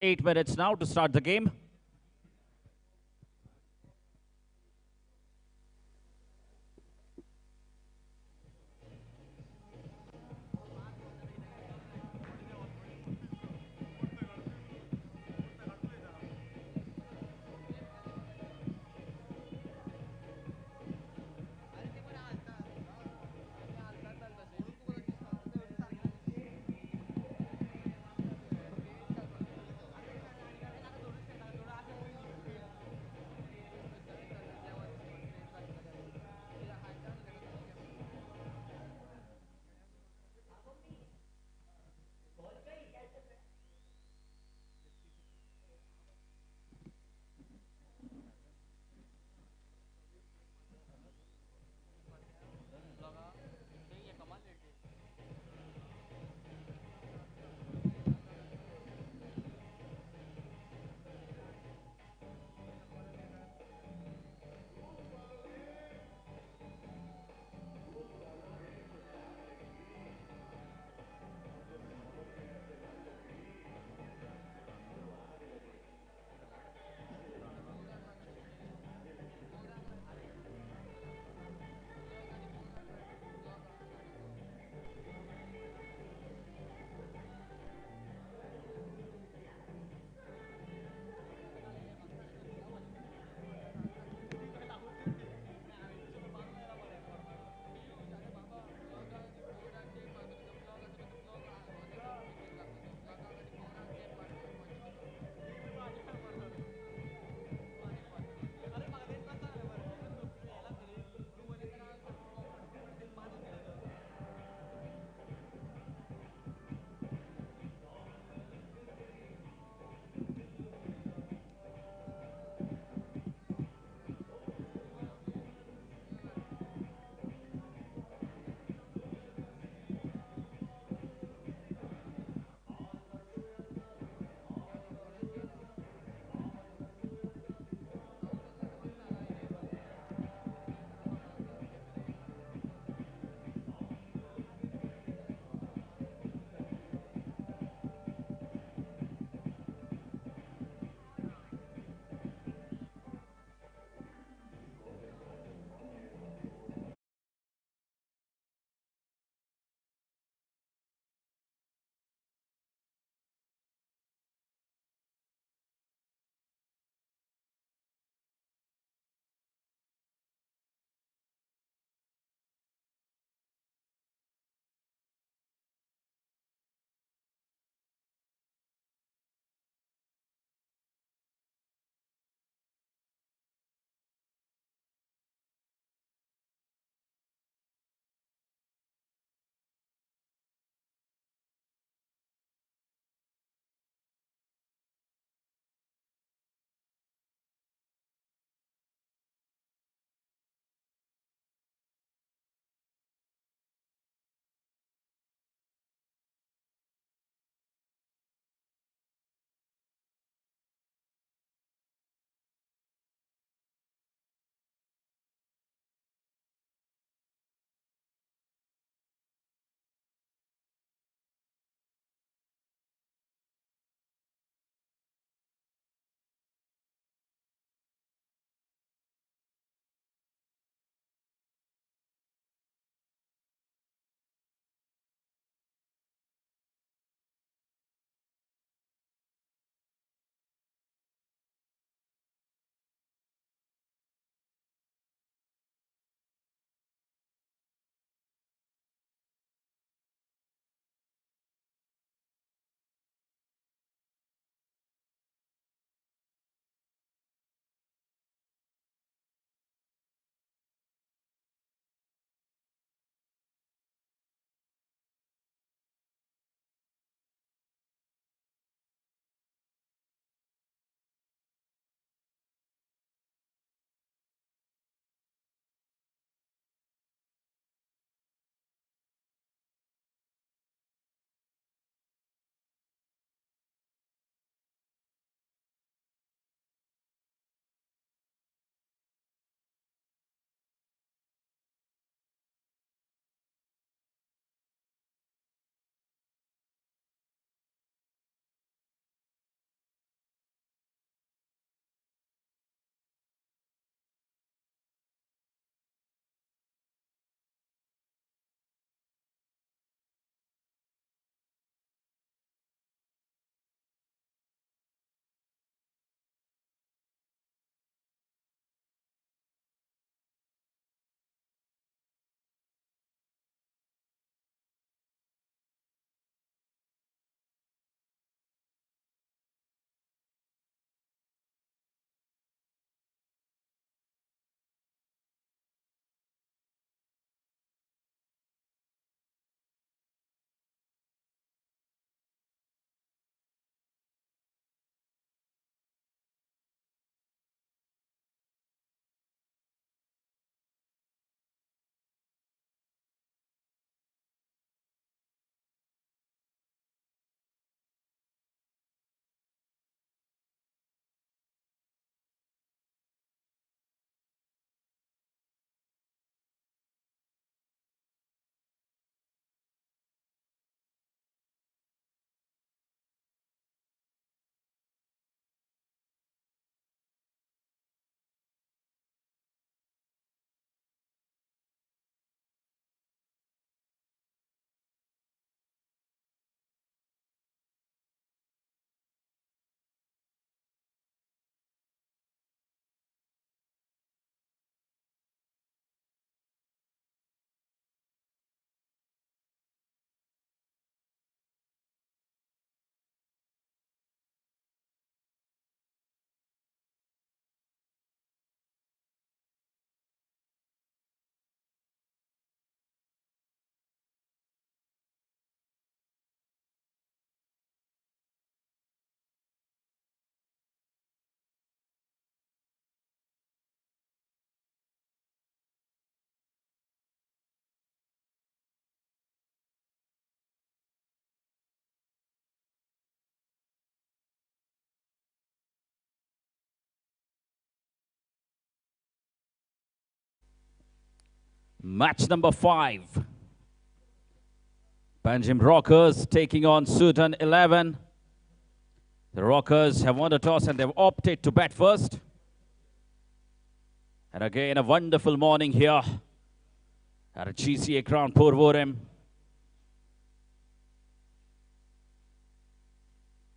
8 minutes now to start the game. Match number 5. Panjim Rockers taking on Sudan 11. The Rockers have won the toss and they've opted to bat first. And again, a wonderful morning here at a GCA ground, Porvorim.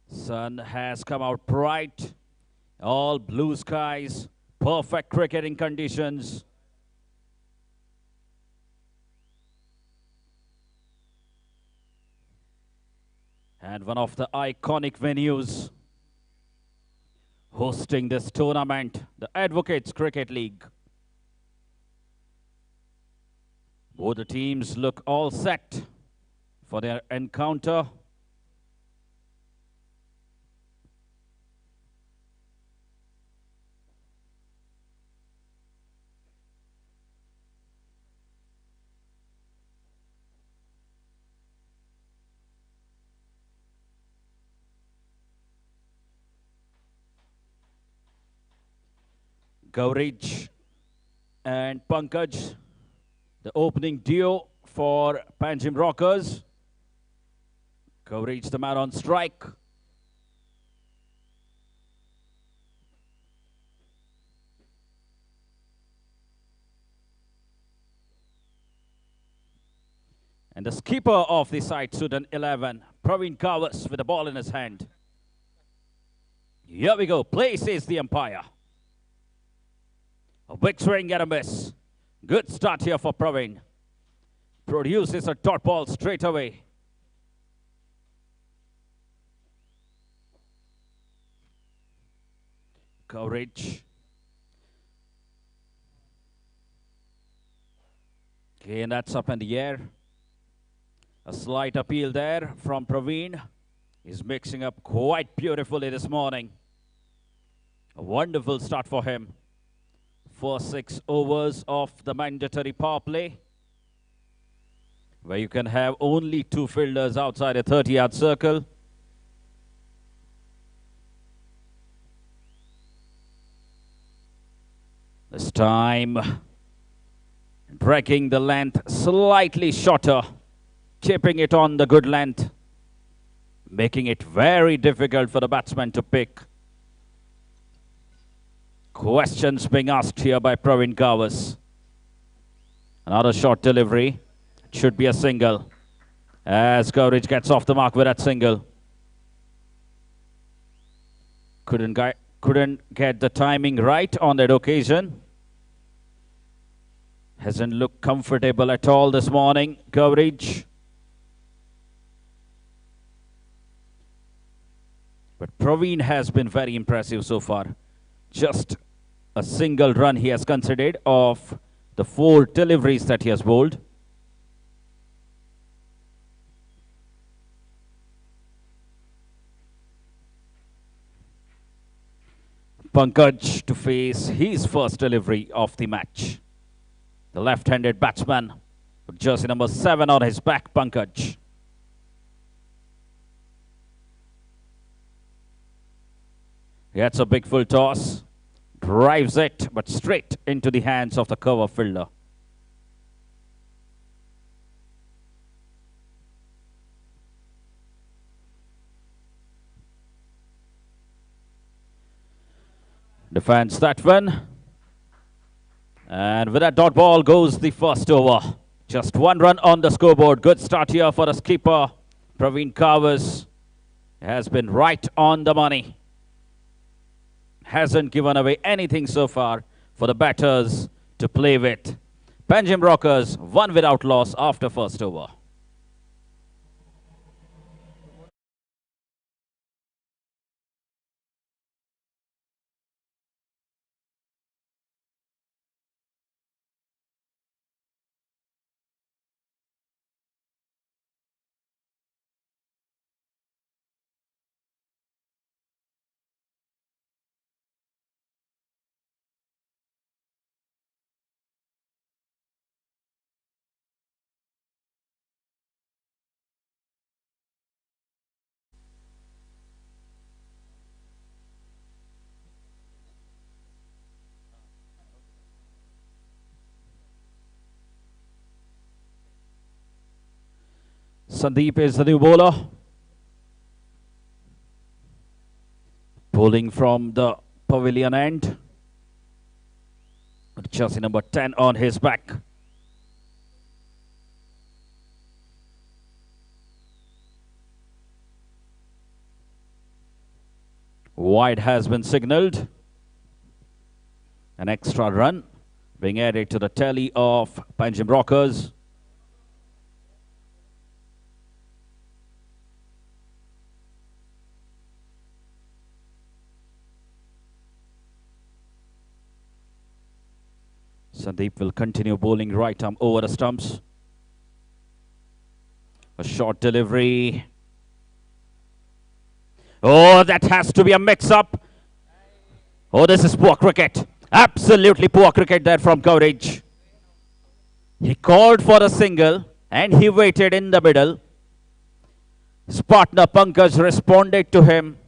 Sun has come out bright. All blue skies, perfect cricketing conditions. And one of the iconic venues hosting this tournament, the Wickets Cricket League. Both the teams look all set for their encounter. Gaurij and Pankaj, the opening duo for Panjim Rockers. Gaurij, the man on strike. And the skipper of the side, Sudan 11, Praveen Kawas, with the ball in his hand. Here we go. Play, says the umpire. A big swing and a miss. Good start here for Praveen. Produces a dot ball straight away. Courage. Okay, and that's up in the air. A slight appeal there from Praveen. He's mixing up quite beautifully this morning. A wonderful start for him. First 6 overs of the mandatory power play, where you can have only 2 fielders outside a 30-yard circle. This time, breaking the length slightly shorter, keeping it on the good length, making it very difficult for the batsman to pick. Questions being asked here by Praveen Kawas. Another short delivery. It should be a single, as Gaurij gets off the mark with that single. Couldn't get the timing right on that occasion. Hasn't looked comfortable at all this morning, Gaurij. But Praveen has been very impressive so far. Just a single run he has considered of the 4 deliveries that he has bowled. Pankaj to face his first delivery of the match. The left-handed batsman with jersey number 7 on his back, Pankaj. Gets a big full toss. Drives it, but straight into the hands of the cover fielder. Defends that one. And with that dot ball goes the first over. Just 1 run on the scoreboard. Good start here for the skipper. Praveen Kawas has been right on the money. Hasn't given away anything so far for the batters to play with. Panjim Rockers won without loss after first over. Sandeep is the new bowler. Bowling from the pavilion end. Jersey number 10 on his back. Wide has been signalled. An extra run being added to the tally of Panjim Rockers. Sandeep will continue bowling right arm over the stumps. A short delivery. Oh, that has to be a mix-up. Oh, this is poor cricket. Absolutely poor cricket there from Courage. He called for a single and he waited in the middle. His partner Pankaj responded to him.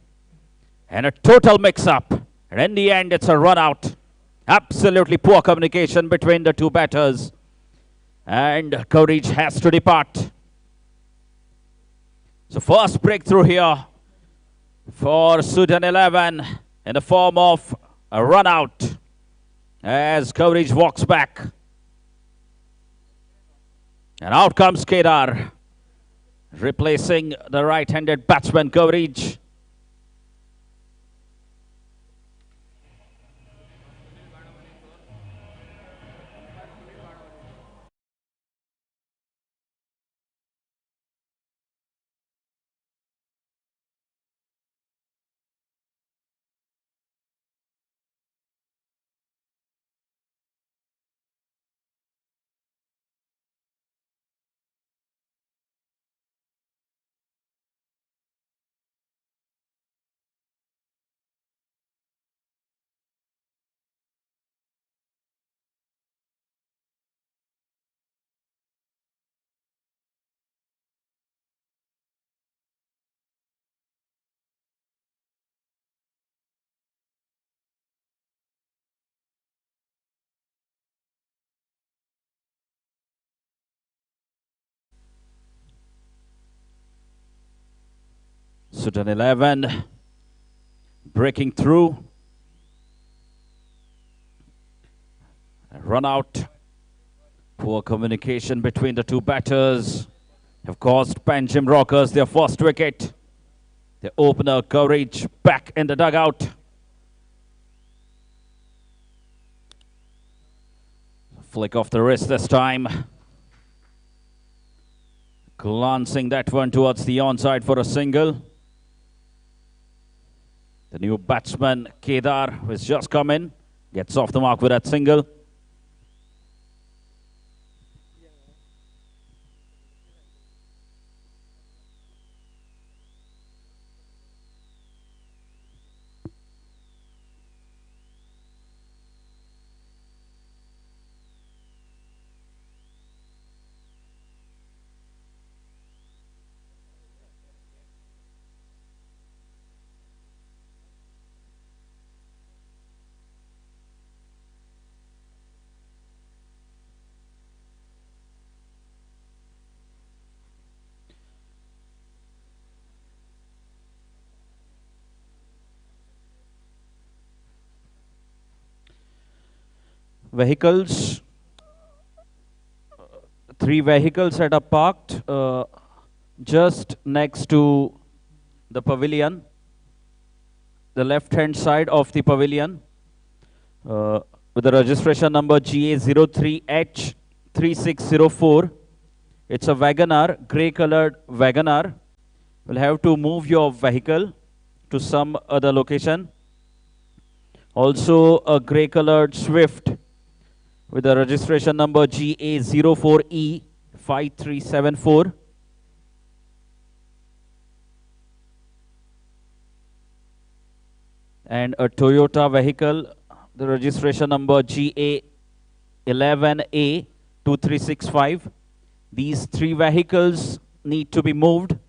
And a total mix-up. And in the end, it's a run-out. Absolutely poor communication between the two batters. And Courage has to depart. So first breakthrough here for Sudan 11 in the form of a run-out as Courage walks back. And out comes Kedar, replacing the right-handed batsman Courage. Sudan 11 breaking through. A run out. Poor communication between the two batters have caused Panjim Rockers their first wicket. The opener Courage back in the dugout. Flick off the wrist this time. Glancing that one towards the onside for a single. The new batsman, Kedar, who has just come in, gets off the mark with that single. Vehicles, 3 vehicles that are parked just next to the pavilion, the left-hand side of the pavilion, with the registration number GA03H3604. It's a Wagoner, grey-colored Wagoner. You'll have to move your vehicle to some other location. Also, a grey-colored Swift with the registration number GA04E5374. And a Toyota vehicle, the registration number GA11A2365. These 3 vehicles need to be moved.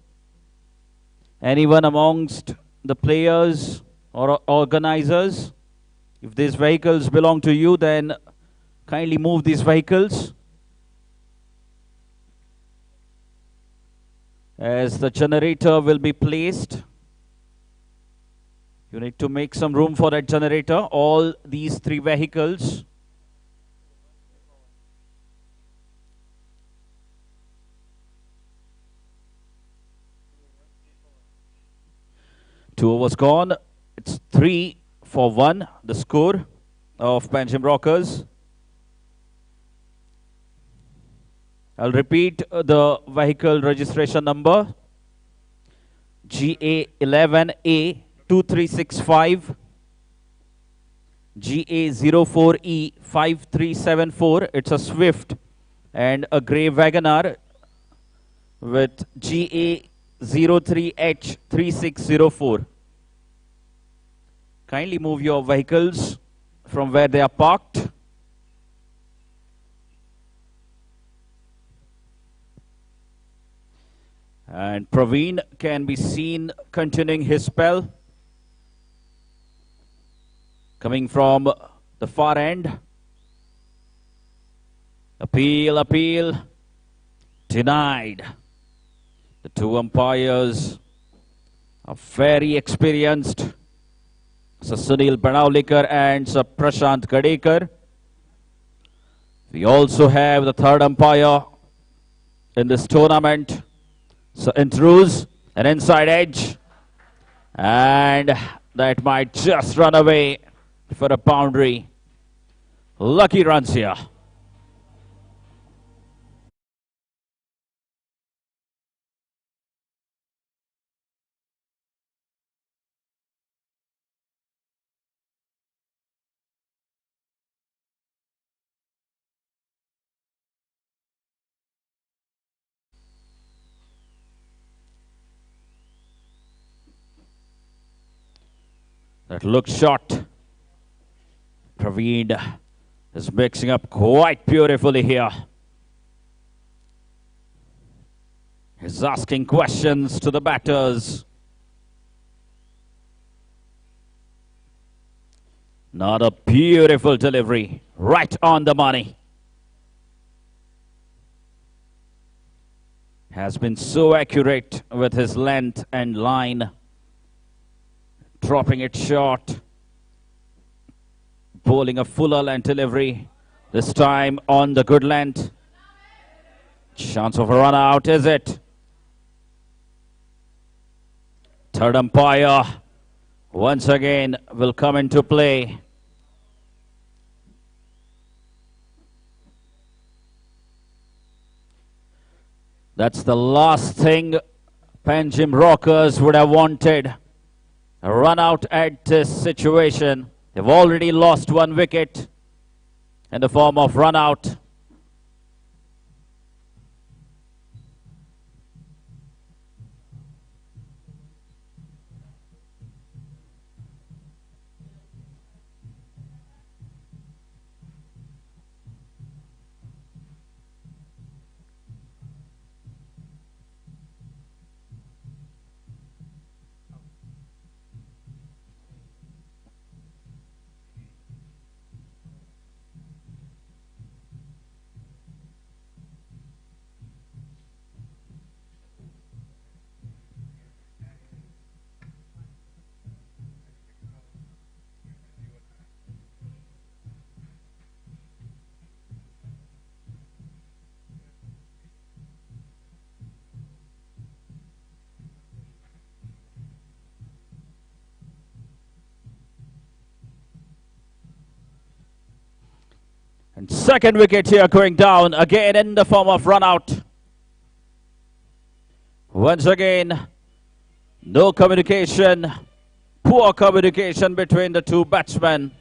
Anyone amongst the players or organizers, if these vehicles belong to you, then kindly move these vehicles. as the generator will be placed. You need to make some room for that generator. All these three vehicles. Two overs gone. It's 3-1, the score of Panjim Rockers. I'll repeat the vehicle registration number. GA11A2365, GA04E5374. It's a Swift and a grey Wagoner with GA03H3604. Kindly move your vehicles from where they are parked. And Praveen can be seen continuing his spell. Coming from the far end. Appeal. Denied. The two umpires are very experienced. Sir Sunil Banavlikar and Sir Prashant Gadekar. We also have the third umpire in this tournament. So Intruse, an inside edge, and that might just run away for a boundary. Lucky runs here. That looks short. Praveen is mixing up quite beautifully here. He's asking questions to the batters. Not a beautiful delivery. Right on the money. Has been so accurate with his length and line. Dropping it short. Bowling a fuller length delivery. This time on the good length. Chance of a run out, is it? Third umpire once again will come into play. That's the last thing Panjim Rockers would have wanted. A run out at this situation. They've already lost one wicket in the form of run out. And second wicket here going down again in the form of run out. Once again, no communication, poor communication between the two batsmen.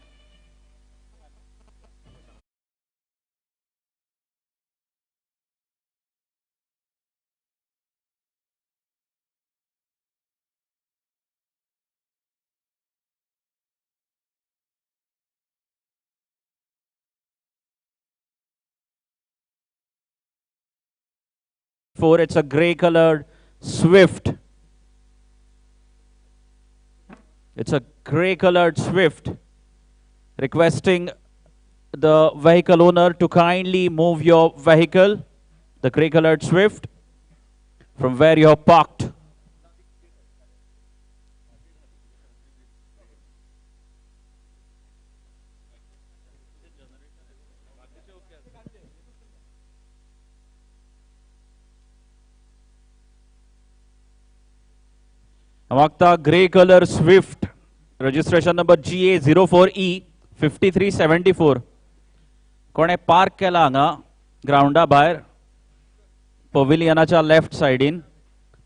It's a grey colored Swift. It's a grey colored Swift. Requesting the vehicle owner to kindly move your vehicle, the grey colored Swift. from where you have parked. Amakta grey color Swift, registration number GA04E 5374. कोणे park केला हांगा ग्राउंडा भायर पविलियनाच्या left सायडीन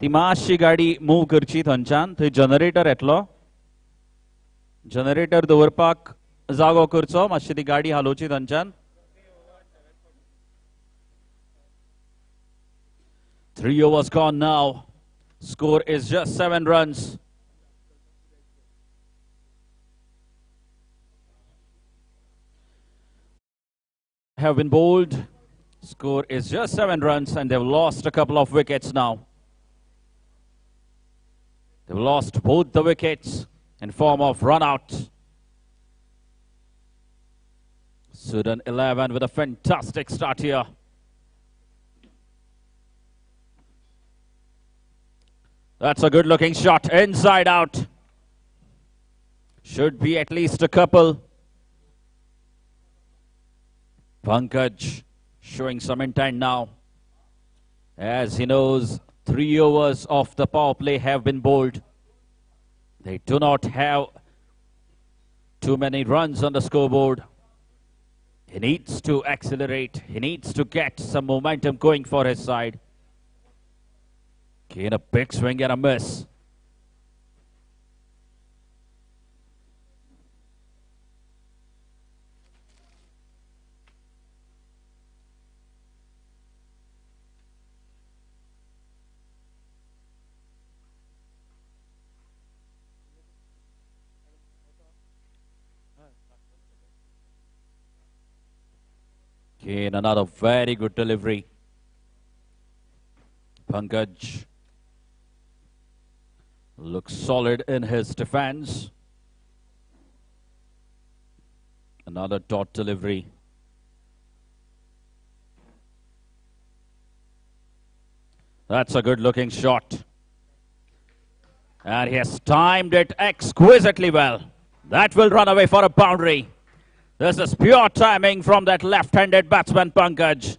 ती मातशी गाडी move करची थंयच्यान थंय जनरेटर येतलो जनरेटर दवरपाक जागो करचो मातशी ती गाडी हालोवची थंयच्यान 3 overs gone now. Score is just 7 runs. Have been bowled. Score is just 7 runs and they've lost a couple of wickets now. They've lost both the wickets in form of run out. Sudan 11 with a fantastic start here. That's a good looking shot inside out. Should be at least a couple. Pankaj showing some intent now. As he knows, 3 overs of the power play have been bowled. They do not have too many runs on the scoreboard. He needs to accelerate. He needs to get some momentum going for his side. Again, a big swing and a miss. Again, another very good delivery. Pankaj looks solid in his defense. Another dot delivery. That's a good looking shot. And he has timed it exquisitely well. That will run away for a boundary. This is pure timing from that left-handed batsman Pankaj.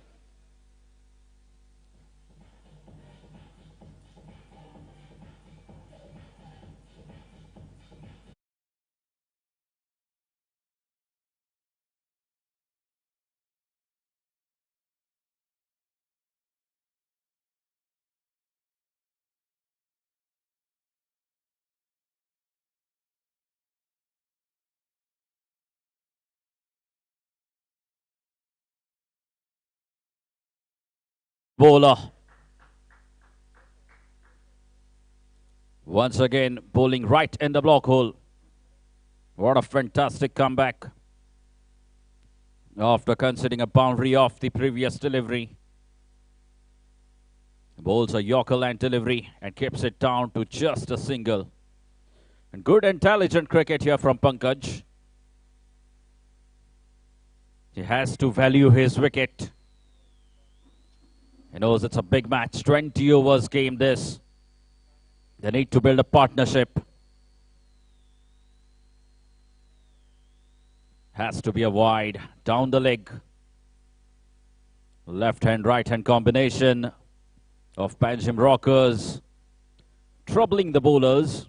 Bowler. Once again, bowling right in the block hole. What a fantastic comeback. After conceding a boundary off the previous delivery. Bowls a Yorker land delivery and keeps it down to just a single. And good intelligent cricket here from Pankaj. He has to value his wicket. He knows it's a big match, 20 overs game this. They need to build a partnership. Has to be a wide, down the leg. Left hand, right hand combination of Panjim Rockers. Troubling the bowlers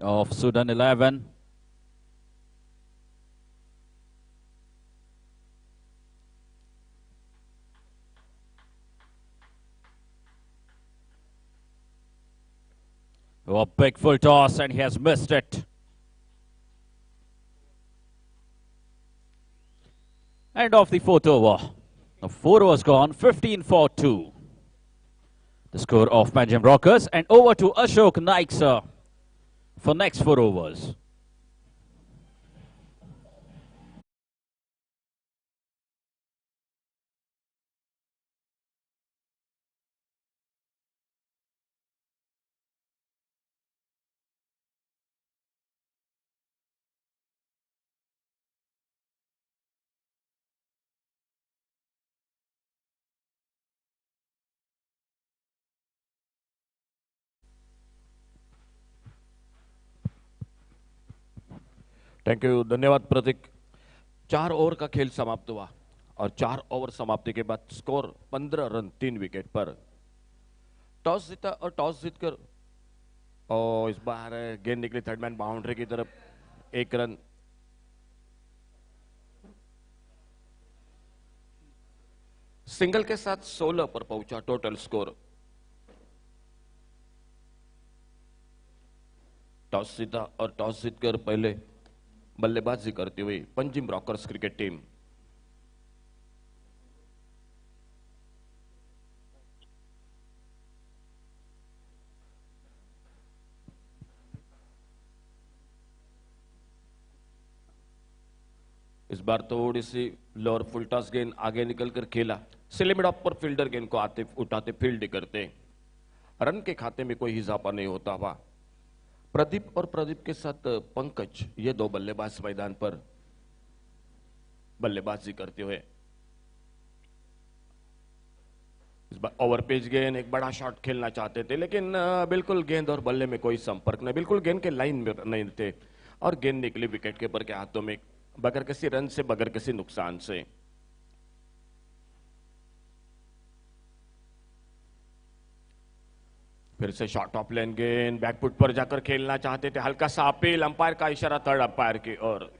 of Sudan 11. Oh, a big full toss and he has missed it. End of the 4th over. Now 4 overs gone, 15 for 2. The score of Panjim Rockers, and over to Ashok Naik, sir, for next 4 overs. Thank you, धन्यवाद प्रतीक। 4 over का खेल समाप्त हुआ और 4 over समाप्ति के बाद score 15 run 3 wicket पर। टॉस जीता और टॉस जीतकर और इस बार गेंद निकली थर्ड मैन बाउंड्री की तरफ, 1 रन। सिंगल के साथ 16 पर पहुंचा टोटल स्कोर। टॉस जीता और टॉस जीतकर पहले बल्लेबाजी करती हुई पंजिम रॉकर्स क्रिकेट टीम। इस बार थोड़ी सी लोअर फुल टॉस गेंद आगे निकलकर खेला, सिले मिड ऑफ पर फील्डर गेंद को आते उठाते फील्ड करते। रन के खाते में कोई इजाफा नहीं होता हुआ। प्रदीप और प्रदीप के साथ पंकज, ये 2 बल्लेबाज मैदान पर बल्लेबाजी करते हुए। इस बार ओवर पिच गेंद, एक बड़ा शॉट खेलना चाहते थे लेकिन बिल्कुल गेंद और बल्ले में कोई संपर्क नहीं, बिल्कुल गेंद के लाइन में नहीं थे और गेंद निकली विकेट कीपर के हाथों में, बगैर किसी रन से, बगैर किसी नुकसान से। फिर से शॉट ऑफ लेन गेंद बैकफुट पर जाकर खेलना चाहते थे, हल्का सा अपील, अंपायर का इशारा थर्ड अंपायर की ओर।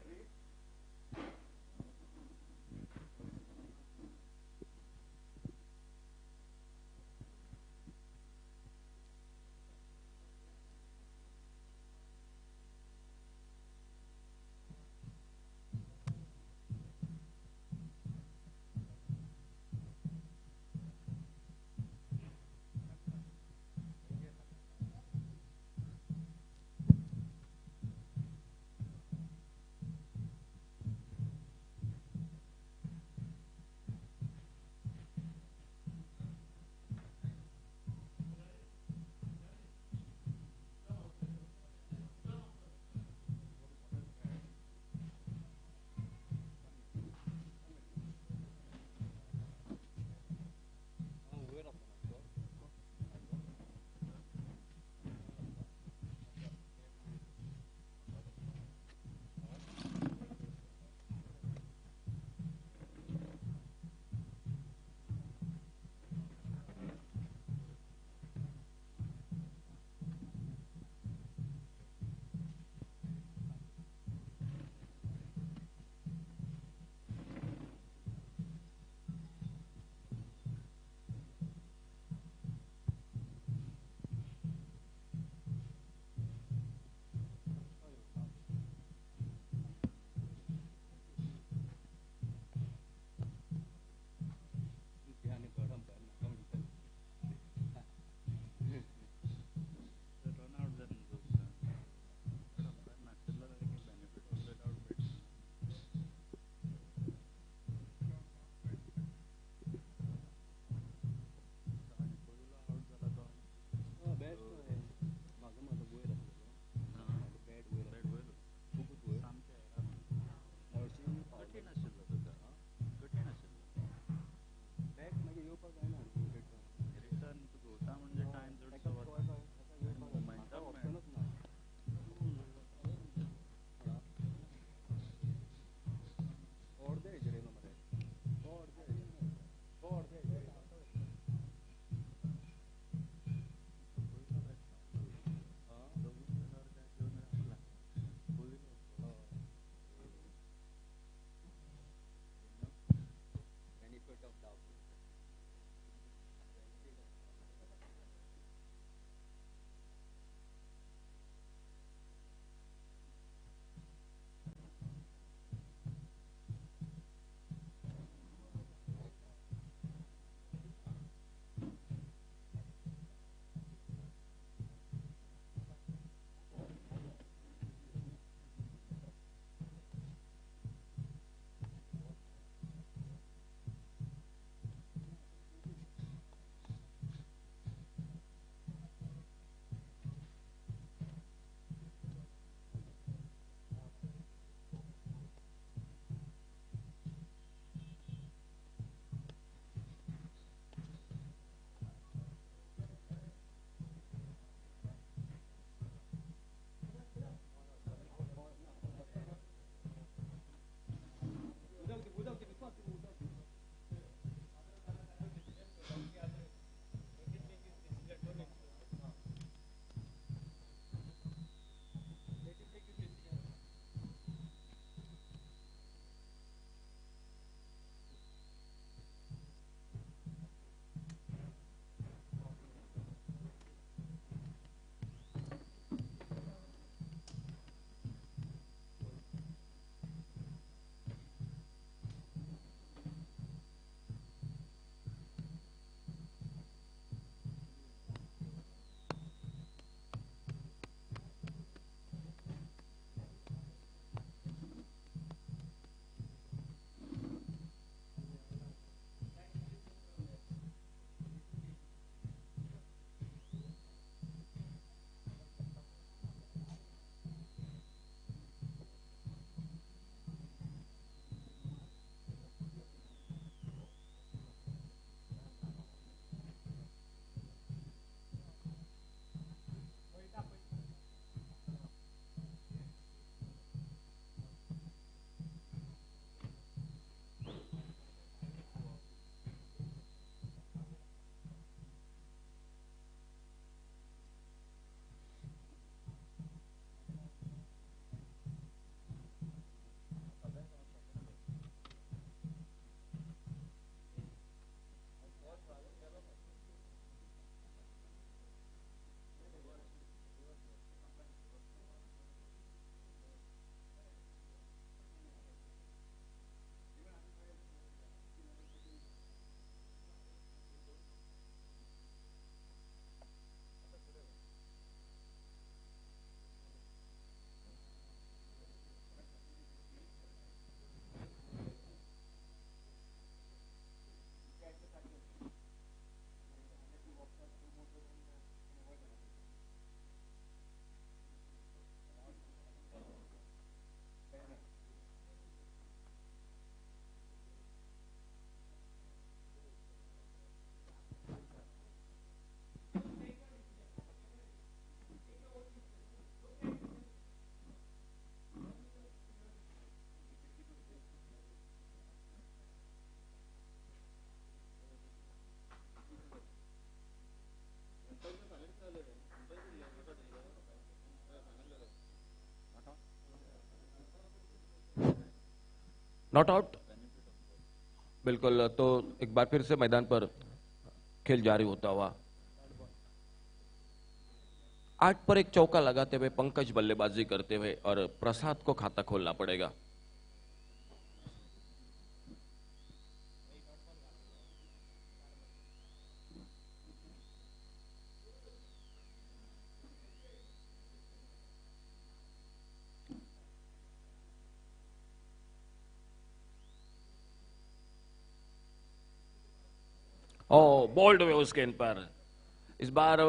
Not out. बिल्कुल, तो एक बार फिर से मैदान पर खेल जारी होता हुआ। 8 पर एक चौका लगाते हुए पंकज बल्लेबाजी करते हुए और प्रसाद को खाता खोलना पड़ेगा। ओ, बोल्ड हुए उस गेंद पर। इस बार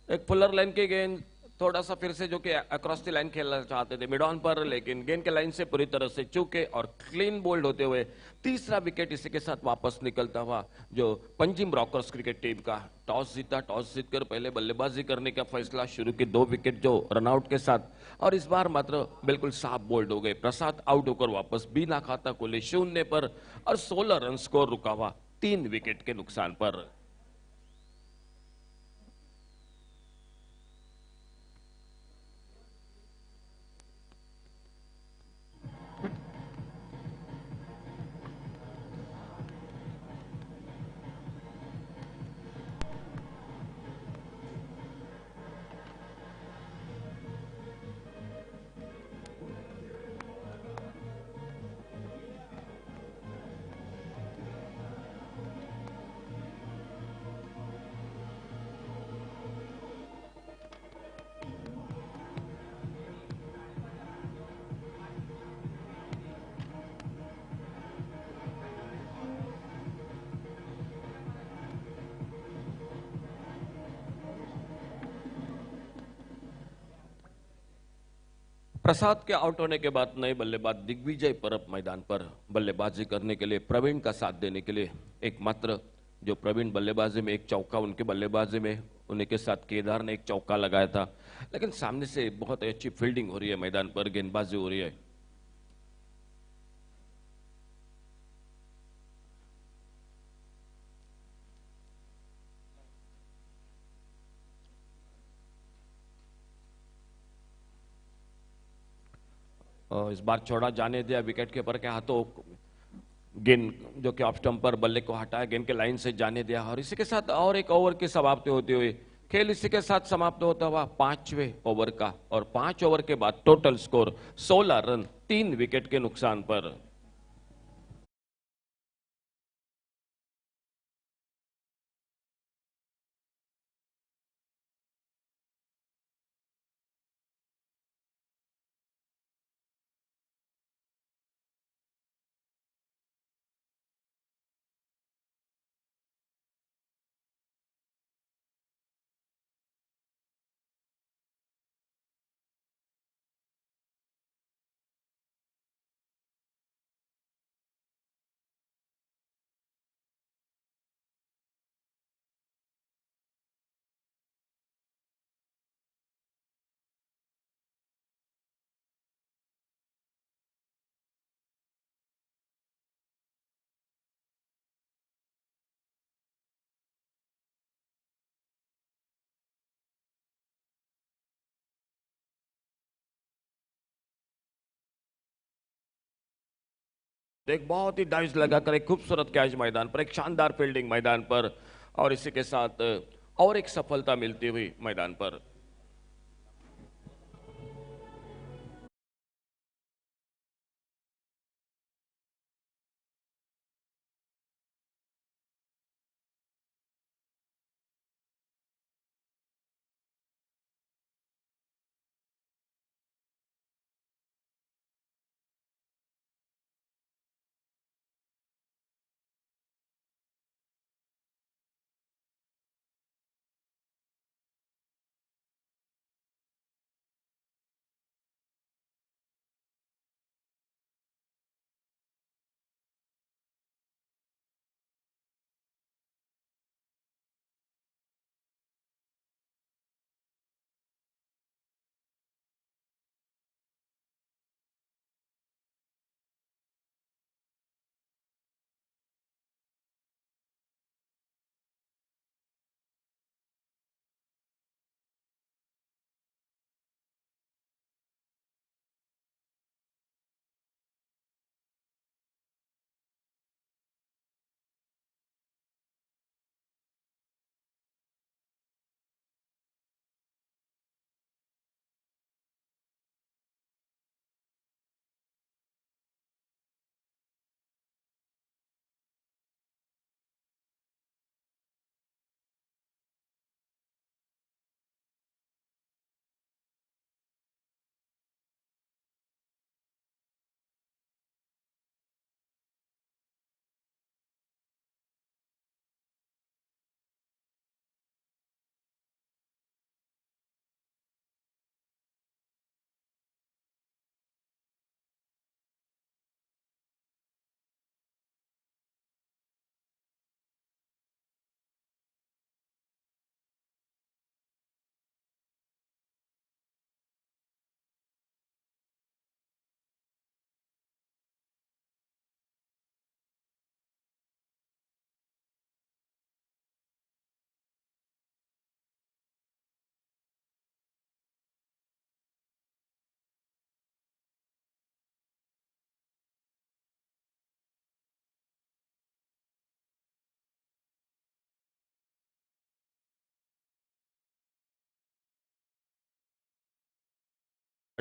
एक फुलर लाइन की गेंद, थोड़ा सा फिर से जो कि अक्रॉस द लाइन खेलना चाहते थे मिड ऑन पर, लेकिन गेंद के लाइन से पूरी तरह से चूके और क्लीन बोल्ड होते हुए तीसरा विकेट इसी के साथ वापस निकलता हुआ। जो पंजिम रॉकर्स क्रिकेट टीम का टॉस जीता, टॉस जीतकर पहले बल्लेबाजी करने का फैसला, शुरू के 2 विकेट जो रनआउट के साथ, और इस बार मात्र बिल्कुल साफ बोल्ड हो गए। प्रसाद आउट होकर वापस बिना खाता खोले 0 पर और 16 रन स्कोर रुका हुआ 3 विकेट के नुकसान पर। प्रसाद के आउट होने के बाद नए बल्लेबाज दिग्विजय परब मैदान पर बल्लेबाजी करने के लिए, प्रवीण का साथ देने के लिए। एकमात्र जो प्रवीण बल्लेबाजी में एक चौका, उनके बल्लेबाजी में उन्हीं के साथ केदार ने एक चौका लगाया था, लेकिन सामने से बहुत अच्छी फील्डिंग हो रही है मैदान पर, गेंदबाजी हो रही है। और इस बार छोड़ा जाने दिया विकेट के पर के हाथों, गेंद जो कि ऑफ स्टंप पर बल्ले को हटाया, गेंद के लाइन से जाने दिया और इसी के साथ और एक ओवर की समाप्ति होते हुए खेल इसी के साथ समाप्त होता हुआ 5वें ओवर का, और 5 ओवर के बाद टोटल स्कोर 16 रन 3 विकेट के नुकसान पर। एक बहुत ही डाइस लगाकर एक खूबसूरत कैच मैदान पर, एक शानदार फील्डिंग मैदान पर, और इसी के साथ और एक सफलता मिलती हुई मैदान पर।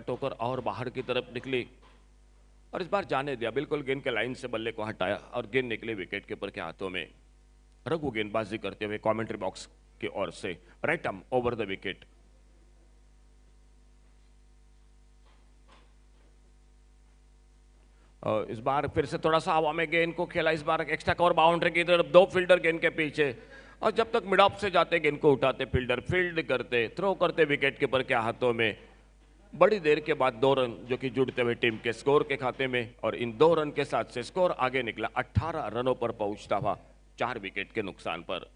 कट होकर और बाहर की तरफ निकली और इस बार जाने दिया, बिल्कुल गेंद के लाइन से बल्ले को हटाया और गेंद निकली विकेट कीपर के हाथों में। रघु गेंदबाजी करते हुए कमेंट्री बॉक्स की ओर से right arm over the wicket. इस बार फिर से थोड़ा सा हवा में गेंद को खेला, इस बार एक्स्ट्रा कवर बाउंड्री की तरफ, दो फील्डर गेंद के पीछे और जब तक मिड ऑफ से जाते गेंद को उठाते फील्डर, फील्ड करते, थ्रो करते विकेट कीपर के हाथों में। बड़ी देर के बाद 2 रन जो कि जुड़ते हुए टीम के स्कोर के खाते में और इन 2 रन के साथ से स्कोर आगे निकला 18 रनों पर पहुंचता हुआ 4 विकेट के नुकसान पर।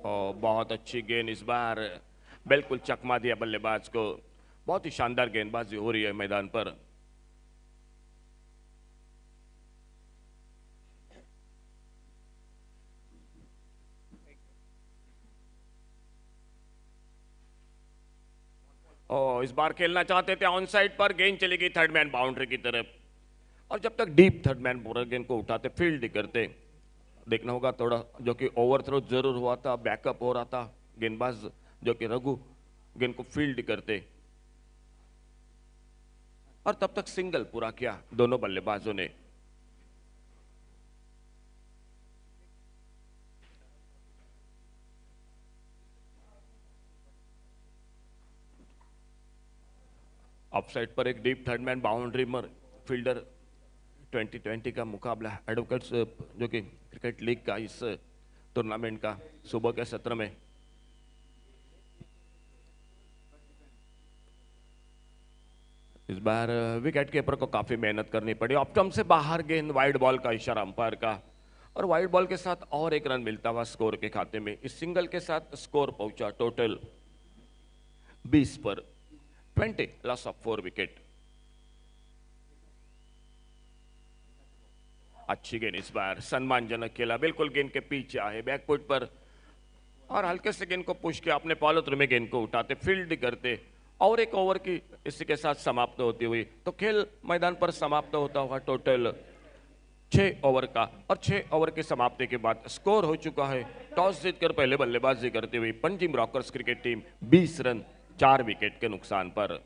और बहुत अच्छी गेंद इस बार, बिल्कुल चकमा दिया बल्लेबाज को। बहुत ही शानदार गेंदबाजी हो रही है मैदान पर। और इस बार खेलना चाहते थे ऑन साइड पर, गेंद चली गई थर्ड मैन बाउंड्री की तरफ और जब तक डीप थर्ड मैन पूरा गेंद को उठाते फील्ड करते। देखना होगा थोड़ा, जो कि ओवर थ्रो जरूर हुआ था, बैकअप हो रहा था, गेंदबाज जो कि रघु गेंद को फील्ड करते और तब तक सिंगल पूरा किया दोनों बल्लेबाजों ने। ऑफ साइड पर एक डीप थर्ड मैन बाउंड्री मर फील्डर। 2020 का मुकाबला एडवोकेट्स जो कि क्रिकेट लीग का इस टूर्नामेंट का सुबह के सत्र में। इस बार विकेट कीपर को काफी मेहनत करनी पड़ी, ऑप्टम से बाहर गेंद, वाइड बॉल का इशारा अंपायर का और वाइड बॉल के साथ और एक रन मिलता हुआ स्कोर के खाते में। इस सिंगल के साथ स्कोर पहुंचा टोटल 20 पर 20, लॉस ऑफ 4 विकेट। अच्छी गेंद इस बार, सम्मानजनक खेला, बिल्कुल गेंद के पीछे आए बैकफुट पर और हल्के से गेंद को पुश किया, अपने पॉलिथ्रो में गेंद को उठाते फील्ड करते और एक ओवर की इसी के साथ समाप्त होती हुई तो खेल मैदान पर समाप्त होता हुआ टोटल 6 ओवर का और 6 ओवर की समाप्ति के बाद स्कोर हो चुका है टॉस जीतकर पहले बल्लेबाजी करती हुई Panjim rockers cricket team 20 run 4 wicket के नुकसान पर।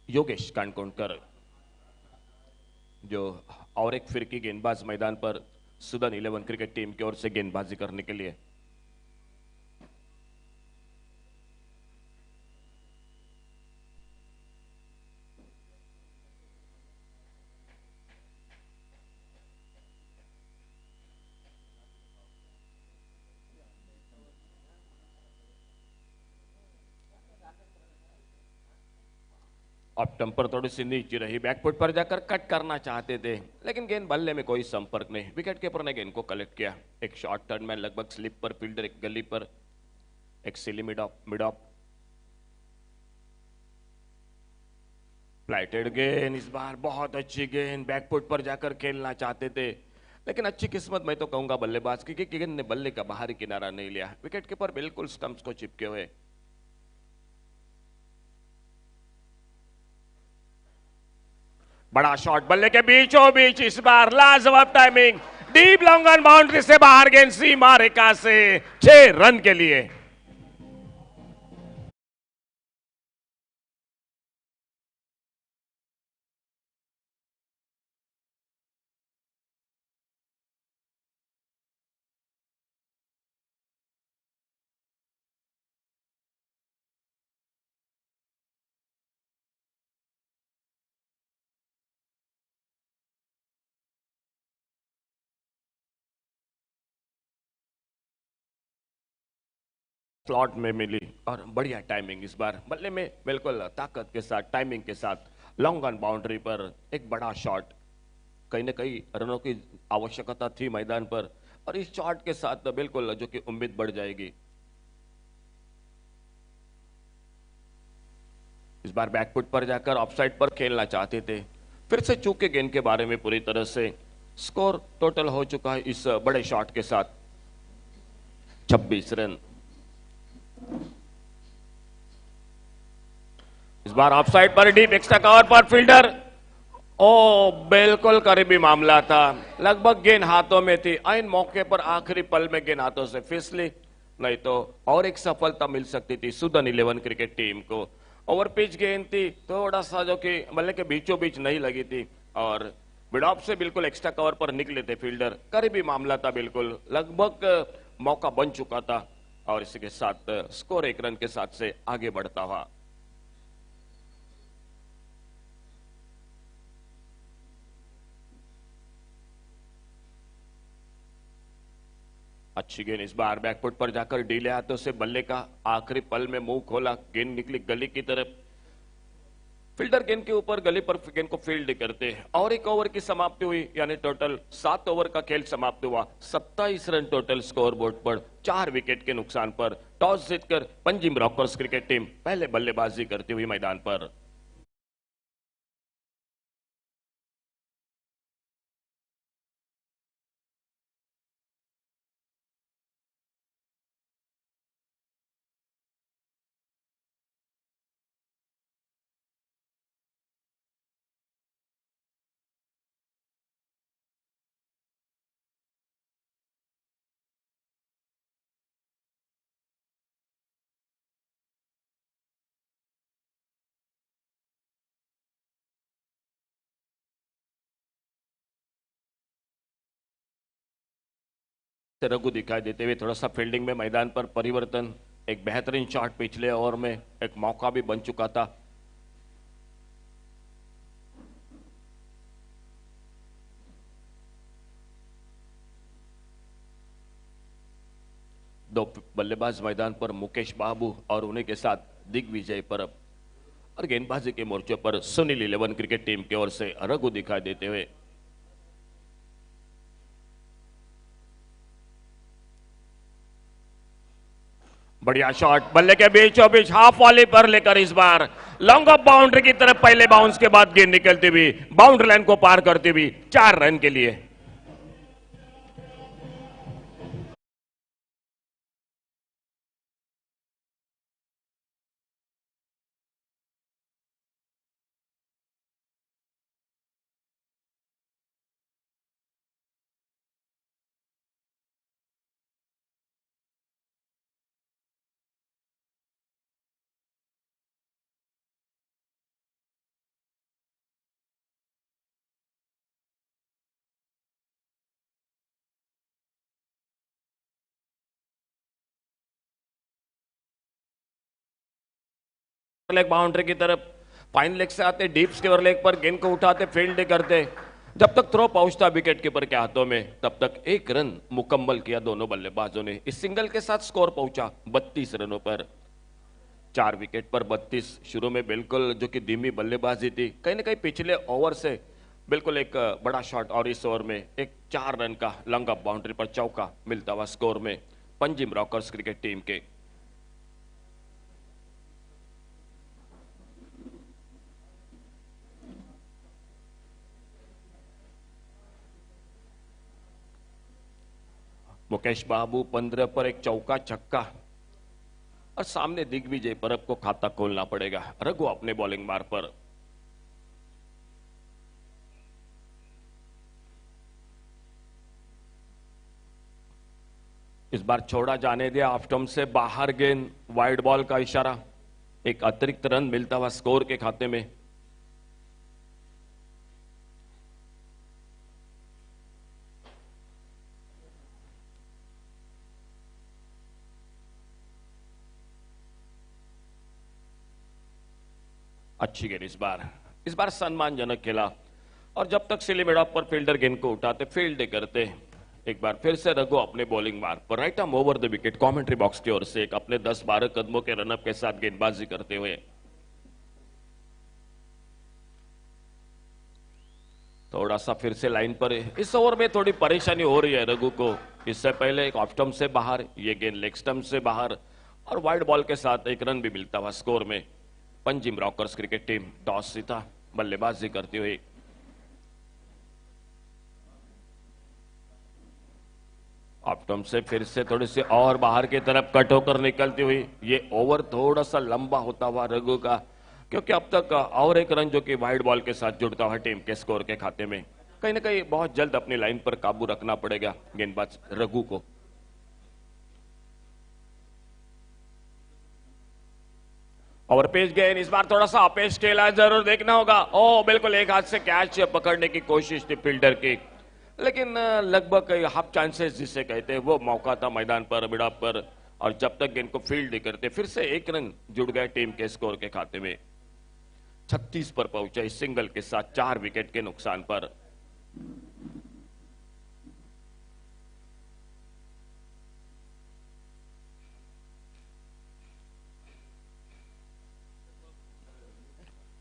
योगेश कानकोणकर जो और एक फिरकी गेंदबाज मैदान पर सुदन 11 क्रिकेट टीम की ओर से गेंदबाजी करने के लिए। अब टेम्पर थोड़ी सी नीचे रही, बैकफुट पर जाकर कट करना चाहते थे लेकिन गेंद बल्ले में कोई संपर्क नहीं, विकेट कीपर ने गेंद को कलेक्ट किया। एक शॉर्ट टर्न में लगभग स्लिप पर फील्डर, एक गली पर, एक सिली मिड ऑफ फ्लाइटेड गेंद इस बार, बहुत अच्छी गेंद, बैकफुट पर जाकर खेलना चाहते थे लेकिन अच्छी किस्मत मैं तो कहूंगा बल्लेबाज की कि गेंद ने बल्ले का बाहरी किनारा नहीं लिया, विकेट कीपर बिल्कुल स्टंप्स को चिपके हुए। बड़ा शॉट बल्ले के बीचों बीच, इस बार लाजवाब timing, deep long on boundary से बाहर गेंद सीमा रेखा से 6 रन के लिए। स्लॉट में मिली और बढ़िया टाइमिंग इस बार बल्ले में बिल्कुल ताकत के साथ टाइमिंग के साथ लॉन्ग ऑन बाउंड्री पर एक बड़ा शॉट। कहीं ना कहीं रनों की आवश्यकता थी मैदान पर और इस शॉट के साथ बिल्कुल जो कि उम्मीद बढ़ जाएगी। इस बार बैकफुट पर जाकर ऑफसाइड पर खेलना चाहते थे, फिर से चूके गेंद के बारे में पूरी तरह से। स्कोर टोटल हो चुका है इस बड़े शॉट के साथ 26 रन। इस बार ऑफसाइड पर डीप एक्स्ट्रा कवर पर फील्डर, ओ बिल्कुल करीबी मामला था, लगभग गेंद हाथों में थी, ऐन मौके पर आखिरी पल में गेंद हाथों से फिसली, नहीं तो और एक सफलता मिल सकती थी सुदर्न 11 क्रिकेट टीम को। ओवर पिच गेंद थी, थोड़ा सा जो कि बल्ले के बीचों बीच नहीं लगी थी और मिड ऑफ से बिल्कुल एक्स्ट्रा कवर पर निकले थे फील्डर, करीबी मामला था, बिल्कुल लगभग मौका बन चुका था और इसी के साथ स्कोर 1 रन के साथ से आगे बढ़ता हुआ। अच्छी गेंद इस बार बैकफुट पर जाकर डीले हाथों से बल्ले का आखिरी पल में मुंह खोला, गेंद निकली गली की तरफ। फील्डर गेंद के ऊपर गली पर गेंद को फील्ड करते और एक ओवर की समाप्ति हुई, यानी टोटल 7 ओवर का खेल समाप्त हुआ। 27 रन टोटल स्कोर बोर्ड पर, 4 विकेट के नुकसान पर टॉस जीतकर पंजिम रॉकर्स क्रिकेट टीम पहले बल्लेबाजी करती हुई मैदान पर। रघु दिखाई देते हुए थोड़ा सा फील्डिंग में मैदान पर परिवर्तन, एक बेहतरीन शॉट पिछले ओवर में, एक मौका भी बन चुका था। दो बल्लेबाज मैदान पर, मुकेश बाबू और उन्हीं के साथ दिग्विजय परब, और गेंदबाजी के मोर्चे पर सुनील 11 क्रिकेट टीम की ओर से रघु दिखाई देते हुए। बढ़िया शॉट बल्ले के बीचों बीच हाफ वॉली पर लेकर इस बार लॉन्ग ऑफ बाउंड्री की तरफ पहले बाउंस के बाद गेंद निकलती हुई बाउंड्री लाइन को पार करती हुई 4 रन के लिए। लेग बाउंड्री की तरफ, फाइन लेग से आते, डीप स्क्वायर लेग पर गेंद को उठाते, फील्ड करते, जब तक थ्रो पहुंचता विकेट कीपर के हाथों में तब तक 1 रन मुकम्मल किया दोनों बल्लेबाजों ने। इस सिंगल के साथ स्कोर पहुंचा 32 रनों पर, 4 विकेट पर 32। शुरू में बिल्कुल जो कि धीमी बल्लेबाजी थी, कहीं ना कहीं पिछले ओवर से बिल्कुल एक बड़ा शॉट और इस ओवर में एक 4 रन का लॉन्ग ऑफ बाउंड्री पर चौका मिलता हुआ स्कोर में पंजिम रॉकर्स क्रिकेट टीम के। मुकेश बाबू 15 पर एक चौका छक्का और सामने दिग्विजय परब को खाता खोलना पड़ेगा। रघु अपने बॉलिंग मार पर, इस बार छोड़ा जाने दिया ऑफ स्टंप से बाहर गेंद, वाइड बॉल का इशारा, एक अतिरिक्त रन मिलता हुआ स्कोर के खाते में। अच्छी गेंद इस बार सम्मानजनक खेला और जब तक सिली मिड ऑफ पर फील्डर गेंद को उठाते, फील्ड करते, एक बार फिर से रघु अपने बॉलिंग मार्ग पर right arm over the wicket commentary box की ओर से एक अपने 10-12 कदमों के रनअप के साथ गेंदबाजी करते हुए थोड़ा सा फिर से लाइन पर इस ओवर में थोड़ी परेशानी हो रही है रघु को। इससे पहले एक ऑफ स्टंप से बाहर, ये गेंद लेग स्टंप से बाहर और वाइड बॉल के साथ एक रन भी मिलता हुआ स्कोर में। Panjim rockers cricket team toss जीता, बल्लेबाजी करती हुई। ऑफ स्टंप से फिर से थोड़ी सी और बाहर की तरफ कट होकर निकलती हुई। ये ओवर थोड़ा सा लंबा होता हुआ रघु का, क्योंकि अब तक और एक रन जो कि वाइड बॉल के साथ जुड़ता हुआ टीम के स्कोर के खाते में। कहीं ना कहीं बहुत जल्द अपनी लाइन पर काबू रखना पड़ेगा गेंदबाज रघु को। और पेस गेंद इस बार थोड़ा सा अपेश खेला, जरूर देखना होगा। ओ बिल्कुल एक हाथ से कैच पकड़ने की कोशिश थी फील्डर की, लेकिन लगभग हाफ चांसेस जिसे कहते हैं वो मौका था मैदान पर, मिड ऑफ पर। और जब तक गेंद को फील्ड नहीं करते फिर से एक रन जुड़ गए टीम के स्कोर के खाते में। 36 पर पहुंचे इस सिंगल के साथ 4 विकेट के नुकसान पर।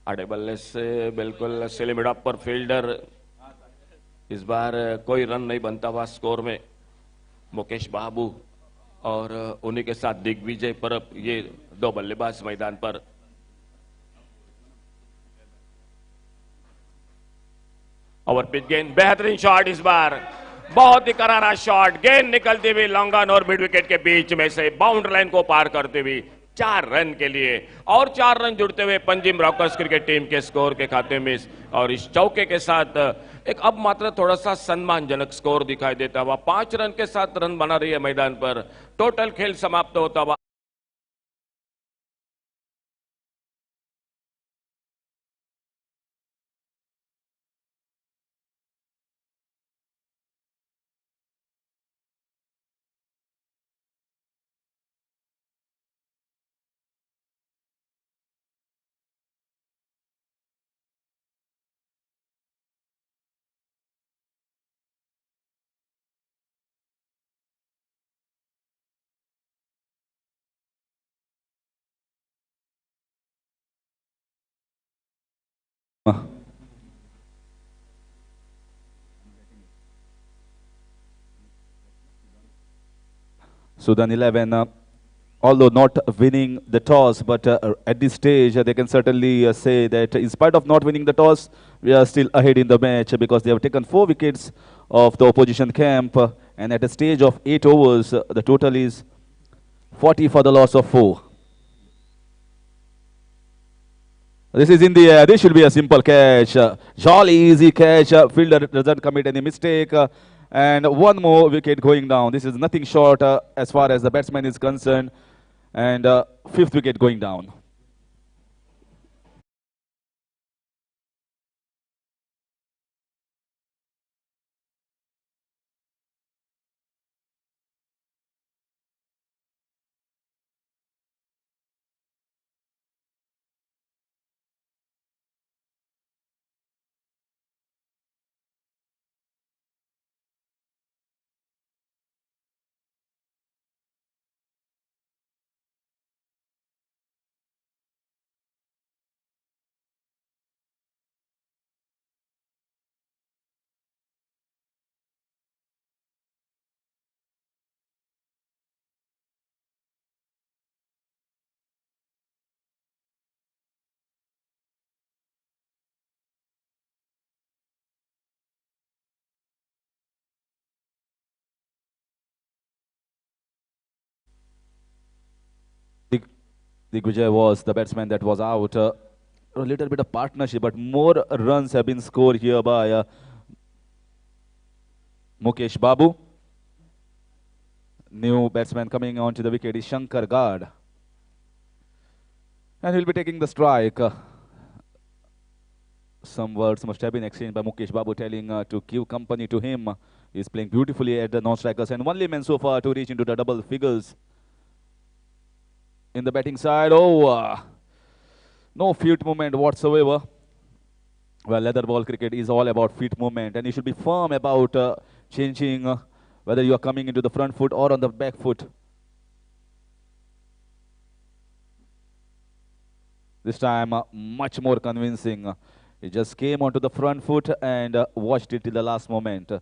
आड़े बल्ले से बिल्कुल सिले मिड ऑफ पर फील्डर, इस बार कोई रन नहीं बनता हुआ स्कोर में। मुकेश बाबू और उन्हीं के साथ दिग्विजय परब, ये 2 बल्लेबाज मैदान पर। ओवर पिच गेंद, बेहतरीन शॉट इस बार, बहुत ही करारा शॉट। गेंद निकलती हुई लॉन्ग ऑन और मिड विकेट के बीच में से बाउंड्री लाइन को पार करते हुए 4 रन के लिए और 4 रन जुड़ते हुए पंजिम रॉकर्स क्रिकेट टीम के स्कोर के खाते में। और इस चौके के साथ एक अब मात्र थोड़ा सा सम्मानजनक स्कोर दिखाई देता हुआ 5 रन के साथ रन बना रही है मैदान पर। टोटल खेल समाप्त होता हुआ Sudan 11, although not winning the toss, but at this stage they can certainly say that in spite of not winning the toss, we are still ahead in the match because they have taken 4 wickets of the opposition camp, and at a stage of 8 overs, the total is 40 for the loss of 4. This is in the air. This should be a simple catch. Jolly easy catch. Fielder doesn't commit any mistake. And one more wicket going down. This is nothing short as far as the batsman is concerned. And 5th wicket going down. Digvijay was the batsman that was out. A little bit of partnership, but more runs have been scored here by Mukesh Babu. New batsman coming onto the wicket is Shankar Gad. And he'll be taking the strike. Some words must have been exchanged by Mukesh Babu telling to give company to him. He's playing beautifully at the non-strikers and only man so far to reach into the double figures. In the batting side, no feet movement whatsoever. Well, leather ball cricket is all about feet movement, and you should be firm about changing whether you are coming into the front foot or on the back foot. This time, much more convincing. He just came onto the front foot and watched it till the last moment.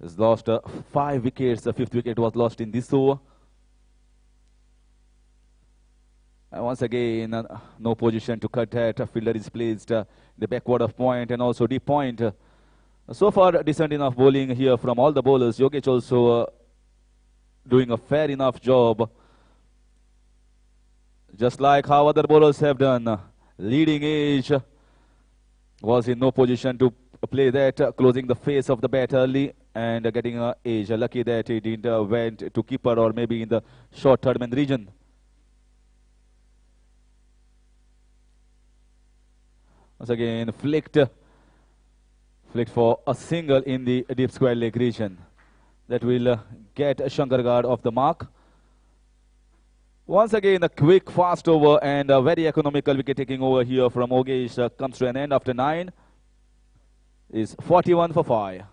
He's lost 5 wickets. The 5th wicket was lost in this over. And once again, no position to cut at. A fielder is placed the backward of point and also deep point. So far, decent enough bowling here from all the bowlers. Yogesh also doing a fair enough job. Just like how other bowlers have done. Leading edge was in no position to play that, closing the face of the bat early and getting an edge. Lucky that he didn't went to keeper or maybe in the short third man region. Once again, flicked for a single in the deep square leg region. That will get Shankar Gard off the mark. Once again, a quick, fast over and a very economical wicket taking over here from Yogesh comes to an end after 9. Is 41 for 5.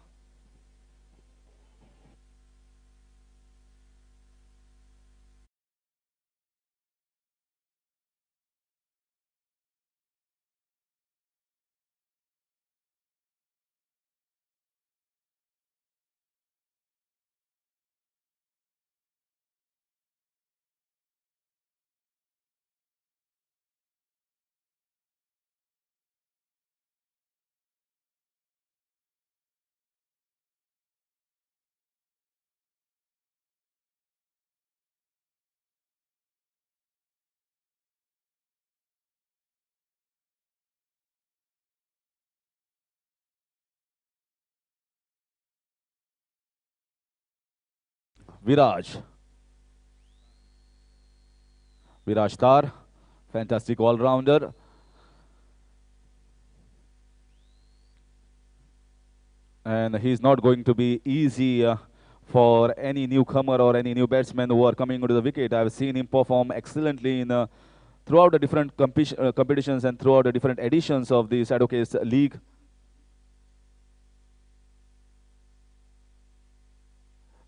Viraj Tar, fantastic all-rounder. And he's not going to be easy for any newcomer or any new batsmen who are coming into the wicket. I've seen him perform excellently in throughout the different competitions and throughout the different editions of the Shadowcase League.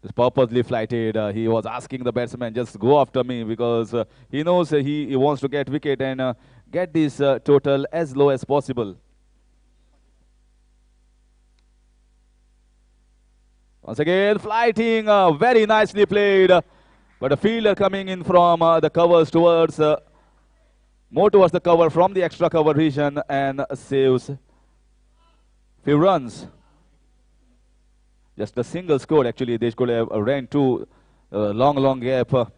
It's purposely flighted. He was asking the batsman, just go after me, because he knows he wants to get wicket and get this total as low as possible. Once again, flighting, very nicely played. But a fielder coming in from the covers towards, more towards the cover from the extra cover region and saves few runs. Just a single score, actually. They could have ran two long gap. But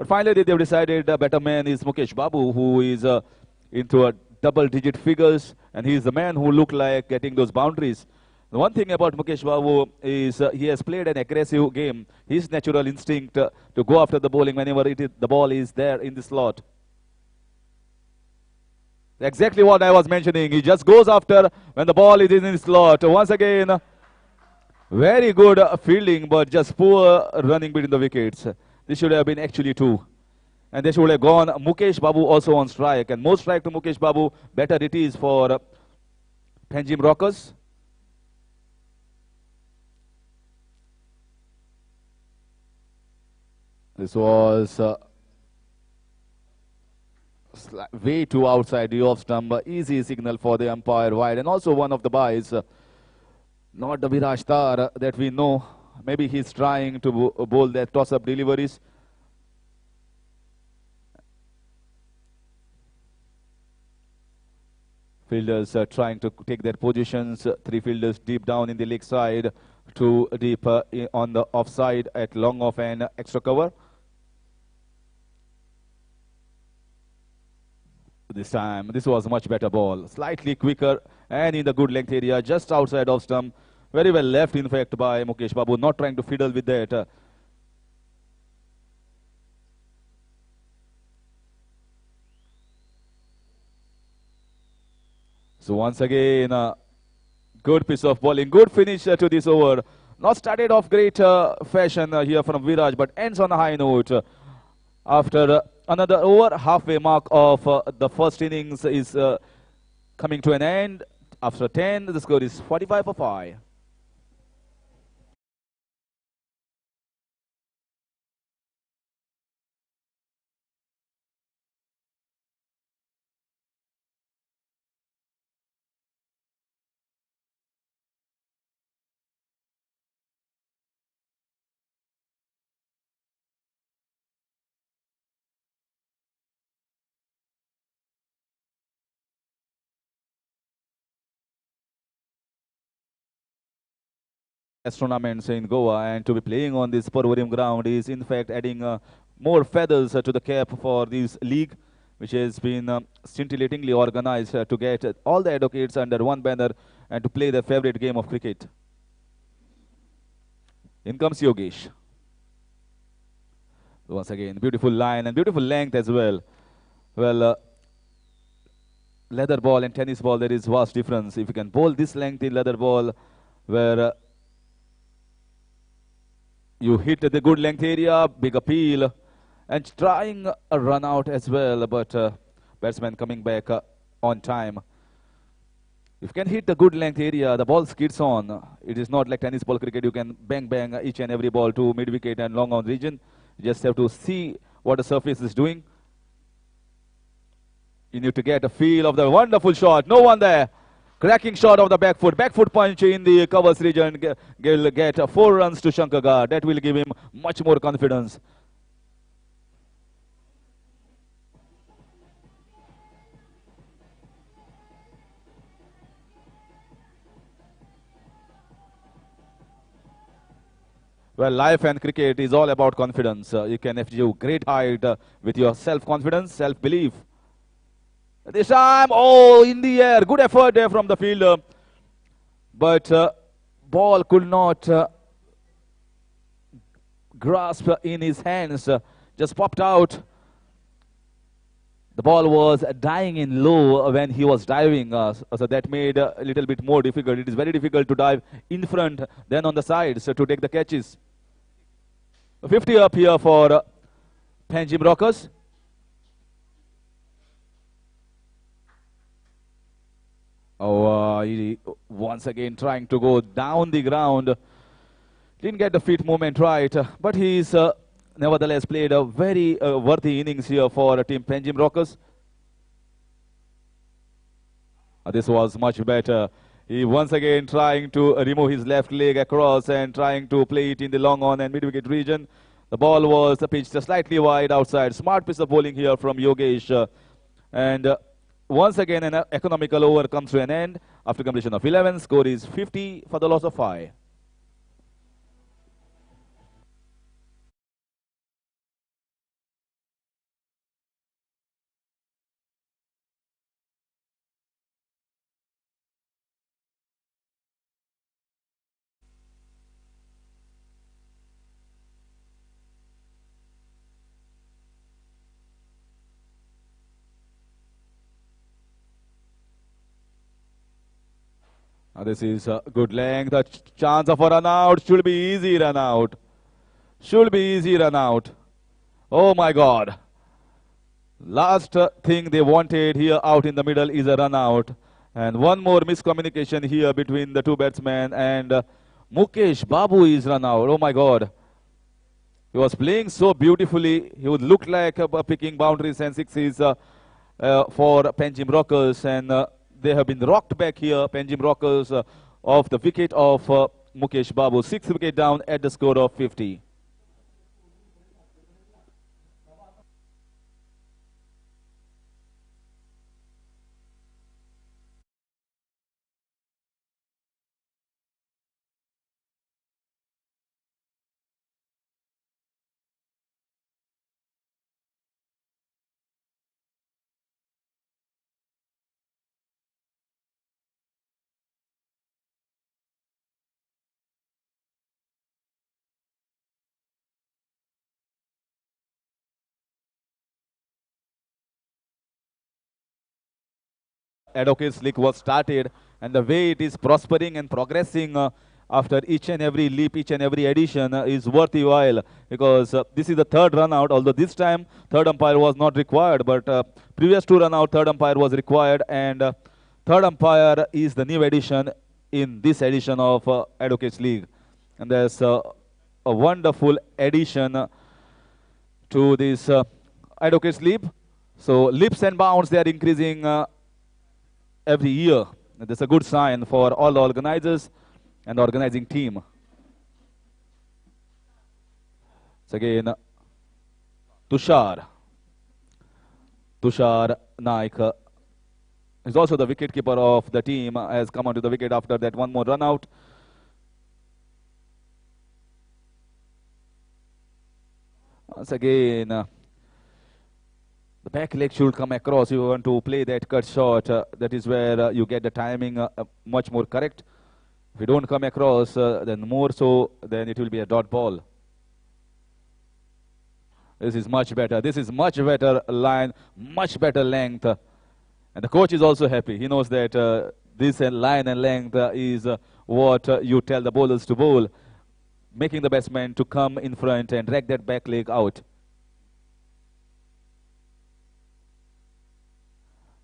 finally, they've decided a better man is Mukesh Babu, who is into a double-digit figures. And he's the man who looked like getting those boundaries. The one thing about Mukesh Babu is he has played an aggressive game. His natural instinct to go after the bowling whenever the ball is there in the slot. Exactly what I was mentioning. He just goes after when the ball is in the slot. Once again, very good fielding, but just poor running between the wickets. This should have been actually 2. And they should have gone Mukesh Babu also on strike. And more strike to Mukesh Babu, better it is for Panjim Rockers. This was way too outside the off stump. Easy signal for the umpire wide. And also one of the byes. Not the Viraj Tar that we know. Maybe he's trying to bowl that toss-up deliveries. Fielders trying to take their positions. 3 fielders deep down in the leg side. 2 deep on the offside at long off and extra cover. This time, this was a much better ball. Slightly quicker and in the good length area, just outside off stump. Very well left, in fact, by Mukesh Babu, not trying to fiddle with that. So once again, good piece of bowling, good finish to this over. Not started off great fashion here from Viraj, but ends on a high note. After another over, halfway mark of the first innings is coming to an end. After 10, the score is 45 for 5. tournaments in Goa, and to be playing on this Porvorim ground is in fact adding more feathers to the cap for this league, which has been scintillatingly organized to get all the advocates under one banner and to play their favorite game of cricket. In comes Yogesh. Once again, beautiful line and beautiful length as well. Well, leather ball and tennis ball, there is vast difference. If you can bowl this length in leather ball, where you hit the good length area, big appeal, and trying a run out as well, but batsman coming back on time. If you can hit the good length area, the ball skids on. It is not like tennis ball cricket. You can bang bang each and every ball to mid wicket and long on region. You just have to see what the surface is doing. You need to get a feel of the wonderful shot. No one there. Cracking shot of the back foot. Back foot punch in the covers region. Will get 4 runs to Shankagar. That will give him much more confidence. Well, life and cricket is all about confidence. You can achieve great height with your self-confidence, self-belief. This time, oh, in the air. Good effort there from the fielder. But ball could not grasp in his hands. Just popped out. The ball was dying in low when he was diving. So that made a little bit more difficult. It is very difficult to dive in front than on the sides to take the catches. 50 up here for Panjim Rockers. Oh, he once again trying to go down the ground. Didn't get the feet movement right, but he's nevertheless played a very worthy innings here for Team Panjim Rockers. This was much better. He once again trying to remove his left leg across and trying to play it in the long on and mid-wicket region. The ball was pitched slightly wide outside. Smart piece of bowling here from Yogesh. And once again, an economical over comes to an end after completion of 11. Score is 50 for the loss of 5. This is a good length. A chance of a run out. Should be easy run out. Should be easy run out. Oh my God. Last thing they wanted here out in the middle is a run out. And one more miscommunication here between the two batsmen. And Mukesh Babu is run out. Oh my God. He was playing so beautifully. He would look like picking boundaries and sixes for Panjim Rockers. And they have been rocked back here, Panjim Rockers, off the wicket of Mukesh Babu. 6th wicket down at the score of 50. Advocates League was started, and the way it is prospering and progressing after each and every leap, each and every edition is worthy while, because this is the third run out, although this time third umpire was not required, but previous 2 run out third umpire was required, and third umpire is the new addition in this edition of Advocates League. And there's a wonderful addition to this Advocates League. So leaps and bounds, they are increasing every year. That's a good sign for all the organizers and the organizing team. So again, Tushar Naik is also the wicket keeper of the team, has come onto the wicket after that one more run out. Once again, the back leg should come across. You want to play that cut shot. That is where you get the timing much more correct. If you don't come across, then more so, then it will be a dot ball. This is much better. This is much better line, much better length. And the coach is also happy. He knows that this line and length is what you tell the bowlers to bowl, making the batsman to come in front and drag that back leg out.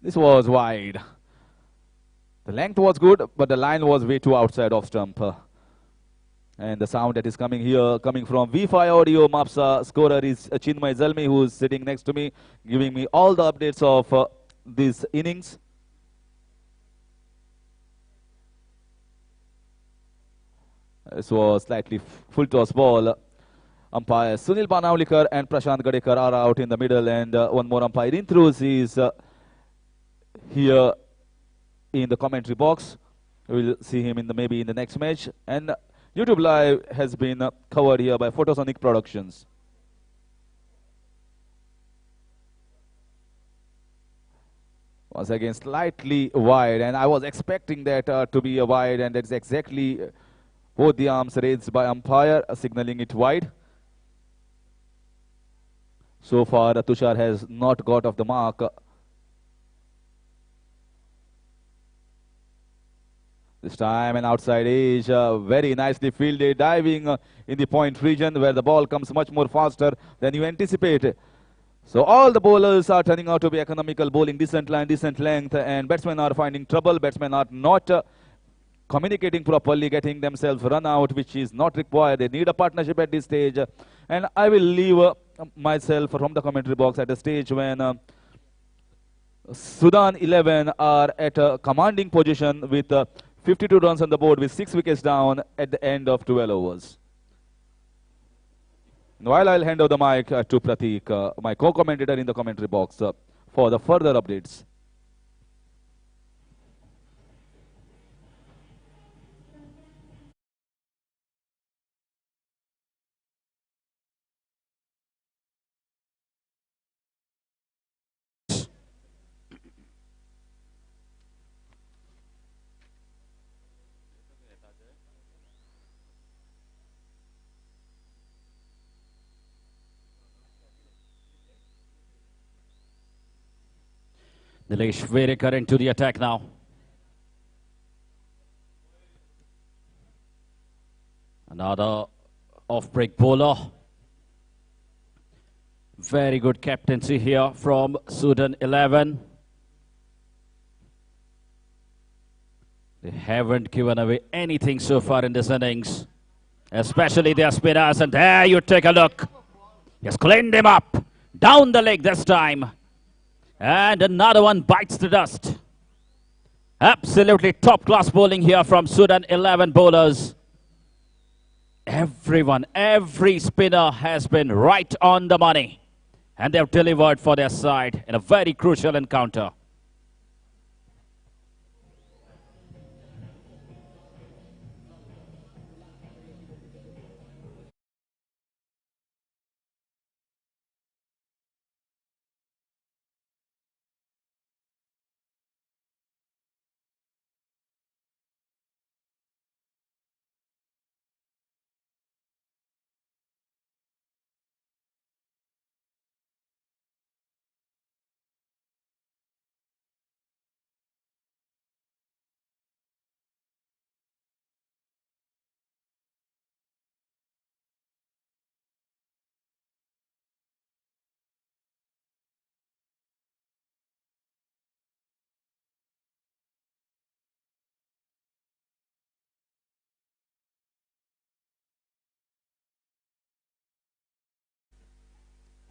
This was wide. The length was good, but the line was way too outside off stump. And the sound that is coming here, coming from V5 Audio, Mapsa scorer is Chinmay Zalmi, who is sitting next to me, giving me all the updates of this innings. This was slightly full toss ball. Umpires Sunil Banavlikar and Prashant Gadekar are out in the middle, and one more umpire Intrus is here in the commentary box. We'll see him in maybe in the next match. And YouTube Live has been covered here by Photosonic Productions. Once again, slightly wide, and I was expecting that to be a wide, and that's exactly both the arms raised by umpire, signaling it wide. So far, Tushar has not got off the mark. This time an outside edge, very nicely fielded, diving in the point region where the ball comes much more faster than you anticipate. So all the bowlers are turning out to be economical, bowling decent line, decent length, and batsmen are finding trouble. Batsmen are not communicating properly, getting themselves run out, which is not required. They need a partnership at this stage. And I will leave myself from the commentary box at a stage when Sudan 11 are at a commanding position with 52 runs on the board with 6 wickets down at the end of 12 overs. While I'll hand over the mic to Prateek, my co-commentator in the commentary box, for the further updates. Nilesh Verekar into the attack now. Another off-break bowler. Very good captaincy here from Sudan 11. They haven't given away anything so far in this innings, especially their spinners. And there you take a look. He's cleaned him up. Down the leg this time. And another one bites the dust. Absolutely top-class bowling here from Sudan 11 bowlers. Everyone, every spinner has been right on the money. And they've delivered for their side in a very crucial encounter.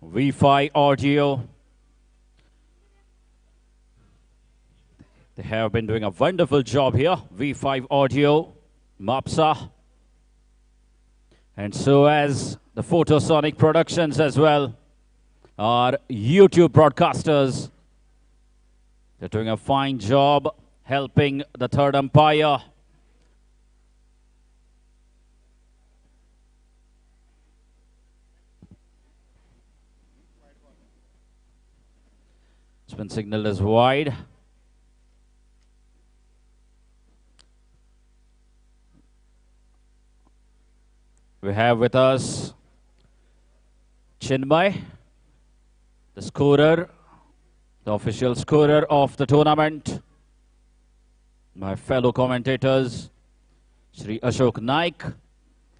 V5 Audio. They have been doing a wonderful job here. V5 Audio, Mapsa. And so as the Photosonic Productions as well. Our YouTube broadcasters. They're doing a fine job helping the third umpire. It's been signaled as wide. We have with us Chinmay, the scorer, the official scorer of the tournament. My fellow commentators, Shri Ashok Naik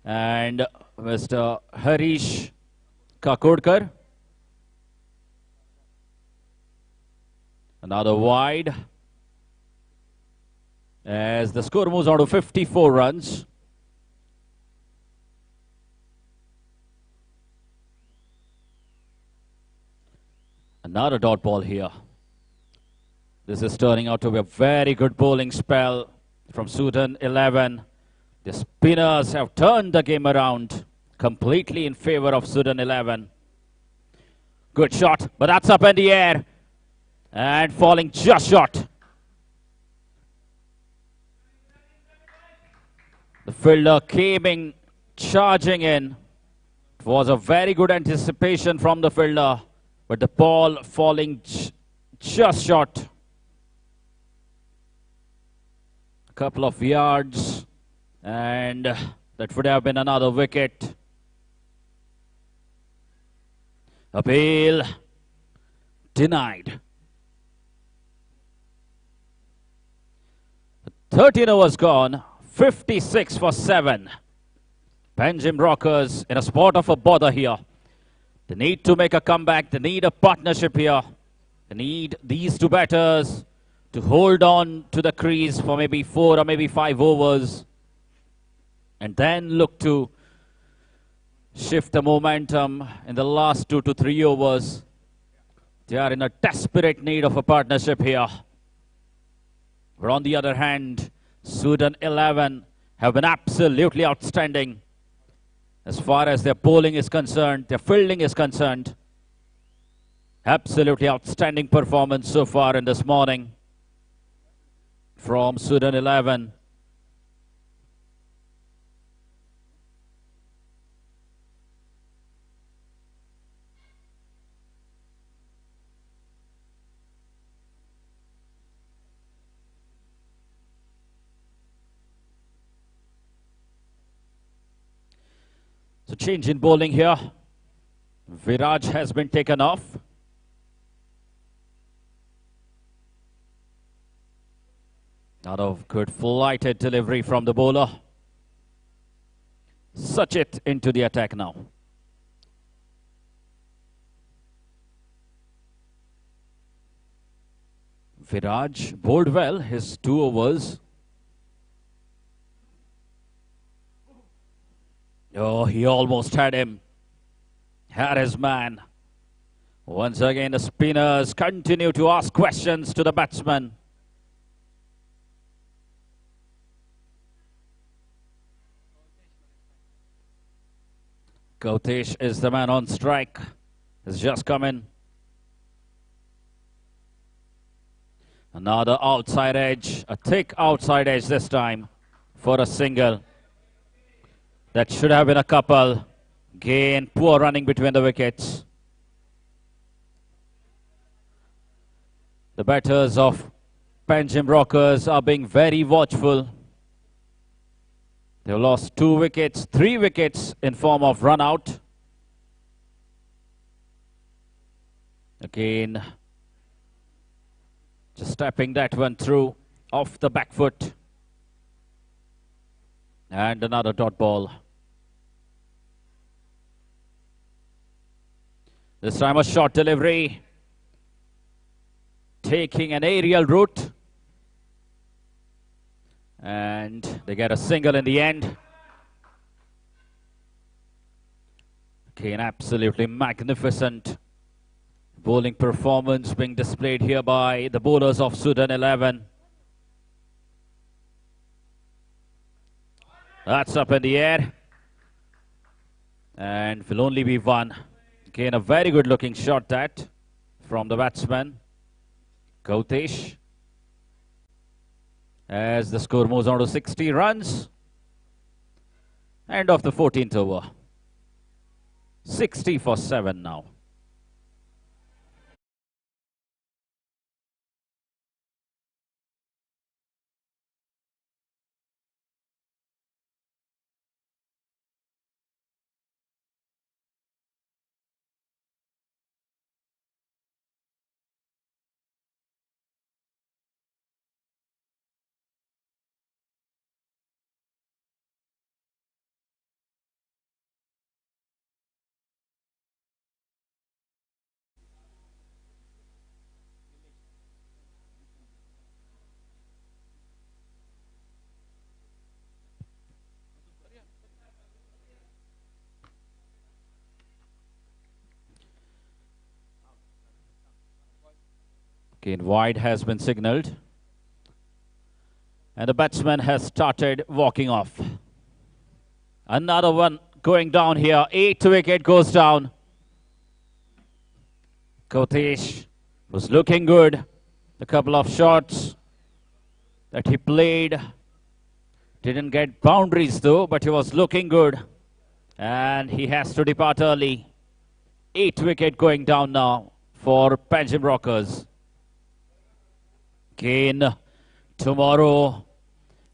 and Mr. Harish Kakodkar. Another wide as the score moves on to 54 runs. Another dot ball here. This is turning out to be a very good bowling spell from Sudan 11. The spinners have turned the game around completely in favor of Sudan 11. Good shot, but that's up in the air and falling just short. The fielder came in, charging in. It was a very good anticipation from the fielder, but the ball falling just short. A couple of yards, and that would have been another wicket. Appeal denied. 13 overs gone, 56 for 7. Panjim Rockers in a spot of a bother here. They need to make a comeback. They need a partnership here. They need these two batters to hold on to the crease for maybe 4 or maybe 5 overs. And then look to shift the momentum in the last 2 to 3 overs. They are in a desperate need of a partnership here. But on the other hand, Sudan 11 have been absolutely outstanding. As far as their bowling is concerned, their fielding is concerned. Absolutely outstanding performance so far in this morning from Sudan 11. So change in bowling here. Viraj has been taken off. Not a good flighted delivery from the bowler. Sachit into the attack now. Viraj bowled well his 2 overs. Oh, he almost had him. Had his man. Once again, the spinners continue to ask questions to the batsman. Kautesh is the man on strike. Has just come in. Another outside edge. A thick outside edge this time for a single. That should have been a couple. Again, poor running between the wickets. The batters of Panjim Rockers are being very watchful. They've lost 2 wickets, 3 wickets in form of run out. Again, just tapping that one through off the back foot. And another dot ball. This time a short delivery. Taking an aerial route. And they get a single in the end. Again, absolutely magnificent bowling performance being displayed here by the bowlers of Sudan 11. That's up in the air. And will only be one. Again, a very good looking shot that from the batsman, Kautesh. As the score moves on to 60 runs. End of the 14th over. 60 for 7 now. Again, wide has been signaled. And the batsman has started walking off. Another one going down here. 8th wicket goes down. Kotesh was looking good. A couple of shots that he played. Didn't get boundaries though, but he was looking good. And he has to depart early. 8th wicket going down now for Panjim Rockers. Again, tomorrow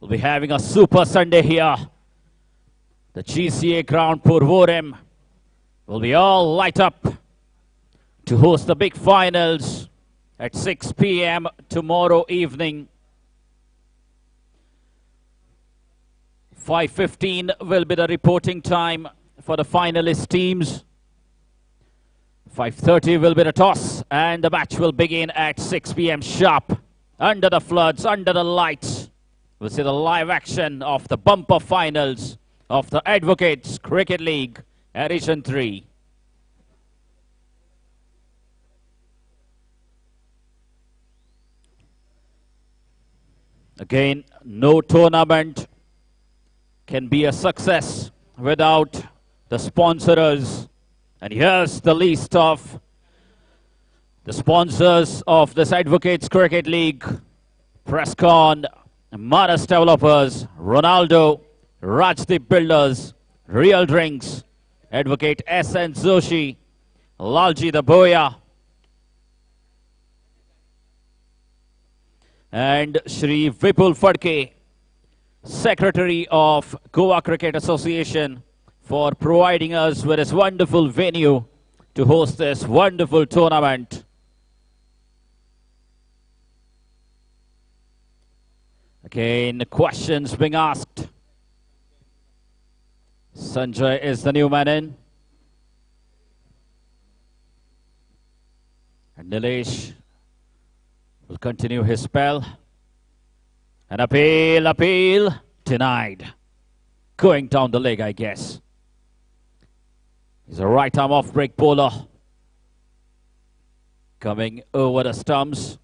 we'll be having a super Sunday here. The GCA ground Purvorim will be all light up to host the big finals at 6 p.m. tomorrow evening. 5:15 will be the reporting time for the finalist teams. 5:30 will be the toss, and the match will begin at 6 p.m. sharp. Under the floods, under the lights, we'll see the live action of the bumper finals of the Advocates Cricket League Edition 3. Again, no tournament can be a success without the sponsors. And here's the list of the sponsors of this Advocates Cricket League: Presscon, Manas Developers, Ronaldo, Rajdeep Builders, Real Drinks, Advocate S.N. Joshi, Lalji the Boya, and Shri Vipul Fadke, Secretary of Goa Cricket Association, for providing us with this wonderful venue to host this wonderful tournament. Again, questions being asked. Sanjay is the new man in. And Nilesh will continue his spell. An appeal, denied. Going down the leg, I guess. He's a right arm off break bowler. Coming over the stumps.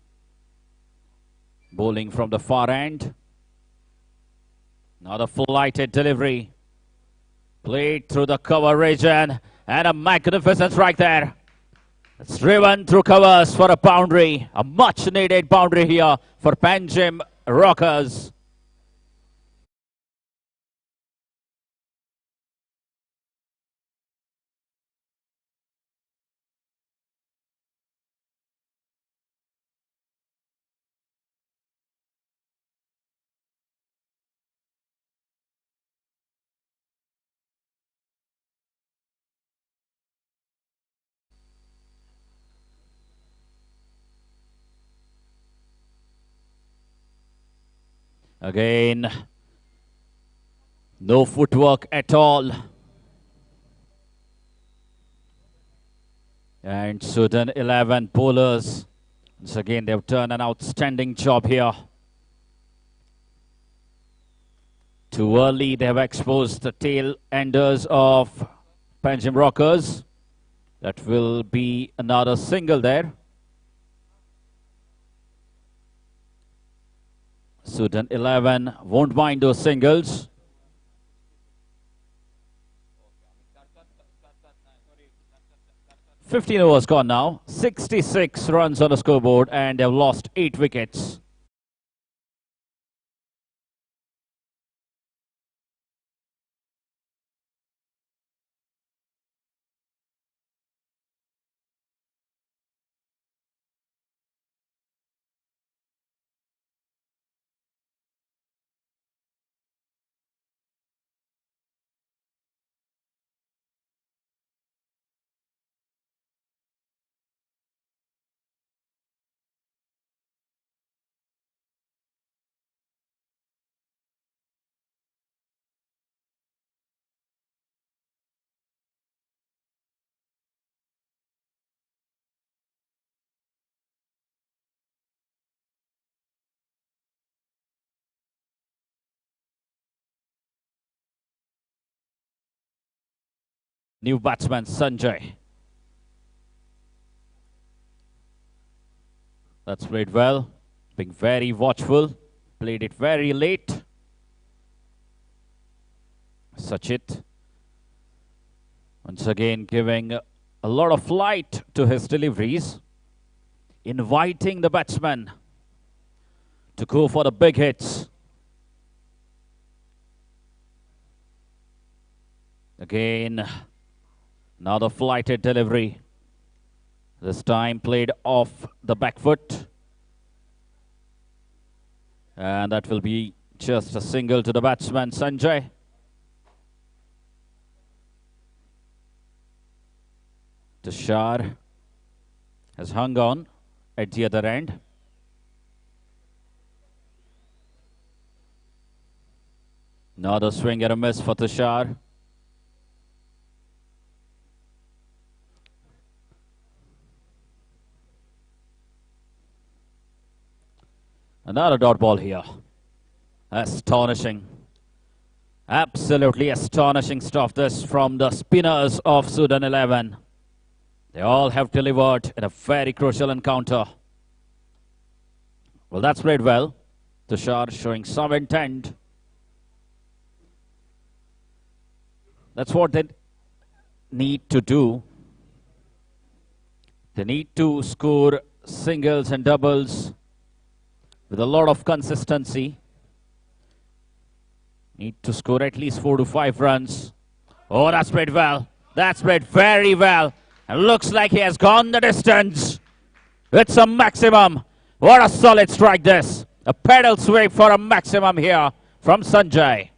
Bowling from the far end. Now the flighted delivery. Played through the cover region. And a magnificent strike there. It's driven through covers for a boundary. A much needed boundary here for Panjim Rockers. Again, no footwork at all. And Sudan 11 bowlers. Once again, they've done an outstanding job here. Too early, they have exposed the tail enders of Panjim Rockers. That will be another single there. Sudan 11 won't mind those singles. "15 overs gone now. 66 runs on the scoreboard, and they've lost 8 wickets. New batsman Sanjay. That's played well. Being very watchful. Played it very late. Sachit. Once again giving a lot of flight to his deliveries. Inviting the batsman to go for the big hits. Again, another flighted delivery. This time played off the back foot. And that will be just a single to the batsman, Sanjay. Tushar has hung on at the other end. Another swing and a miss for Tushar. Another dot ball here. Astonishing. Absolutely astonishing stuff this from the spinners of Sudan 11. They all have delivered in a very crucial encounter. Well, that's played well. Tushar showing some intent. That's what they need to do. They need to score singles and doubles with a lot of consistency. Need to score at least 4 to 5 runs. Oh, that's played well. That's played very well. And looks like he has gone the distance. It's a maximum. What a solid strike this. A pedal sweep for a maximum here from Sanjay.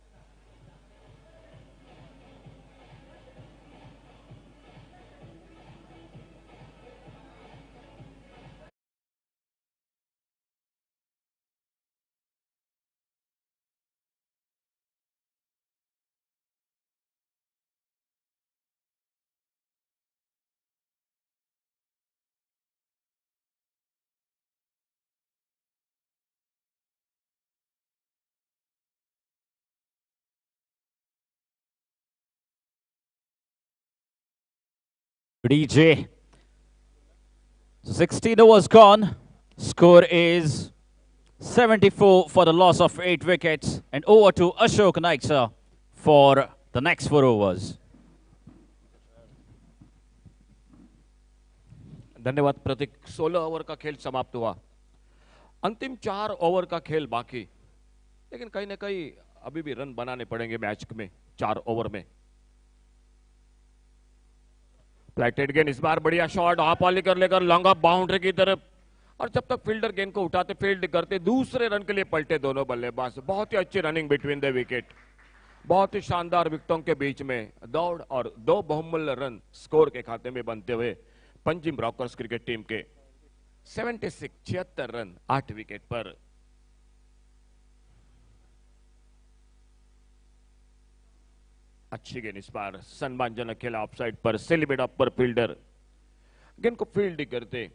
DJ. So 16 overs gone. Score is 74 for the loss of 8 wickets. And over to Ashok Naiksa for the next 4 overs. धन्यवाद प्रतीक। 16 over का खेल समाप्त हुआ। अंतिम 4 over का खेल बाकी, लेकिन कहीं ना कहीं अभी भी रन बनाने पड़ेंगे मैच में 4 ओवर में। फ्लैटेड गेंद, इस बार बढ़िया शॉट, हाफ वॉली कर लेकर लॉन्ग ऑफ बाउंड्री की तरफ, और जब तक फील्डर गेंद को उठाते फील्ड करते दूसरे रन के लिए पलटे दोनों बल्लेबाज। बहुत ही अच्छी रनिंग बिटवीन द विकेट, बहुत ही शानदार विकेटों के बीच में दौड़ और 2 बहुमूल्य रन स्कोर के खाते में बनते हुए पंजिम रॉकर्स क्रिकेट टीम के 76 रन 8 विकेट पर। अच्छी गेंद इस बार, सम्मानजनक खेला ऑफसाइड पर, सेलिब्रेट अपर फील्डर गेंद को फील्ड करते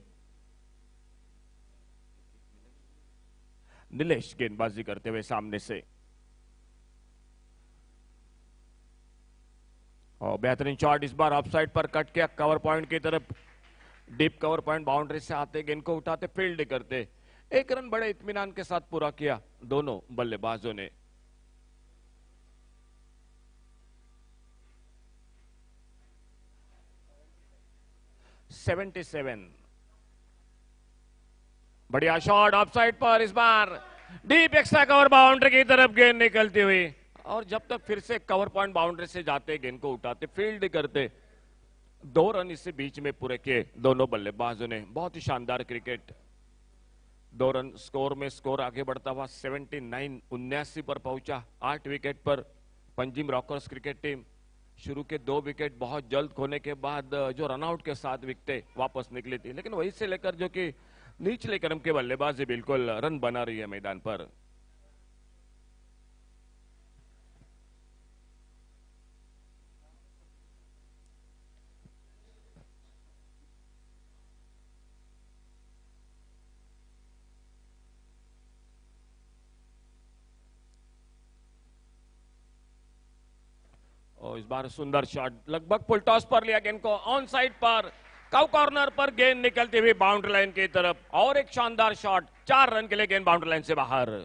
नीलेश गेंदबाजी करते हुए सामने से, और बेहतरीन शॉट इस बार ऑफसाइड पर कट किया कवर पॉइंट की तरफ। डीप कवर पॉइंट बाउंड्री से आते गेंद को उठाते फील्ड करते, 1 रन बड़े इत्मीनान के साथ पूरा किया दोनों बल्लेबाजों ने। बढ़िया शॉट ऑफसाइड पर, इस बार डीप एक्स्ट्रा कवर बाउंड्री की तरफ गेंद निकलती हुई, और जब तक फिर से कवर पॉइंट बाउंड्री से जाते गेंद को उठाते फील्ड करते, 2 रन इससे बीच में पूरे किए दोनों बल्लेबाजों ने। बहुत ही शानदार क्रिकेट। 2 रन स्कोर में स्कोर आगे बढ़ता हुआ 79-79 पर पहुंचा 8 विकेट पर। पंजिम रॉकर्स क्रिकेट टीम शुरू के 2 विकेट बहुत जल्द खोने के बाद जो रनआउट के साथ विकेटें वापस निकली थी, लेकिन वहीं से लेकर जो कि निचले क्रम के बल्लेबाजी बिल्कुल रन बना रही है मैदान पर। और इस बार सुंदर शॉट, लगभग फुल टॉस पर लिया गेंद को, ऑन साइड पर कव कॉर्नर पर गेंद निकलती हुई बाउंड्री लाइन की तरफ और एक शानदार शॉट, 4 रन के लिए गेंद बाउंड्री लाइन से बाहर।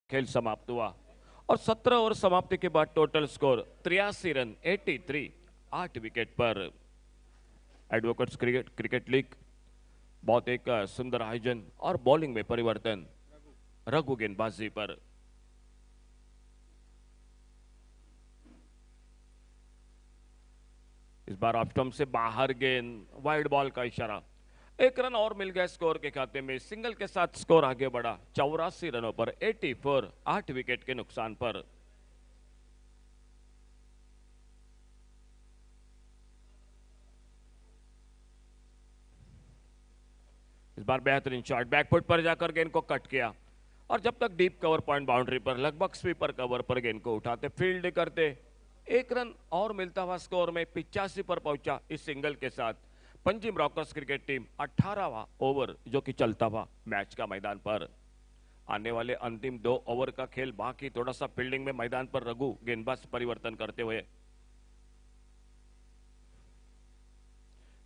खेल समाप्त हुआ और 17 ओवर समाप्ति के बाद टोटल स्कोर 83 रन 83, 8 विकेट पर। एडवोकेट्स क्रिकेट लीग बहुत एक सुंदर आयोजन और बॉलिंग में परिवर्तन रघु गेंदबाजी पर। इस बार ऑफ स्टंप से बाहर गेंद, वाइड बॉल का इशारा। 1 रन और मिल गया स्कोर के खाते में, सिंगल के साथ स्कोर आगे बढ़ा 84 रनों पर 84, 8 विकेट के नुकसान पर। इस बार बेहतरीन शॉट, बैकफुट पर जाकर गेंद को कट किया और जब तक डीप कवर पॉइंट बाउंड्री पर लगभग स्वीपर कवर पर गेंद को उठाते, फील्ड करते, 1 रन और मिलता हुआ स्कोर में 85 पर पहुंचा। इस सिंगल के साथ पंजिम रॉकर्स क्रिकेट टीम 18वां ओवर जो कि चलता हुआ मैच का मैदान पर। आने वाले अंतिम 2 ओवर का खेल बाकी, थोड़ा सा फील्डिंग में मैदान पर रघु गेंदबाज परिवर्तन करते हुए।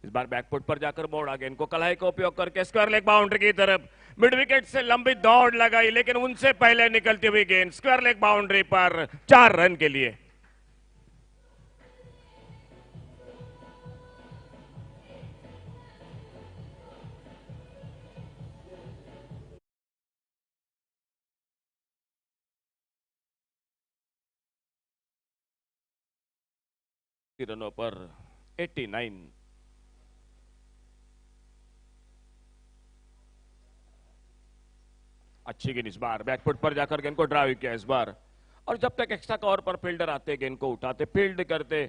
इस बार बैकफुट पर जाकर मोड़ा गेंद को, कलाई का उपयोग करके स्क्वायर लेग बाउंड्री की तरफ, मिड विकेट से लंबी दौड़ लगाई लेकिन उनसे पहले निकलती हुई गेंद स्क्वायर लेग बाउंड्री पर, 4 रन के लिए। रनों पर 89। अच्छी गेंद इस बार बैकफुट पर जाकर गेंद को ड्राइव किया इस बार, और जब तक एक्स्ट्रा कवर पर फील्डर आते गेंद को उठाते, फील्ड करते,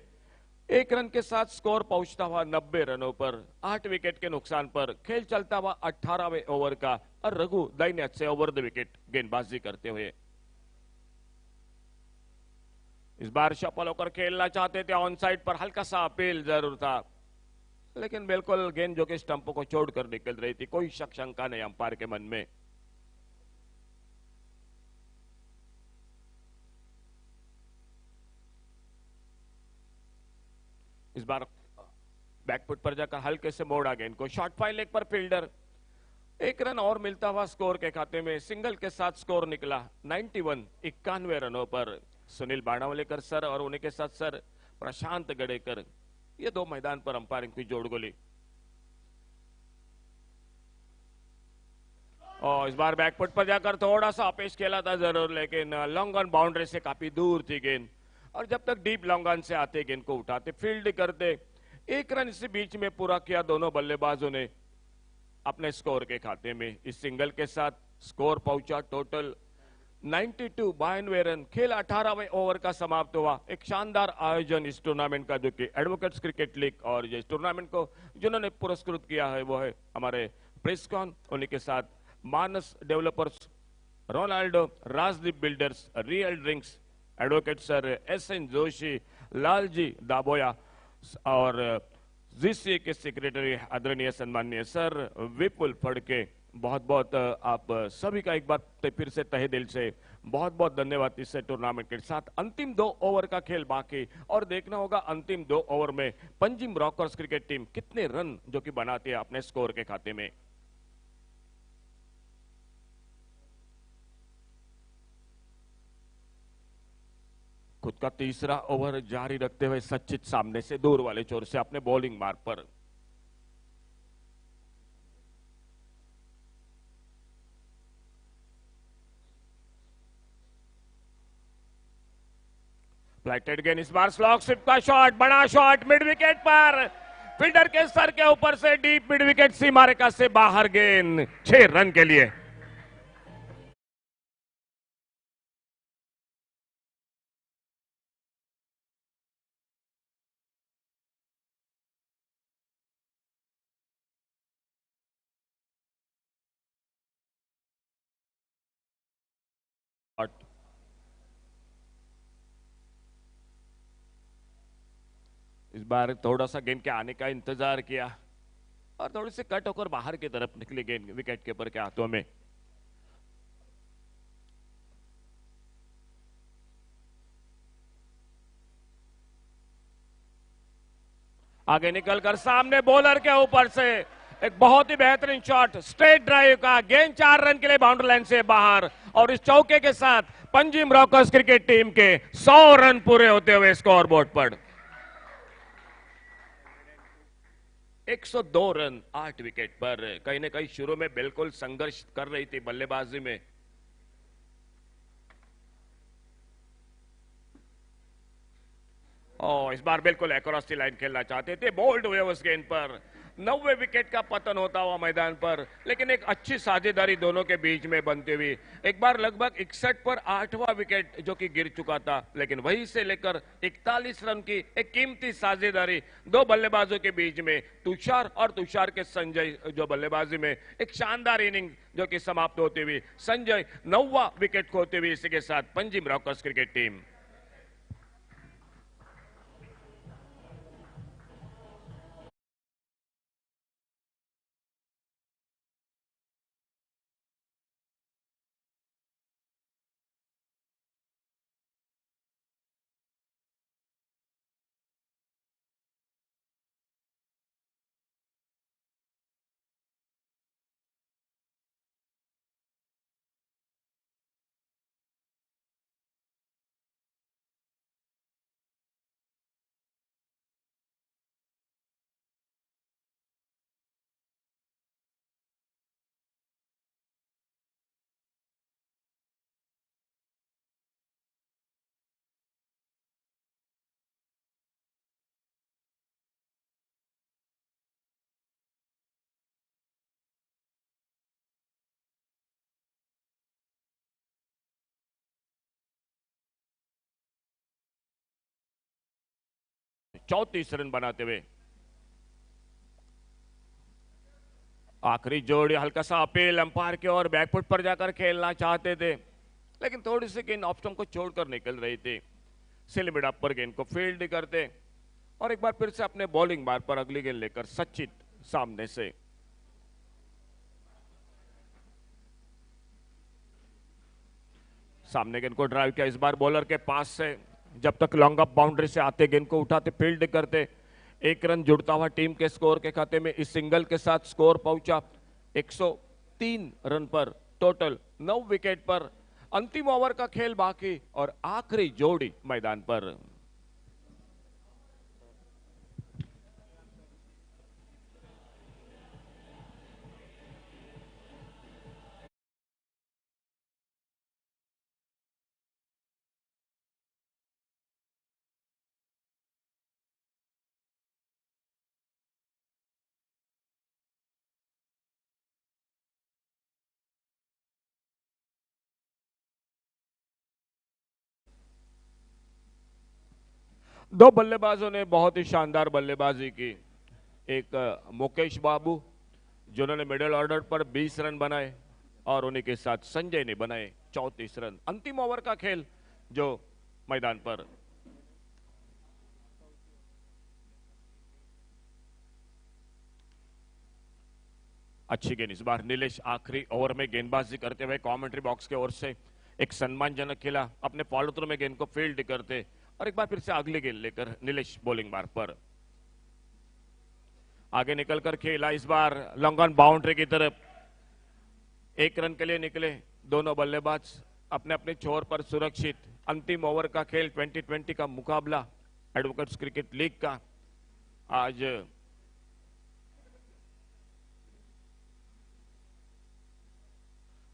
1 रन के साथ स्कोर पहुंचता हुआ 90 रनों पर, 8 विकेट के नुकसान पर। खेल चलता हुआ 18वें ओवर का और रघु दाहिने हाथ से ओवर द विकेट गेंदबाजी करते हुए। इस बार सफल होकर खेलना चाहते थे, ऑन साइड पर हल्का सा अपील जरूर था लेकिन बिल्कुल गेंद जो कि स्टंप को छोड़कर निकल रही थी, कोई शक शंका नहीं अंपायर के मन में। इस बार बैकफुट पर जाकर हल्के से मोड़ा गेंद को, शॉर्ट फाइन लेग पर फील्डर, 1 रन और मिलता हुआ स्कोर के खाते में, सिंगल के साथ स्कोर निकला 91, 91 रनों पर। सुनील बाणावलेकर सर और उन्हीं के साथ सर प्रशांत गडेकर, ये 2 मैदान पर अंपायरिंग की जोड़ गोली। और इस बार बैकफुट पर जाकर थोड़ा सा अपेश खेला था जरूर लेकिन लॉन्ग ऑन बाउंड्री से काफी दूर थी गेंद, और जब तक डीप लॉन्ग ऑन से आते गेंद को उठाते, फील्ड करते, 1 रन इसी बीच में पूरा किया दोनों बल्लेबाजों ने अपने स्कोर के खाते में। इस सिंगल के साथ स्कोर पहुंचा टोटल 92, 92 रन। खेल 18वें ओवर का समाप्त हुआ। एक शानदार आयोजन इस टूर्नामेंट का जो कि एडवोकेट्स क्रिकेट लीग, और इस टूर्नामेंट को जिन्होंने पुरस्कृत किया है वो है हमारे प्रेसकॉन, उन्हीं के साथ Manas developers, Ronaldo, Rajdeep builders, real drinks, advocate sir SN Joshi, Lalji Daboya और जीसी के सेक्रेटरी आदरणीय सम्माननीय सर विपुल फड़के। बहुत बहुत आप सभी का एक बार फिर से तहे दिल से बहुत बहुत धन्यवाद। इस टूर्नामेंट के साथ अंतिम 2 ओवर का खेल बाकी, और देखना होगा अंतिम 2 ओवर में पंजिम रॉकर्स क्रिकेट टीम कितने रन जो कि बनाती है अपने स्कोर के खाते में। खुद का तीसरा ओवर जारी रखते हुए सचित सामने से दूर वाले छोर से अपने बॉलिंग मार्ग पर। फ्लाइटेड गेंद, इस बार स्लॉग स्लिप का शॉट, बड़ा शॉट मिड विकेट पर, फील्डर के सर के ऊपर से डीप मिड विकेट सीमा रेखा से बाहर, गेंद 6 रन के लिए। इस बार थोड़ा सा गेंद के आने का इंतजार किया और थोड़ी सी कट होकर बाहर की तरफ निकली गेंद विकेट कीपर के हाथों में। आगे निकलकर सामने बॉलर के ऊपर से एक बहुत ही बेहतरीन शॉट, स्ट्रेट ड्राइव का, गेंद 4 रन के लिए बाउंड्री लाइन से बाहर, और इस चौके के साथ पंजाब रॉकर्स क्रिकेट टीम के 100 रन पूरे होते हुए स्कोरबोर्ड पर 102 रन 8 विकेट पर। कहीं ना कहीं शुरू में बिल्कुल संघर्ष कर रही थी बल्लेबाजी में। इस बार बिल्कुल अक्रॉस दी लाइन खेलना चाहते थे, बोल्ड हुए उस गेंद पर। 90 विकेट का पतन होता हुआ मैदान पर, लेकिन एक अच्छी साझेदारी दोनों के बीच में बनती हुई एक बार लगभग 61 पर 8वां विकेट जो कि गिर चुका था, लेकिन वहीं से लेकर 41 रन की एक कीमती साझेदारी दो बल्लेबाजों के बीच में, तुषार और तुषार के संजय जो बल्लेबाजी में एक शानदार इनिंग जो कि समाप्त होती हुई, संजय 9वां विकेट खोते हुए इसी के साथ पंजाब रॉकर्स क्रिकेट टीम। चौतीस रन बनाते हुए आखिरी जोड़ी, हल्का सा अपील अंपायर के और बैकफुट पर जाकर खेलना चाहते थे, लेकिन थोड़ी सी गेंद ऑप्शन को छोड़कर निकल रही थी। सिल मिड अप पर गेंद को फील्ड करते और एक बार फिर से अपने बॉलिंग बार पर अगली गेंद लेकर सचित सामने से। सामने गेंद को ड्राइव किया, इस बार बॉलर के पास से, जब तक लॉन्ग अप बाउंड्री से आते गेंद को उठाते फील्ड करते, 1 रन जुड़ता हुआ टीम के स्कोर के खाते में। इस सिंगल के साथ स्कोर पहुंचा 103 रन पर, टोटल 9 विकेट पर। अंतिम ओवर का खेल बाकी और आखिरी जोड़ी मैदान पर। दो बल्लेबाजों ने बहुत ही शानदार बल्लेबाजी की। एक मुकेश बाबू जिन्होंने मिडिल ऑर्डर पर 20 रन बनाए और उन्हीं के साथ संजय ने बनाए 34 रन। अंतिम ओवर का खेल जो मैदान पर। अच्छी गेंद इस बार नीलेश आखिरी ओवर में गेंदबाजी करते हुए कमेंट्री बॉक्स की ओर से एक सम्मानजनक खेला, अपने फॉलो थ्रू में गेंद को फील्ड करते और एक बार फिर से अगली गेंद लेकर नीलेश बॉलिंग बार पर आगे निकलकर खेला, इस बार लॉन्ग ऑन बाउंड्री की तरफ। 1 रन के लिए निकले दोनों बल्लेबाज अपने अपने छोर पर सुरक्षित। अंतिम ओवर का खेल 2020 का मुकाबला एडवोकेट्स क्रिकेट लीग का। आज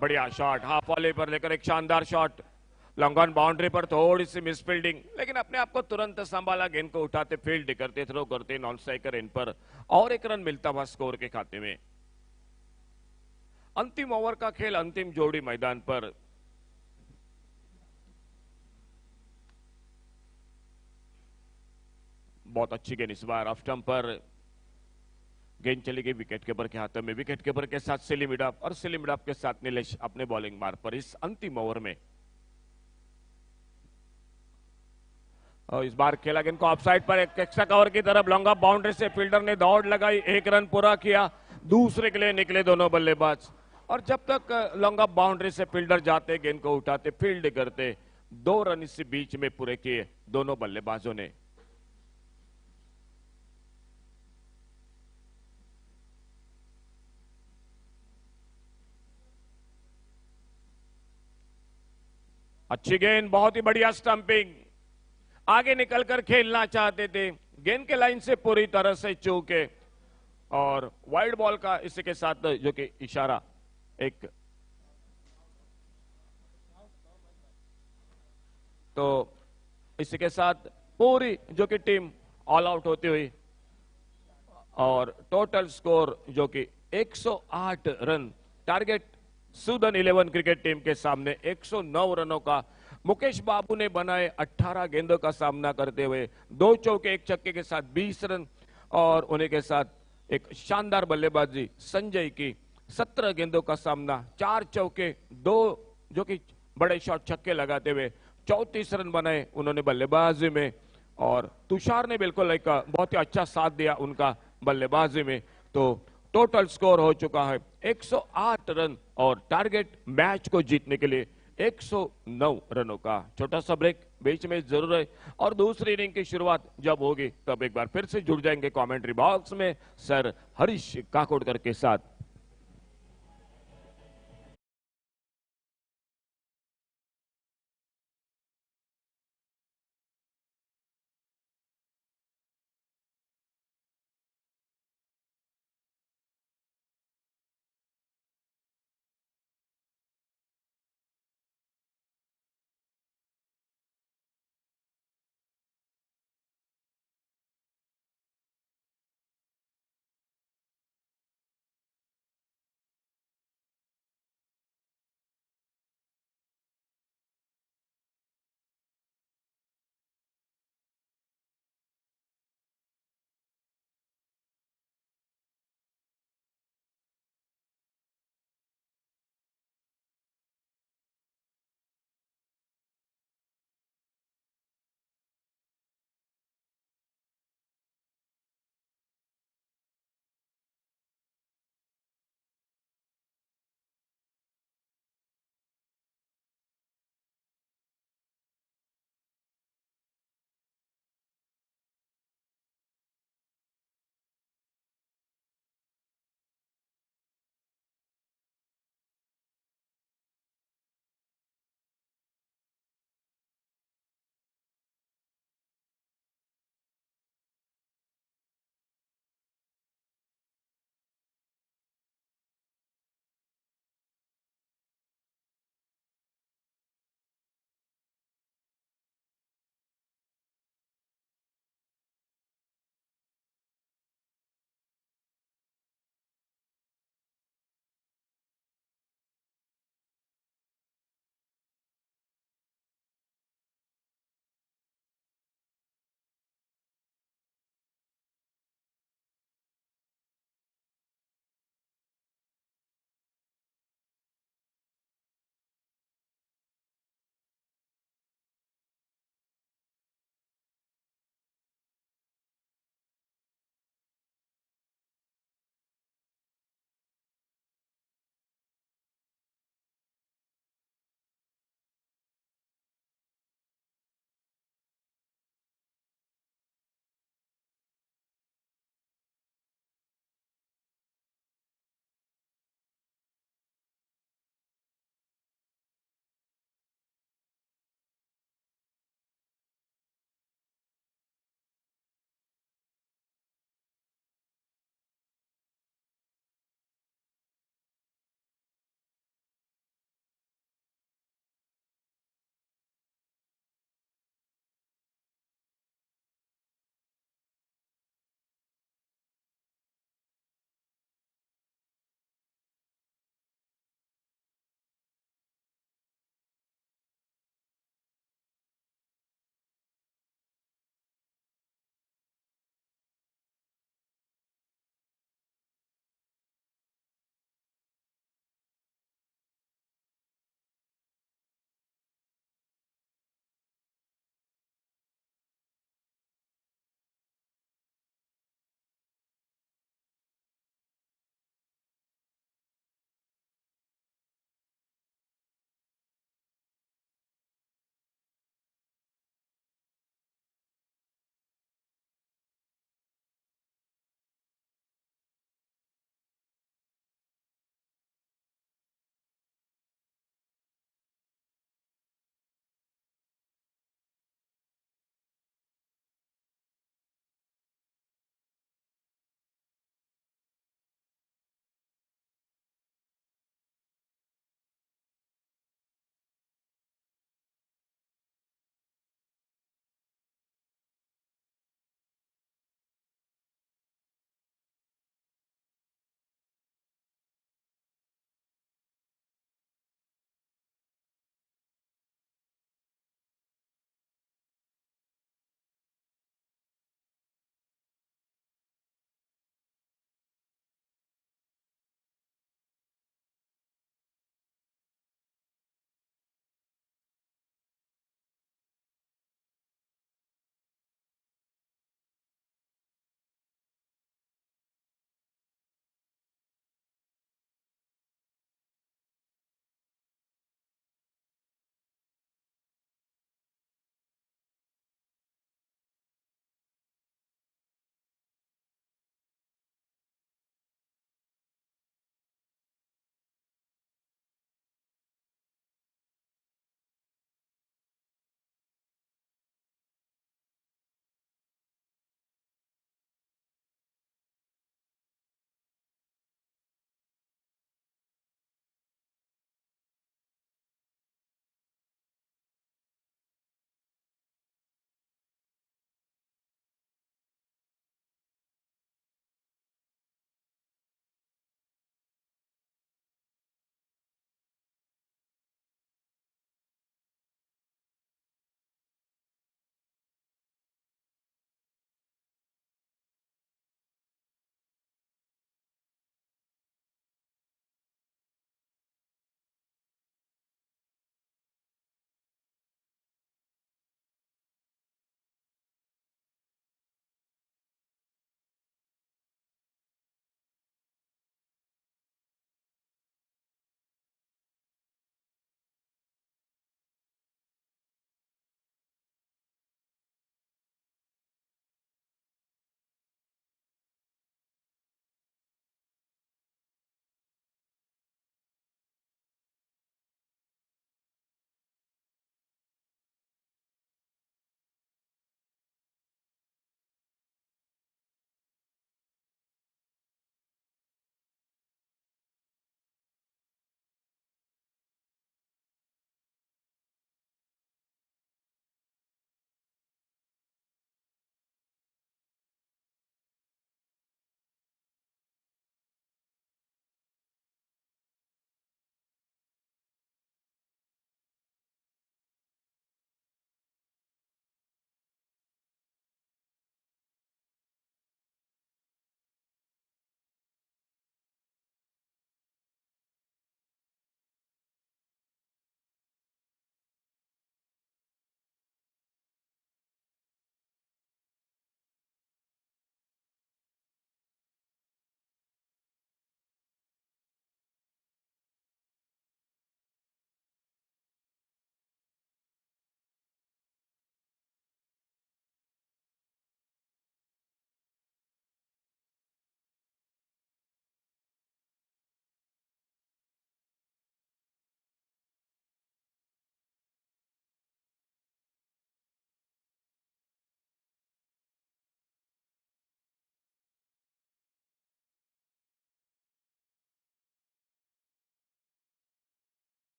बढ़िया शॉट, हाफ वॉले पर लेकर एक शानदार शॉट, लॉन्ग ऑन बाउंड्री पर थोड़ी सी मिस फील्डिंग, लेकिन अपने आप को तुरंत संभाला, गेंद को उठाते, फील्ड करते, थ्रो करते, नॉन स्ट्राइकर इन पर और एक रन मिलता हुआ स्कोर के खाते में। अंतिम ओवर का खेल, अंतिम जोड़ी मैदान पर। बहुत अच्छी गेंद इस बार ऑफ स्टंप पर, गेंद चली गई विकेट कीपर के हाथों में। विकेट कीपर के साथ सिली मिडअप और सिली मिडअप के साथ नीलेश अपने बॉलिंग मार्ग पर इस अंतिम ओवर में। और इस बार खेला गेंद को ऑफसाइड पर, एक एक्स्ट्रा कवर की तरफ, लॉन्ग ऑफ बाउंड्री से फील्डर ने दौड़ लगाई, एक रन पूरा किया, दूसरे के लिए निकले दोनों बल्लेबाज। और जब तक लॉन्ग ऑफ बाउंड्री से फील्डर जाते, गेंद को उठाते, फील्ड करते, 2 रन इस बीच में पूरे किए दोनों बल्लेबाजों ने। अच्छी गेंद, बहुत ही बढ़िया स्टंपिंग, आगे निकलकर खेलना चाहते थे, गेंद के लाइन से पूरी तरह से चूके और वाइड बॉल का इसी के साथ जो कि इशारा एक, तो इसी के साथ पूरी जो कि टीम ऑल आउट होती हुई और टोटल स्कोर जो कि 108 run target Sudan 11 cricket team के सामने 109 रनों का मुकेश बाबू ने बनाए 18 गेंदों का सामना करते हुए 2 चौके 1 छक्के के साथ 20 रन और उन्हीं के साथ एक शानदार बल्लेबाजी संजय की 17 गेंदों का सामना, 4 चौके 2 जो कि बड़े शॉट छक्के लगाते हुए 34 रन बनाए उन्होंने बल्लेबाजी में। और तुषार ने बिल्कुल एक बहुत ही अच्छा साथ दिया उनका बल्लेबाजी में। तो टोटल स्कोर हो चुका है 108 रन और टारगेट मैच को जीतने के लिए 109 रनों का। छोटा सा ब्रेक बीच में जरूर है और दूसरी इनिंग की शुरुआत जब होगी तब एक बार फिर से जुड़ जाएंगे कमेंट्री बॉक्स में सर हरीश काकोडकर के साथ।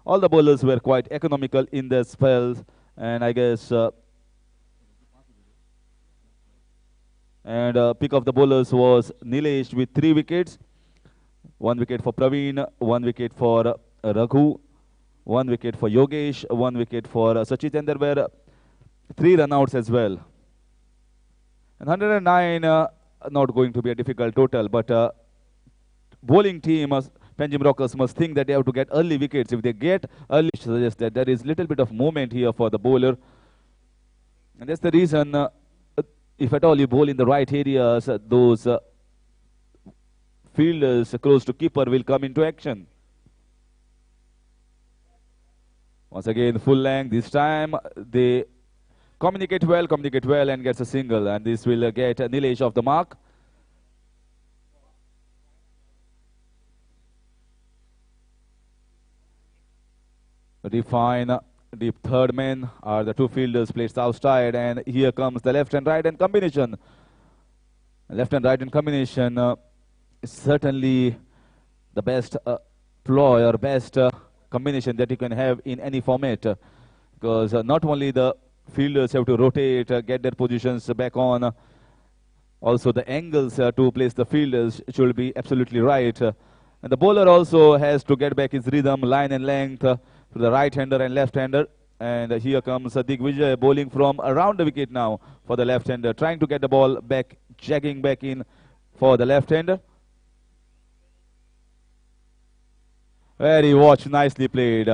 all the bowlers were quite economical in their spells, and I guess pick of the bowlers was Nilesh with 3 wickets. 1 wicket for Praveen, 1 wicket for Raghu, 1 wicket for Yogesh, 1 wicket for Sachit, and there were 3 runouts as well. And 109, not going to be a difficult total, but bowling team, Panjim Rockers must think that they have to get early wickets. If they get early, suggests that there is little bit of movement here for the bowler. And that's the reason, if at all you bowl in the right areas, those fielders close to keeper will come into action. Once again, full length. This time they communicate well and gets a single. And this will get Nilesh off the mark. Define deep third man are the 2 fielders placed outside, and here comes the left and right hand combination. Left and right hand combination is certainly the best ploy or best combination that you can have in any format, because not only the fielders have to rotate, get their positions back on, also the angles to place the fielders should be absolutely right. And the bowler also has to get back his rhythm, line and length to the right-hander and left-hander. And here comes Digvijay bowling from around the wicket now for the left-hander, trying to get the ball back, jagging back in for the left-hander. Very watch, nicely played.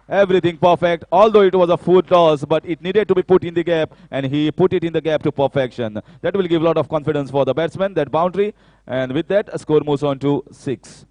Everything perfect, although it was a full toss, but it needed to be put in the gap, and he put it in the gap to perfection. That will give a lot of confidence for the batsman, that boundary. And with that, a score moves on to 6.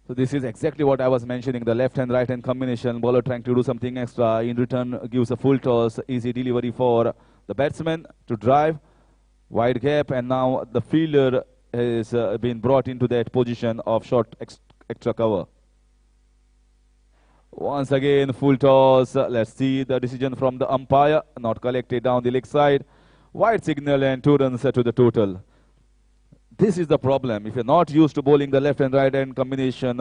So this is exactly what I was mentioning, the left and right hand combination, bowler trying to do something extra, in return gives a full toss, easy delivery for the batsman to drive, wide gap, and now the fielder has been brought into that position of short extra cover. Once again, full toss, let's see the decision from the umpire, not collected down the leg side, wide signal and 2 runs to the total. This is the problem. If you're not used to bowling the left and right hand combination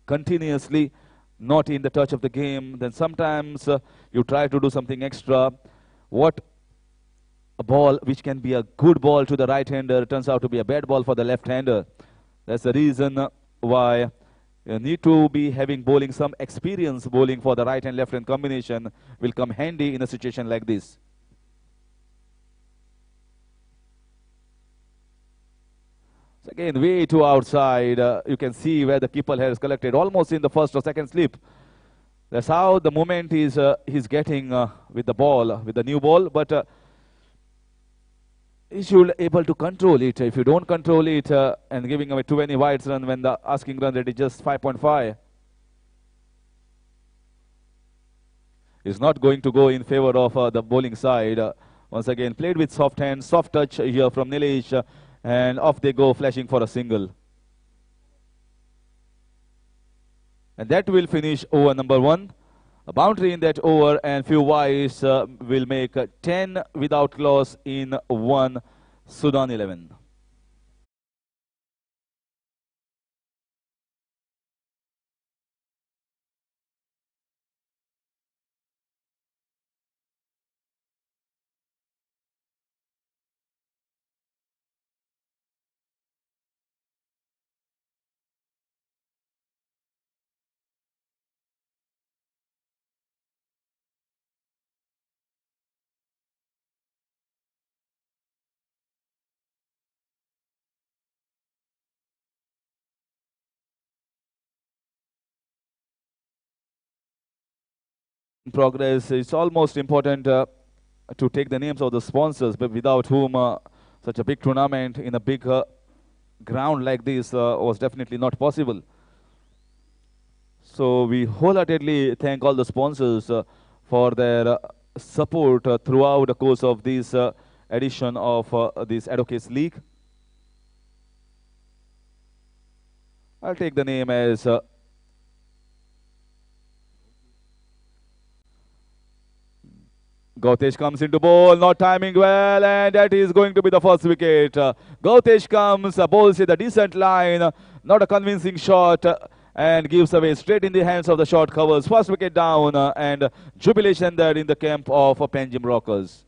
continuously, not in the touch of the game, then sometimes you try to do something extra. What a ball which can be a good ball to the right hander turns out to be a bad ball for the left hander. That's the reason why you need to be having bowling, some experience bowling for the right and left hand combination will come handy in a situation like this. Again, way too outside. You can see where the keeper has collected, almost in the first or second slip. That's how the moment is he's getting with the ball, with the new ball. But he should able to control it. If you don't control it and giving away too many wides run when the asking run rate is just 5.5, is not going to go in favor of the bowling side. Once again, played with soft hands, soft touch here from Nilesh. And off they go, flashing for a single. And that will finish over number 1. A boundary in that over and few wides will make 10 without loss in 1 Sudan 11. Progress. It's almost important to take the names of the sponsors, but without whom such a big tournament in a big ground like this was definitely not possible. So we wholeheartedly thank all the sponsors for their support throughout the course of this edition of this Advocates League. I'll take the name as Gautesh comes into bowl, not timing well, and that is going to be the first wicket. Gautesh comes, bowls with a decent line, not a convincing shot, and gives away straight in the hands of the short covers. First wicket down, and jubilation there in the camp of Panjim Rockers.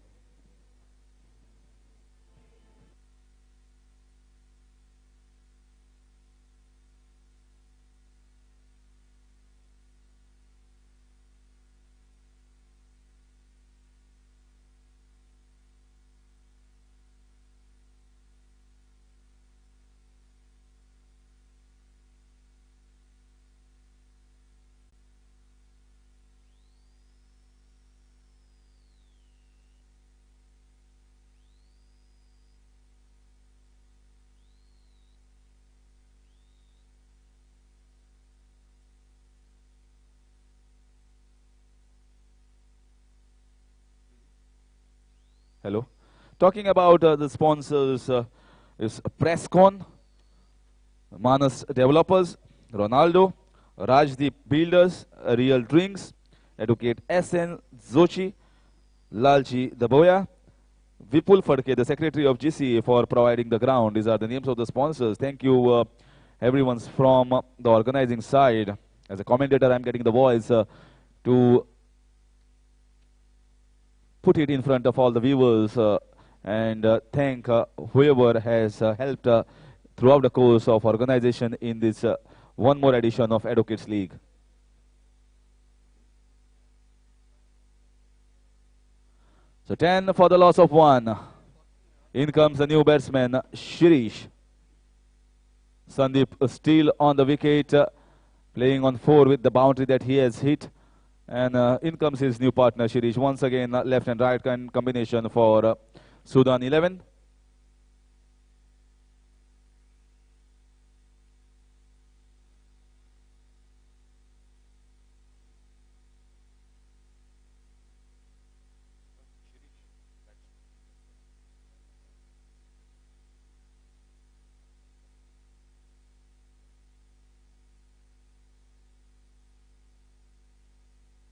Hello. Talking about the sponsors is Presscon, Manas Developers, Ronaldo, Rajdeep Builders, Real Drinks, Advocate SN Zochi, Lalchi Daboya, Vipul Fadke, the Secretary of GCA, for providing the ground. These are the names of the sponsors. Thank you, everyone's from the organizing side. As a commentator, I'm getting the voice to put it in front of all the viewers and thank whoever has helped throughout the course of organization in this one more edition of Advocates League. So 10 for the loss of 1. In comes the new batsman, Shirish. Sandeep still on the wicket, playing on 4 with the boundary that he has hit. And in comes his new partner, Shirish. Once again, left and right combination for Sudan 11.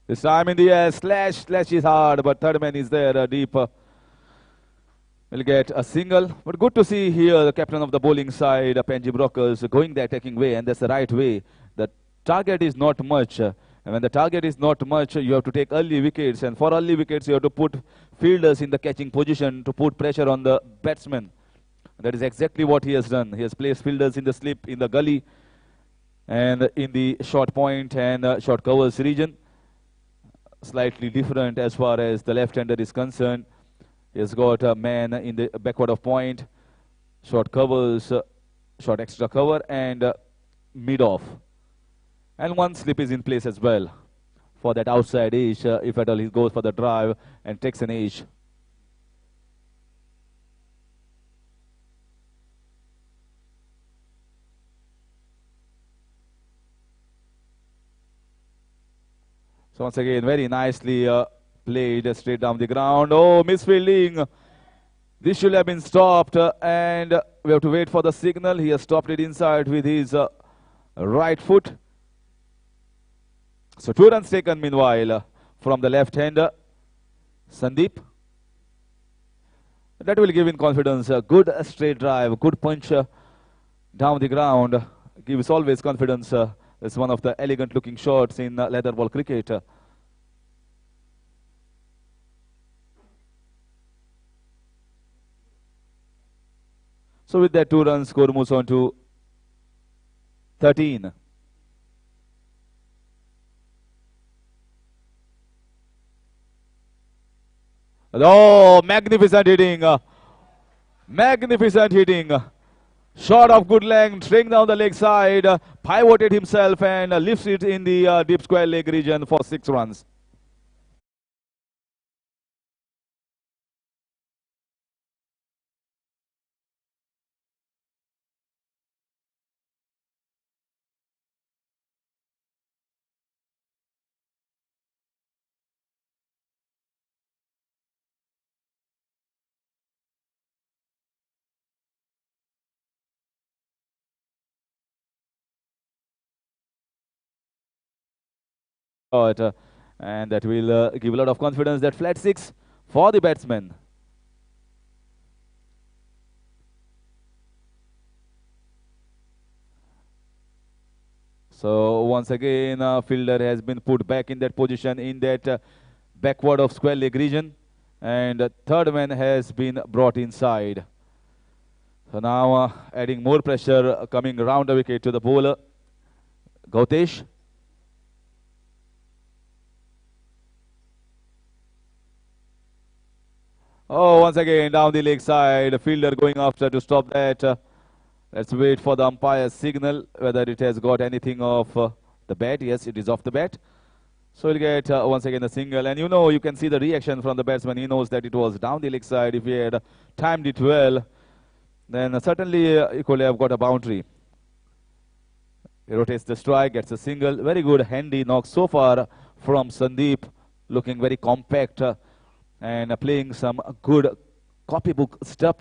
This time in the air, slash is hard, but third man is there, deep. Will get a single. But good to see here the captain of the bowling side, Panjim Rockers, going the attacking way, and that's the right way. The target is not much. And when the target is not much, you have to take early wickets. And for early wickets, you have to put fielders in the catching position to put pressure on the batsman. That is exactly what he has done. He has placed fielders in the slip, in the gully, and in the short point and short covers region. Slightly different as far as the left-hander is concerned. He has got a man in the backward of point, short covers, short extra cover, and mid-off. And one slip is in place as well for that outside edge, if at all he goes for the drive and takes an edge. So once again, very nicely played straight down the ground. Oh, misfielding. This should have been stopped and we have to wait for the signal. He has stopped it inside with his right foot. So 2 runs taken meanwhile from the left-hander, Sandeep. That will give him confidence. A good straight drive, good punch down the ground. Gives always confidence. It's one of the elegant looking shots in leather ball cricket. So with that 2 runs, score moves on to 13. Oh, magnificent hitting. Magnificent hitting. Shot of good length, string down the leg side, pivoted himself and lifts it in the deep square leg region for 6 runs. shot, and that will give a lot of confidence. That flat six for the batsman. So once again, fielder has been put back in that position in that backward of square leg region, and third man has been brought inside. So now adding more pressure coming around the wicket to the bowler, Gautesh. Oh, once again down the leg side, fielder going after to stop that. Let's wait for the umpire's signal whether it has got anything of the bat. Yes, it is off the bat. So we'll get once again a single, and you can see the reaction from the batsman. He knows that it was down the leg side. If he had timed it well, then certainly he could have got a boundary. He rotates the strike, gets a single. Very good handy knock so far from Sandeep, looking very compact and playing some good copybook stuff.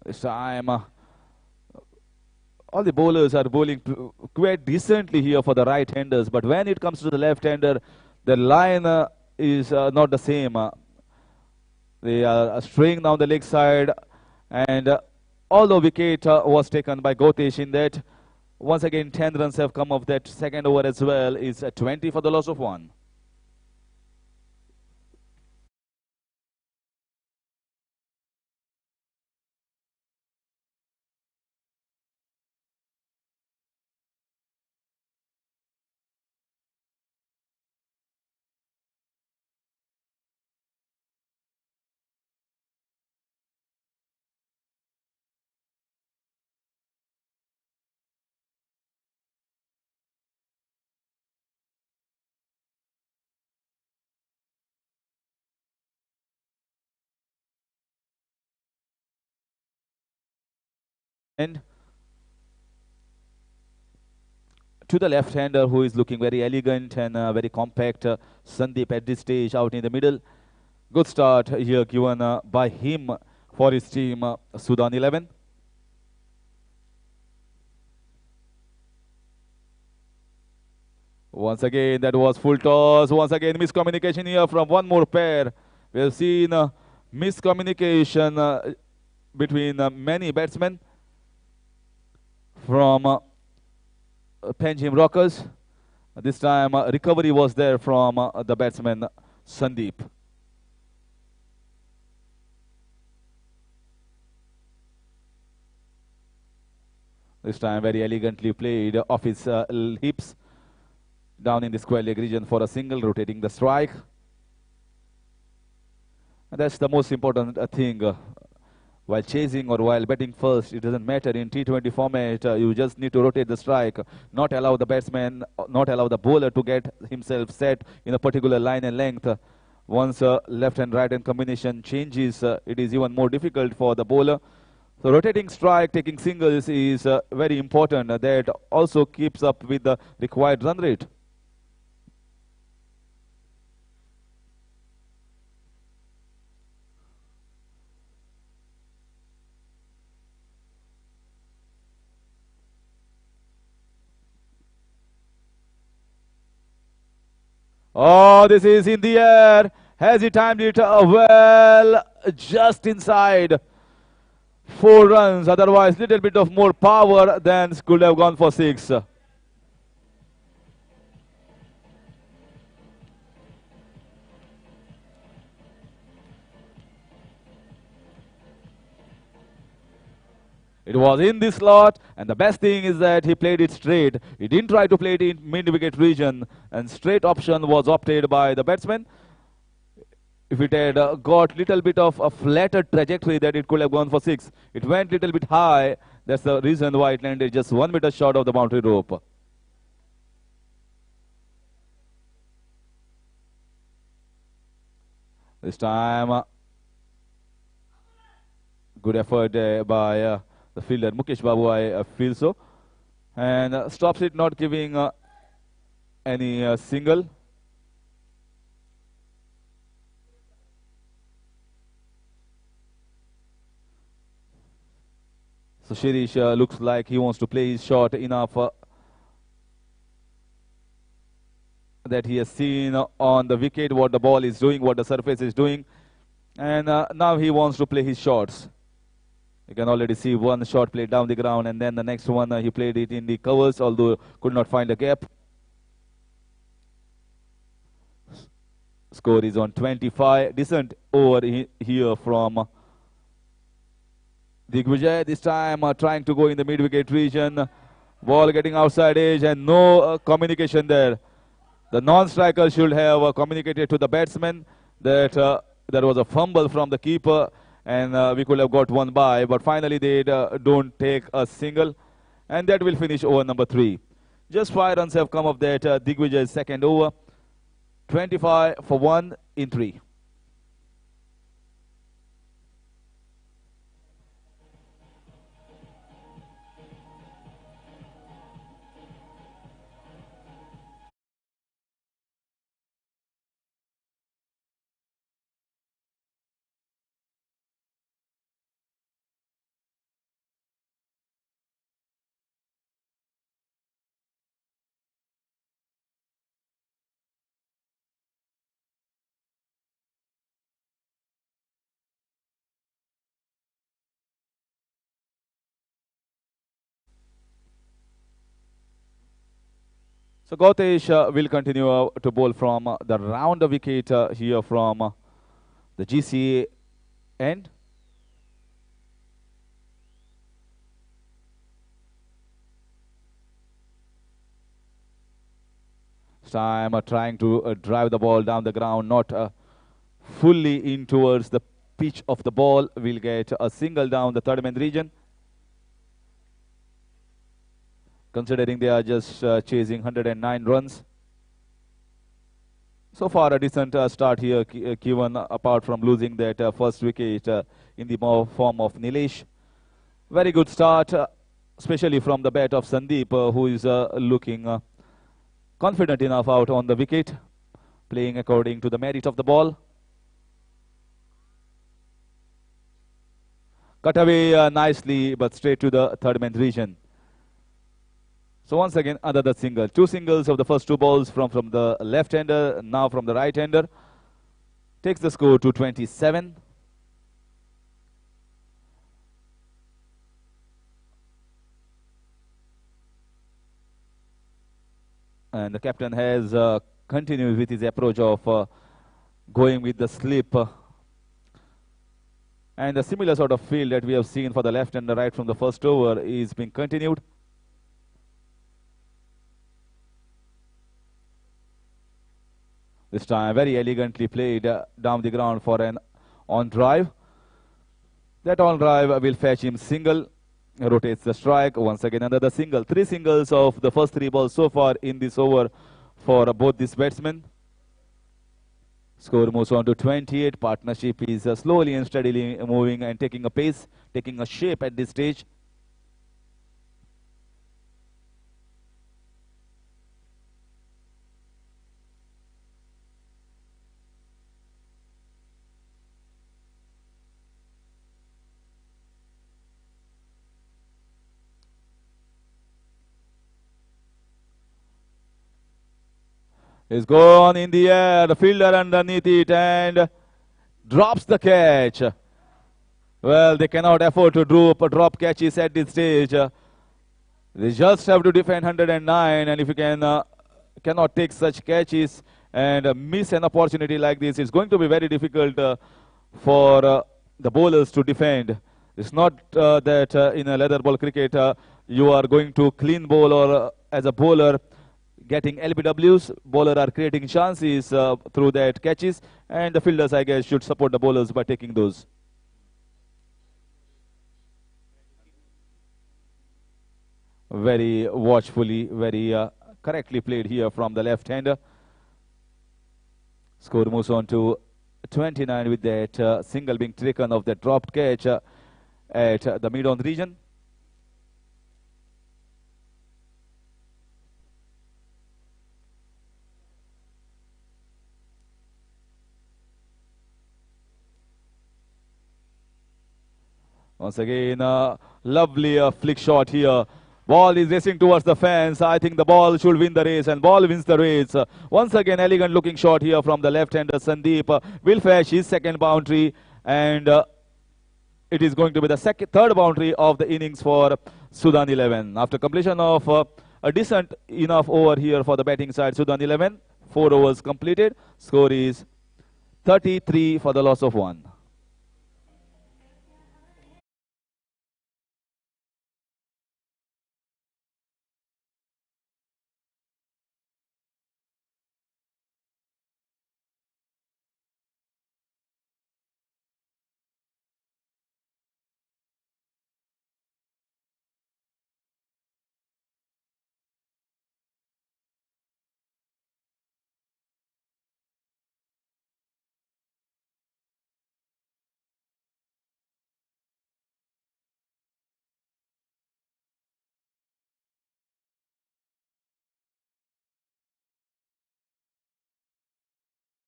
This time, all the bowlers are bowling quite decently here for the right-handers, but when it comes to the left-hander, the line is not the same. They are straying down the leg side, and although wicket was taken by Gautesh in that, once again 10 runs have come off that second over as well. It's 20 for the loss of 1. And to the left-hander who is looking very elegant and very compact, Sandeep at this stage out in the middle. Good start here given by him for his team, Sudan 11. Once again, that was full toss. Once again, miscommunication here from one more pair. We have seen miscommunication between many batsmen from Panjim Rockers. This time, recovery was there from the batsman Sandeep. This time, very elegantly played off his hips down in the square leg region for a single, rotating the strike. And that's the most important thing. While chasing or while batting first, it doesn't matter. In T20 format, you just need to rotate the strike, not allow the batsman, not allow the bowler to get himself set in a particular line and length. Once left and right hand combination changes, it is even more difficult for the bowler. So rotating strike, taking singles is very important. That also keeps up with the required run rate. Oh, this is in the air. Has he timed it well? Just inside. 4 runs. Otherwise, little bit of more power than could have gone for 6. It was in this slot, and the best thing is that he played it straight. He didn't try to play it in mid-wicket region, and straight option was opted by the batsman. If it had got little bit of a flatter trajectory, that it could have gone for 6. It went little bit high. That's the reason why it landed just 1 meter short of the boundary rope. This time, good effort by the fielder Mukesh Babu, I feel so, and stops it, not giving any single. So Shirish looks like he wants to play his shot enough that he has seen on the wicket what the ball is doing, what the surface is doing, and now he wants to play his shots. You can already see one shot played down the ground, and then the next one he played it in the covers, although could not find a gap. Score is on 25. Decent over here from Digvijay. This time trying to go in the mid-wicket region. Ball getting outside edge and no communication there. The non-striker should have communicated to the batsman that there was a fumble from the keeper and we could have got one by. But finally they don't take a single. And that will finish over number 3. Just 5 runs have come of that Digvijay's second over. 25 for 1 in 3. So Gautesh will continue to bowl from the round wicket here from the GCA end. This time trying to drive the ball down the ground, not fully in towards the pitch of the ball. Will get a single down the third man region. Considering they are just chasing 109 runs. So far a decent start here, given apart from losing that first wicket in the form of Nilesh. Very good start, especially from the bat of Sandeep, who is looking confident enough out on the wicket, playing according to the merit of the ball. Cut away nicely, but straight to the third man region. So once again, another single. 2 singles of the first 2 balls from the left-hander, now from the right-hander. Takes the score to 27. And the captain has continued with his approach of going with the slip. And the similar sort of field that we have seen for the left and the right from the first over is being continued. This time very elegantly played down the ground for an on drive. That on drive will fetch him single. Rotates the strike. Once again another single. 3 singles of the first 3 balls so far in this over for both these batsmen. Score moves on to 28. Partnership is slowly and steadily moving and taking a pace, taking a shape at this stage. Is gone in the air, the fielder underneath it and drops the catch. Well, they cannot afford to drop catches at this stage. They just have to defend 109, and if you cannot take such catches and miss an opportunity like this, it's going to be very difficult for the bowlers to defend. It's not that in a leather ball cricket you are going to clean bowl or as a bowler getting LBWs. Bowler are creating chances through that catches, and the fielders, I guess, should support the bowlers by taking those. Very watchfully, very correctly played here from the left-hander. Score moves on to 29 with that single being taken of the dropped catch at the mid-on region. Once again, lovely flick shot here. Ball is racing towards the fence. I think the ball should win the race, and ball wins the race. Once again, elegant looking shot here from the left-hander Sandeep. Will fetch his second boundary, and it is going to be the third boundary of the innings for Sudan 11. After completion of a decent enough over here for the batting side, Sudan 11, 4 overs completed. Score is 33 for the loss of 1.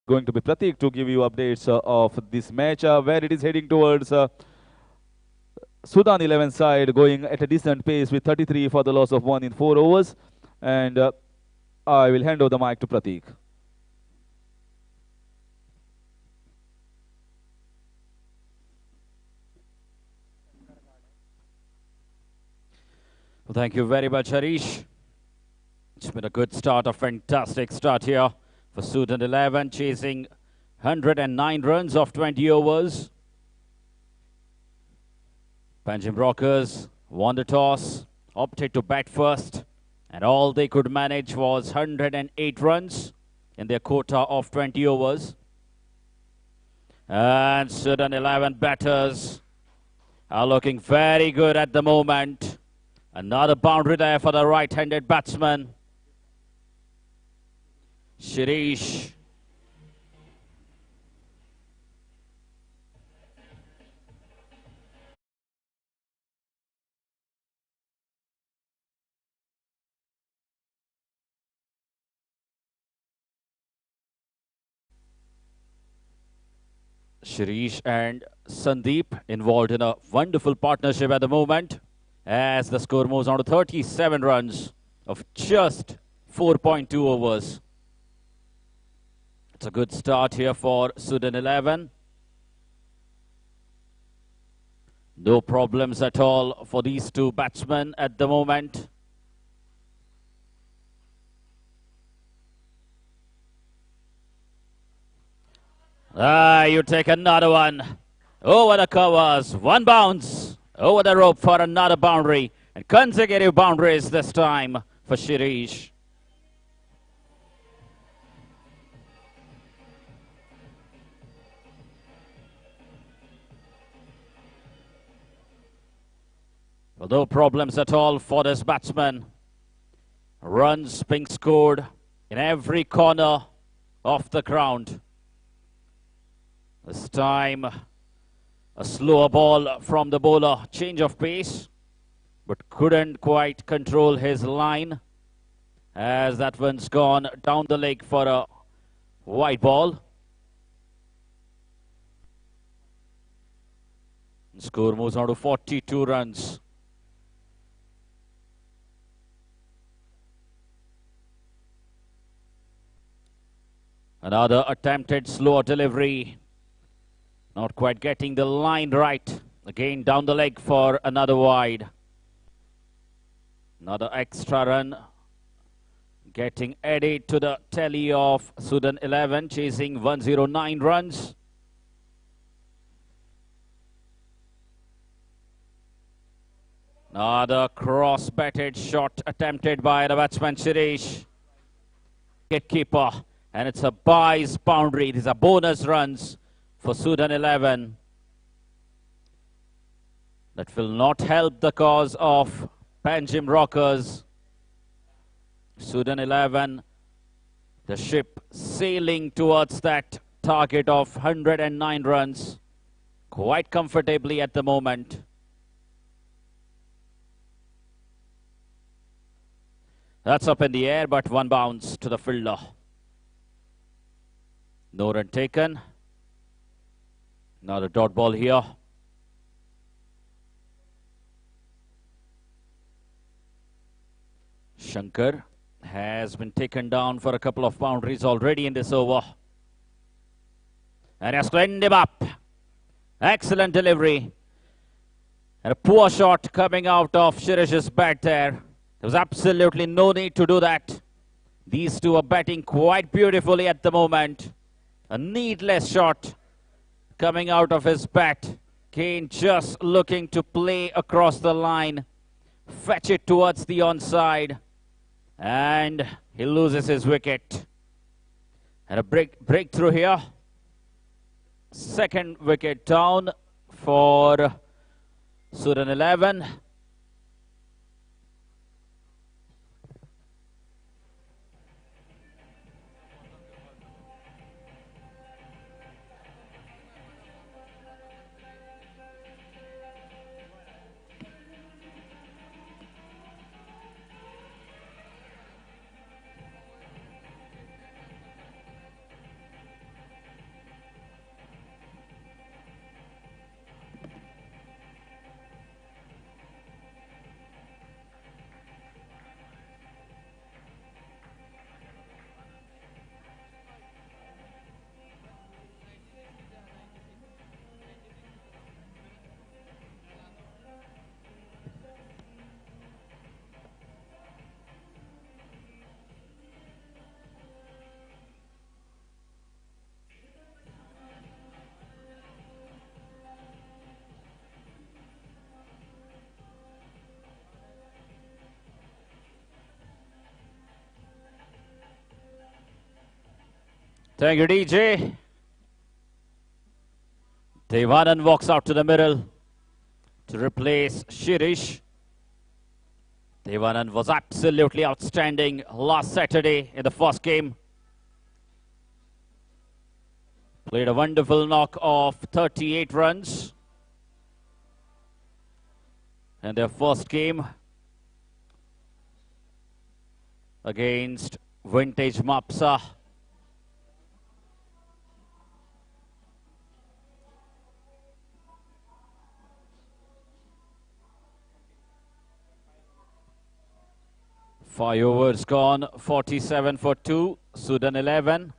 Going to be Pratik to give you updates of this match, where it is heading towards Sudan 11 side, going at a decent pace with 33 for the loss of 1 in 4 overs. And I will hand over the mic to Pratik. Well, thank you very much, Harish. It's been a good start, a fantastic start here for Sudan 11, chasing 109 runs off 20 overs. Panjim Rockers won the toss, opted to bat first, and all they could manage was 108 runs in their quota of 20 overs. And Sudan 11 batters are looking very good at the moment. Another boundary there for the right-handed batsman, Shirish. Shirish and Sandeep involved in a wonderful partnership at the moment, as the score moves on to 37 runs of just 4.2 overs. It's a good start here for Sudan 11. No problems at all for these two batsmen at the moment. You take another one. Over the covers, one bounce. Over the rope for another boundary. And consecutive boundaries this time for Shirish. Well, no problems at all for this batsman. Runs being scored in every corner of the ground. This time, a slower ball from the bowler, change of pace, but couldn't quite control his line, as that one's gone down the leg for a wide ball. The score moves on to 42 runs. Another attempted slower delivery. Not quite getting the line right. Again down the leg for another wide. Another extra run getting added to the tally of Sudan 11, chasing 109 runs. Another cross-batted shot attempted by the batsman Shirish. Keeper, and it's a byes boundary. These are bonus runs for Sudan 11. That will not help the cause of Panjim Rockers. Sudan 11, the ship sailing towards that target of 109 runs quite comfortably at the moment. That's up in the air, but one bounce to the fielder. No run taken. Another dot ball here. Shankar has been taken down for a couple of boundaries already in this over. And has cleaned him up. Excellent delivery. And a poor shot coming out of Shirish's bat there. There was absolutely no need to do that. These two are batting quite beautifully at the moment. A needless shot coming out of his bat. Kane just looking to play across the line. Fetch it towards the onside. And he loses his wicket. And a breakthrough here. Second wicket down for Sudan 11. Thank you, DJ. Devanand walks out to the middle to replace Shirish. Devanand was absolutely outstanding last Saturday in the first game. Played a wonderful knock of 38 runs in their first game against Vintage Mapsa. Five overs gone, 47 for 2, Sudan 11.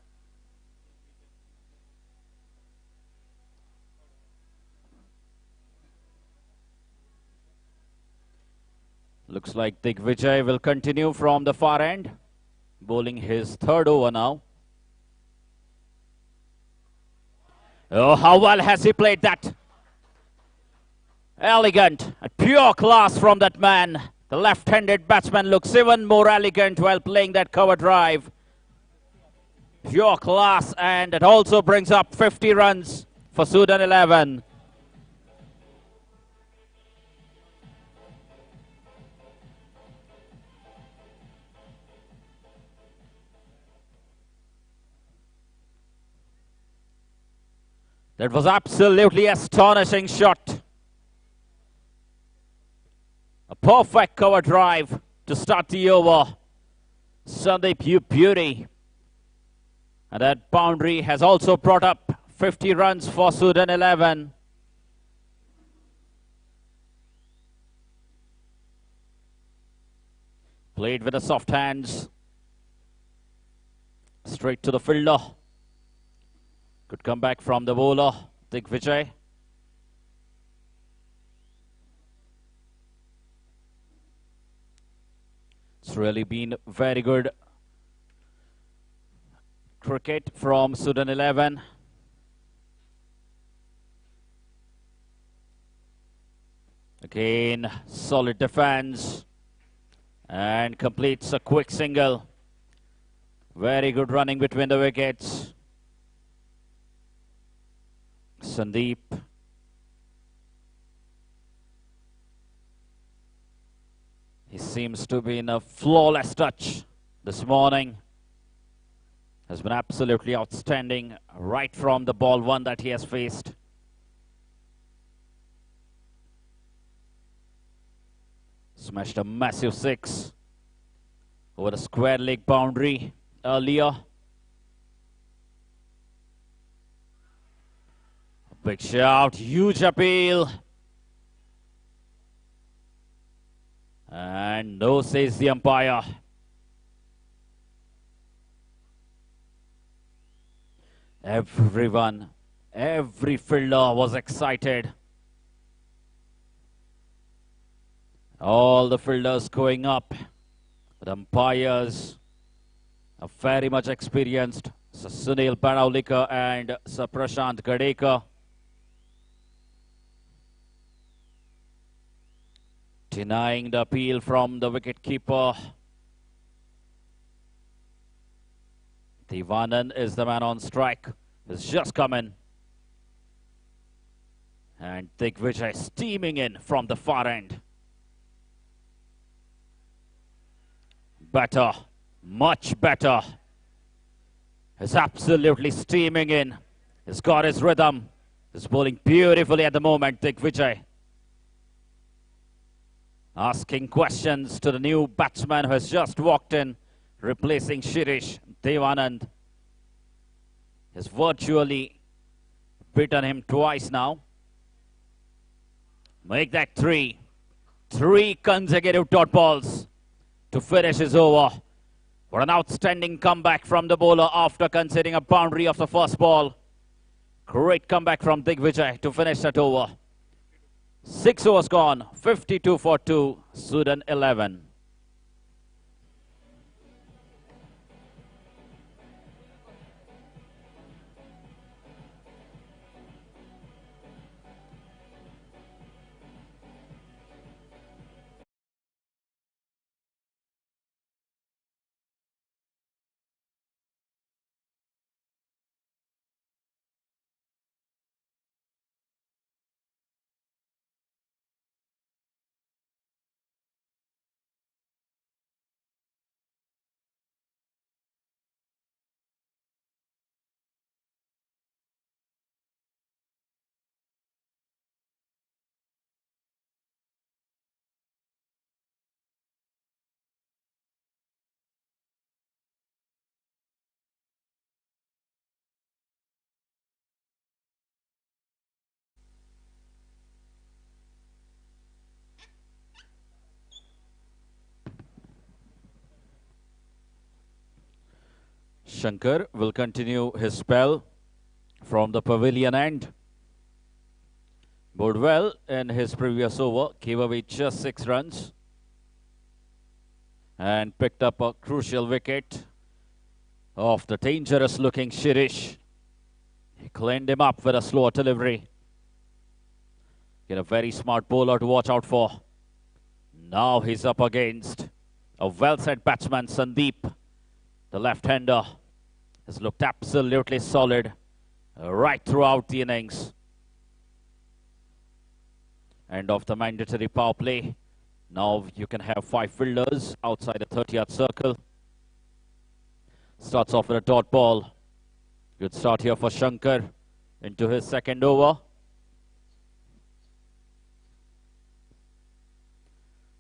Looks like Digvijay will continue from the far end, bowling his third over now. Oh, how well has he played that? Elegant, a pure class from that man. The left-handed batsman looks even more elegant while playing that cover drive. Pure class, and it also brings up 50 runs for Sudan 11. That was absolutely astonishing shot. A perfect cover drive to start the over. Sandeep, you beauty. And that boundary has also brought up 50 runs for Sudan 11. Played with the soft hands. Straight to the fielder. Good comeback from the bowler, Digvijay. It's really been very good cricket from Sudan 11. Again, solid defense and completes a quick single. Very good running between the wickets. Sandeep. He seems to be in a flawless touch this morning. Has been absolutely outstanding right from the ball one that he has faced. Smashed a massive six over the square leg boundary earlier. Big shout, huge appeal. And no, says the umpire. Everyone, every fielder was excited. All the fielders going up. The umpires are very much experienced. Sir Sunil Banawlikar and Sir Prashant Gadekar. Denying the appeal from the wicket-keeper. Devanand is the man on strike. He's just come in. And Digvijay steaming in from the far end. Better, much better. He's absolutely steaming in. He's got his rhythm. He's bowling beautifully at the moment, Digvijay. Asking questions to the new batsman who has just walked in, replacing Shirish. Devanand has virtually beaten him twice now. Make that three. Three consecutive dot balls to finish his over. What an outstanding comeback from the bowler after conceding a boundary of the first ball. Great comeback from Digvijay to finish that over. 6 overs gone, 52 for 2, Sudan 11. Shankar will continue his spell from the pavilion end. Bowled well in his previous over, gave away just 6 runs and picked up a crucial wicket off the dangerous looking Shirish. He cleaned him up with a slower delivery. Get a very smart bowler to watch out for. Now he's up against a well-set batsman, Sandeep. The left-hander has looked absolutely solid right throughout the innings. End of the mandatory power play. Now you can have 5 fielders outside the 30-yard circle. Starts off with a dot ball. Good start here for Shankar into his second over.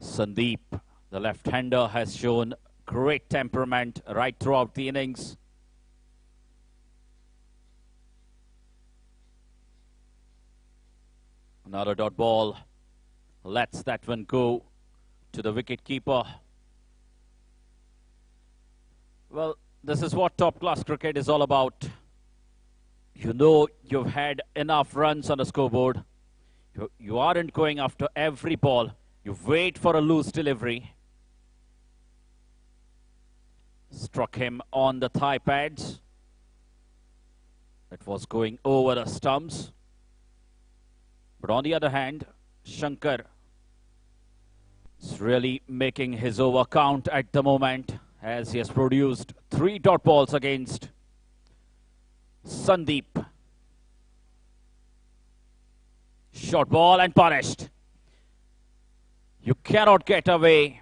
Sandeep, the left-hander, has shown great temperament right throughout the innings. Another dot ball. Lets that one go to the wicket keeper. Well, this is what top-class cricket is all about. You know you've had enough runs on the scoreboard. You aren't going after every ball. You wait for a loose delivery. Struck him on the thigh pads. It was going over the stumps. But on the other hand, Shankar is really making his over count at the moment, as he has produced 3 dot balls against Sandeep. Short ball and punished. You cannot get away.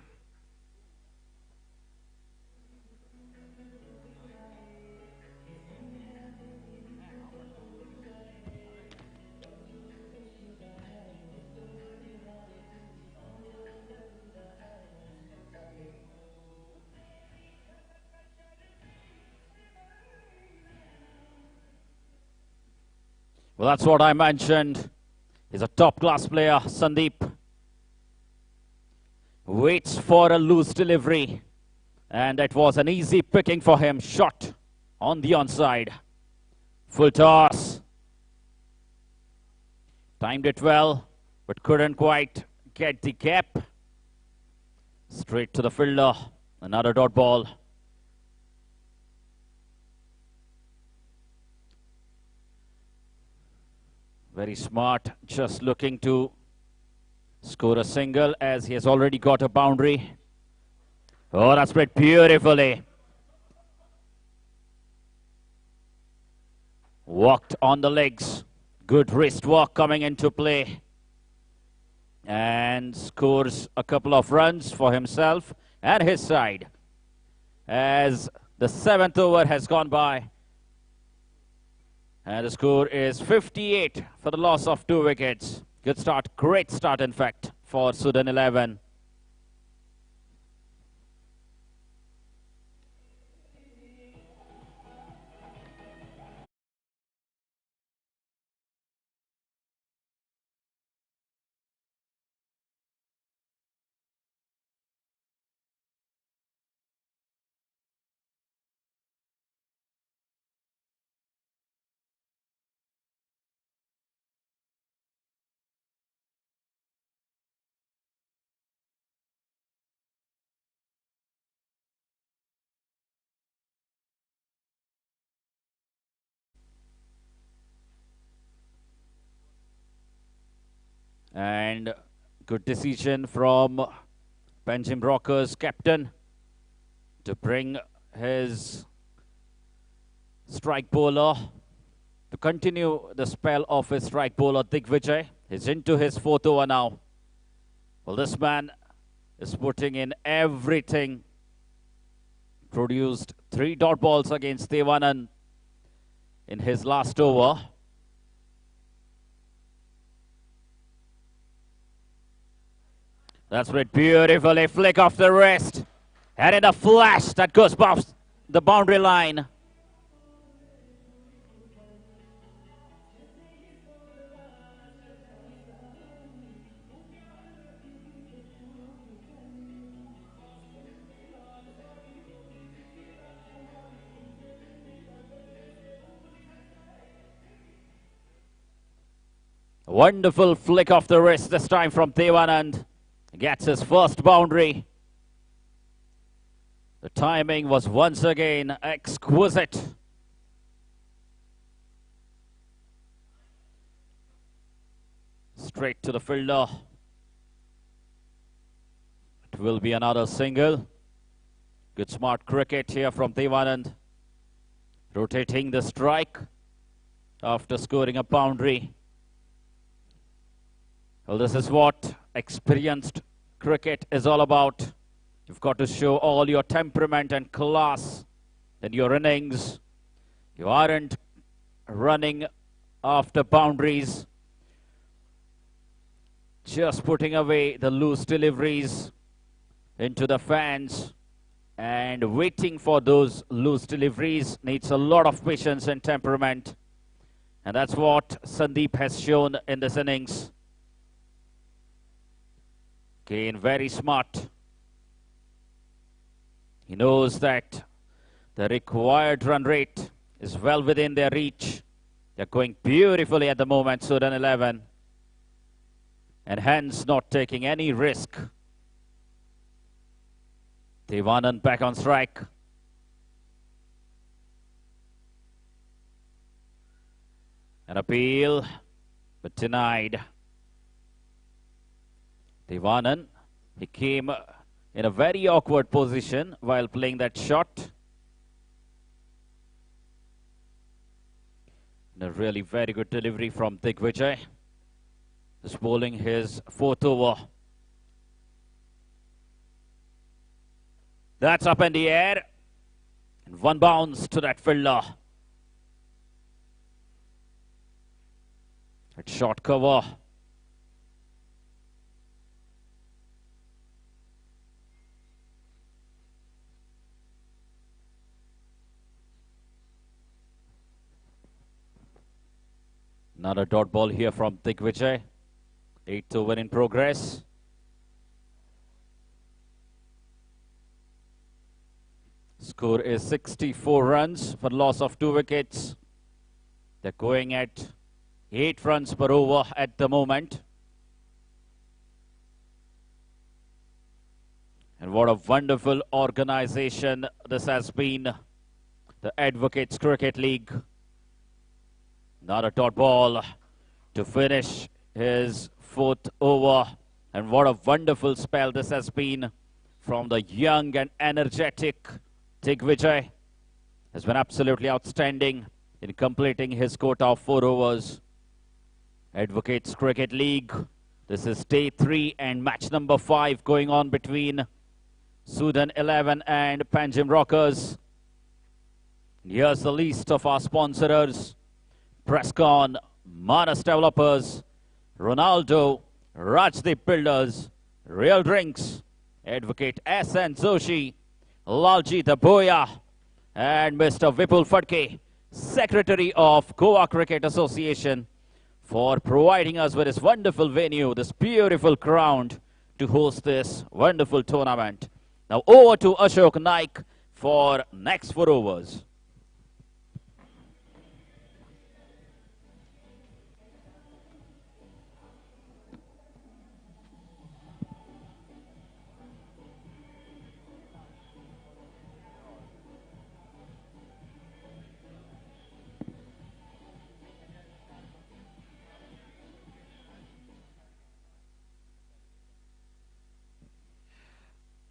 Well, that's what I mentioned. He's a top-class player, Sandeep. Waits for a loose delivery. And it was an easy picking for him. Shot on the onside. Full toss. Timed it well, but couldn't quite get the gap. Straight to the fielder. Another dot ball. Very smart, just looking to score a single as he has already got a boundary. Oh, that's played beautifully. Walked on the legs. Good wrist work coming into play. And scores a couple of runs for himself and his side. As the 7th over has gone by. And the score is 58 for the loss of 2 wickets. Good start, great start in fact for Sudan 11. And good decision from Benjamin Rocker's captain to bring his strike bowler to continue the spell of his strike bowler Digvijay. He's into his 4th over now. Well, this man is putting in everything. Produced 3 dot balls against Devanan in his last over. That's it beautifully. Flick off the wrist. And in a flash that goes past the boundary line. Wonderful flick off the wrist this time from Devanand. Gets his first boundary. The timing was once again exquisite. Straight to the fielder. It will be another single. Good smart cricket here from Devanand. Rotating the strike after scoring a boundary. Well, this is what experienced cricket is all about. You've got to show all your temperament and class in your innings. You aren't running after boundaries, just putting away the loose deliveries into the fans, and waiting for those loose deliveries needs a lot of patience and temperament. And that's what Sandeep has shown in this innings. Again, very smart. He knows that the required run rate is well within their reach. They're going beautifully at the moment, Sudan 11. And hence not taking any risk. Devanand back on strike. An appeal, but denied. Devanand, he came in a very awkward position while playing that shot. And a really very good delivery from Digvijay. Just bowling his 4th over. That's up in the air. And 1 bounce to that fielder. At short cover. Another dot ball here from Digvijay. 8th over in progress. Score is 64 runs for loss of 2 wickets. They're going at 8 runs per over at the moment. And what a wonderful organization this has been. The Advocates Cricket League. Not a dot ball to finish his 4th over. And what a wonderful spell this has been from the young and energetic Digvijay. Has been absolutely outstanding in completing his quota of 4 overs. Advocates Cricket League. This is day 3 and match number 5 going on between Sudan 11 and Panjim Rockers. Here's the list of our sponsors. Presscon, Manas Developers, Ronaldo, Rajdeep Builders, Real Drinks, Advocate S.N. Zoshi, Lalji Daboya, and Mr. Vipul Phadke, Secretary of Goa Cricket Association, for providing us with this wonderful venue, this beautiful ground to host this wonderful tournament. Now over to Ashok Naik for next 4 overs.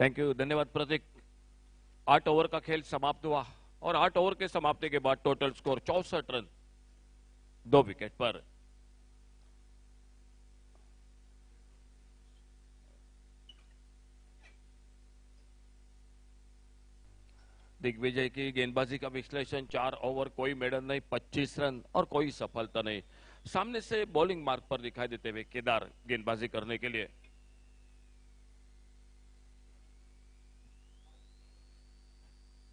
Thank you, धन्यवाद प्रतीक। 8 over का खेल समाप्त हुआ और 8 over के समाप्ति के बाद टोटल स्कोर 64 रन 2 विकेट पर। दिग्विजय की गेंदबाजी का विश्लेषण। 4 ओवर कोई मेडल नहीं, 25 रन और कोई सफलता नहीं। सामने से बॉलिंग मार्ग पर दिखाई देते हुए केदार गेंदबाजी करने के लिए।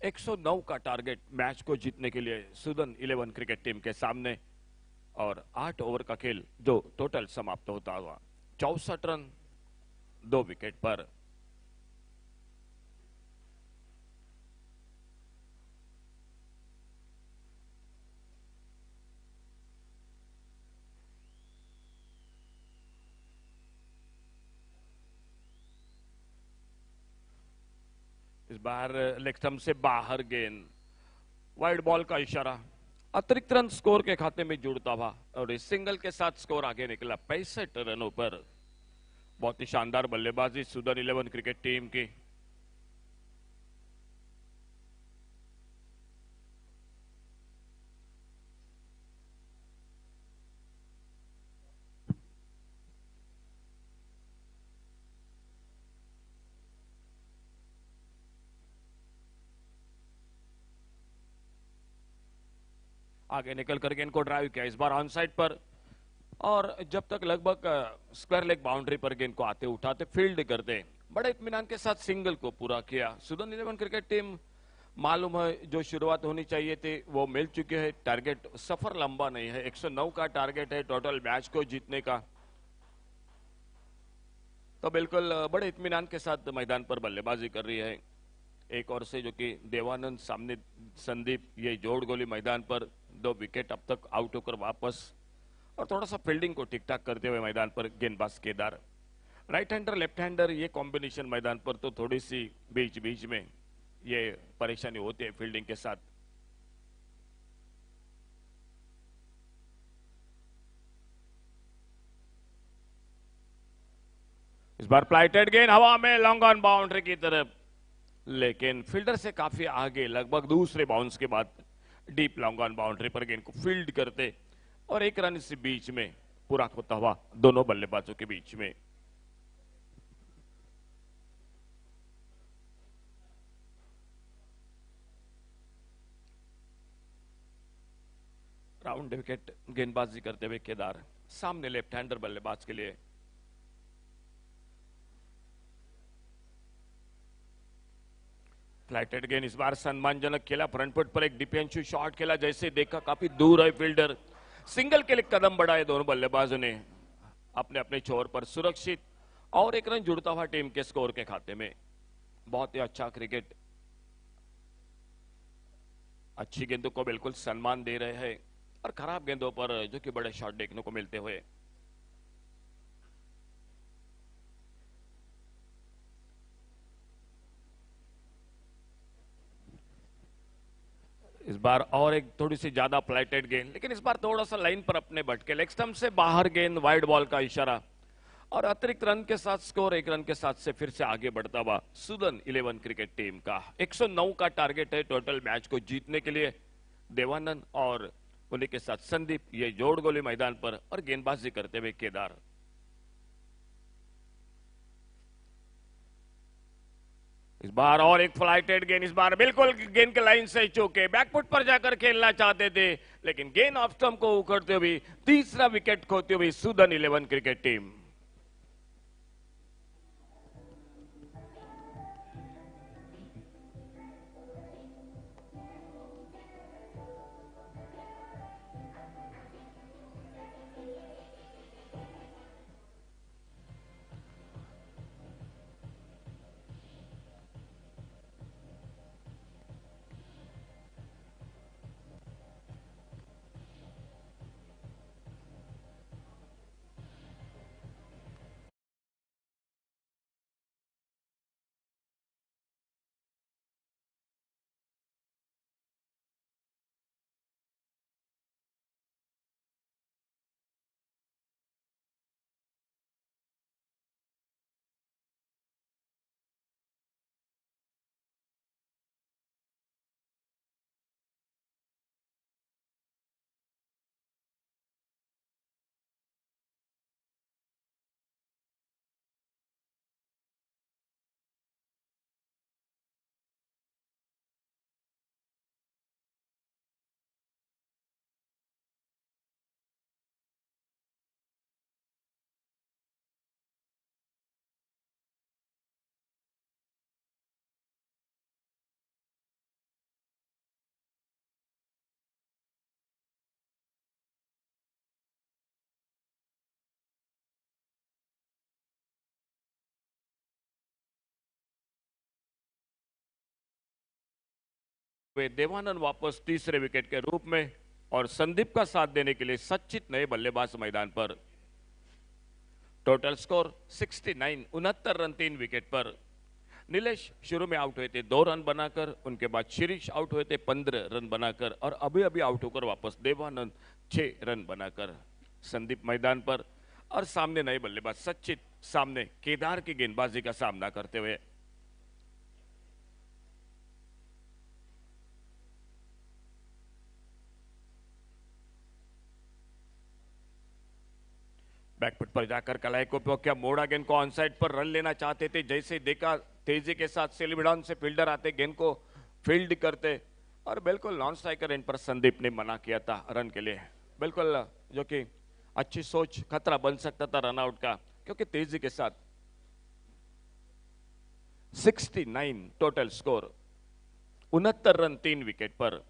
एक 109 का टारगेट मैच को जीतने के लिए सुदन 11 क्रिकेट टीम के सामने। और 8 ओवर का खेल जो टोटल समाप्त होता हुआ 64 रन 2 विकेट पर। इस बार लेग स्टंप से बाहर गेंद, वाइड बॉल का इशारा। अतिरिक्त रन स्कोर के खाते में जुड़ता हुआ और इस सिंगल के साथ स्कोर आगे निकला 65 रनों पर। बहुत ही शानदार बल्लेबाजी सुदन 11 क्रिकेट टीम की। आगे निकल कर गेंद को ड्राइव किया, इस बार ऑन साइड पर। और जब तक लगभग स्क्वायर लेग बाउंड्री पर गेंद को आते उठाते फील्ड करते बड़े इत्मीनान के साथ सिंगल को पूरा किया। सुदन 11 क्रिकेट टीम मालूम है जो शुरुआत होनी चाहिए थी वो मिल चुकी है। टारगेट सफर लंबा नहीं है, 109 का टारगेट है टोटल मैच को जीतने का। तो बिल्कुल बड़े इत्मीनान के साथ मैदान पर बल्लेबाजी कर रही है। एक और से जो कि देवानंद, सामने संदीप, ये जोड़ गोली मैदान पर। 2 विकेट अब तक आउट होकर वापस। और थोड़ा सा फील्डिंग को ठीक ठाक करते हुए मैदान पर गेंदबाज Kedar. Right hander left hander ये कॉम्बिनेशन मैदान पर तो थोड़ी सी बीच बीच में ये परेशानी होती है फील्डिंग के साथ। इस बार फ्लाइटेड गेंद हवा में लॉन्ग ऑन बाउंड्री की तरफ, लेकिन फील्डर से काफी आगे, लगभग दूसरे बाउंस के बाद डीप लॉन्ग ऑन बाउंड्री पर गेंद को फील्ड करते और 1 रन इस बीच में पूरा होता हुआ दोनों बल्लेबाजों के बीच में। राउंड विकेट गेंदबाजी करते हुए केदार, सामने लेफ्ट हैंडर बल्लेबाज के लिए। फ्लाइटेड गेंद इस बार सम्मानजनक खेला, फ्रंट फुट पर एक डिफेंसिव शॉट खेला, जैसे देखा काफी दूर है फील्डर। सिंगल के लिए कदम बढ़ाए दोनों बल्लेबाजों ने अपने अपने छोर पर सुरक्षित, और 1 रन जुड़ता हुआ टीम के स्कोर के खाते में। बहुत ही अच्छा क्रिकेट, अच्छी गेंदों को बिल्कुल सम्मान दे रहे हैं और खराब गेंदों पर जो कि बड़े शॉट देखने को मिलते हुए। इस बार और एक थोड़ी सी ज्यादा फ्लाइटेड गेंद, लेकिन इस बार थोड़ा सा लाइन पर अपने भटके, लेग स्टंप से बाहर गेंद, वाइड बॉल का इशारा और अतिरिक्त रन के साथ स्कोर 1 रन के साथ से फिर से आगे बढ़ता हुआ सूदन 11 क्रिकेट टीम का 109 का टारगेट है टोटल मैच को जीतने के लिए। देवानंद और उन्हीं के साथ संदीप ये जोड़ गोली मैदान पर और गेंदबाजी करते हुए केदार। इस बार और एक फ्लाइटेड गेंद, इस बार बिल्कुल गेंद के लाइन से चूके, बैकफुट पर जाकर खेलना चाहते थे लेकिन गेंद ऑफ स्टंप को उखड़ते हुए तीसरा विकेट खोते हुए सूदन 11 क्रिकेट टीम। वे देवानंद वापस तीसरे विकेट के रूप में और संदीप का साथ देने के लिए सचित नए बल्लेबाज मैदान पर। टोटल स्कोर 69, 69 रन 3 विकेट पर। नीलेश शुरू में आउट हुए थे 2 रन बनाकर, उनके बाद शिरीष आउट हुए थे 15 रन बनाकर और अभी अभी आउट होकर वापस देवानंद 6 रन बनाकर। संदीप मैदान पर और सामने नए बल्लेबाज सचित, सामने केदार की गेंदबाजी का सामना करते हुए। बैकफुट पर जाकर कलाई को क्या मोड़ा गेंद को ऑनसाइड पर रन लेना चाहते थे, जैसे देखा तेजी के साथ सेलिब्रॉन से फील्डर आते गेंद को फील्ड करते और बिल्कुल नॉन स्ट्राइकर एंड पर संदीप ने मना किया था रन के लिए। बिल्कुल जो कि अच्छी सोच, खतरा बन सकता था रनआउट का, क्योंकि तेजी के साथ 69 टोटल स्कोर, 69 रन 3 विकेट पर।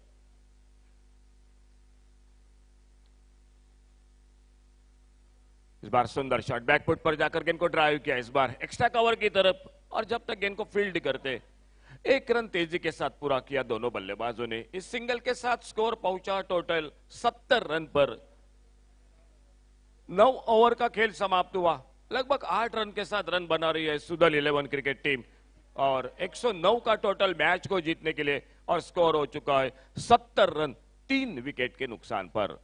इस बार सुंदर शॉट, बैकफुट पर जाकर गेंद को ड्राइव किया, इस बार एक्स्ट्रा कवर की तरफ और जब तक गेंद को फील्ड करते 1 रन तेजी के साथ पूरा किया दोनों बल्लेबाजों ने। इस सिंगल के साथ स्कोर पहुंचा टोटल 70 रन पर। 9 ओवर का खेल समाप्त हुआ, लगभग 8 रन के साथ रन बना रही है सूदन 11 क्रिकेट टीम और 109 का टोटल मैच को जीतने के लिए और स्कोर हो चुका है 70 रन 3 विकेट के नुकसान पर।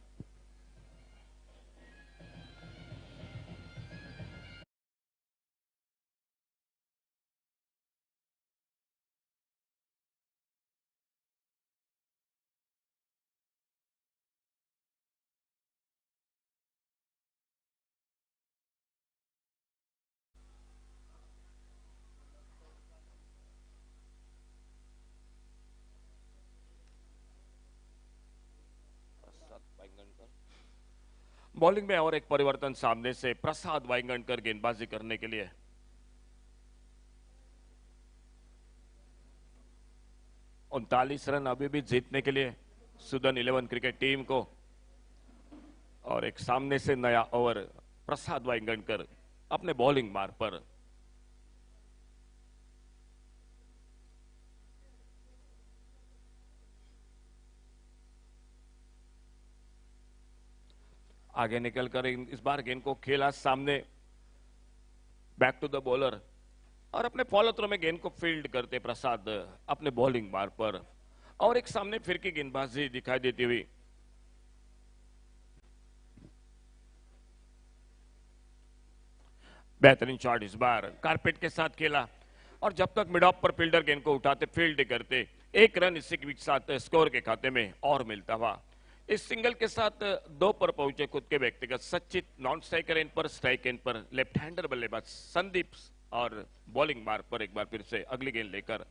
बॉलिंग में और एक परिवर्तन सामने से, प्रसाद वाइंगणकर गेंदबाजी करने के लिए। 39 रन अभी भी जीतने के लिए सूदन 11 क्रिकेट टीम को और एक सामने से नया ओवर प्रसाद वाइंगणकर अपने बॉलिंग मार्ग पर। आगे निकलकर इस बार गेंद को खेला सामने, बैक टू द बॉलर, और अपने फॉलो थ्रो में गेंद को फील्ड करते प्रसाद अपने बॉलिंग बार पर, और एक सामने फिर की गेंदबाजी दिखाई देती हुई। बेहतरीन शॉट इस बार कारपेट के साथ खेला, और जब तक मिड ऑफ पर फील्डर गेंद को उठाते फील्ड करते, एक रन इसी के साथ स्कोर के खाते में और मिलता हुआ। इस सिंगल के साथ 2 पर पहुंचे खुद के व्यक्तिगत सचित, नॉन स्ट्राइकर एंड पर, स्ट्राइक एंड पर लेफ्ट हैंडर बल्लेबाज संदीप, और बॉलिंग बार पर एक बार फिर से अगली गेंद लेकर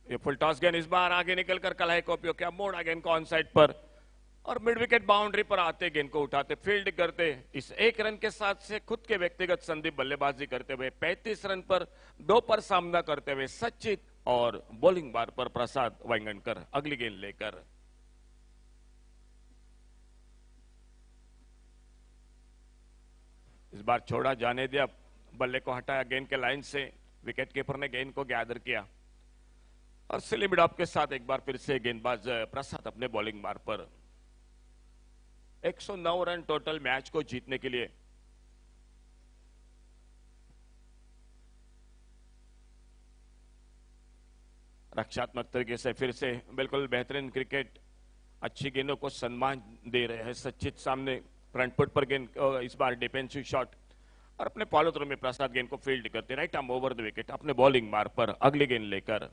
ये फुल टॉस गेंद इस बार आगे निकलकर कलाई का उपयोग किया, मोड़ा गेंद को ऑन साइड पर, और मिड विकेट बाउंड्री पर आते गेंद को उठाते फील्ड करते, इस 1 रन के साथ से खुद के व्यक्तिगत संदीप बल्लेबाजी करते हुए 35 रन पर 2 पर सामना करते हुए सचित, और बॉलिंग बार पर प्रसाद वांगणकर अगली गेंद लेकर। इस बार छोड़ा जाने दिया, बल्ले को हटाया गेंद के लाइन से, विकेट कीपर ने गेंद को गैदर किया, और सिली मिड ऑफ के साथ एक बार फिर से गेंदबाज प्रसाद अपने बॉलिंग बार पर। 109 रन टोटल मैच को जीतने के लिए। रक्षात्मक तरीके से फिर से बिल्कुल बेहतरीन क्रिकेट, अच्छी गेंदों को सम्मान दे रहे हैं सचित, सामने फ्रंट फुट पर गेंद, इस बार डिफेंसिव शॉट, और अपने फॉलो थ्रो में प्रसाद गेंद को फील्ड करते right arm over the wicket अपने बॉलिंग मार पर अगली गेंद लेकर।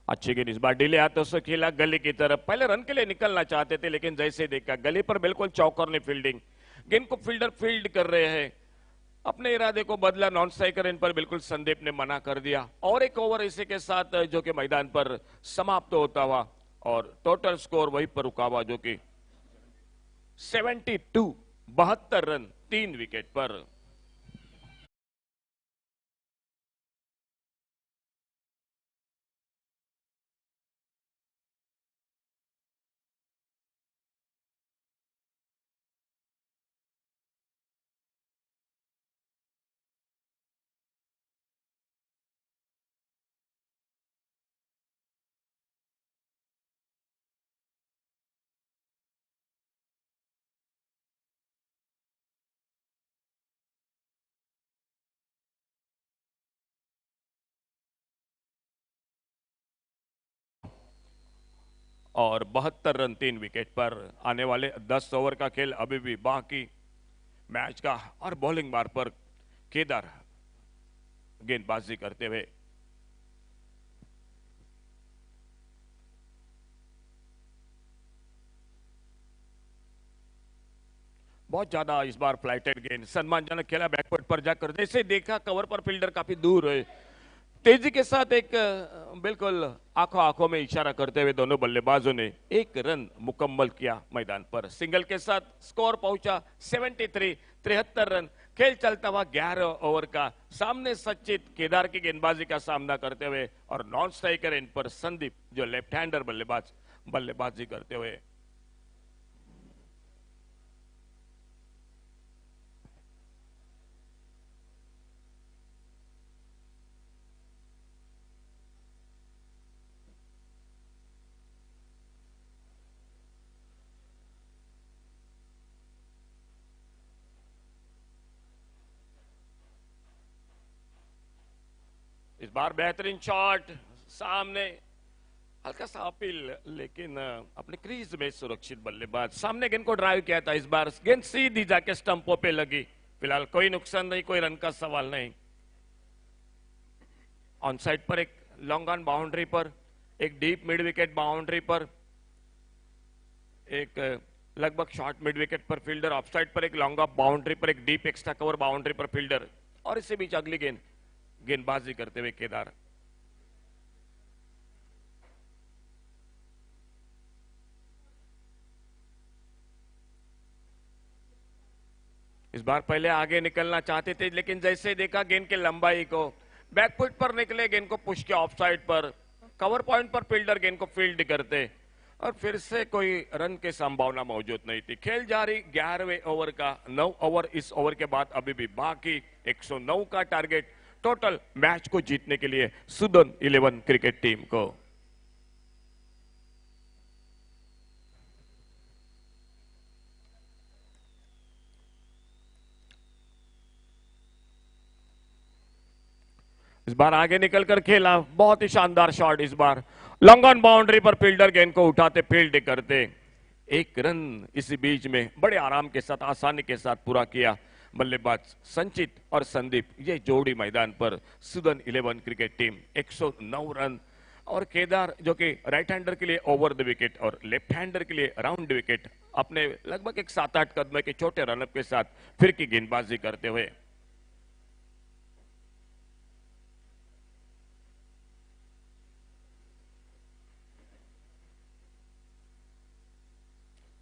अच्छी गेंद इस बार डिले आते उसे खेला गली की तरफ, पहले रन के लिए निकलना चाहते थे लेकिन जैसे देखा गली पर बिल्कुल चौकर ने फील्डिंग, गेंद को फील्डर फील्ड कर रहे हैं, अपने इरादे को बदला, नॉन स्ट्राइकर इन पर बिल्कुल संदीप ने मना कर दिया, और एक ओवर इसी के साथ जो कि मैदान पर समाप्त होता हुआ, और टोटल स्कोर वहीं पर रुका हुआ जो कि 72 72 रन 3 विकेट पर। और 72 रन 3 विकेट पर। आने वाले 10 ओवर का खेल अभी भी बाकी मैच का, और बॉलिंग बार पर केदार गेंदबाजी करते हुए। बहुत ज्यादा इस बार फ्लाइटेड गेंद, सम्मानजनक खेला बैकवर्ड पर जाकर, जैसे देखा कवर पर फील्डर काफी दूर है, तेजी के साथ एक बिल्कुल आंखों आंखों में इशारा करते हुए दोनों बल्लेबाजों ने 1 रन मुकम्मल किया मैदान पर। सिंगल के साथ स्कोर पहुंचा 73 73 रन। खेल चलता हुआ 11 ओवर का, सामने सचित केदार की गेंदबाजी का सामना करते हुए, और नॉन स्ट्राइकर इन पर संदीप जो लेफ्ट हैंडर बल्लेबाजी करते हुए। इस बार बेहतरीन शॉट, सामने हल्का सा अपील, लेकिन अपने क्रीज में सुरक्षित बल्लेबाज, सामने गेंद को ड्राइव किया था, इस बार गेंद सीधी जाके स्टंपों पे लगी। फिलहाल कोई नुकसान नहीं, कोई रन का सवाल नहीं। ऑन साइड पर एक लॉन्ग ऑन बाउंड्री पर, एक डीप मिड विकेट बाउंड्री पर, एक लगभग शॉर्ट मिड विकेट पर फील्डर, ऑफ साइड पर एक लॉन्ग ऑफ बाउंड्री पर एक डीप एक्स्ट्रा कवर बाउंड्री पर फील्डर, और इसी बीच अगली गेंदबाजी करते हुए केदार। इस बार पहले आगे निकलना चाहते थे लेकिन जैसे देखा गेंद के लंबाई को, बैकफुट पर निकले, गेंद को पुश किया ऑफ साइड पर, कवर पॉइंट पर फील्डर गेंद को फील्ड करते, और फिर से कोई रन की संभावना मौजूद नहीं थी। खेल जारी 11वें ओवर का, 9 ओवर इस ओवर के बाद अभी भी बाकी, 109 का टारगेट, टोटल मैच को जीतने के लिए सुदन 11 क्रिकेट टीम को। इस बार आगे निकलकर खेला, बहुत ही शानदार शॉट। इस बार लॉन्ग ऑन बाउंड्री पर फील्डर गेंद को उठाते फील्ड करते, एक रन इसी बीच में बड़े आराम के साथ आसानी के साथ पूरा किया बल्लेबाज संचित और संदीप। ये जोड़ी मैदान पर सुदन 11 क्रिकेट टीम 109 रन, और केदार जो कि राइट हैंडर के लिए ओवर द विकेट और लेफ्ट हैंडर के लिए राउंड विकेट अपने लगभग एक 7-8 कदम के छोटे रनअप के साथ फिर की गेंदबाजी करते हुए।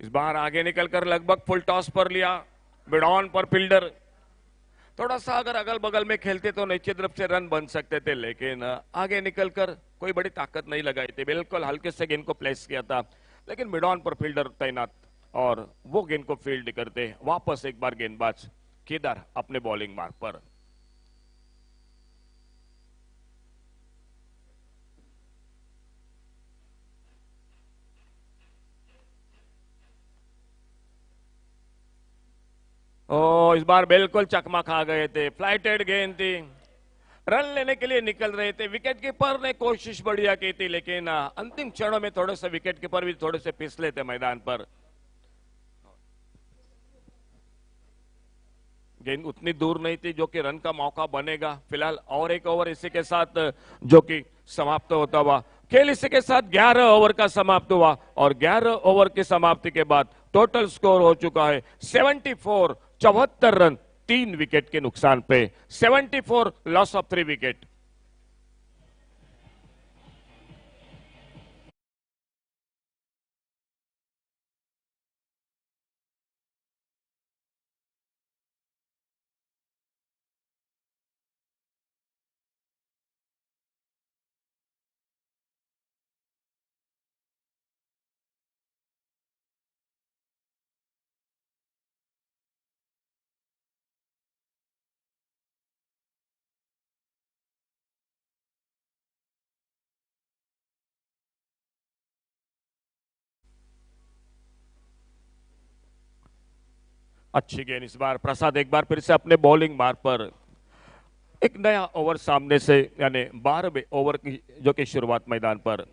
इस बार आगे निकलकर लगभग फुल टॉस पर लिया, मिड ऑन पर फील्डर। थोड़ा सा अगर अगल बगल में खेलते तो निश्चित रूप से रन बन सकते थे, लेकिन आगे निकलकर कोई बड़ी ताकत नहीं लगाई थी, बिल्कुल हल्के से गेंद को प्लेस किया था। लेकिन मिड ऑन पर फील्डर तैनात और वो गेंद को फील्ड करते वापस एक बार गेंदबाज केदार अपने बॉलिंग मार्ग पर। इस बार बिल्कुल चकमा खा गए थे, फ्लाइटेड गेंद थी, रन लेने के लिए निकल रहे थे। विकेट कीपर ने कोशिश बढ़िया की थी, लेकिन अंतिम क्षणों में थोड़े से विकेट कीपर भी थोड़े से फिसले थे मैदान पर। गेंद उतनी दूर नहीं थी जो कि रन का मौका बनेगा। फिलहाल और एक ओवर इसी के साथ जो कि समाप्त होता हुआ, खेल इसी के साथ 11 ओवर का समाप्त हुआ, और 11 ओवर की समाप्ति के बाद टोटल स्कोर हो चुका है 74, 74 रन 3 विकेट के नुकसान पे, 74 लॉस ऑफ 3 विकेट। अच्छी गेंद इस बार प्रसाद एक बार फिर से अपने बॉलिंग मार्ग पर। एक नया ओवर सामने से, यानी 12वें ओवर की जो कि शुरुआत मैदान पर।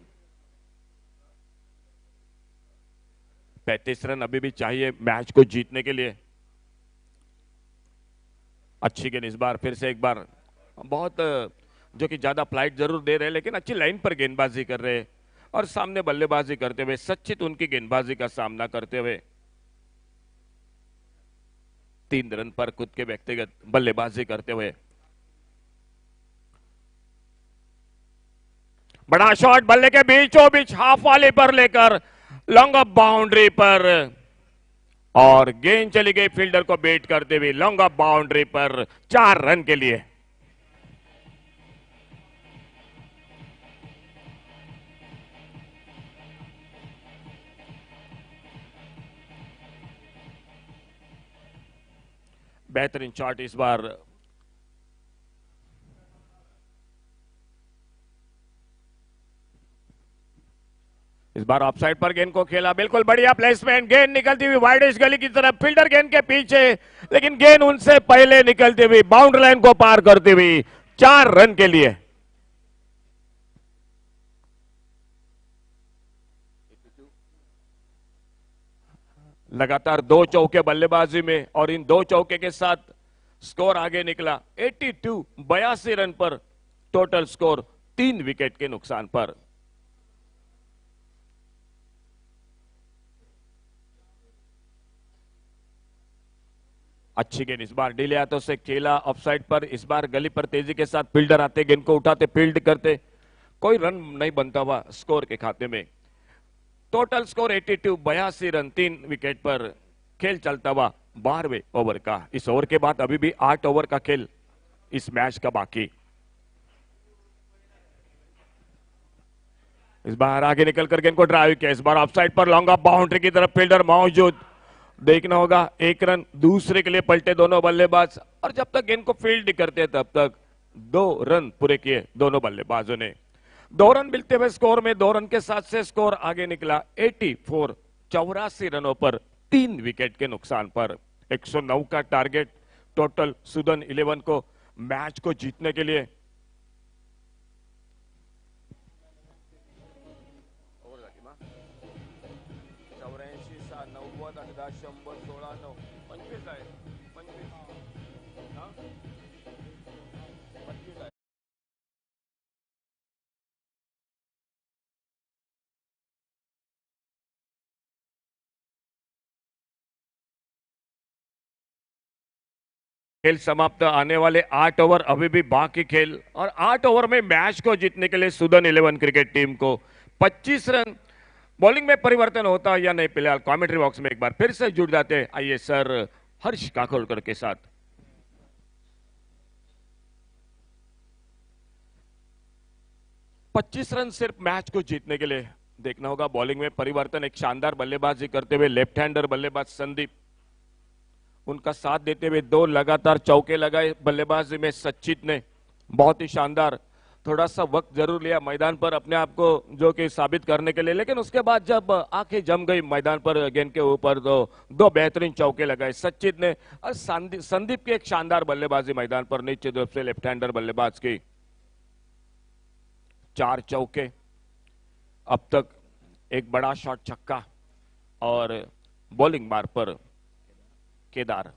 35 रन अभी भी चाहिए मैच को जीतने के लिए। अच्छी गेंद इस बार फिर से एक बार, बहुत जो कि ज्यादा फ्लाइट जरूर दे रहे, लेकिन अच्छी लाइन पर गेंदबाजी कर रहे और सामने बल्लेबाजी करते हुए सचित उनकी गेंदबाजी का सामना करते हुए 3 रन पर खुद के व्यक्तिगत बल्लेबाजी करते हुए। बड़ा शॉट बल्ले के बीचों बीच हाफ वाले पर लेकर लॉन्ग ऑफ बाउंड्री पर, और गेंद चली गई फील्डर को बेट करते हुए लॉन्ग ऑफ बाउंड्री पर 4 रन के लिए। बेहतरीन शॉट इस बार। इस बार ऑफसाइड पर गेंद को खेला, बिल्कुल बढ़िया प्लेसमेंट, गेंद निकलती हुई वाइडिश गली की तरफ, फील्डर गेंद के पीछे, लेकिन गेंद उनसे पहले निकलती हुई बाउंड्री लाइन को पार करती हुई 4 रन के लिए। लगातार 2 चौके बल्लेबाजी में, और इन 2 चौके के साथ स्कोर आगे निकला 82, 82 रन पर टोटल स्कोर 3 विकेट के नुकसान पर। अच्छी गेंद इस बार डिले हाथों से खेला ऑफसाइड पर। इस बार गली पर तेजी के साथ फील्डर आते, गेंद को उठाते फील्ड करते, कोई रन नहीं बनता हुआ स्कोर के खाते में। टोटल स्कोर 82, 82 रन 3 विकेट पर खेल चलता हुआ 12वें ओवर का। इस ओवर के बाद अभी भी 8 ओवर का खेल इस मैच का बाकी। इस बार आगे निकलकर गेंद को ड्राइव किया, इस बार ऑफसाइड पर लॉन्ग ऑफ बाउंड्री की तरफ फील्डर मौजूद। देखना होगा 1 रन दूसरे के लिए पलटे दोनों बल्लेबाज, और जब तक गेंद को फील्ड करते तब तक 2 रन पूरे किए दोनों बल्लेबाजों ने। 2 रन मिलते हुए स्कोर में 2 रन के साथ से स्कोर आगे निकला 84, 84 रनों पर 3 विकेट के नुकसान पर। 109 का टारगेट टोटल सुदन 11 को मैच को जीतने के लिए। खेल समाप्त, आने वाले 8 ओवर अभी भी बाकी खेल, और 8 ओवर में मैच को जीतने के लिए सुदन 11 क्रिकेट टीम को 25 रन। बॉलिंग में परिवर्तन होता है या नहीं, फिलहाल कमेंट्री बॉक्स में एक बार फिर से जुड़ जाते हैं। आइए सर हर्ष काकोलकर के साथ। 25 रन सिर्फ मैच को जीतने के लिए। देखना होगा बॉलिंग में परिवर्तन, एक शानदार बल्लेबाजी करते हुए लेफ्ट हैंडर बल्लेबाज संदीप, उनका साथ देते हुए 2 लगातार चौके लगाए बल्लेबाजी में सचित ने, बहुत ही शानदार। थोड़ा सा वक्त जरूर लिया मैदान पर अपने आप को जो कि साबित करने के लिए, लेकिन उसके बाद जब आंखें जम गई मैदान पर गेंद के ऊपर, तो 2 बेहतरीन चौके लगाए सचित ने, और संदीप की एक शानदार बल्लेबाजी मैदान पर निश्चित रूप से लेफ्ट हैंडर बल्लेबाज की। 4 चौके, अब तक एक बड़ा शॉट छक्का, और बॉलिंग मार पर केदार।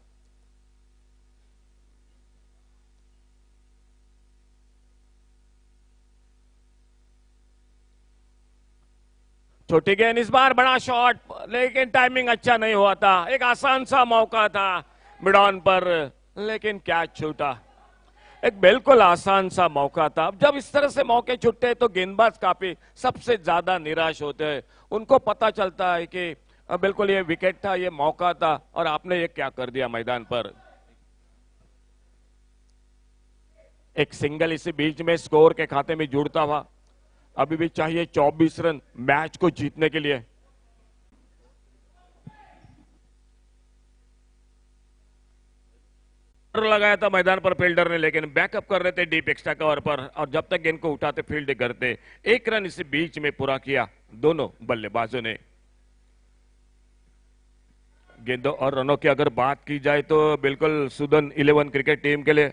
छोटी गेंद, इस बार बड़ा शॉट, लेकिन टाइमिंग अच्छा नहीं हुआ था। एक आसान सा मौका था मिड ऑन पर, लेकिन कैच छूटा। एक बिल्कुल आसान सा मौका था। अब जब इस तरह से मौके छूटते हैं तो गेंदबाज काफी सबसे ज्यादा निराश होते हैं। उनको पता चलता है कि बिल्कुल ये विकेट था, ये मौका था, और आपने ये क्या कर दिया मैदान पर। एक सिंगल इसी बीच में स्कोर के खाते में जुड़ता हुआ। अभी भी चाहिए 24 रन मैच को जीतने के लिए। लगाया था मैदान पर फील्डर ने, लेकिन बैकअप कर रहे थे डीप एक्स्ट्रा कवर पर, और जब तक गेंद को उठाते फील्ड करते। 1 रन इसी बीच में पूरा किया दोनों बल्लेबाजों ने। गेंदों और रनों की अगर बात की जाए तो बिल्कुल सुदन 11 क्रिकेट टीम के लिए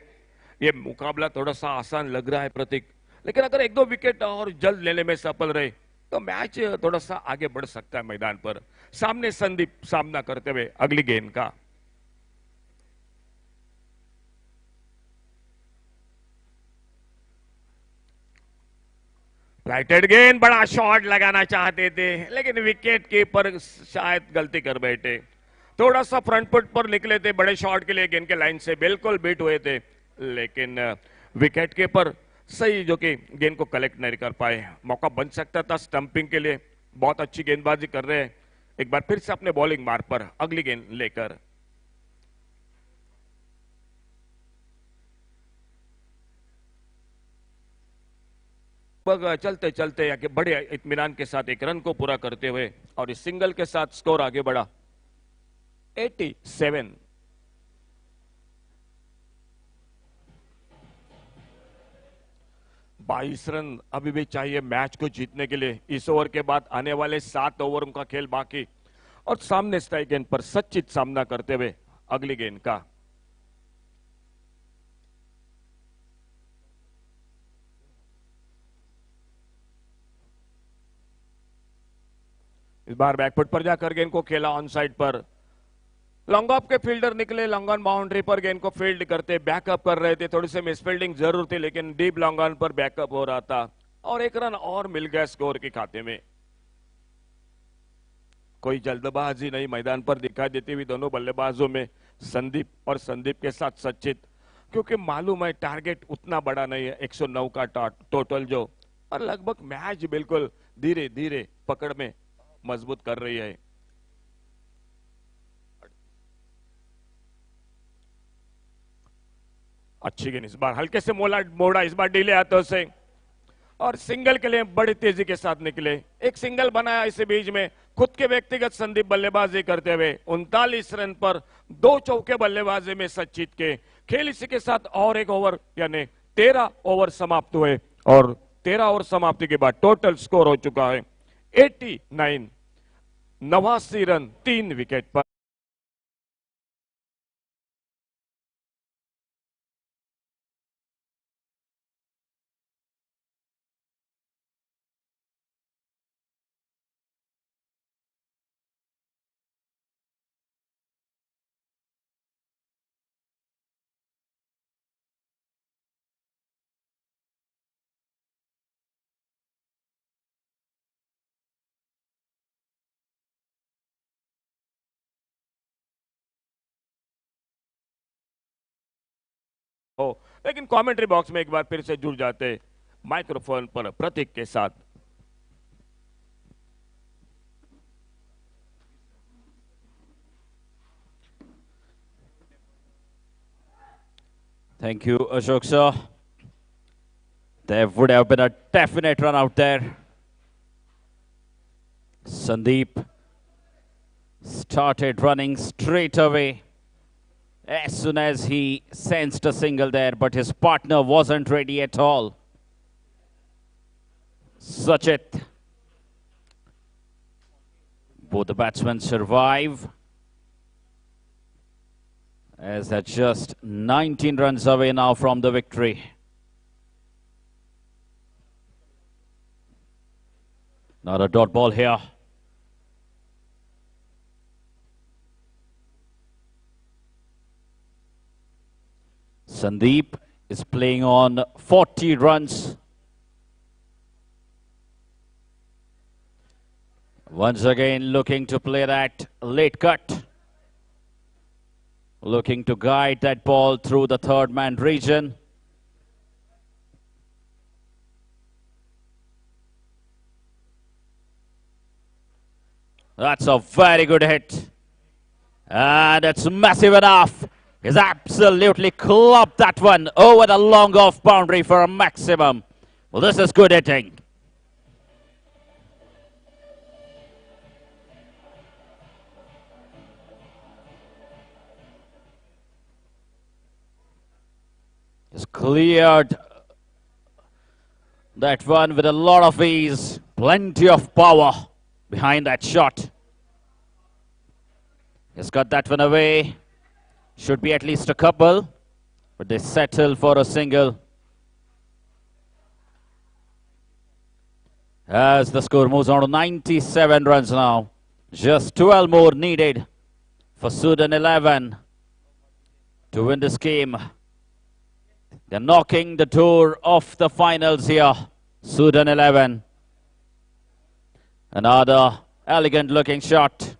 ये मुकाबला थोड़ा सा आसान लग रहा है प्रतीक, लेकिन अगर 1-2 विकेट और जल्द लेने में सफल रहे तो मैच थोड़ा सा आगे बढ़ सकता है मैदान पर। सामने संदीप सामना करते हुए अगली गेंद का। राइटेड गेंद, बड़ा शॉट लगाना चाहते थे, लेकिन विकेट कीपर शायद गलती कर बैठे। थोड़ा सा फ्रंट फुट पर निकले थे बड़े शॉट के लिए, गेंद के लाइन से बिल्कुल बीट हुए थे, लेकिन विकेट कीपर सही जो कि गेंद को कलेक्ट नहीं कर पाए। मौका बन सकता था स्टंपिंग के लिए। बहुत अच्छी गेंदबाजी कर रहे हैं। एक बार फिर से अपने बॉलिंग मार्ग पर अगली गेंद लेकर। चलते चलते आगे बड़े इत्मीनान के साथ 1 रन को पूरा करते हुए, और इस सिंगल के साथ स्कोर आगे बढ़ा 87। बाईस रन अभी भी चाहिए मैच को जीतने के लिए। इस ओवर के बाद आने वाले 7 ओवर का खेल बाकी, और सामने स्ट्राइक गेंद पर सचित सामना करते हुए अगली गेंद का। इस बार बैकफुट पर जाकर गेंद को खेला ऑन साइड पर। लॉन्ग ऑफ के फील्डर निकले, लॉन्ग ऑन बाउंड्री पर गेंद को फील्ड करते, बैकअप कर रहे थे। थोड़ी सी मिसफील्डिंग जरूर थी, लेकिन डीप लॉन्ग ऑन पर बैकअप हो रहा था, और 1 रन और मिल गया स्कोर के खाते में। कोई जल्दबाजी नहीं मैदान पर दिखाई देती हुई दोनों बल्लेबाजों में, संदीप और संदीप के साथ सचित, क्योंकि मालूम है टारगेट उतना बड़ा नहीं है 109 का टोटल जो, और लगभग मैच बिल्कुल धीरे धीरे पकड़ में मजबूत कर रही है। अच्छी गेंद, इस बार हल्के से मोड़ा, इस बार डीले हाथों से, और सिंगल के लिए बड़ी तेजी के साथ निकले। एक सिंगल बनाया इसी बीच में खुद के व्यक्तिगत संदीप बल्लेबाजी करते हुए 39 रन पर 2 चौके बल्लेबाजी में सचित के। खेल इसी के साथ और 1 ओवर यानी 13 ओवर समाप्त हुए और 13 ओवर समाप्ति के बाद टोटल स्कोर हो चुका है 89, 89 रन 3 विकेट पर। हो लेकिन कमेंट्री बॉक्स में एक बार फिर से जुड़ जाते माइक्रोफोन पर प्रतीक के साथ। Thank you, Ashok sir. There would have been a definite run out there. Sandeep started running straight away as soon as he sensed a single there, but his partner wasn't ready at all. Sachit. Both the batsmen survive, as they're just 19 runs away now from the victory. Not a dot ball here. Sandeep is playing on 40 runs. Once again looking to play that late cut. Looking to guide that ball through the third man region. That's a very good hit. And it's massive enough. He's absolutely clubbed that one over the long off boundary for a maximum. Well, this is good hitting. He's cleared that one with a lot of ease. Plenty of power behind that shot. He's got that one away. Should be at least a couple, but they settle for a single. As the score moves on to 97 runs now. Just 12 more needed for Sudan 11 to win this game. They're knocking the door off the finals here. Sudan 11. Another elegant looking shot.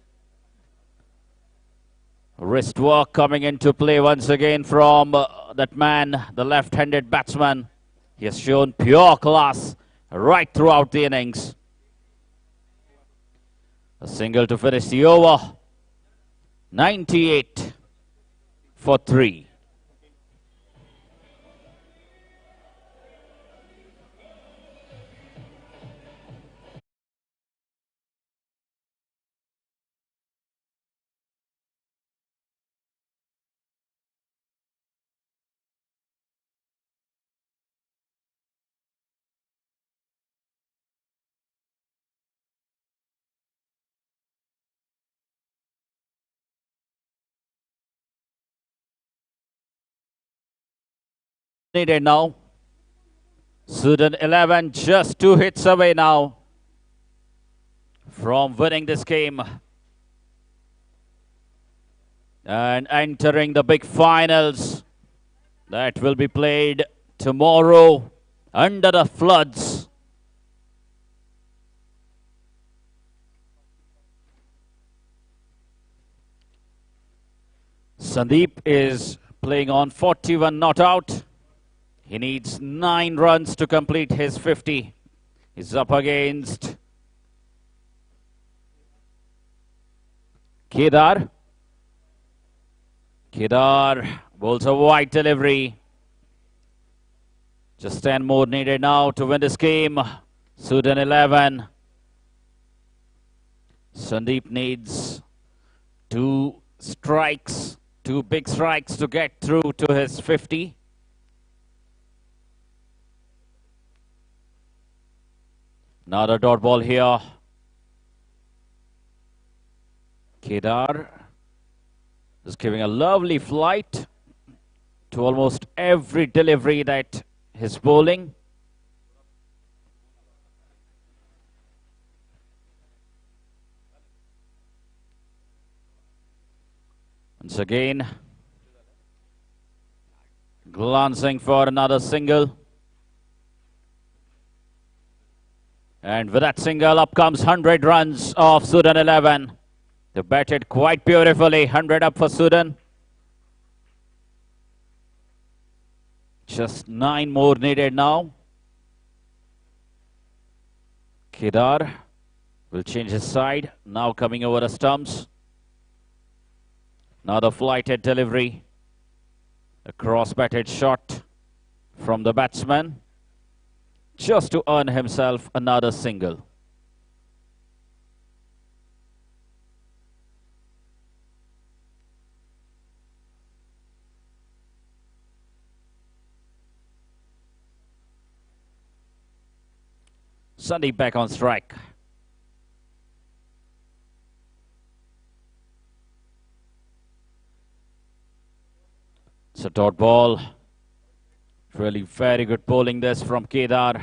Wrist work coming into play once again from that man, the left-handed batsman. He has shown pure class right throughout the innings. A single to finish the over. 98 for 3. Needed now. Sudan 11 just 2 hits away now from winning this game and entering the big finals that will be played tomorrow under the floods. Sandeep is playing on 41 not out. He needs 9 runs to complete his 50. He's up against Kedar. Kedar bowls a wide delivery. Just 10 more needed now to win this game. Sudan 11. Sandeep needs 2 strikes, 2 big strikes to get through to his 50. Another dot ball here. Kedar is giving a lovely flight to almost every delivery that he's bowling. Once again, glancing for another single. And with that single, up comes 100 runs of Sudan 11. They batted quite beautifully. 100 up for Sudan. Just 9 more needed now. Kedar will change his side. Now coming over the stumps. Another flighted delivery. A cross-batted shot from the batsman. Just to earn himself another single. Sandeep back on strike. It's a dot ball. Really very good bowling this from Kedar.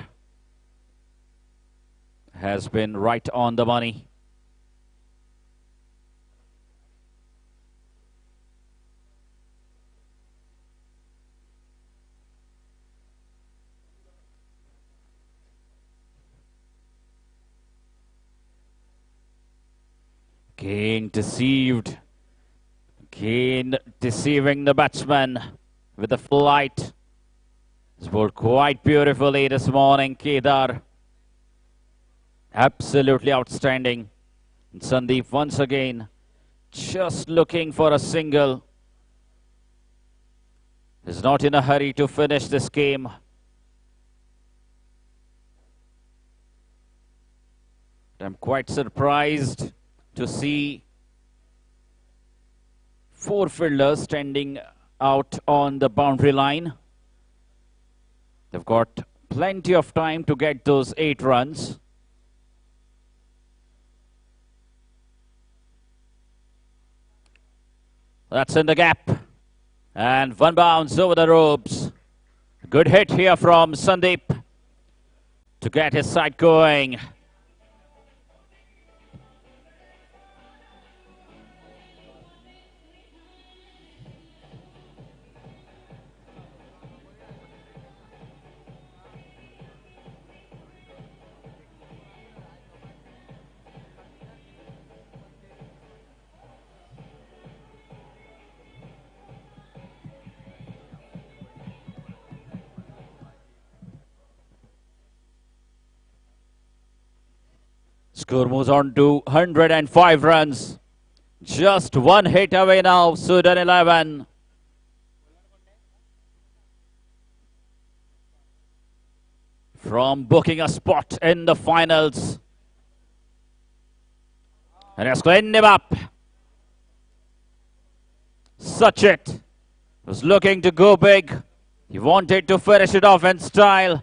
Has been right on the money. Again deceived. Again deceiving the batsman with the flight. He's bowled quite beautifully this morning, Kedar. Absolutely outstanding. And Sandeep once again just looking for a single. He's not in a hurry to finish this game. I'm quite surprised to see 4 fielders standing out on the boundary line. They've got plenty of time to get those 8 runs. That's in the gap. And 1 bounce over the ropes. Good hit here from Sandeep to get his side going. Score moves on to 105 runs. Just 1 hit away now, Sudan 11. From booking a spot in the finals. And has cleaned him up. Sachit was looking to go big. He wanted to finish it off in style.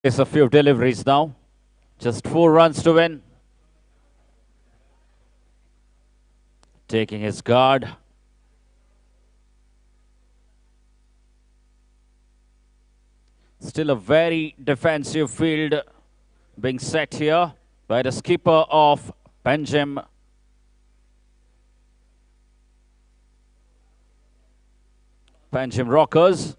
It's a few deliveries now. Just 4 runs to win. Taking his guard. Still a very defensive field being set here by the skipper of Benjamin Rockers.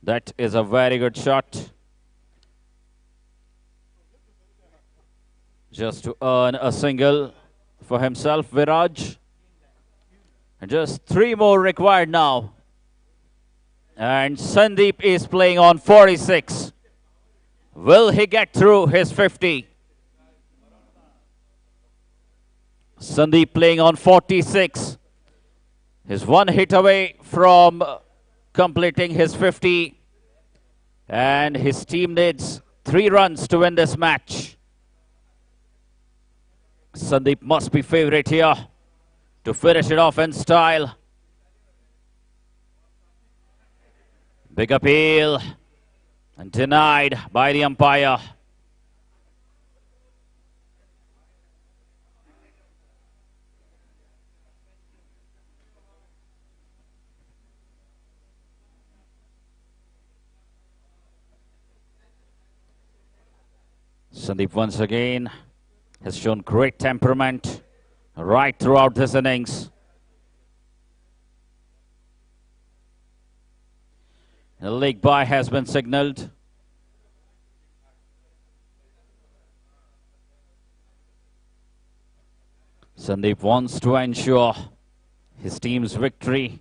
That is a very good shot. Just to earn a single for himself, Viraj. And just 3 more required now. And Sandeep is playing on 46. Will he get through his 50? Sandeep playing on 46. He's 1 hit away from completing his 50. And his team needs 3 runs to win this match. Sandeep must be favourite here to finish it off in style. Big appeal and denied by the umpire. Sandeep once again has shown great temperament right throughout this innings. The leg bye has been signalled. Sandeep wants to ensure his team's victory.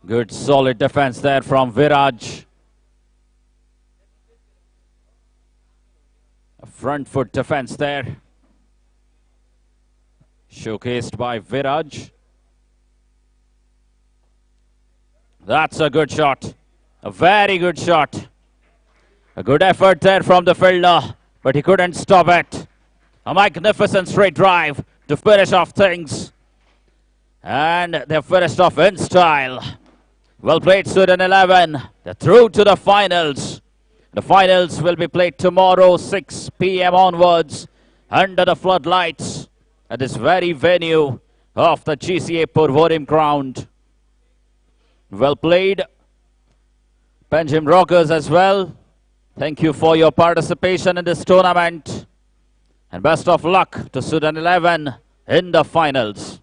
Good solid defense there from Viraj. A front foot defense there. Showcased by Viraj. That's a good shot. A very good shot. A good effort there from the fielder, but he couldn't stop it. A magnificent straight drive to finish off things. And they've finished off in style. Well played, Sudan 11. They're through to the finals. The finals will be played tomorrow, 6 p.m. onwards, under the floodlights at this very venue of the GCA Purvorim ground. Well played, Benjamin Rockers as well. Thank you for your participation in this tournament. And best of luck to Sudan 11 in the finals.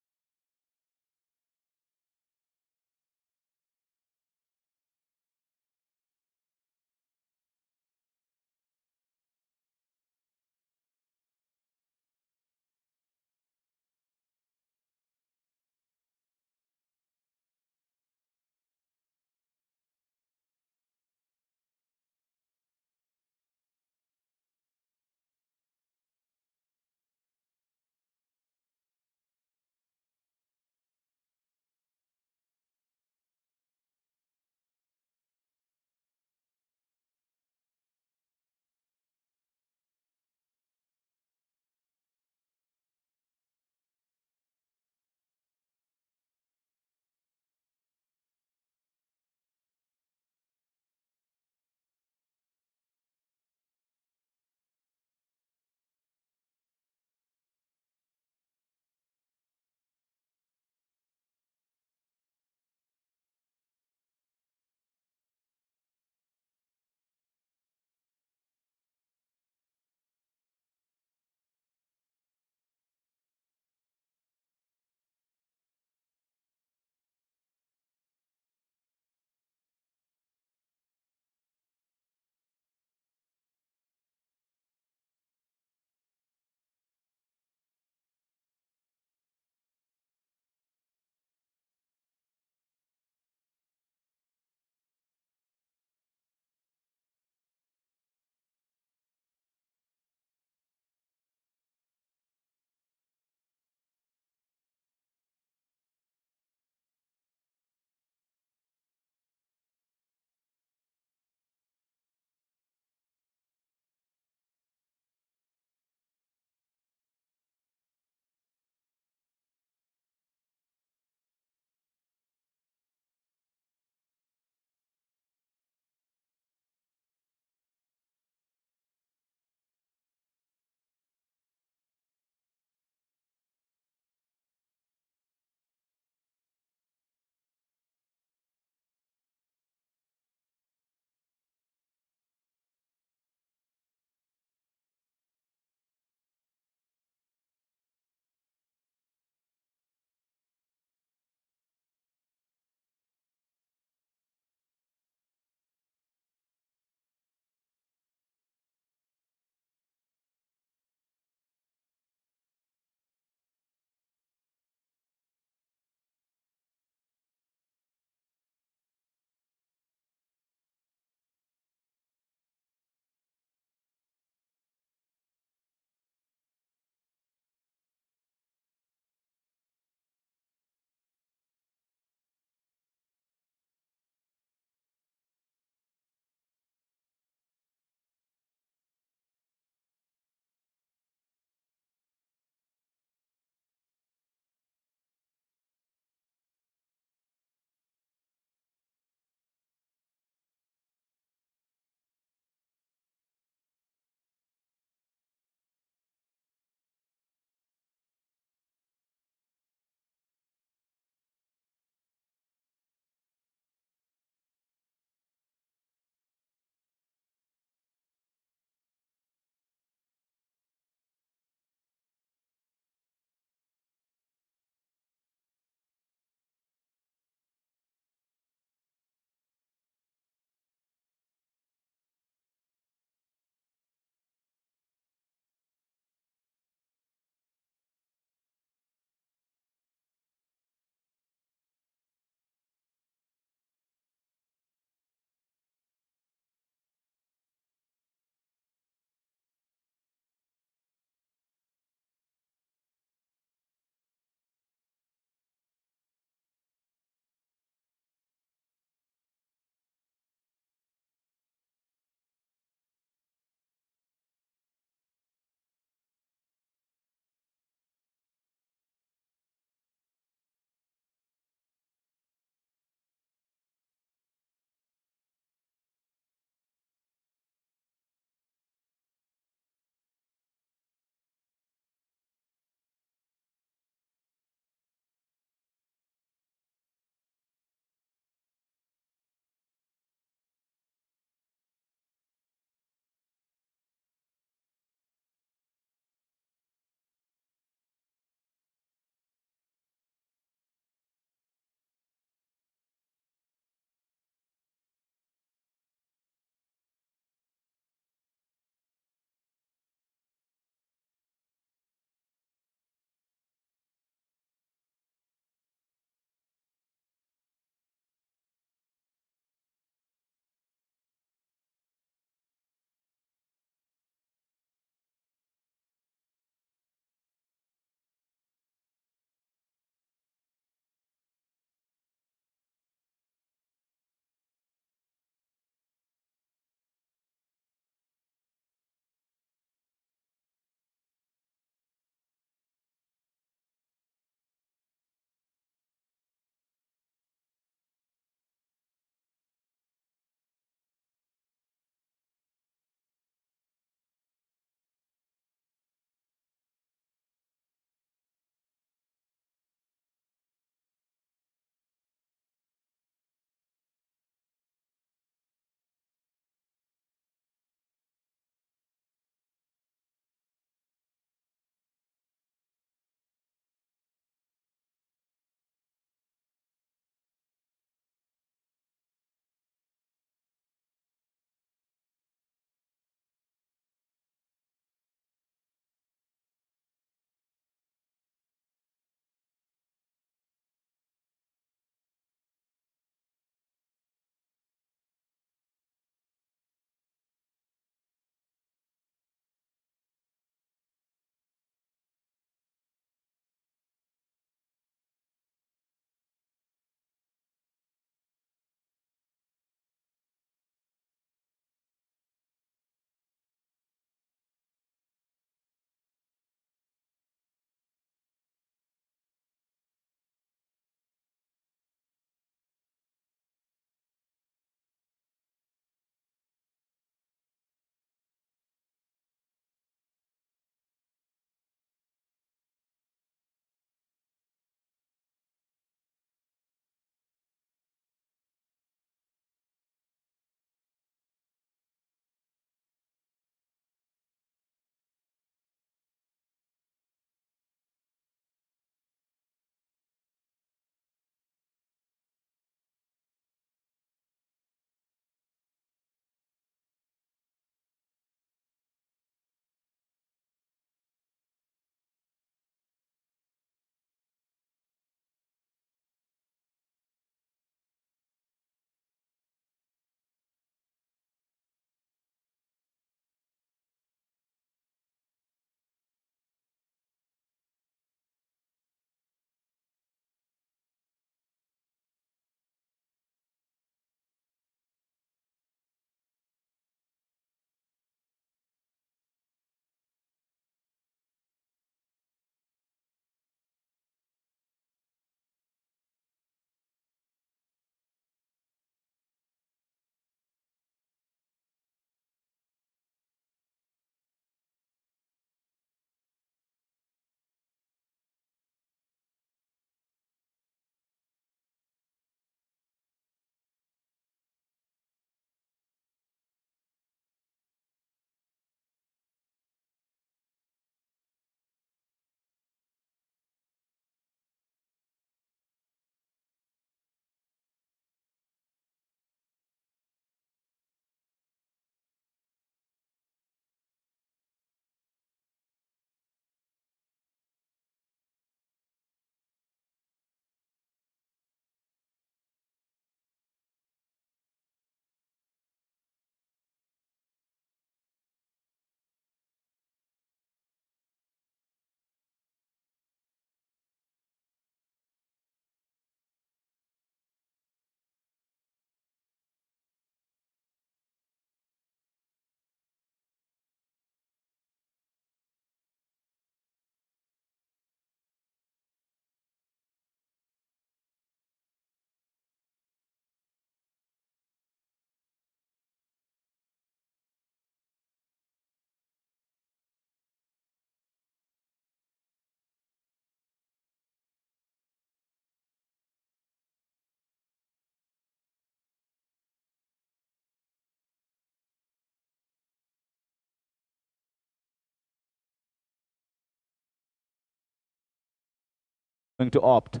going to opt.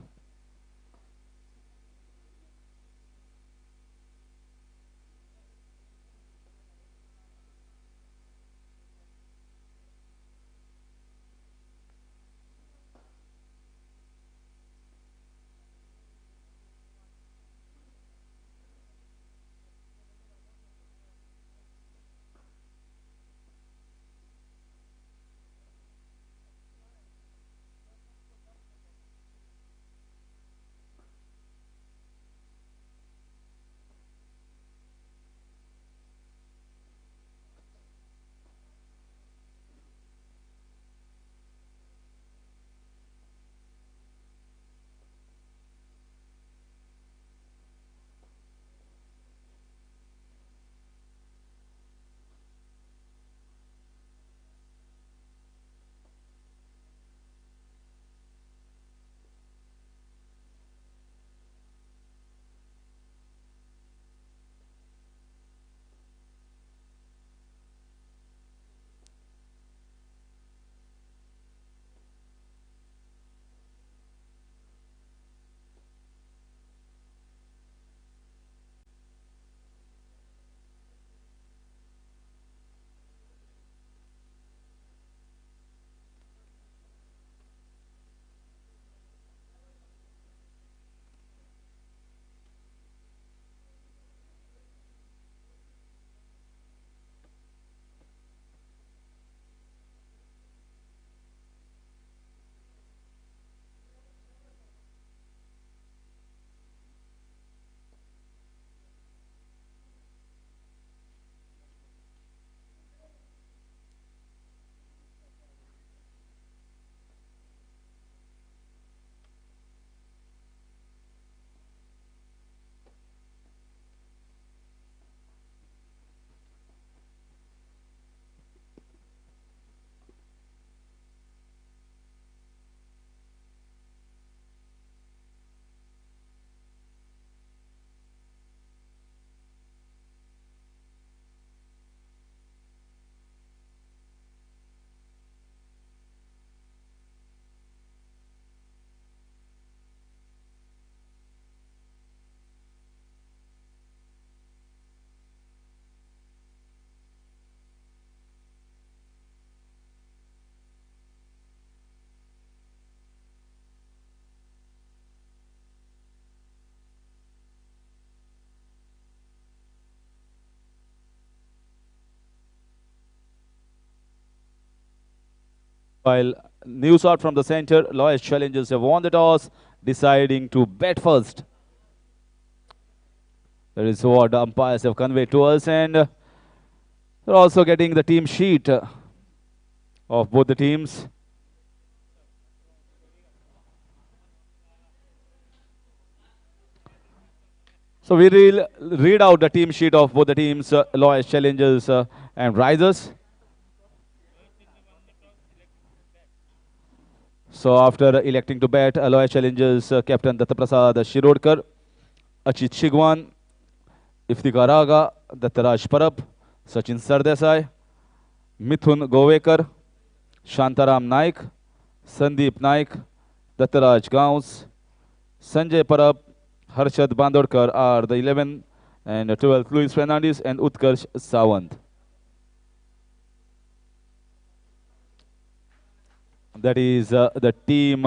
While news out from the center, Loyal's Challengers have won the toss, deciding to bet first. That is what the umpires have conveyed to us, and they're also getting the team sheet of both the teams. So we will read out the team sheet of both the teams, Loyal's Challengers and Risers. So after electing to bat, Loyal Challengers captain Dattaprasad Shirodkar, Achit Shigwan, Iftikhar Agha, Dattaraj Parab, Sachin Sardesai, Mithun Govekar, Shantaram Naik, Sandeep Naik, Dattaraj Gaus, Sanjay Parab, Harshad Bandodkar are the 11 and 12th Luis Fernandez and Utkarsh Sawant. That is the team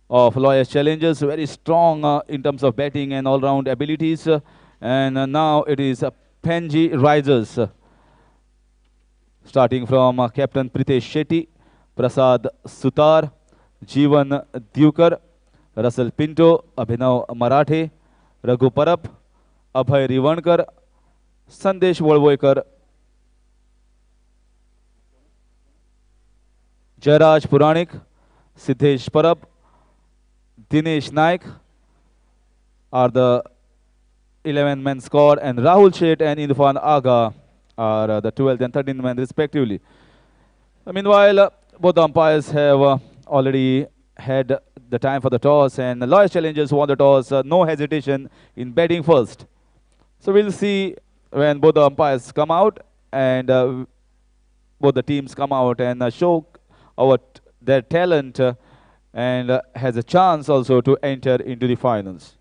of Loyal Challengers, very strong in terms of batting and all-round abilities. And now it is Penji Risers, starting from Captain Pritesh Shetty, Prasad Sutar, Jeevan Dukar, Russell Pinto, Abhinav Marathe, Raghu Parab, Abhay Rivankar, Sandesh Volvoikar, Jairaj Puranik, Siddhesh Parab, Dinesh Naik are the 11 men squad, and Rahul Sheth and Irfan Agha are the 12th and 13th men respectively. Meanwhile, both the umpires have already had the time for the toss, and the Loyal Challengers won the toss, no hesitation in batting first. So we'll see when both the umpires come out and both the teams come out and show their talent and has a chance also to enter into the finals.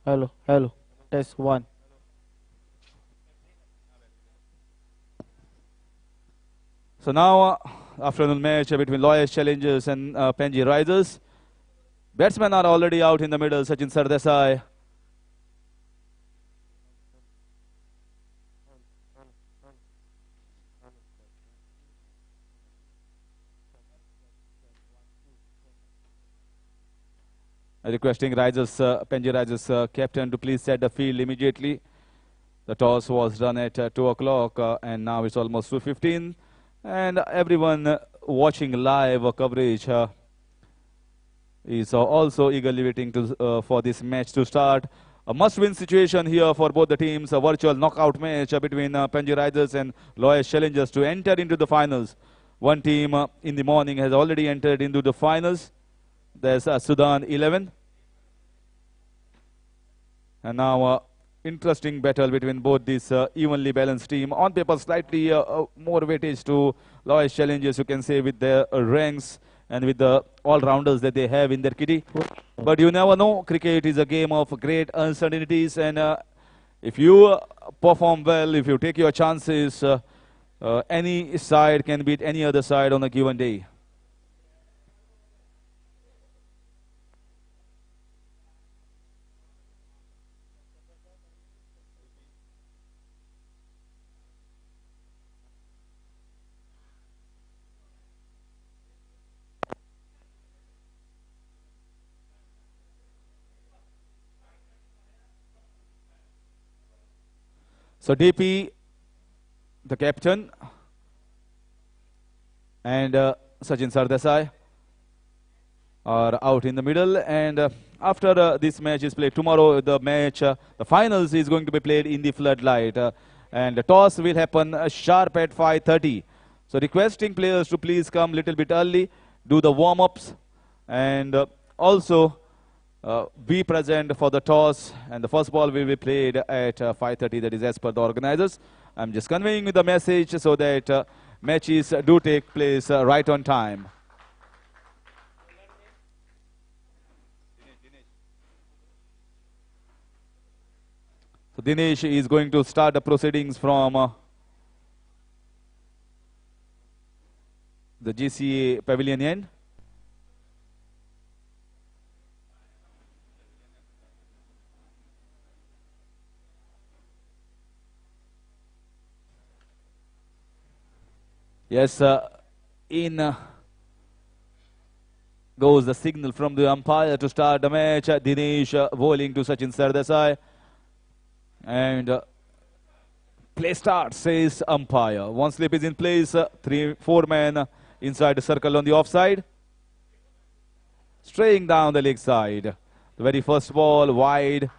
Hello, hello. Test one. So now, afternoon match between Lawyers Challengers and Penji Risers. Batsmen are already out in the middle. Sachin Sardesai. Requesting Risers, Penji Risers captain to please set the field immediately. The toss was done at 2 o'clock and now it's almost 2:15. And everyone watching live coverage is also eagerly waiting for this match to start. A must-win situation here for both the teams. A virtual knockout match between Penji Risers and Lawyers Challengers to enter into the finals. One team in the morning has already entered into the finals. There's Sudan 11. And now interesting battle between both these evenly balanced team. On paper, slightly more weightage to Lawyers Challengers, you can say, with their ranks and with the all-rounders that they have in their kitty. But you never know. Cricket is a game of great uncertainties. And if you perform well, if you take your chances, any side can beat any other side on a given day. So DP, the captain, and Sachin Sardesai are out in the middle. And after this match is played tomorrow, the match, the finals is going to be played in the floodlight. And the toss will happen sharp at 5:30. So requesting players to please come a little bit early, do the warm-ups, and also be present for the toss. And the first ball will be played at 5:30. That is as per the organizers. I'm just conveying the message so that matches do take place right on time. So Dinesh is going to start the proceedings from the GCA pavilion end. Yes, in goes the signal from the umpire to start the match. Dinesh bowling to Sachin Sardesai. And play start, says umpire. One slip is in place. 4 men inside the circle on the offside. Straying down the leg side. The very first ball wide.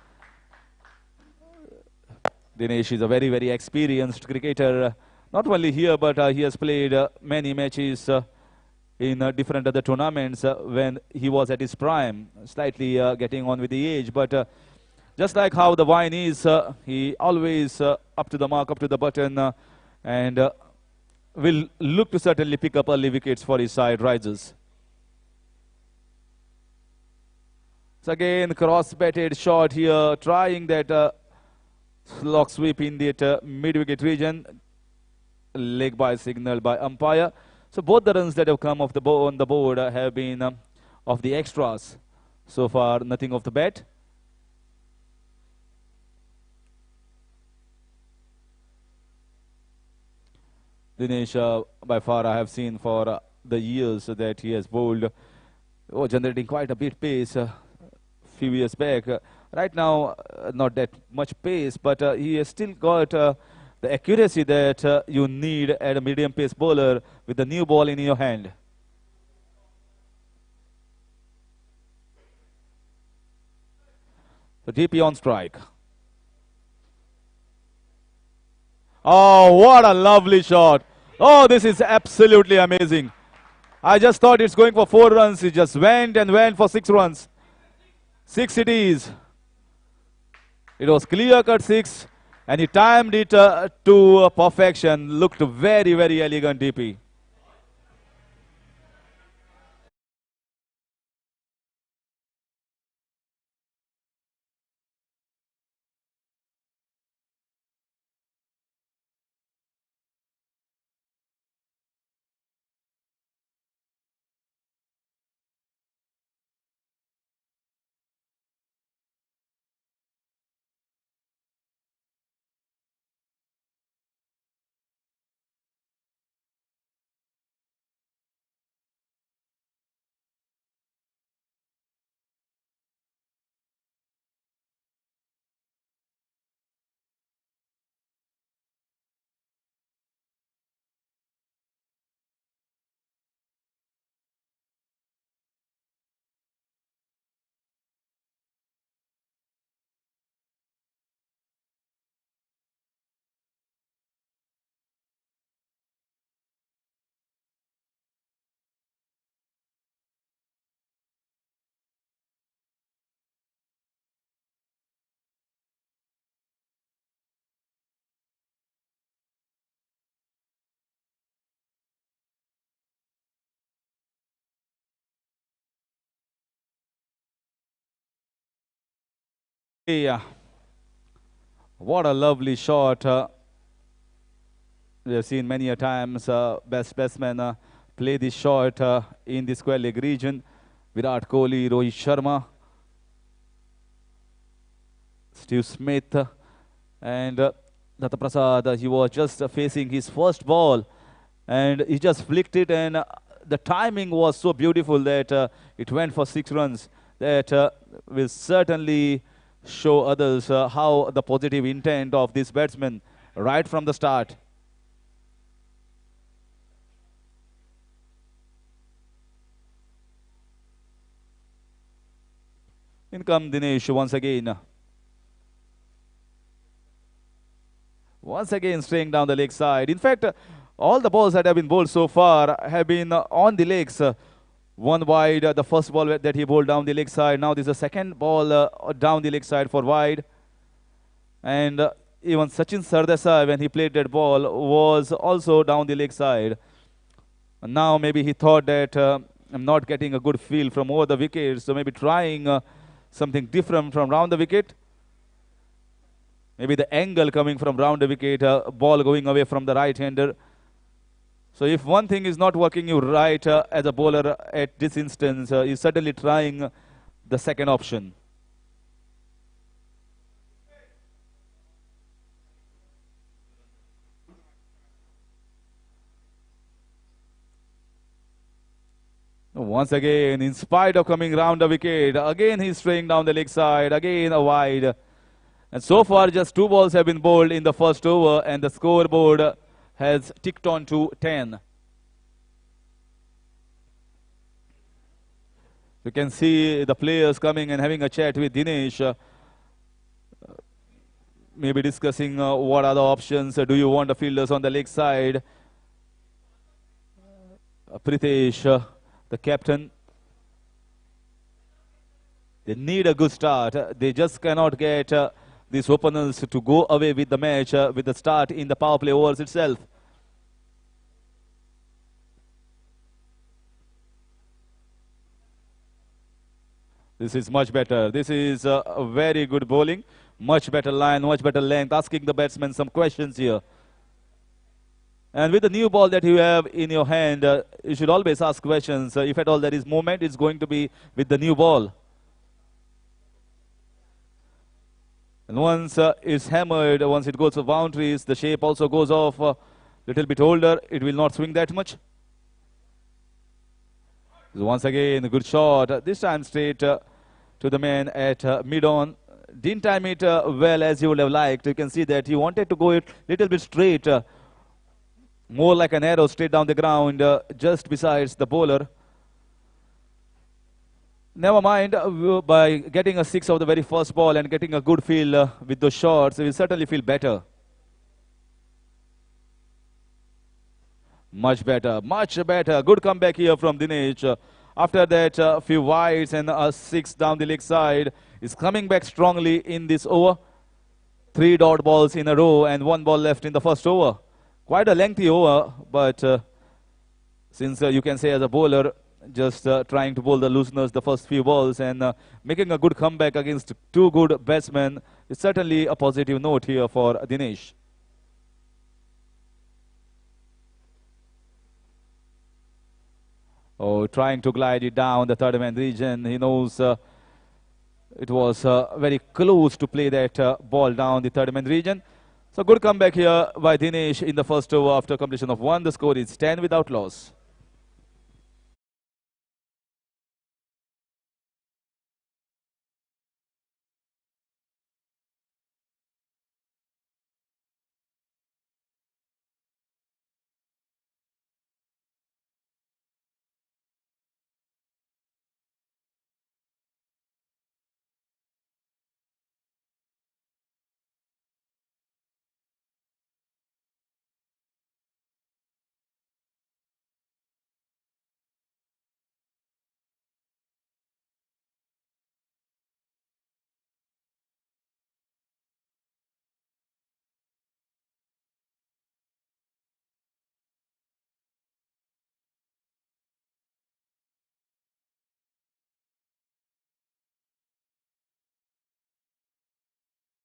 Dinesh is a very, very experienced cricketer. Not only here, but he has played many matches in different other tournaments when he was at his prime. Slightly getting on with the age. But just like how the wine is, he always up to the mark, up to the button. And will look to certainly pick up early wickets for his side, Risers. So again, cross-batted shot here, trying that slog sweep in the mid-wicket region. Leg by signal by umpire. So both the runs that have come off the on the board have been of the extras. So far, nothing off the bat. Dinesh, by far I have seen for the years that he has bowled, generating quite a bit pace few years back. Right now, not that much pace, but he has still got the accuracy that you need at a medium pace bowler with the new ball in your hand. So DP on strike. Oh, what a lovely shot. Oh, this is absolutely amazing. I just thought it's going for 4 runs. He just went and went for 6 runs. 6 it is. It was clear-cut 6. And he timed it to perfection. Looked very, very elegant, DP. Yeah, what a lovely shot. We have seen many a times best batsmen play this shot in the square leg region. Virat Kohli, Rohit Sharma, Steve Smith, and Datta Prasad. He was just facing his first ball, and he just flicked it, and the timing was so beautiful that it went for 6 runs. That will certainly show others how the positive intent of this batsman right from the start. In come Dinesh once again. Once again straying down the leg side. In fact, all the balls that have been bowled so far have been on the legs. One wide, the first ball that he bowled down the leg side. Now this is a second ball down the leg side for wide. And even Sachin Sardesai, when he played that ball, was also down the leg side. And now maybe he thought that I'm not getting a good feel from over the wicket, so maybe trying something different from round the wicket. Maybe the angle coming from round the wicket, ball going away from the right-hander. So if one thing is not working you right as a bowler at this instance, you're certainly trying the second option. Once again, in spite of coming round the wicket, again he's straying down the leg side, again a wide. And so far, just 2 balls have been bowled in the first over, and the scoreboard has ticked on to 10. You can see the players coming and having a chat with Dinesh, maybe discussing what are the options. Do you want the fielders on the leg side? Pritesh, the captain, they need a good start. They just cannot get these openers to go away with the match with the start in the power play overs itself. This is much better. This is a very good bowling. Much better line, much better length. Asking the batsman some questions here. And with the new ball that you have in your hand, you should always ask questions. If at all there is movement, it's going to be with the new ball. And once it's hammered, once it goes for boundaries, the shape also goes off a little bit older. It will not swing that much. Once again, a good shot. This time straight to the man at mid-on. Didn't time it well as you would have liked. You can see that he wanted to go a little bit straight. More like an arrow straight down the ground, just besides the bowler. Never mind, by getting a 6 of the very first ball and getting a good feel with those shots, we certainly feel better. Much better, much better. Good comeback here from Dinesh. After that, few wides and a 6 down the leg side. Is coming back strongly in this over. 3 dot balls in a row and 1 ball left in the first over. Quite a lengthy over, but since you can say as a bowler, just trying to bowl the looseners the first few balls and making a good comeback against 2 good batsmen is certainly a positive note here for Dinesh. Oh, trying to glide it down the third man region. He knows it was very close to play that ball down the third man region. So good comeback here by Dinesh in the first over after completion of 1. The score is 10 without loss.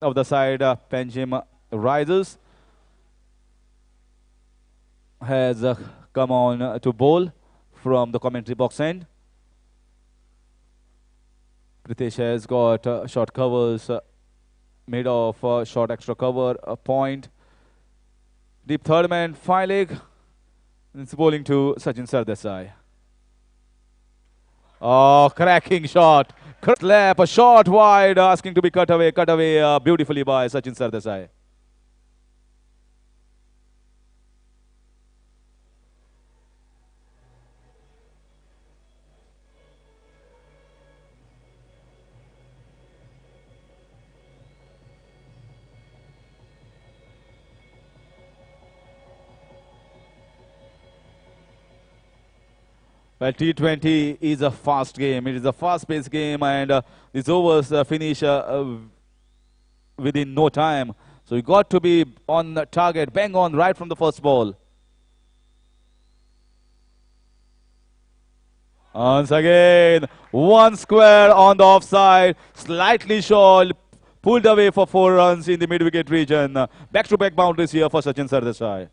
of the side, Panjim rises, has come on to bowl from the commentary box end. Pritesh has got short covers made of short extra cover, a point. Deep third man, 5 leg. It's bowling to Sachin Sardesai. Oh, cracking shot. Slap, a shot wide, asking to be cut away beautifully by Sachin Sardesai. Well, T20 is a fast game. It is a fast-paced game, and these overs finish within no time. So you got to be on target, bang on right from the first ball. Once again, one square on the offside, slightly short, pulled away for 4 runs in the mid-wicket region. Back-to-back boundaries here for Sachin Sardesai.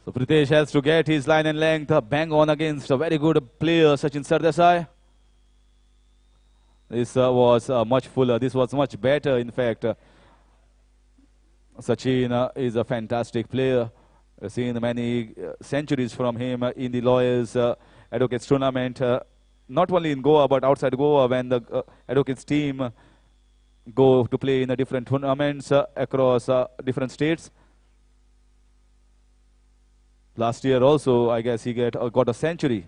So Pritesh has to get his line and length, bang on against a very good player, Sachin Sardesai. This was much fuller. This was much better, in fact. Sachin is a fantastic player. I've seen many centuries from him in the Lawyers Advocates tournament. Not only in Goa, but outside Goa when the Advocates team go to play in the different tournaments across different states. Last year also, I guess he got a century.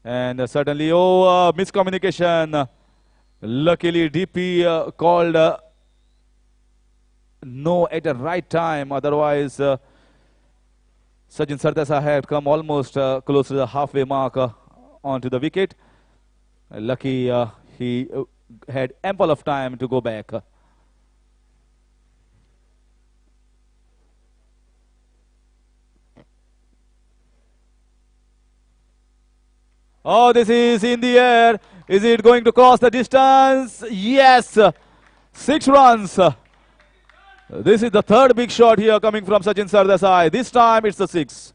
And suddenly, miscommunication. Luckily, DP called no at the right time. Otherwise, Sachin Sardesai had come almost close to the halfway mark onto the wicket. Lucky he had ample of time to go back. Oh, this is in the air. Is it going to cross the distance? Yes. 6 runs. This is the third big shot here coming from Sachin Sardesai. This time it's the 6.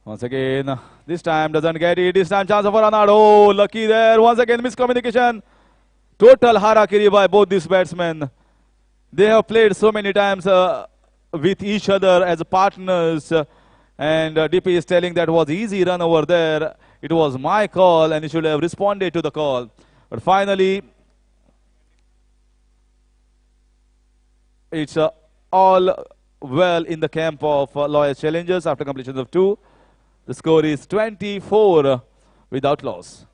Once again, this time doesn't get it. This time chance for Anand. Oh, lucky there. Once again, miscommunication. Total harakiri by both these batsmen. They have played so many times with each other as partners. And DP is telling that was easy run over there. It was my call and he should have responded to the call. But finally, it's all well in the camp of Lawyers Challengers after completion of 2. The score is 24 without loss.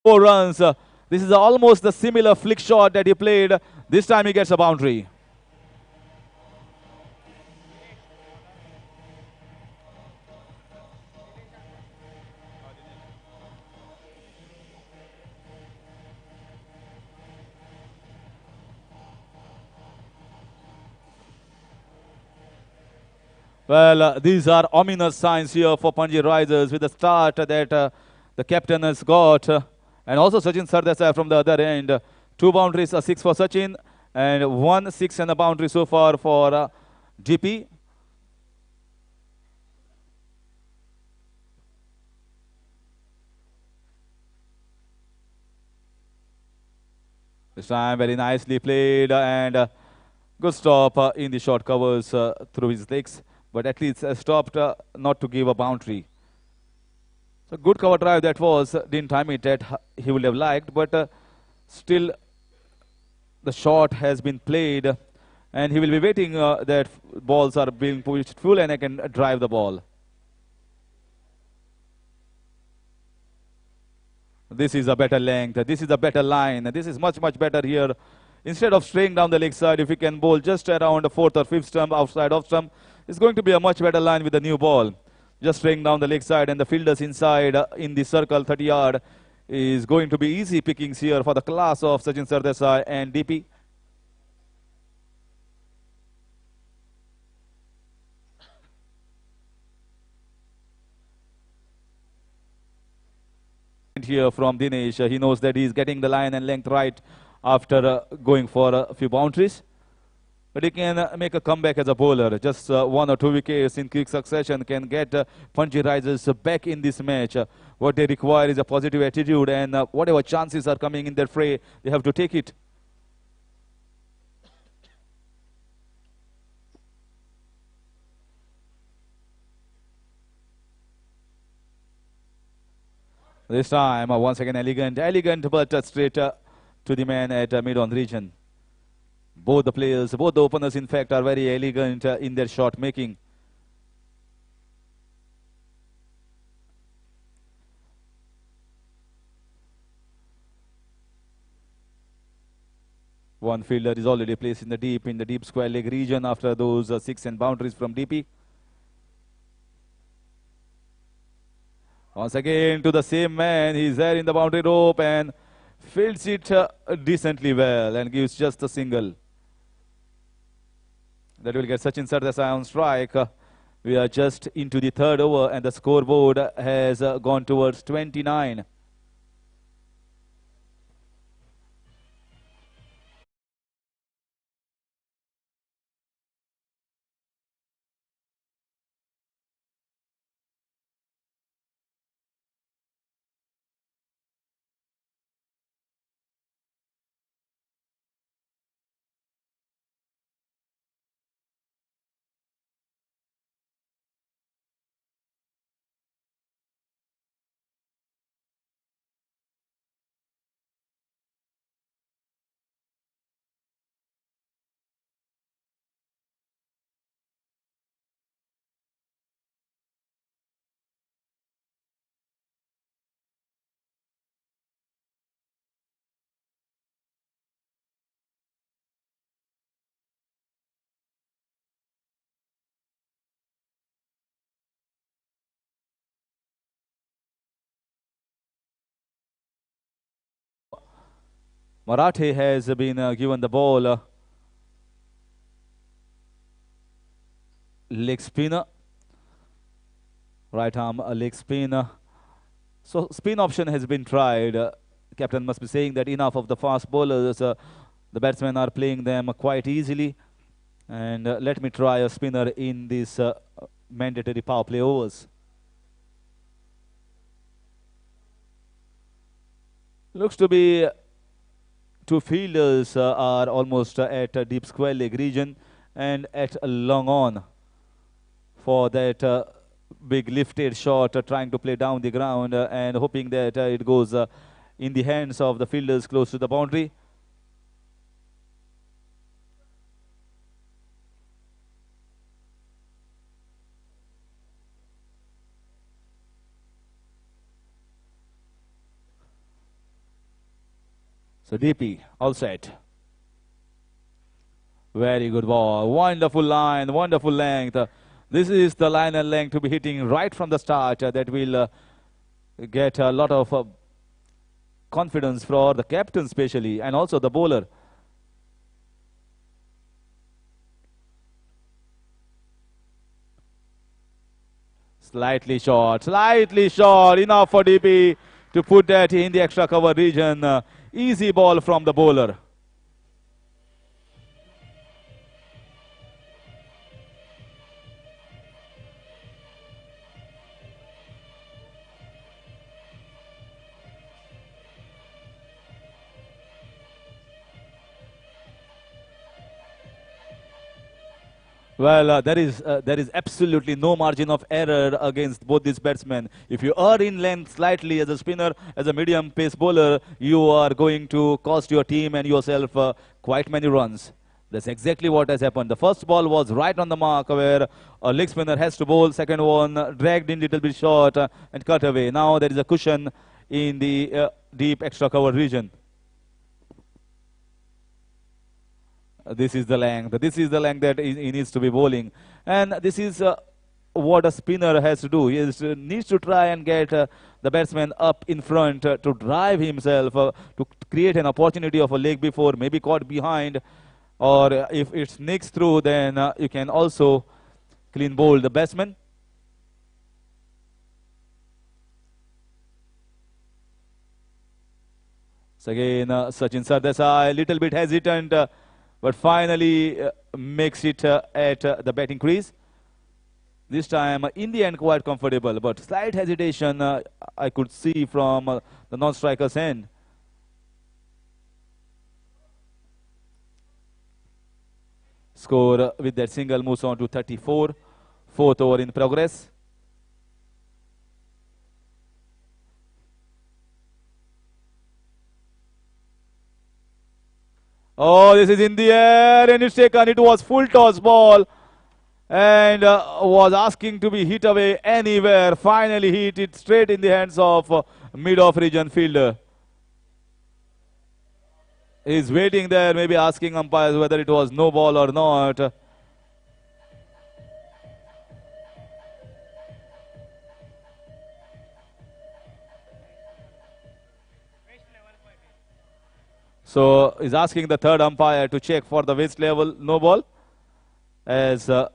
4 runs. This is almost the similar flick shot that he played. This time he gets a boundary. Well, these are ominous signs here for Panji Risers with the start that the captain has got. And also Sachin Sardesai from the other end. 2 boundaries, a 6 for Sachin, and 1 6 and a boundary so far for DP. This time very nicely played and good stop in the short covers through his legs. But at least stopped not to give a boundary. So good cover drive that was. Didn't time it that he would have liked, but still the shot has been played and he will be waiting that balls are being pushed full and I can drive the ball. This is a better length. This is a better line. This is much, much better here. Instead of straying down the leg side, if you can bowl just around the 4th or 5th stump, outside off stump, it's going to be a much better line with the new ball. Just straying down the leg side and the fielders inside in the circle 30 yard is going to be easy pickings here for the class of Sachin Sardesai and DP. Here from Dinesh, he knows that he's getting the line and length right after going for a few boundaries. But he can make a comeback as a bowler. Just 1 or 2 wickets in quick succession can get Panji Risers back in this match. What they require is a positive attitude and whatever chances are coming in their fray, they have to take it. This time, once again, elegant, but straight to the man at mid-on region. Both the players, both the openers, in fact, are very elegant in their shot making. One fielder is already placed in the deep square leg region after those 6 and boundaries from DP. Once again to the same man, he's there in the boundary rope and fields it decently well and gives just a single. That will get Sachin Sardesai on strike. We are just into the 3rd over and the scoreboard has gone towards 29. Marathe has been given the ball. Leg spinner. Right arm leg spinner. So spin option has been tried. Captain must be saying that enough of the fast bowlers. The batsmen are playing them quite easily. And let me try a spinner in these mandatory power play overs. Looks to be 2 fielders are almost at a deep square leg region and at a long on for that big lifted shot, trying to play down the ground and hoping that it goes in the hands of the fielders close to the boundary. So DP, all set. Very good ball. Wonderful line, wonderful length. This is the line and length to be hitting right from the start. That will get a lot of confidence for the captain especially, and also the bowler. Slightly short, enough for DP to put that in the extra cover region. Easy ball from the bowler. Well, there is absolutely no margin of error against both these batsmen. If you are in length slightly as a spinner, as a medium pace bowler, you are going to cost your team and yourself quite many runs. That's exactly what has happened. The first ball was right on the mark where a leg spinner has to bowl. Second one dragged in little bit short and cut away. Now there is a cushion in the deep extra cover region. This is the length. This is the length that he needs to be bowling. And this is what a spinner has to do. He needs to try and get the batsman up in front to drive himself, to create an opportunity of a leg before, maybe caught behind. Or if it sneaks through, then you can also clean bowl the batsman. So again, Sachin Sardesai, a little bit hesitant. But finally makes it at the batting crease. This time, in the end, quite comfortable, but slight hesitation I could see from the non-striker's end. Score with that single moves on to 34. Fourth over in progress. Oh, this is in the air and it's taken. It was full toss ball and was asking to be hit away anywhere. Finally hit it straight in the hands of mid-off region fielder. He's waiting there, maybe asking umpires whether it was no ball or not. So he's asking the third umpire to check for the waist level, no ball, as the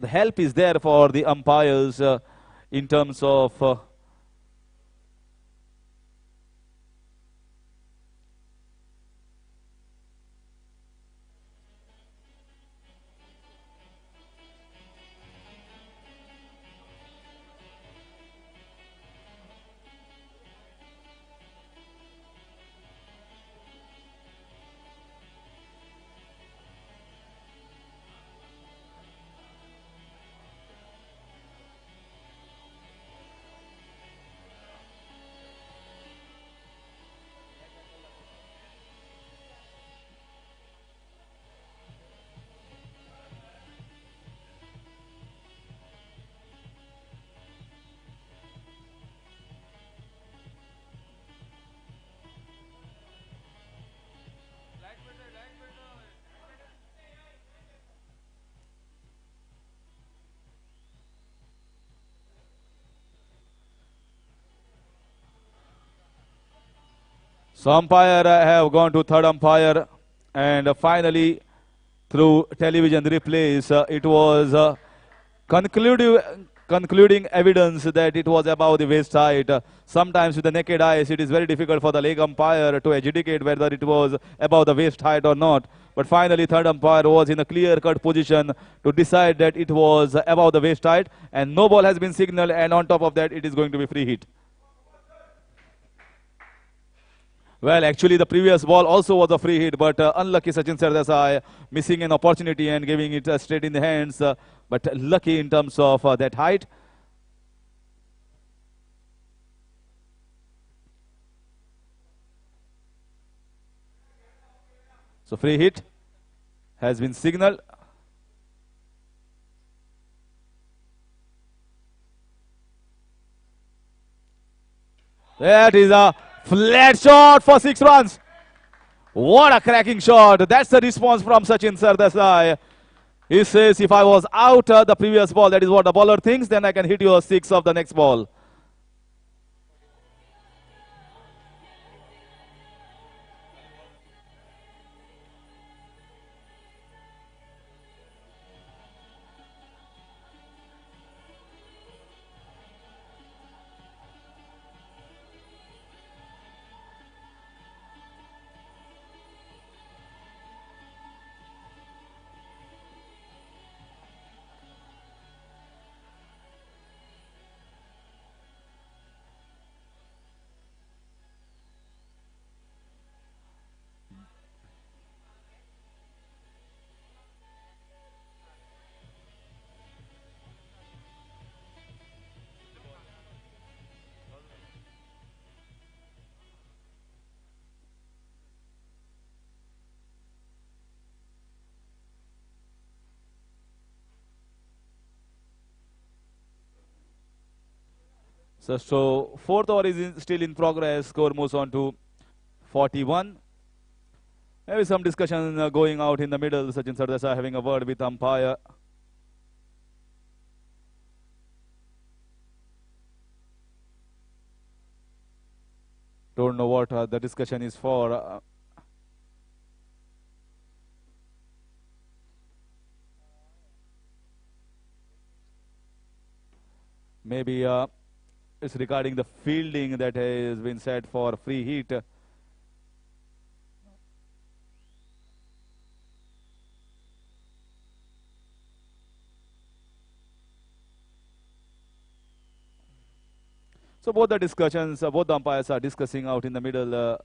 help is there for the umpires in terms of so umpire have gone to third umpire, and finally through television replays it was concluding evidence that it was above the waist height. Sometimes with the naked eyes it is very difficult for the leg umpire to adjudicate whether it was above the waist height or not. But finally third umpire was in a clear-cut position to decide that it was above the waist height, and no ball has been signaled, and on top of that it is going to be free hit. Well, actually, the previous ball also was a free hit, but unlucky Sachin Sardesai missing an opportunity and giving it straight in the hands, but lucky in terms of that height. So free hit has been signaled. That is a flat shot for 6 runs. What a cracking shot. That's the response from Sachin Sardesai. He says, if I was out the previous ball, that is what the bowler thinks, then I can hit you a 6 of the next ball. So fourth over is still in progress. Score moves on to 41. Maybe some discussion going out in the middle. Sachin Sardesai having a word with umpire. Don't know what the discussion is for. Maybe it's regarding the fielding that has been set for free hit. So both the discussions, both the umpires are discussing out in the middle.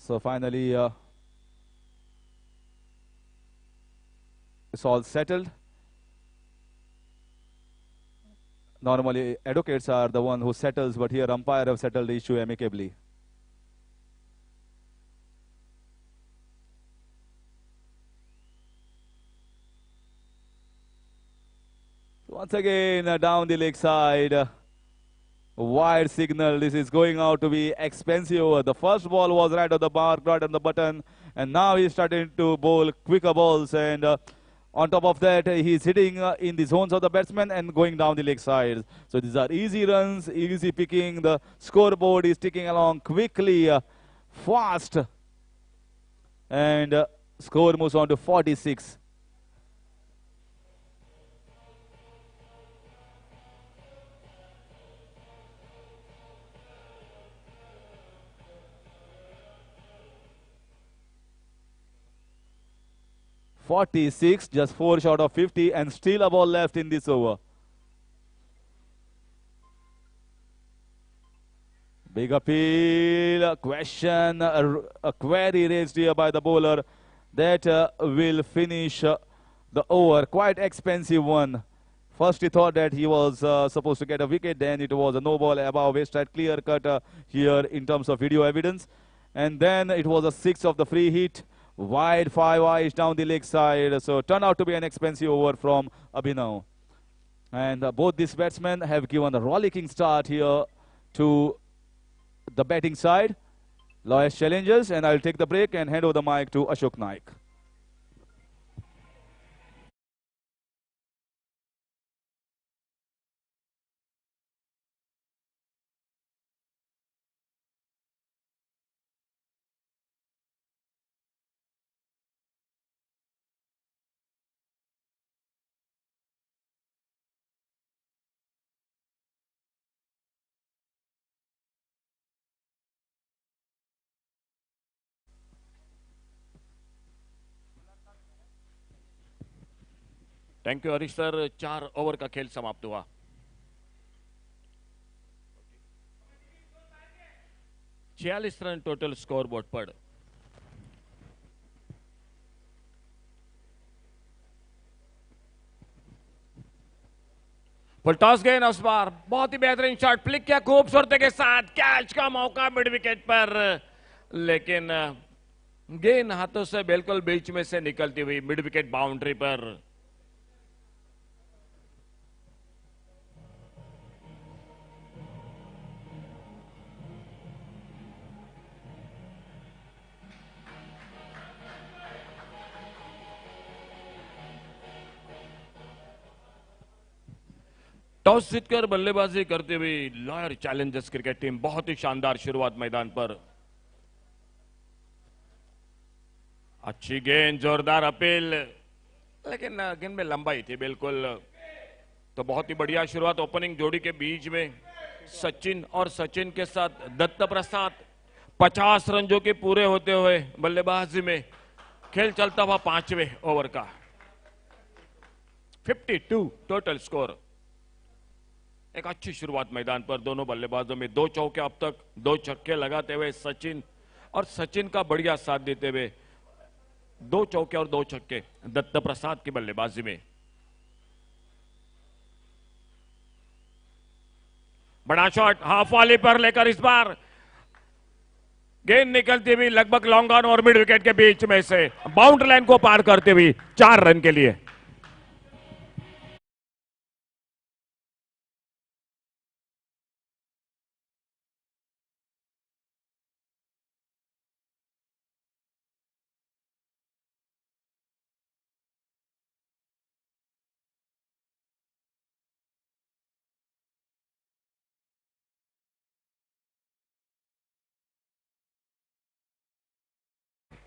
So finally, it's all settled. Normally, advocates are the one who settles, but here umpire have settled the issue amicably. Once again, down the leg side. Wide signal. This is going out to be expensive. The first ball was right on the mark, right on the button. And now he's starting to bowl quicker balls. And on top of that, he's hitting in the zones of the batsman and going down the leg side. So these are easy runs, easy picking. The scoreboard is ticking along quickly, fast. And score moves on to 46. Just 4 short of 50 and still a ball left in this over. Big appeal, a question, a query raised here by the bowler that will finish the over. Quite expensive one. First he thought that he was supposed to get a wicket, then it was a no ball above waist clear cut here in terms of video evidence. And then it was a 6 of the free hit. Wide 5 eyes down the leg side. So turned out to be an expensive over from Abhinav. And both these batsmen have given a rollicking start here to the batting side. Loyal challengers, and I'll take the break and hand over the mic to Ashok Naik. Thank you Harish sir 4 over का खेल समाप्त हुआ 46 run total score board पर full toss गेंद उस बार बहुत ही बेहतरीन shot flick किया खूबसूरती के साथ कैच का मौका मिड विकेट पर, लेकिन गेंद हाथों से बिल्कुल बीच में से निकलती हुई मिड विकेट बाउंड्री पर। टॉस जीतकर बल्लेबाजी करते हुए लॉयर चैलेंजर्स क्रिकेट टीम, बहुत ही शानदार शुरुआत मैदान पर। अच्छी गेंद, जोरदार अपील, लेकिन गेंद में लंबाई थी बिल्कुल। तो बहुत ही बढ़िया शुरुआत ओपनिंग जोड़ी के बीच में, सचिन और सचिन के साथ दत्त प्रसाद। 50 रन जो कि पूरे होते हुए बल्लेबाजी में खेल चलता हुआ 5वें ओवर का 52 टोटल स्कोर। एक अच्छी शुरुआत मैदान पर दोनों बल्लेबाजों में, 2 चौके अब तक, 2 छक्के लगाते हुए सचिन, और सचिन का बढ़िया साथ देते हुए 2 चौके और 2 छक्के दत्त प्रसाद की बल्लेबाजी में। बड़ा शॉट हाफ वाली पर लेकर इस बार गेंद निकलती हुई लगभग लॉन्ग ऑन और मिड विकेट के बीच में से बाउंड्री लाइन को पार करते हुए 4 रन के लिए।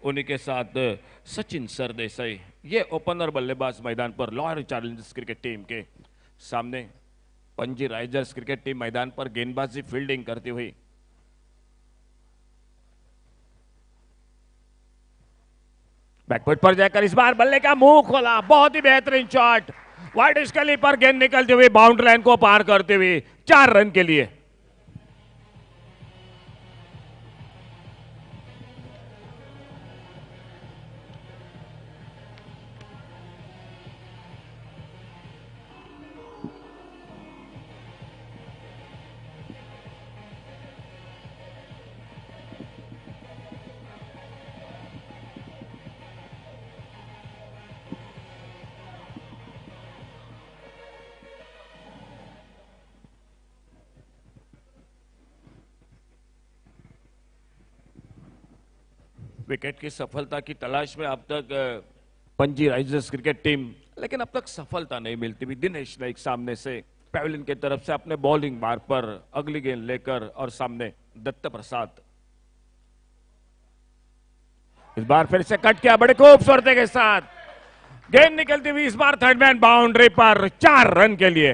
उन्हीं के साथ सचिन सरदेसाई, ये ओपनर बल्लेबाज मैदान पर लॉयर चैलेंजर्स क्रिकेट टीम के सामने। पंजी राइजर्स क्रिकेट टीम मैदान पर गेंदबाजी फील्डिंग करती हुई। बैकफुट पर जाकर इस बार बल्ले का मुंह खोला, बहुत ही बेहतरीन शॉट, वाइड स्कली पर गेंद निकलती हुई बाउंड्री लाइन को पार करते हुए 4 रन के लिए। विकेट की सफलता की तलाश में अब तक पंजी राइजर्स क्रिकेट टीम, लेकिन अब तक सफलता नहीं मिलती हुई। दिनेश नाइक सामने से पैवेलियन की तरफ से अपने बॉलिंग मार्ग पर अगली गेंद लेकर, और सामने दत्त प्रसाद। इस बार फिर से कट किया बड़े खूबसूरती के साथ, गेंद निकलती हुई इस बार थर्ड मैन बाउंड्री पर 4 रन के लिए।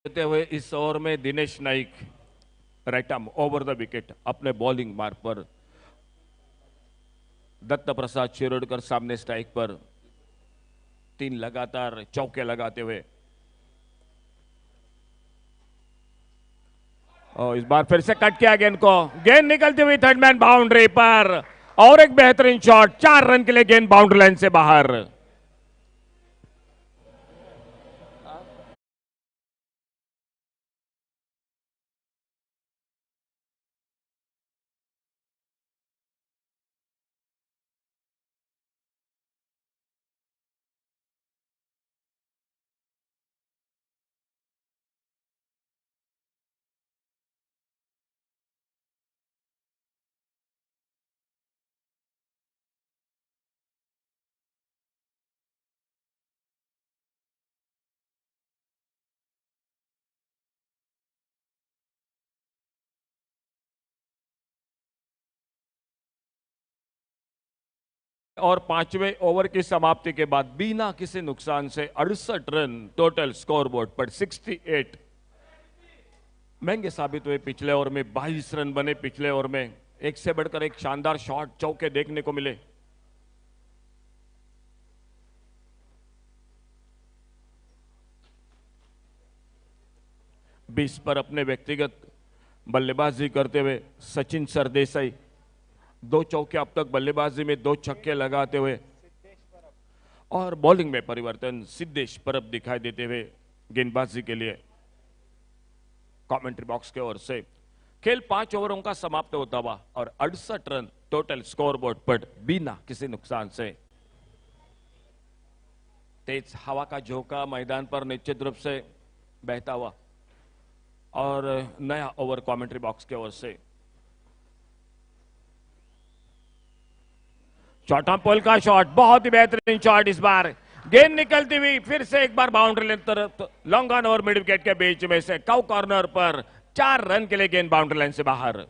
हुए इस ओवर में Dinesh Naik right arm over the wicket अपने बॉलिंग मार्ग पर, दत्त प्रसाद शिरोडकर सामने स्ट्राइक पर, 3 लगातार चौके लगाते हुए। और इस बार फिर से कट किया गेंद को, गेंद निकलती हुई थर्ड मैन बाउंड्री पर, और एक बेहतरीन शॉट, 4 रन के लिए गेंद बाउंड्री लाइन से बाहर। और 5वें ओवर की समाप्ति के बाद बिना किसी नुकसान से 68 रन टोटल स्कोरबोर्ड पर 68। महंगे साबित हुए। पिछले ओवर में 22 रन बने। पिछले ओवर में एक से बढ़कर एक शानदार शॉट, चौके देखने को मिले। बीस पर अपने व्यक्तिगत बल्लेबाजी करते हुए सचिन सरदेसाई 2 चौके अब तक बल्लेबाजी में 2 छक्के लगाते हुए, और बॉलिंग में परिवर्तन सिद्धेश परब दिखाई देते हुए गेंदबाजी के लिए। कमेंट्री बॉक्स के ओर से खेल 5 ओवरों का समाप्त होता हुआ और 68 रन टोटल स्कोरबोर्ड पर बिना किसी नुकसान से। तेज हवा का झोंका मैदान पर निश्चित रूप से बहता हुआ, और नया ओवर कमेंट्री बॉक्स के ओर से। शॉर्ट ऑन पोल का शॉट, बहुत ही बेहतरीन शॉट। इस बार गेंद निकलती हुई फिर से एक बार बाउंड्री लाइन तरफ, लॉन्ग ऑन और मिड विकेट के बीच में से कव कॉर्नर पर 4 रन के लिए गेंद बाउंड्री लाइन से बाहर।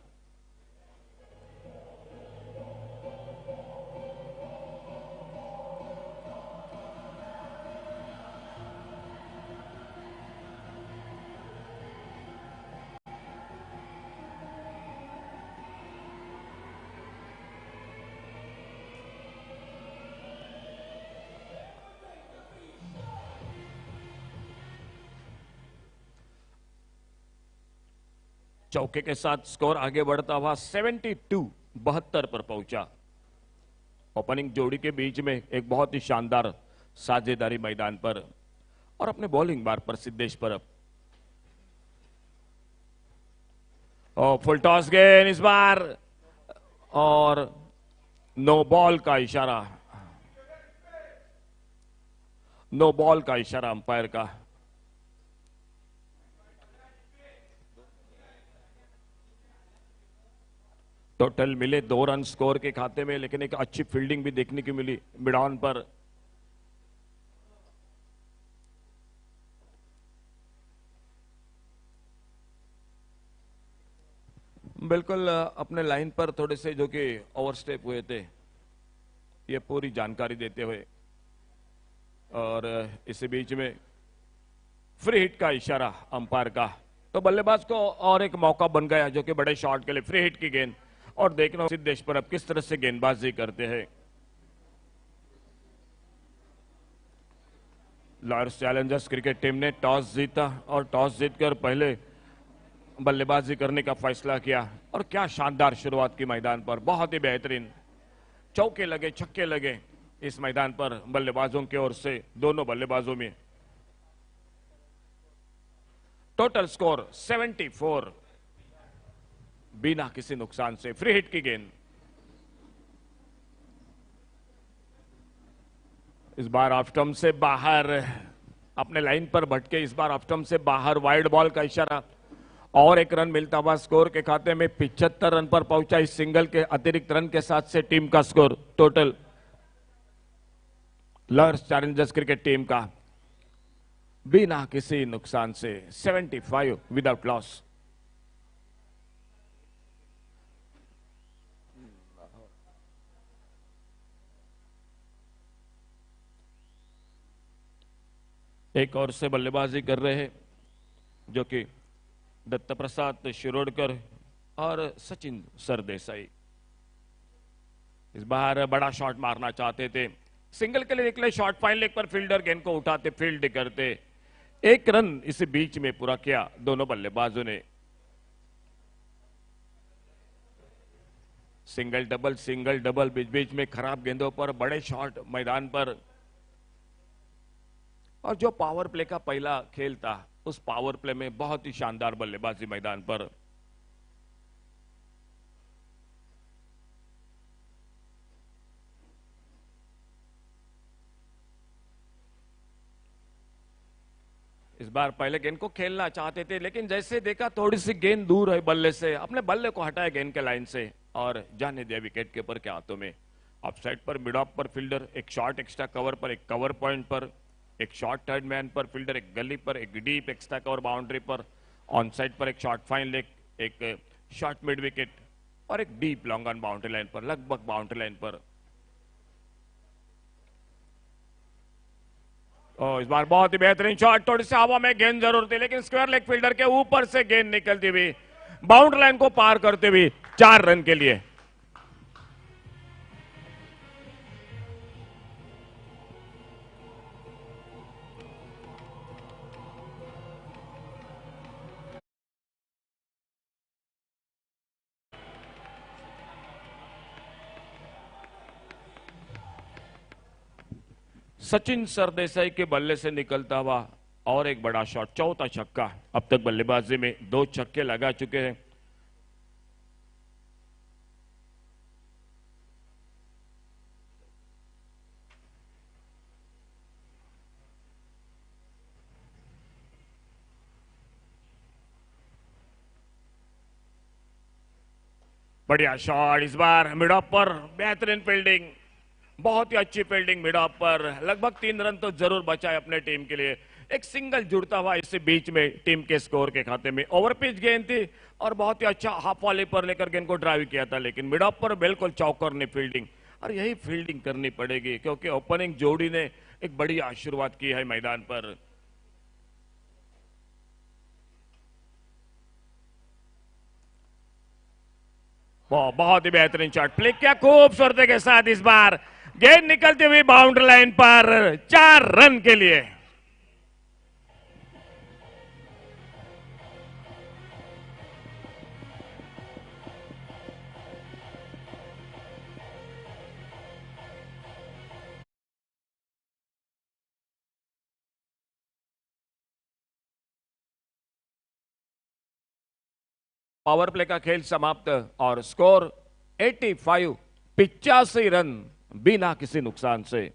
चौके के साथ स्कोर आगे बढ़ता हुआ 72 पर पहुंचा। ओपनिंग जोड़ी के बीच में एक बहुत ही शानदार साझेदारी मैदान पर, और अपने बॉलिंग बार पर सिद्धेश परब। फुल टॉस गेंद इस बार, और नो बॉल का इशारा, नो बॉल का इशारा अंपायर का। टोटल मिले 2 रन स्कोर के खाते में, लेकिन एक अच्छी फील्डिंग भी देखने की मिली मिड ऑन पर। बिल्कुल अपने लाइन पर थोड़े से जो कि ओवरस्टेप हुए थे, ये पूरी जानकारी देते हुए, और इसी बीच में फ्री हिट का इशारा अंपायर का। तो बल्लेबाज को और एक मौका बन गया जो कि बड़े शॉट के लिए फ्री हिट की गेंद, और देखना सिद्धेश पर अब किस तरह से गेंदबाजी करते हैं। लॉयर्स चैलेंजर्स क्रिकेट टीम ने टॉस जीता और टॉस जीतकर पहले बल्लेबाजी करने का फैसला किया, और क्या शानदार शुरुआत की मैदान पर। बहुत ही बेहतरीन चौके लगे, छक्के लगे इस मैदान पर बल्लेबाजों की ओर से, दोनों बल्लेबाजों में। टोटल स्कोर 74 बिना किसी नुकसान से। फ्री हिट की गेंद इस बार ऑफ स्टंप से बाहर, अपने लाइन पर भटके इस बार ऑफ स्टंप से बाहर। वाइड बॉल का इशारा, और एक रन मिलता हुआ स्कोर के खाते में। 75 रन पर पहुंचा। इस सिंगल के अतिरिक्त रन के साथ से टीम का score total lawyers Challengers cricket team का बिना किसी नुकसान से 75 विदाउट लॉस। एक और से बल्लेबाजी कर रहे हैं जो कि दत्त प्रसाद शिरोडकर और सचिन सरदेसाई। इस बार बड़ा शॉट मारना चाहते थे, सिंगल के लिए निकले। शॉट फाइन लेग पर फील्डर गेंद को उठाते, फील्ड करते, 1 रन इस बीच में पूरा किया दोनों बल्लेबाजों ने। सिंगल डबल बीच बीच में खराब गेंदों पर बड़े शॉट मैदान पर। और जो पावर प्ले का पहला खेल था, उस पावर प्ले में बहुत ही शानदार बल्लेबाजी मैदान पर। इस बार पहले गेंद को खेलना चाहते थे, लेकिन जैसे देखा थोड़ी सी गेंद दूर है बल्ले से, अपने बल्ले को हटाया गेंद के लाइन से और जाने दिया विकेट कीपर के हाथों में। ऑफ साइड पर मिड ऑफ पर फील्डर, एक शॉट एक्स्ट्रा कवर पर, एक कवर पॉइंट पर, एक शॉर्ट थर्ड मैन पर फील्डर, एक गली पर, एक डीप एक्स्ट्रा कवर बाउंड्री पर, ऑन साइड पर एक शॉर्ट फाइन लेग, एक शॉर्ट मिड विकेट और एक deep long on boundary line पर, लगभग बाउंड्री लाइन पर। इस बार बहुत ही बेहतरीन शॉट, थोड़ी सी हवा में गेंद जरूर थी लेकिन स्क्वायर लेग फील्डर के ऊपर से गेंद निकलती हुई बाउंड्री लाइन को पार करते हुए 4 रन के लिए। सचिन सरदेसाई के बल्ले से निकलता हुआ और एक बड़ा शॉट, चौथा छक्का। अब तक बल्लेबाजी में 2 छक्के लगा चुके हैं। बढ़िया शॉट, इस बार मिड ऑफ पर बेहतरीन फील्डिंग, बहुत ही अच्छी फील्डिंग मिड ऑफ पर। लगभग 3 रन तो जरूर बचाए अपने टीम के लिए। एक सिंगल जुड़ता हुआ इससे बीच में टीम के स्कोर के खाते में। ओवर पिच गेंद थी और बहुत ही अच्छा हाफ वॉली पर लेकर गेंद को ड्राइव किया था, लेकिन मिड ऑफ पर बिल्कुल चौकर ने फील्डिंग, और यही फील्डिंग करनी पड़ेगी क्योंकि ओपनिंग जोड़ी ने एक बढ़िया शुरुआत की है मैदान पर। बहुत ही बेहतरीन शॉट, फ्लिक किया खूबसूरती के साथ। इस बार गेंद निकलती हुई बाउंड्री लाइन पर 4 रन के लिए। पावर प्ले का खेल समाप्त और स्कोर 85, 85 रन बिना किसी नुकसान से।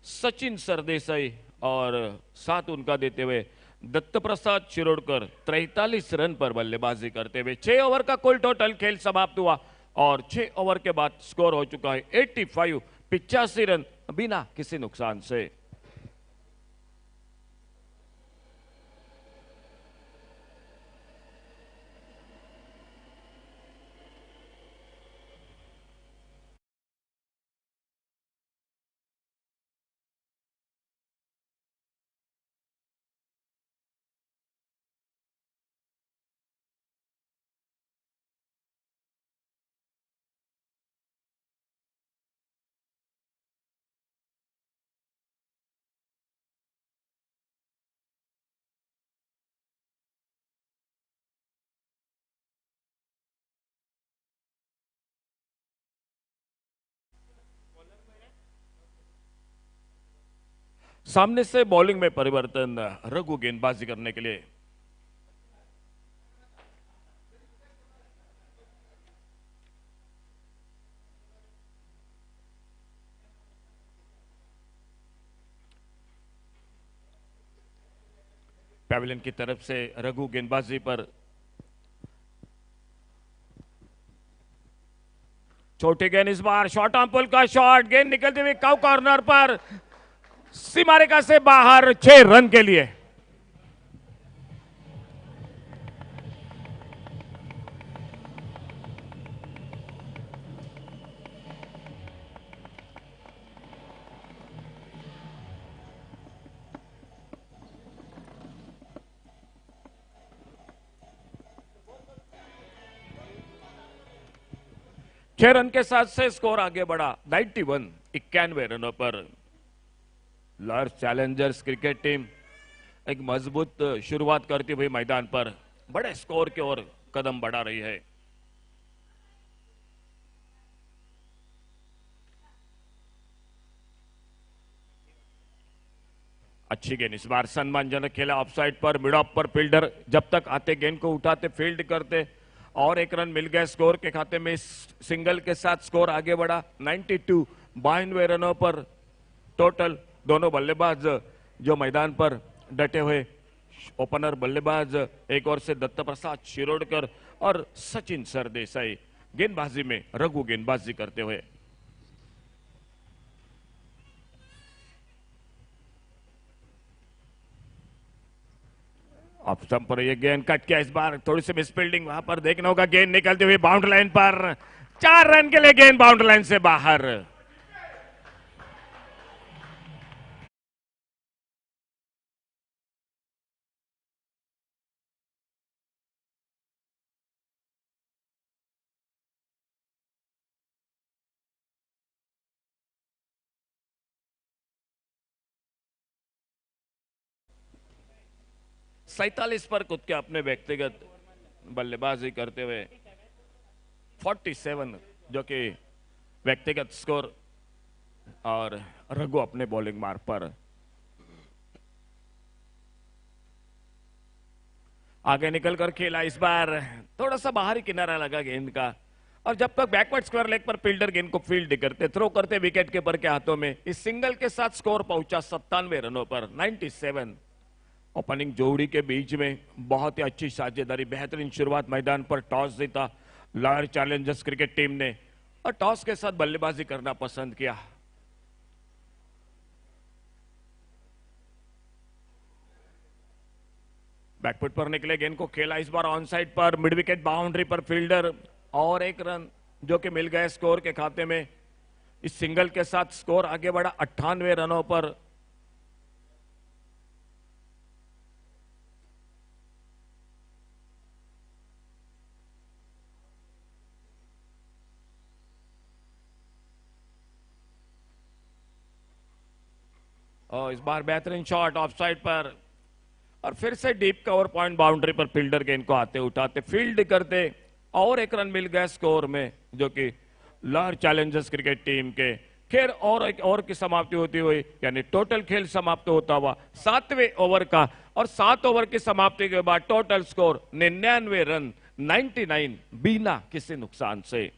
सचिन सरदेसाई और साथ उनका देते हुए दत्त प्रसाद शिरोडकर 43 रन पर बल्लेबाजी करते हुए 6 ओवर का कुल टोटल खेल समाप्त हुआ और 6 ओवर के बाद स्कोर हो चुका है 85, 85 रन बिना किसी नुकसान से। सामने से बॉलिंग में परिवर्तन रघु गेंदबाजी करने के लिए। पैविलियन की तरफ से रघु गेंदबाजी पर छोटे गेंद, इस बार शॉर्ट ऑन पुल का शॉट, गेंद निकलते हुए काउ कॉर्नर पर सीमा रेखा से बाहर 6 रन के लिए। छह रन के साथ से स्कोर आगे बढ़ा 91, 91 रनों पर। लॉर्ड्स चैलेंजर्स क्रिकेट टीम एक मजबूत शुरुआत करती हुई मैदान पर बड़े स्कोर की ओर कदम बढ़ा रही है। अच्छी गेंद इस बार सम्मानजनक खेला ऑफ साइड पर, मिड ऑफ पर फील्डर जब तक आते गेंद को उठाते फील्ड करते और एक रन मिल गया स्कोर के खाते में। सिंगल के साथ स्कोर आगे बढ़ा 92, 92 रनों पर टोटल। दोनों बल्लेबाज जो मैदान पर डटे हुए, ओपनर बल्लेबाज एक ओर से दत्त प्रसाद शिरोडकर और सचिन सरदेसाई गेंदबाजी में रघु गेंदबाजी करते हुए। ऑफ स्टंप पर ये गेंद कट किया इस बार, थोड़ी सी मिस फील्डिंग वहां पर देखना होगा। गेंद निकलती हुई बाउंड्री लाइन पर, 4 रन के लिए गेंद बाउंड्री लाइन से बाहर। सैतालीस पर खुद के अपने व्यक्तिगत बल्लेबाजी करते हुए 47 जो कि व्यक्तिगत स्कोर, और रघु अपने बॉलिंग मार्ग पर। आगे निकलकर खेला इस बार, थोड़ा सा बाहरी किनारा लगा गेंद का, और जब तक बैकवर्ड स्क्वायर लेग पर फील्डर गेंद को फील्ड करते थ्रो करते विकेट कीपर के हाथों में, इस सिंगल के साथ स्कोर पहुंचा 97 रनों पर 97। ओपनिंग जोड़ी के बीच में बहुत ही अच्छी साझेदारी, बेहतरीन शुरुआत। मैदान पर टॉस जीता लॉयर चैलेंजर्स क्रिकेट टीम ने और टॉस के साथ बल्लेबाजी करना पसंद किया। बैकफुट पर निकले गेंद को खेला इस बार ऑन साइड पर, मिड विकेट बाउंड्री पर फील्डर और एक रन जो कि मिल गए स्कोर के खाते में। इस सिंगल के साथ स्कोर आगे बढ़ा 98 रनों पर। और इस बार बेहतरीन शॉट ऑफ साइड पर, और फिर से डीप कवर पॉइंट बाउंड्री पर फील्डर गेंद को आते उठाते फील्ड करते और एक रन मिल गया स्कोर में, जो कि लॉयर चैलेंजर्स क्रिकेट टीम के। खेल और एक ओवर की समाप्ति होती हुई, यानी टोटल खेल समाप्त होता हुआ 7वें ओवर का, और 7 ओवर की समाप्ति के बाद टोटल स्कोर 99 रन 99 बिना किसी नुकसान से।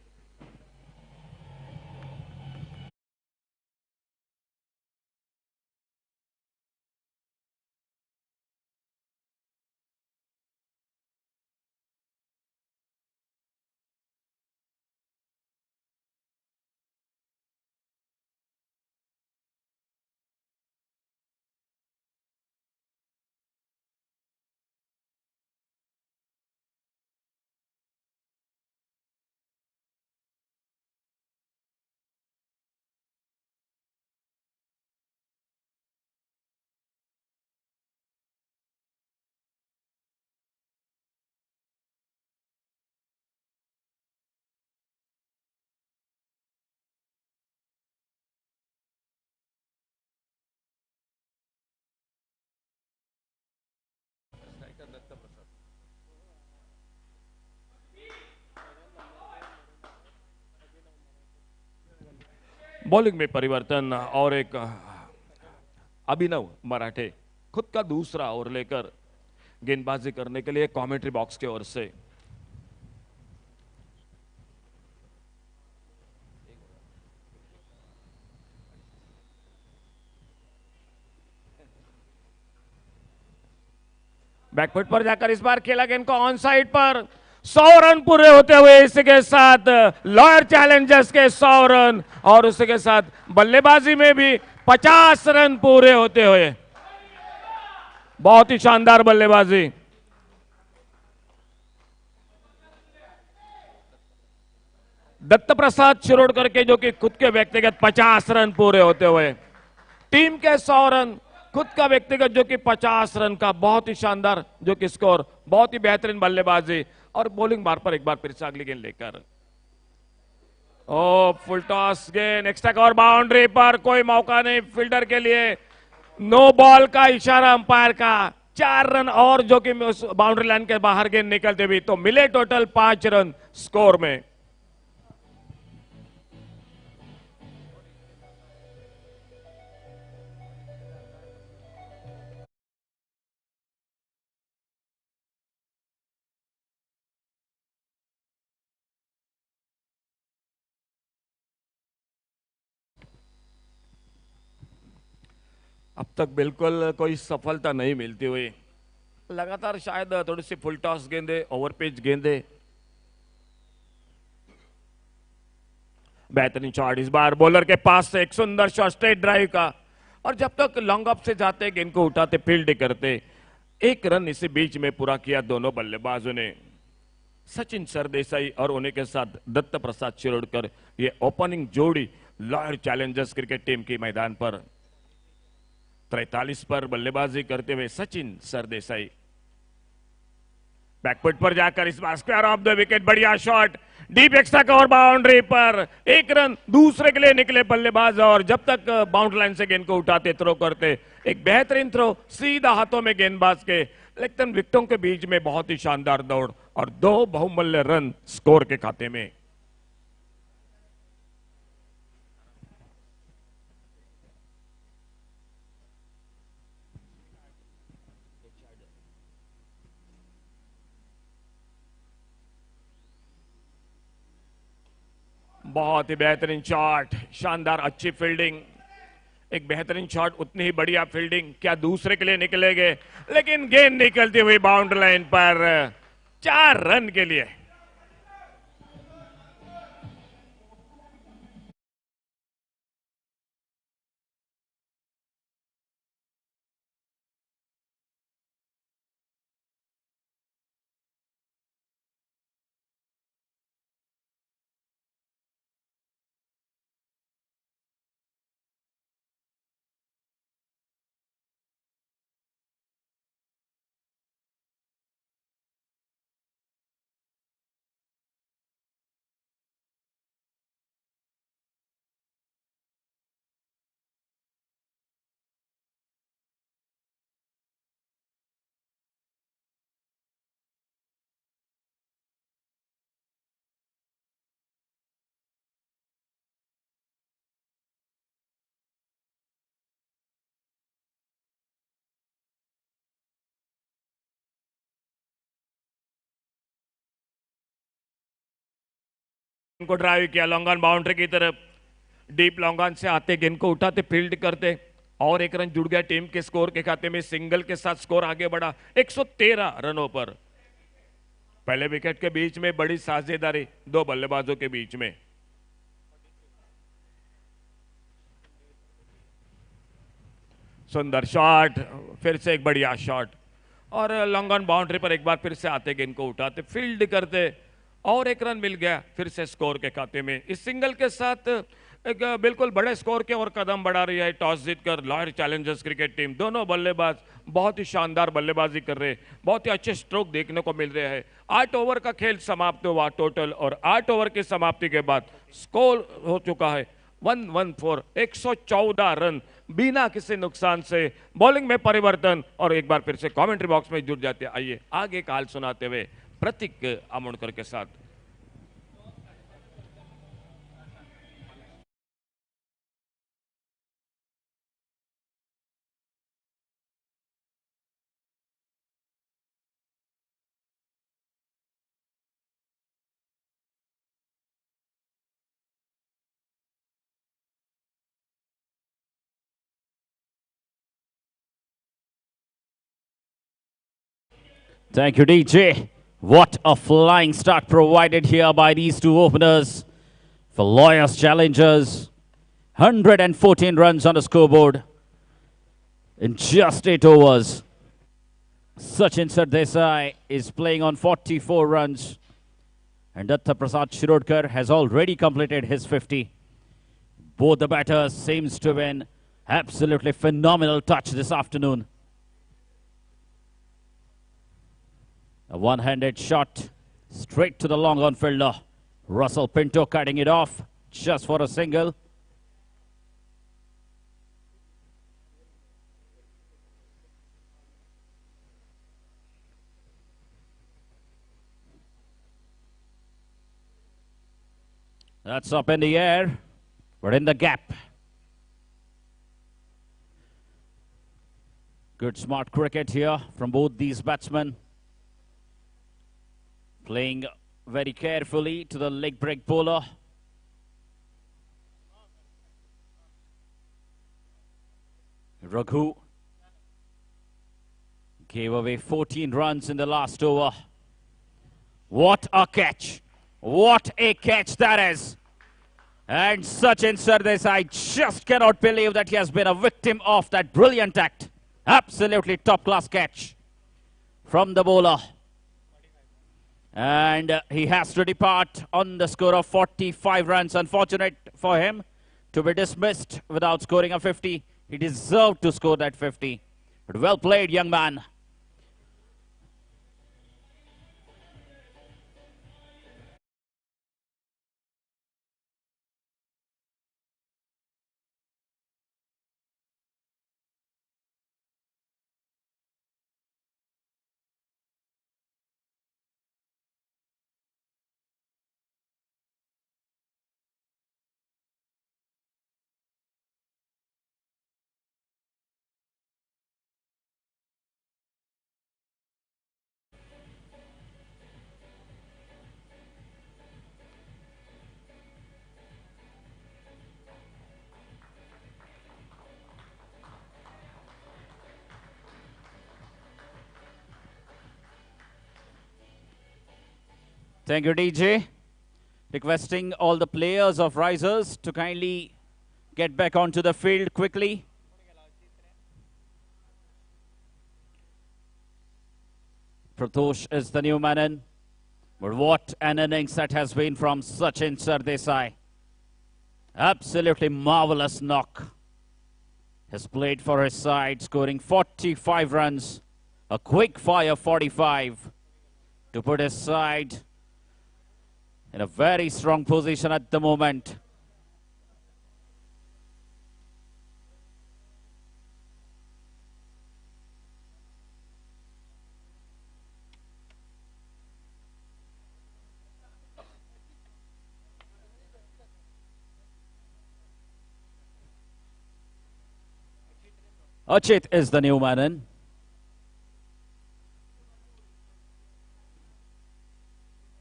बॉलिंग में परिवर्तन और एक अभिनव मराठे खुद का दूसरा ओवर लेकर गेंदबाजी करने के लिए कमेंट्री बॉक्स की ओर से। बैकफुट पर जाकर इस बार खेला गेंद को ऑन साइड पर, 100 रन पूरे होते हुए इसके साथ लॉयर चैलेंजर्स के 100 रन, और उसके साथ बल्लेबाजी में भी 50 रन पूरे होते हुए। बहुत ही शानदार बल्लेबाजी। दत्त प्रसाद शिरोडकर के जो कि खुद के व्यक्तिगत 50 रन पूरे होते हुए, टीम के 100 रन, खुद का व्यक्तिगत जो कि 50 रन का बहुत ही शानदार जो कि स्कोर, बहुत ही बेहतरीन बल्लेबाजी। और बॉलिंग बार पर एक बार फिर से अगली गेंद लेकर, ओ फुल टॉस गेंद, एक्स्ट्रा कवर बाउंड्री पर, कोई मौका नहीं फील्डर के लिए, नो बॉल का इशारा अंपायर का। 4 रन और जो कि बाउंड्री लाइन के बाहर गेंद निकलते भी, तो मिले टोटल 5 रन स्कोर में। अब तक बिल्कुल कोई सफलता नहीं मिलती हुई, लगातार शायद थोड़ी सी फुल टॉस गेंदे, ओवर पिच गेंदे। बेहतरीन शॉट इस बार बॉलर के पास से, एक सुंदर शॉट स्ट्रेट ड्राइव का, और जब तक लॉन्ग ऑफ से जाते गेंद को उठाते फील्ड करते, एक रन इसी बीच में पूरा किया दोनों बल्लेबाजों ने। सचिन सरदेसाई और उन्हीं के साथ दत्त प्रसाद शिरोडकर, ये ओपनिंग जोड़ी लॉयड चैलेंजर्स क्रिकेट टीम की मैदान पर 43 पर बल्लेबाजी करते हुए सचिन सरदेसाई। बैकफुट पर जाकर इस bar square of the wicket, बढ़िया shot, deep extra cover boundary पर, एक रन दूसरे के लिए निकले बल्लेबाज, और जब तक बाउंड्री लाइन से गेंद को उठाते थ्रो करते, एक बेहतरीन थ्रो सीधा हाथों में गेंदबाज के, लेकिन विकेटों के बीच में बहुत ही शानदार दौड़ और 2 बहुमूल्य रन स्कोर के खाते में। बहुत ही बेहतरीन शॉट, शानदार अच्छी फील्डिंग, एक बेहतरीन शॉट, उतनी ही बढ़िया फील्डिंग, क्या दूसरे के लिए निकलेंगे, लेकिन गेंद निकलती हुई बाउंड्री लाइन पर 4 रन के लिए। को ड्राइव किया लॉन्ग ऑन बाउंड्री की तरफ, डीप लॉन्ग ऑन से आते गेंद को उठाते फील्ड करते, और एक रन जुड़ गया टीम के स्कोर के खाते में। सिंगल के साथ स्कोर आगे बढ़ा 113 रनों पर। पहले विकेट के बीच में बड़ी साझेदारी 2 बल्लेबाजों के बीच में। सुंदर शॉट, फिर से एक बढ़िया शॉट, और लॉन्ग ऑन बाउंड्री पर एक बार फिर से आते गेंद को उठाते फील्ड करते, और एक रन मिल गया फिर से स्कोर के खाते में। इस सिंगल के साथ एक बिल्कुल बड़े स्कोर के और कदम बढ़ा रही है टॉस जीतकर लॉयड चैलेंजर्स क्रिकेट टीम। दोनों बल्लेबाज बहुत ही शानदार बल्लेबाजी कर रहे, बहुत ही अच्छे स्ट्रोक देखने को मिल रहे हैं। 8 ओवर का खेल समाप्त हुआ टोटल, और 8 ओवर की समाप्ति के बाद स्कोर हो चुका है 114, 114 रन बिना किसी नुकसान से। बॉलिंग में परिवर्तन, और एक बार फिर से कमेंट्री बॉक्स में जुड़ जाते। आइए आगे का हाल सुनाते हुए प्रतीक आमोणकर के साथ। Thank you, DJ. What a flying start provided here by these 2 openers for Lawyers Challengers. 114 runs on the scoreboard in just 8 overs. Sachin Sardesai is playing on 44 runs, and Datta Prasad Shirodkar has already completed his 50. Both the batters seems to be an absolutely phenomenal touch this afternoon. A one-handed shot straight to the long on fielder. Russell Pinto cutting it off just for a single. That's up in the air, but in the gap. Good smart cricket here from both these batsmen. Playing very carefully to the leg break bowler. Raghu gave away 14 runs in the last over. What a catch! What a catch that is! And Sachin Sardesai just cannot believe that he has been a victim of that brilliant act. Absolutely top-class catch from the bowler. And he has to depart on the score of 45 runs. Unfortunate for him to be dismissed without scoring a 50. He deserved to score that 50. But well played, young man. Thank you, DJ. Requesting all the players of Risers to kindly get back onto the field quickly. Prathosh is the new man in. But what an innings that has been from Sachin Sardesai. Absolutely marvelous knock. Has played for his side, scoring 45 runs. A quick fire 45 to put his side in a very strong position at the moment. Achit is the new man in.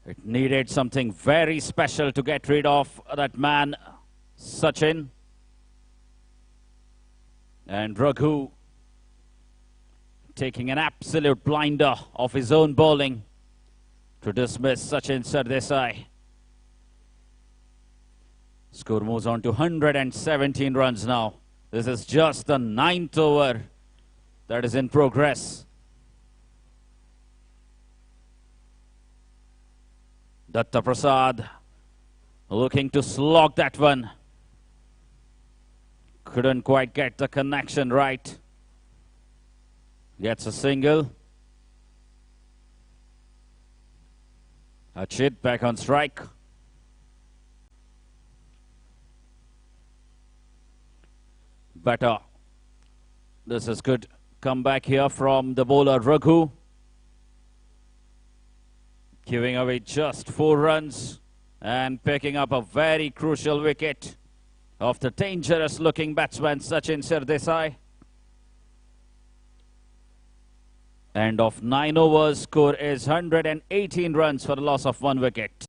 It needed something very special to get rid of that man, Sachin. And Raghu taking an absolute blinder of his own bowling to dismiss Sachin Sardesai. Score moves on to 117 runs now. This is just the 9th over that is in progress. Datta Prasad looking to slog that one. Couldn't quite get the connection right. Gets a single. Achit back on strike. Better. This is good comeback here from the bowler Raghu. Giving away just 4 runs and picking up a very crucial wicket of the dangerous looking batsman Sachin Sardesai. End of 9 overs, score is 118 runs for a loss of 1 wicket.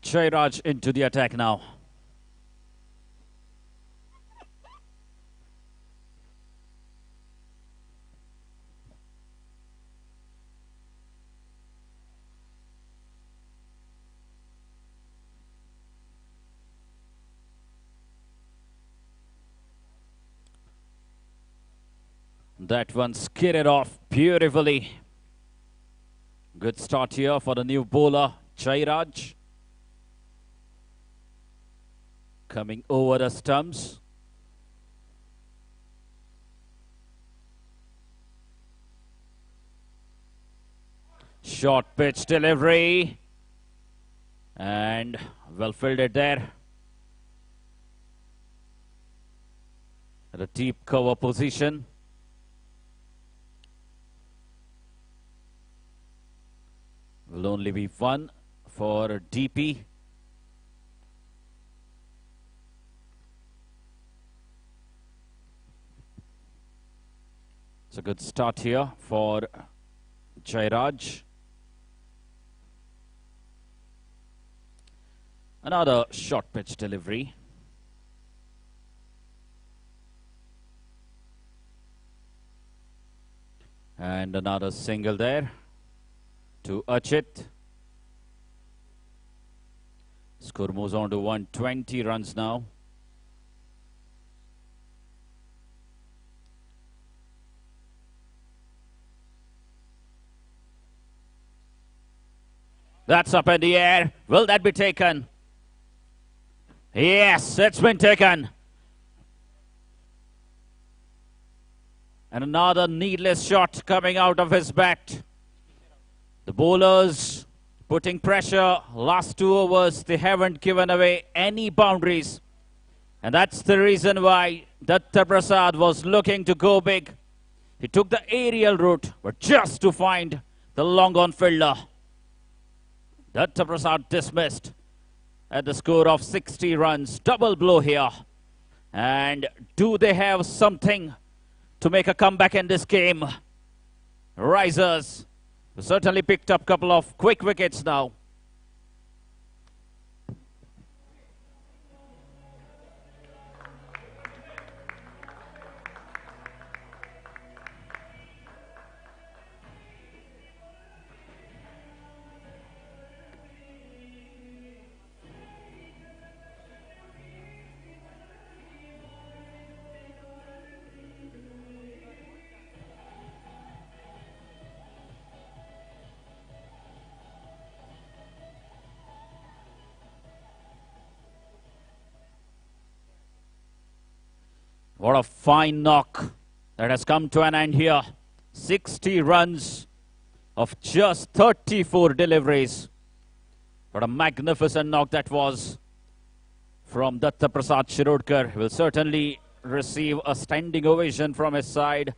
Jairaj into the attack now. That one skidded off beautifully. Good start here for the new bowler, Jairaj. coming over the stumps. Short pitch delivery. And well fielded there. At a deep cover position. Will only be one for DP. It's a good start here for Jairaj. Another short pitch delivery. And another single there to Achit. Score moves on to 120 runs now. That's up in the air. Will that be taken? Yes, it's been taken. And another needless shot coming out of his bat. The bowlers putting pressure. Last 2 overs, they haven't given away any boundaries. And that's the reason why Datta Prasad was looking to go big. He took the aerial route, but just to find the long on fielder. Datta Prasad dismissed at the score of 60 runs. Double blow here. And do they have something to make a comeback in this game? Risers certainly picked up a couple of quick wickets now. What a fine knock that has come to an end here. 60 runs of just 34 deliveries. What a magnificent knock that was from Datta Prasad Shirodkar. He will certainly receive a standing ovation from his side.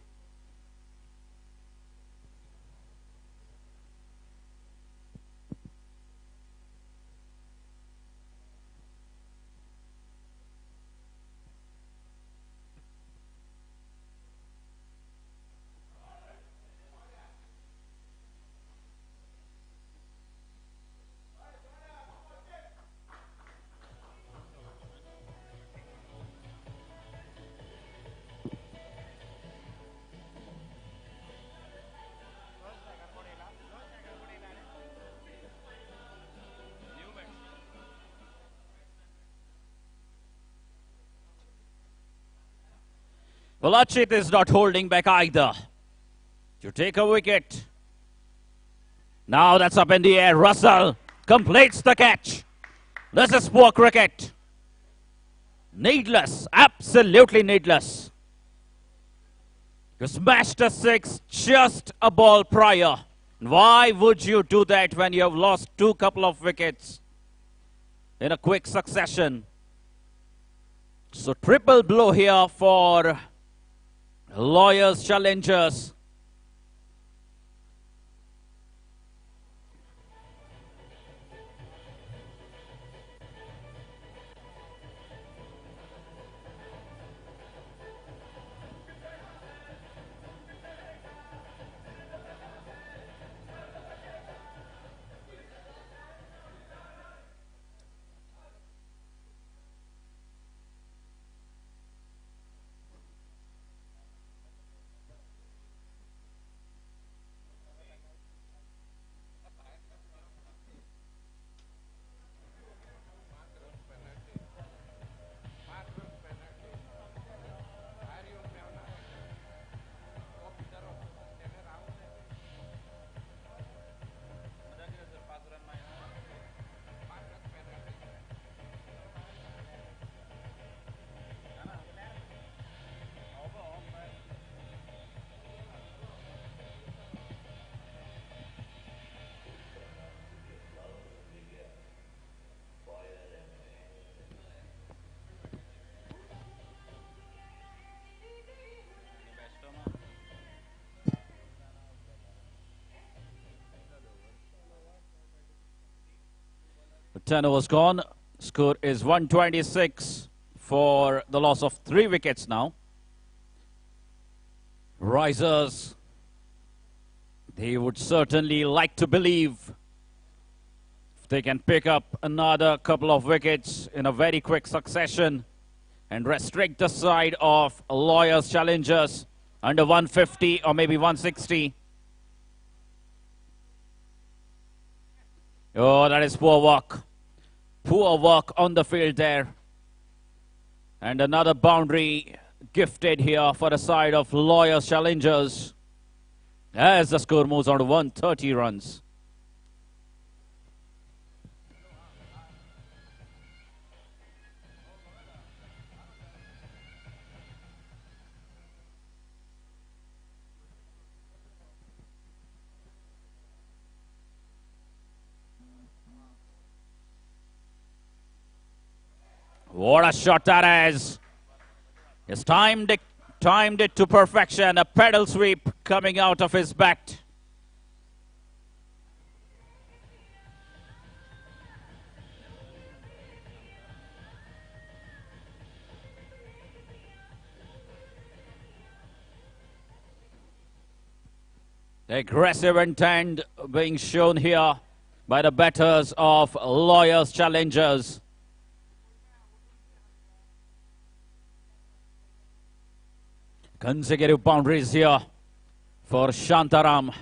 Well, Achit is not holding back either. To take a wicket. Now that's up in the air. Russell completes the catch. This is poor cricket. Needless. Absolutely needless. You smashed a 6 just a ball prior. Why would you do that when you have lost 2 couple of wickets in a quick succession? So triple blow here for Lawyers challengers. 10 overs gone. Score is 126 for the loss of 3 wickets now. Risers, they would certainly like to believe if they can pick up another couple of wickets in a very quick succession and restrict the side of Lawyers challengers under 150 or maybe 160. Oh, that is poor work. Poor work on the field there. And another boundary gifted here for the side of Lawyers challengers as the score moves on to 130 runs. What a shot that is. He's timed it to perfection. A pedal sweep coming out of his bat. The aggressive intent being shown here by the batters of Lawyers challengers. Consecutive boundaries here for Shantaram.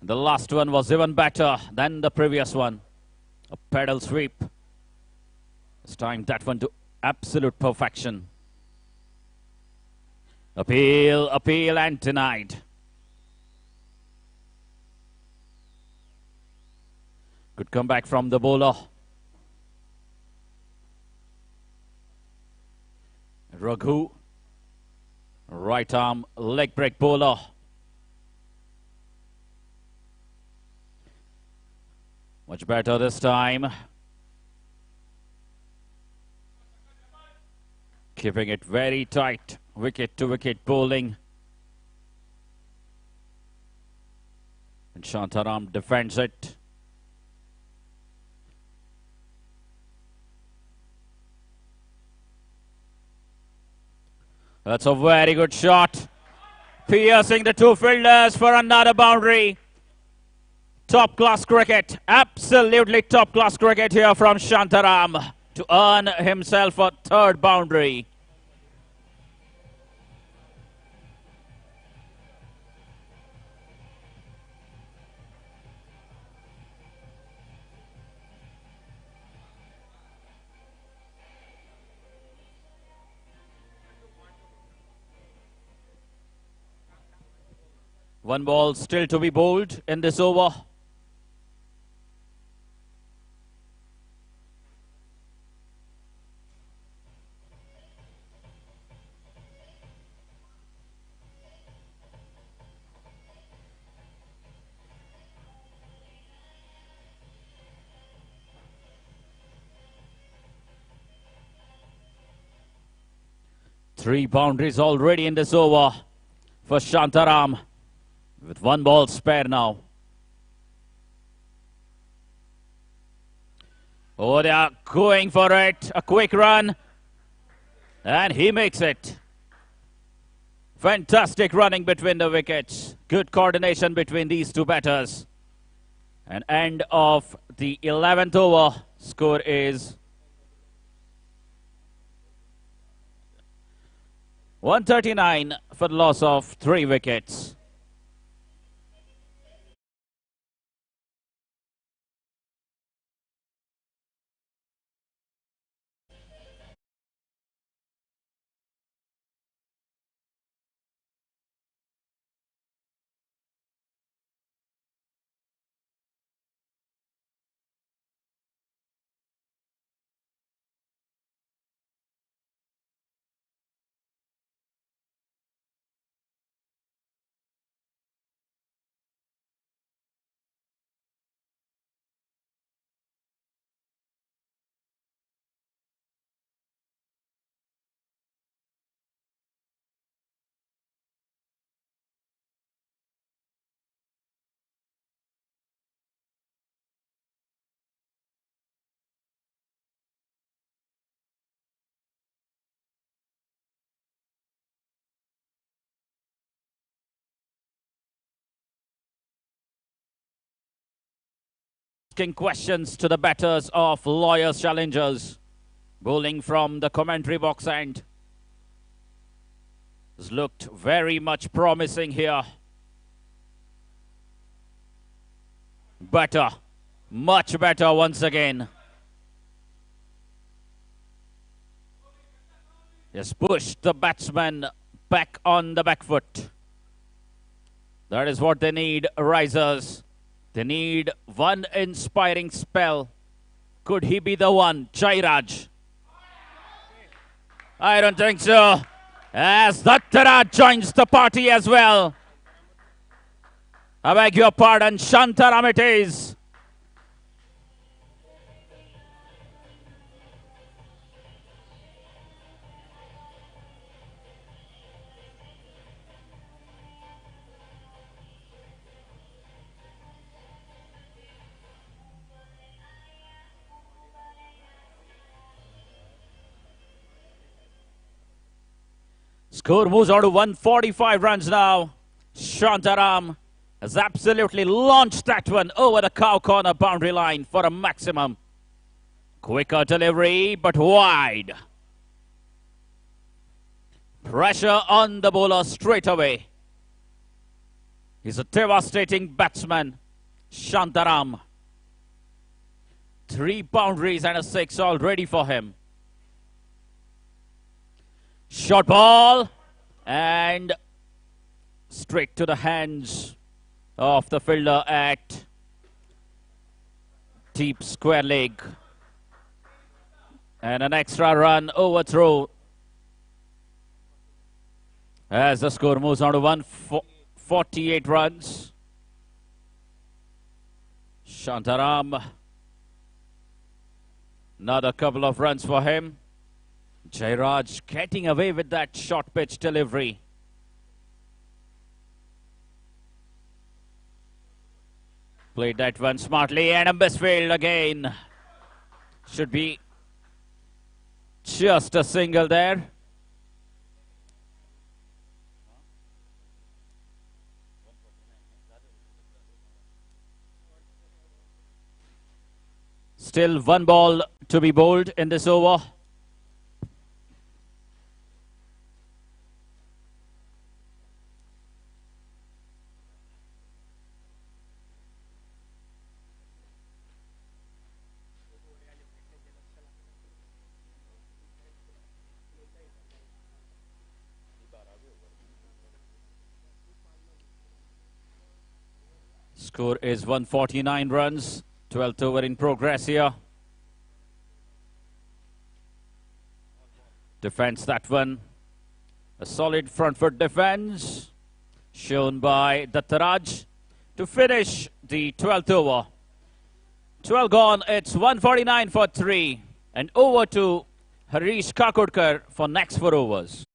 The last one was even better than the previous one. A pedal sweep. This time that one to absolute perfection. Appeal and denied. Good comeback from the bowler. Raghu, right arm leg break bowler. Much better this time. Keeping it very tight, wicket to wicket bowling. And Shantaram defends it. That's a very good shot. Piercing the two fielders for another boundary. Top class cricket. Absolutely top class cricket here from Shantaram to earn himself a third boundary. One ball still to be bowled in this over. Three boundaries already in this over for Shantaram, with one ball spare now. Oh, they are going for it. A quick run. And he makes it. Fantastic running between the wickets. Good coordination between these two batters. And end of the 11th over. Score is 139 for the loss of 3 wickets. asking questions to the batters of Lawyers Challengers. Bowling from the commentary box end. Has looked very much promising here. Better. Much better once again. Has pushed the batsman back on the back foot. That is what they need, risers. They need one inspiring spell. Could he be the one? Jairaj. I don't think so. As Dattaraj joins the party as well. I beg your pardon, Shantaram it is. Score moves on to 145 runs now. Shantaram has absolutely launched that one over the cow corner boundary line for a maximum. Quicker delivery, but wide. Pressure on the bowler straight away. He's a devastating batsman, Shantaram. 3 boundaries and a 6 all ready for him. Short ball and straight to the hands of the fielder at deep square leg. And an extra run overthrow as the score moves on to 148 runs. Shantaram, another couple of runs for him. Jairaj getting away with that short pitch delivery. Played that one smartly and a misfield again. Should be just a single there. Still 1 ball to be bowled in this over. Score is 149 runs, 12th over in progress here. Defends that one. A solid front foot defense shown by Dattaraj to finish the 12th over. 12 gone, it's 149 for 3. And over to Harish Kakodkar for next 4 overs.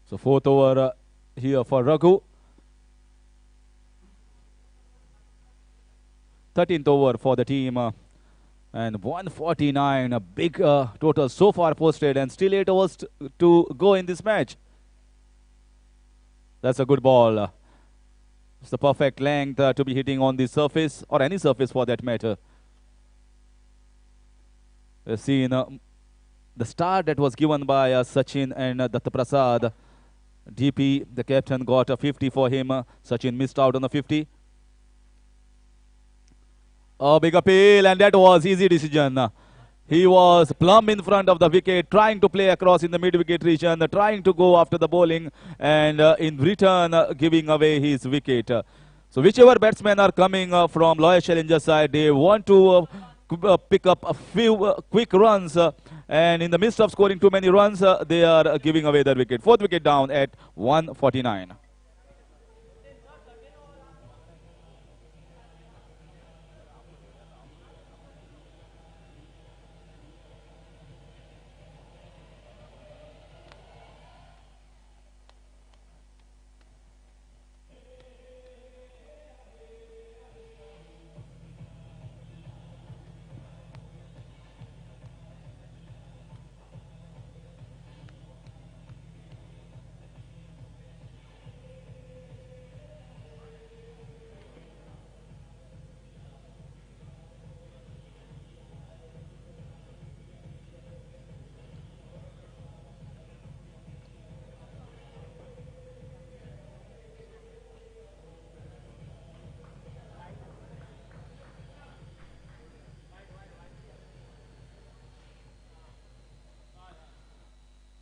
So 4th over here for Raghu. 13th over for the team. And 149, a big total so far posted, and still 8 overs to go in this match. That's a good ball. It's the perfect length to be hitting on the surface, or any surface for that matter. We've seen the start that was given by Sachin and Datta Prasad. DP, the captain, got a 50 for him. Sachin missed out on the 50. A big appeal, and that was easy decision. He was plumb in front of the wicket, trying to play across in the mid-wicket region, trying to go after the bowling, and in return giving away his wicket. So whichever batsmen are coming from Lawyers Challengers side, they want to pick up a few quick runs And in the midst of scoring too many runs, they are giving away their wicket. Fourth wicket down at 149.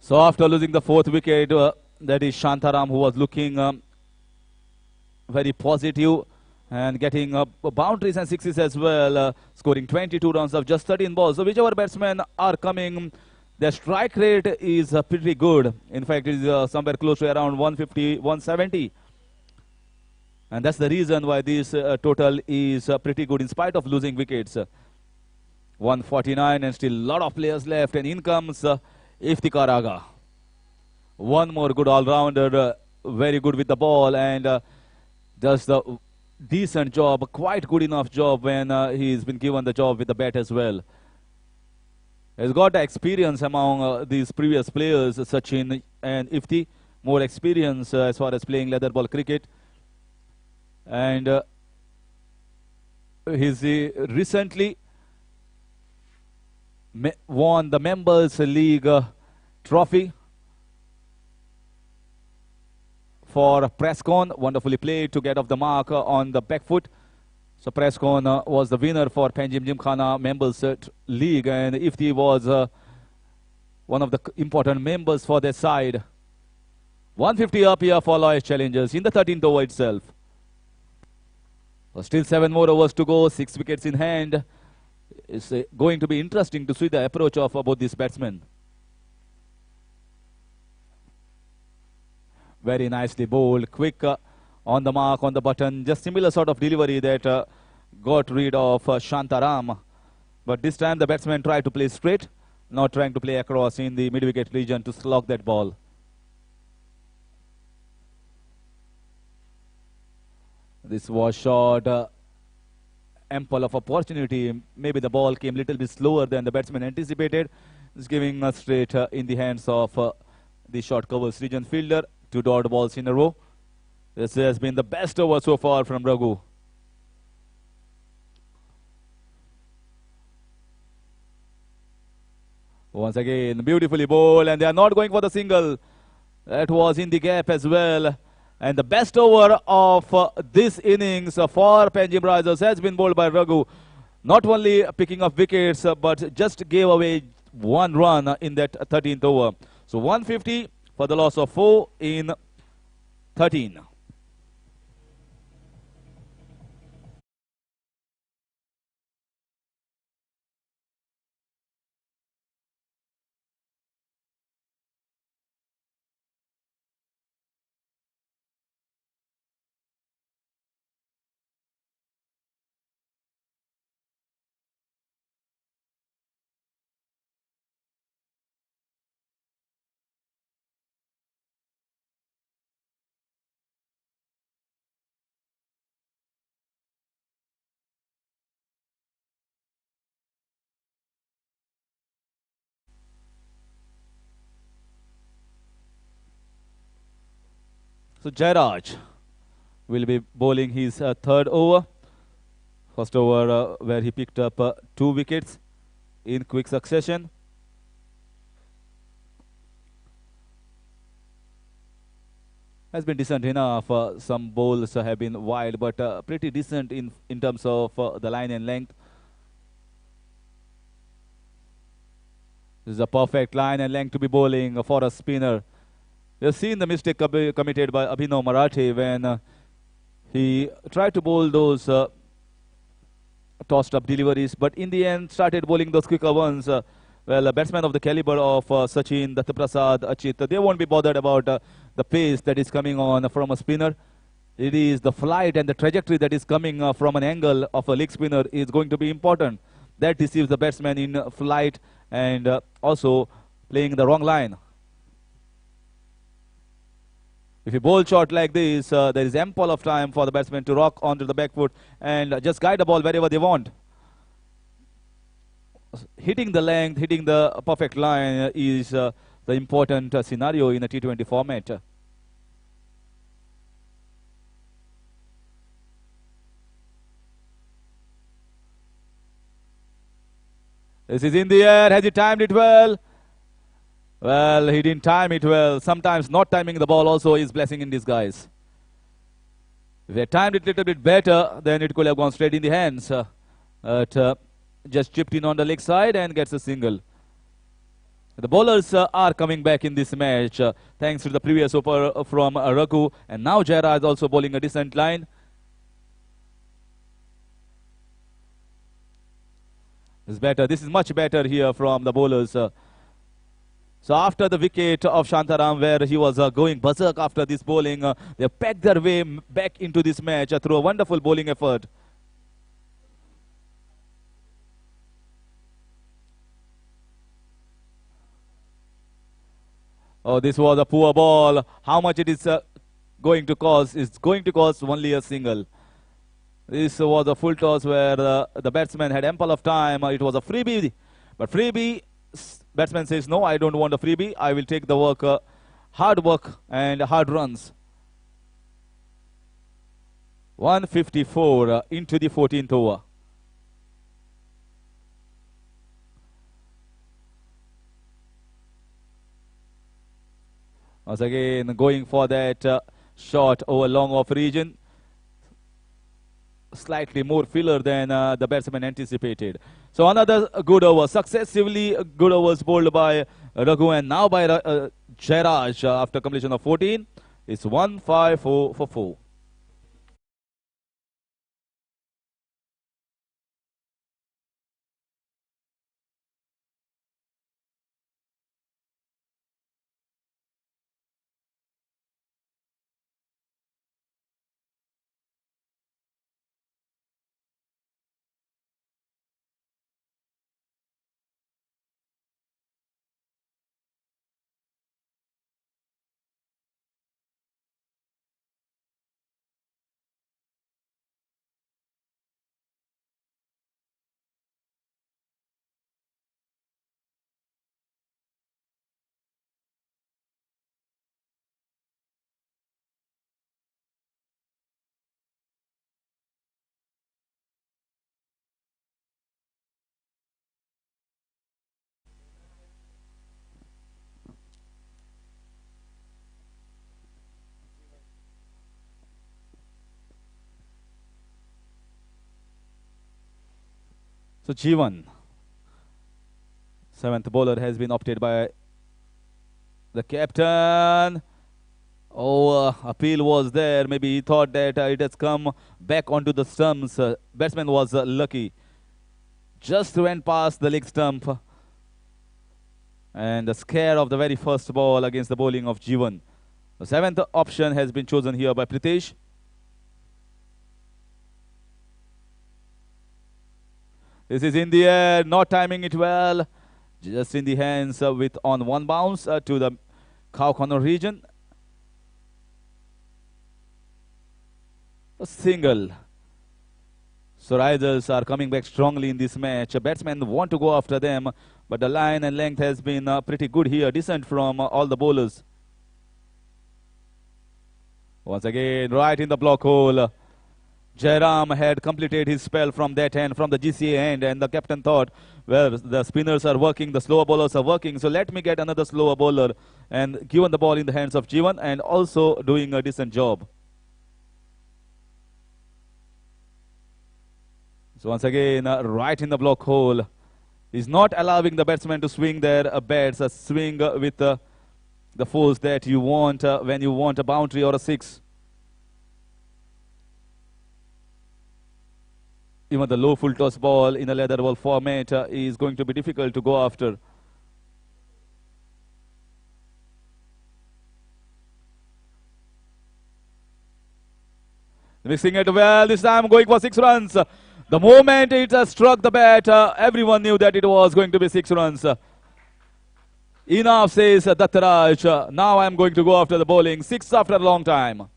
So after losing the fourth wicket, that is Shantaram, who was looking very positive and getting boundaries and sixes as well, scoring 22 runs of just 13 balls. So whichever batsmen are coming, their strike rate is pretty good. In fact, it is somewhere close to around 150, 170. And that's the reason why this total is pretty good in spite of losing wickets. 149 and still a lot of players left, and in comes Iftikhar Aga. One more good all-rounder, very good with the ball, and does the decent job, quite good enough job when he's been given the job with the bat as well. Has got experience among these previous players, Sachin and Ifti, more experience as far as playing leather ball cricket. And he's recently won the Members League trophy for Prescon. Wonderfully played to get off the mark on the back foot. So Prescon was the winner for Panjim Gymkhana Members League, and Ifti was one of the important members for their side. 150 up here for Lois Challengers in the 13th over itself. So still 7 more overs to go, 6 wickets in hand. It's going to be interesting to see the approach of both these batsmen. Very nicely bowled, quick on the mark, on the button. Just similar sort of delivery that got rid of Shantaram. But this time the batsman tried to play straight, not trying to play across in the mid-wicket region to slog that ball. This was shot. Ample of opportunity. Maybe the ball came a little bit slower than the batsman anticipated. It's giving us straight in the hands of the short covers region fielder. 2 dot balls in a row. This has been the best over so far from Raghu. Once again, beautifully bowled, and they are not going for the single. That was in the gap as well. And the best over of this innings for Panjim Risers has been bowled by Raghu. Not only picking up wickets, but just gave away 1 run in that 13th over. So 150 for the loss of 4 in 13. So Jairaj will be bowling his 3rd over. First over where he picked up 2 wickets in quick succession. Has been decent enough. Some bowls have been wild, but pretty decent in terms of the line and length. This is a perfect line and length to be bowling for a spinner. You've seen the mistake committed by Abhinav Marathe when he tried to bowl those tossed up deliveries, but in the end started bowling those quicker ones well, a batsman of the caliber of Sachin, Datta Prasad, Achit, they won't be bothered about the pace that is coming on from a spinner. It is the flight and the trajectory that is coming from an angle of a leg spinner is going to be important. That deceives the batsman in flight and also playing the wrong line. If you bowl short like this, there is ample of time for the batsman to rock onto the back foot and just guide the ball wherever they want. Hitting the length, hitting the perfect line is the important scenario in a T20 format. This is in the air. Has he timed it well? Well, he didn't time it well. Sometimes not timing the ball also is blessing in disguise. If they timed it a little bit better, then it could have gone straight in the hands. But just chipped in on the leg side and gets a single. The bowlers are coming back in this match thanks to the previous over from Raghu. And now Jaira is also bowling a decent line. It's better. This is much better here from the bowlers. So after the wicket of Shantaram, where he was going berserk after this bowling, they pegged their way back into this match through a wonderful bowling effort. Oh, this was a poor ball. How much it is going to cost? It's going to cost only a single. This was a full toss where the batsman had ample of time. It was a freebie. But freebie, batsman says, no, I don't want a freebie. I will take the work, hard work and hard runs. 154 into the 14th over. Once again, going for that shot over long off region. Slightly more filler than the batsman anticipated. So another good over, successively good overs bowled by Raghu and now by Jairaj after completion of 14. It's 1-5-4 for 4. So Jeevan, seventh bowler, has been opted by the captain. Oh, appeal was there. Maybe he thought that it has come back onto the stumps. Batsman was lucky. Just went past the leg stump. And the scare of the very first ball against the bowling of Jeevan. The seventh option has been chosen here by Pritesh. This is in the air, not timing it well. Just in the hands with on one bounce to the cow corner region. A single. So Riders are coming back strongly in this match. Batsmen want to go after them, but the line and length has been pretty good here. Decent from all the bowlers. Once again, right in the block hole. Jairam had completed his spell from that end, from the GCA end, and the captain thought, well, the spinners are working, the slower bowlers are working, so let me get another slower bowler, and given the ball in the hands of Jeevan and also doing a decent job. So once again, right in the block hole. He's not allowing the batsman to swing their bats, swing with the force that you want when you want a boundary or a six. Even the low full toss ball in a leather ball format is going to be difficult to go after. Mixing it well. This time going for 6 runs. The moment it struck the bat, everyone knew that it was going to be 6 runs. Enough, says Dattaraj. Now I'm going to go after the bowling. 6 after a long time.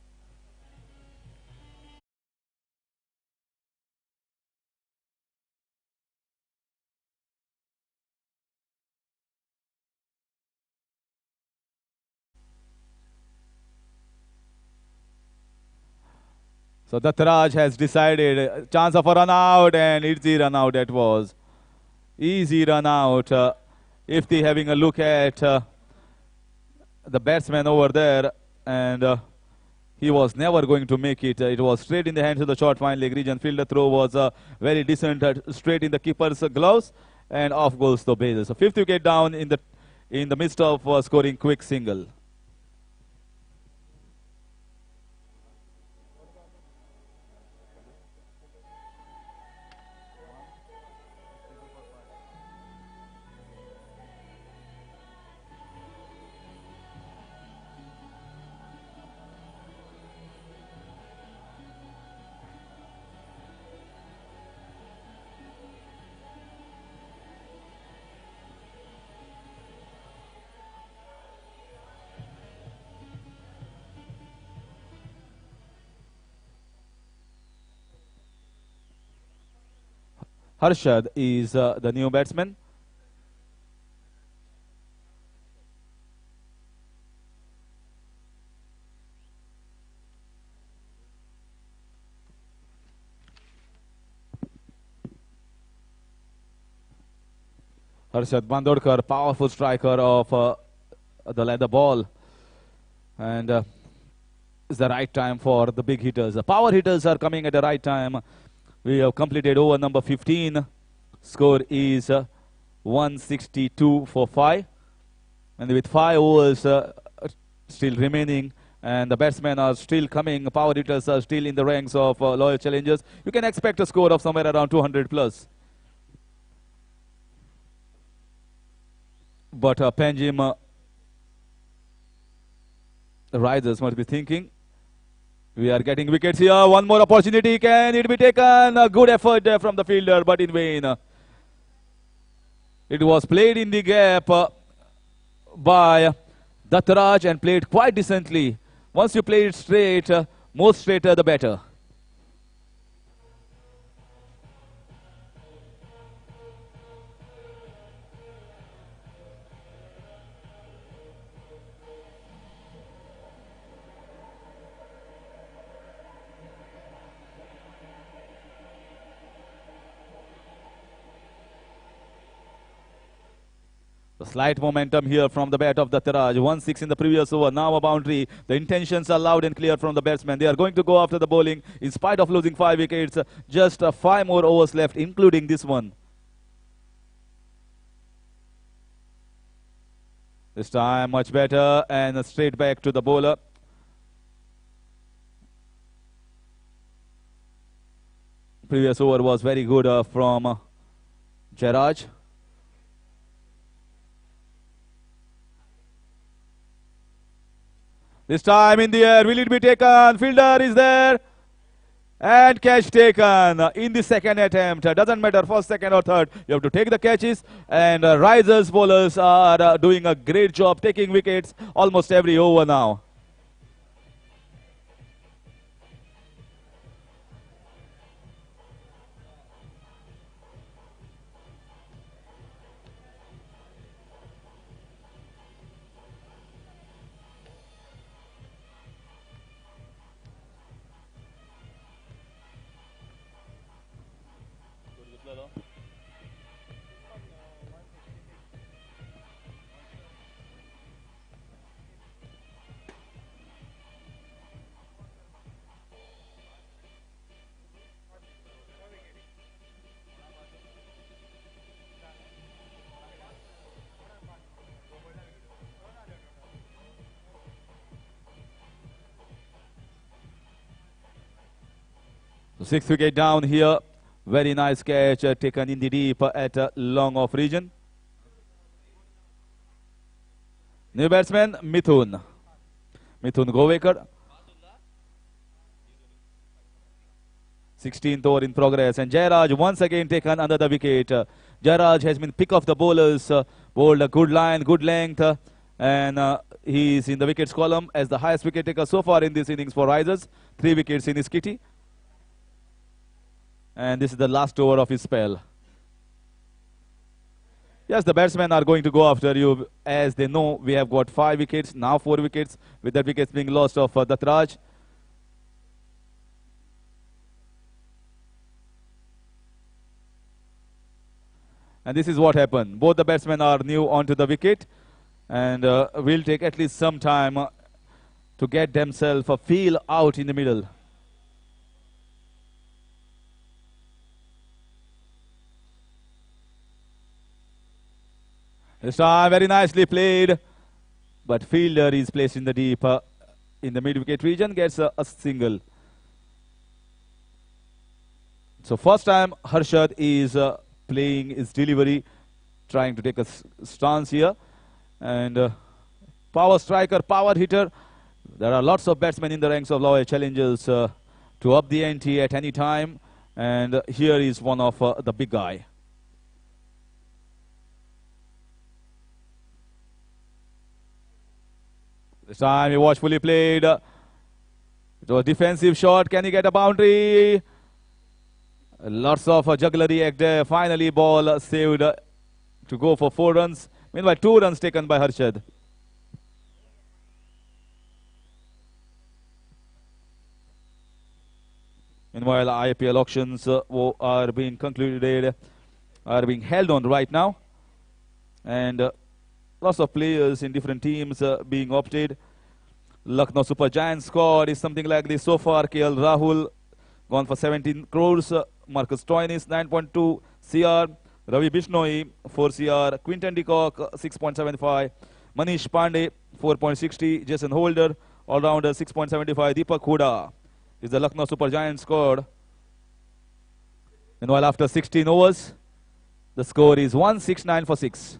So Dattaraj has decided, chance of a run out, and easy run out that was. Easy run out. If they having a look at the batsman over there, and he was never going to make it. It was straight in the hands of the short fine leg region. Fielder throw was very decent, straight in the keeper's gloves, and off goes the bases. So 5th wicket down in the midst of scoring quick single. Harshad is the new batsman. Harshad Bandodkar, powerful striker of the leather ball. And it's the right time for the big hitters. The power hitters are coming at the right time. We have completed over number 15. Score is 162 for 5. And with 5 overs still remaining, and the batsmen are still coming, power hitters are still in the ranks of loyal challengers, you can expect a score of somewhere around 200 plus. But Panjim Risers must be thinking, we are getting wickets here. One more opportunity. Can it be taken? A good effort there from the fielder, but in vain. It was played in the gap by Dattaraj and played quite decently. Once you play it straight, more straighter the better. The slight momentum here from the bat of Dattaraj. 1-6 in the previous over. Now a boundary. The intentions are loud and clear from the batsman. They are going to go after the bowling in spite of losing 5 wickets. Just 5 more overs left, including this one. This time much better, and straight back to the bowler. Previous over was very good from Jairaj. This time in the air, will it be taken? Fielder is there. And catch taken in the second attempt. Doesn't matter first, second or third. You have to take the catches. And Risers bowlers are doing a great job taking wickets almost every over now. So 6th wicket down here. Very nice catch taken in the deep at long off region. New batsman Mithun Govekar. 16th over in progress, and Jairaj once again taken under the wicket. Jairaj has been pick of the bowlers, bowled a good line, good length, and he is in the wickets column as the highest wicket taker so far in this innings for Risers. 3 wickets in his kitty. And this is the last over of his spell. Yes, the batsmen are going to go after you, as they know we have got 5 wickets, now 4 wickets, with that wickets being lost of Dattraj. And this is what happened. Both the batsmen are new onto the wicket, and will take at least some time to get themselves a feel out in the middle. This time very nicely played, but fielder is placed in the deep, in the mid-wicket region, gets a single. So first time Harshad is playing his delivery, trying to take a stance here. And power striker, power hitter. There are lots of batsmen in the ranks of lower challengers to up the ante at any time. And here is one of the big guy. This time he watchfully played. It was a defensive shot. Can he get a boundary? Lots of jugglery act there. Finally, ball saved to go for 4 runs. Meanwhile, 2 runs taken by Harshad. Meanwhile, IPL auctions are being concluded, are being held on right now. And lots of players in different teams being opted. Lucknow Super Giants squad is something like this so far. KL Rahul gone for 17 crores. Marcus Stoinis 9.2 CR. Ravi Bishnoi 4 CR. Quinton de Kock 6.75. Manish Pandey 4.60. Jason Holder all-rounder 6.75. Deepak Hooda is the Lucknow Super Giants squad. Meanwhile, after 16 overs, the score is 169 for 6.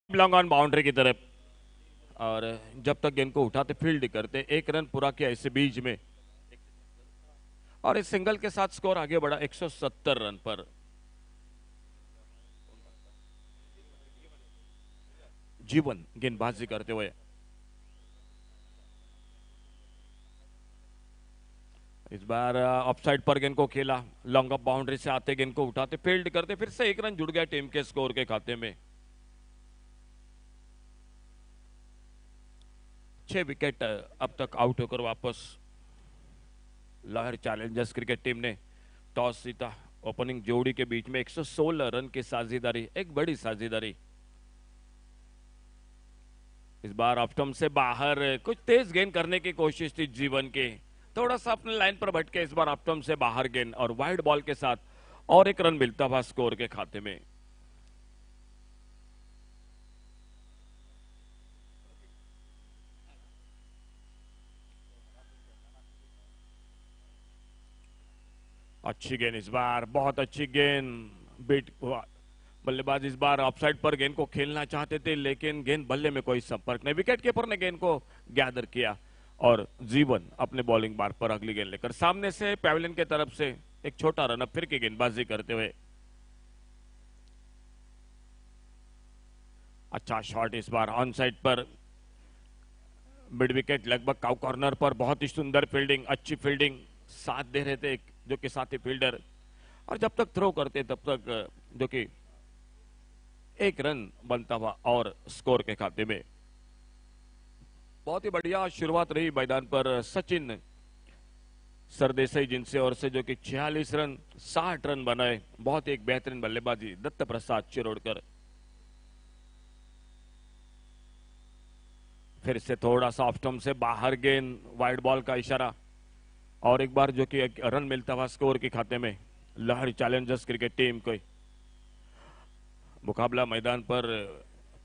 Long on boundary की तरफ, और जब तक गेंद को उठाते field करते 1 run पूरा किया इस बीच में, और इस सिंगल के साथ स्कोर आगे बढ़ा 170 रन पर। जीवन गेंदबाजी करते हुए इस बार ऑफसाइड पर गेंद को खेला, लॉन्ग ऑफ बाउंड्री से आते गेंद को उठाते फील्ड करते, फिर से 1 रन जुड़ गया टीम के स्कोर के खाते में। 6 विकेट अब तक आउट होकर वापस लहर चैलेंजर्स क्रिकेट टीम ने टॉस जीता। ओपनिंग जोड़ी के बीच में 116 रन की साझेदारी, एक बड़ी साझेदारी। इस बार ऑफ स्टंप से बाहर कुछ तेज गेंद करने की कोशिश थी जीवन की, थोड़ा सा अपने लाइन पर भटके, इस बार ऑफ स्टंप से बाहर गेंद और वाइड बॉल के साथ और 1 रन मिलता हुआ स्कोर के खाते में। अच्छी गेंद इस बार, बहुत अच्छी गेंद। बीट बल्लेबाज इस बार ऑफसाइड पर गेंद को खेलना चाहते थे, लेकिन गेंद बल्ले में कोई संपर्क नहीं। विकेट कीपर ने गेंद को गैदर किया और जीवन अपने बॉलिंग बार पर अगली गेंद लेकर सामने से पैवेलियन की तरफ से एक छोटा रन फिर की गेंदबाजी करते हुए। अच्छा शॉट इस बार ऑन साइड पर, मिड विकेट लगभग काउ कॉर्नर पर, बहुत ही सुंदर फील्डिंग, अच्छी फील्डिंग साथ दे रहे थे जो कि साथी फील्डर, और जब तक थ्रो करते तब तक जो कि एक रन बनता हुआ और स्कोर के खाते में। बहुत ही बढ़िया शुरुआत रही मैदान पर सचिन सरदेसाई जिनसे और से, जो कि 46 रन 60 रन बनाए। बहुत ही एक बेहतरीन बल्लेबाजी दत्त प्रसाद चिरोड़कर। फिर से थोड़ा सा ऑफ स्टंप से बाहर गेंद, वाइड बॉल का इशारा और एक बार जो कि एक रन मिलता हुआ स्कोर के खाते में लहरी चैलेंजर्स क्रिकेट टीम को। मुकाबला मैदान पर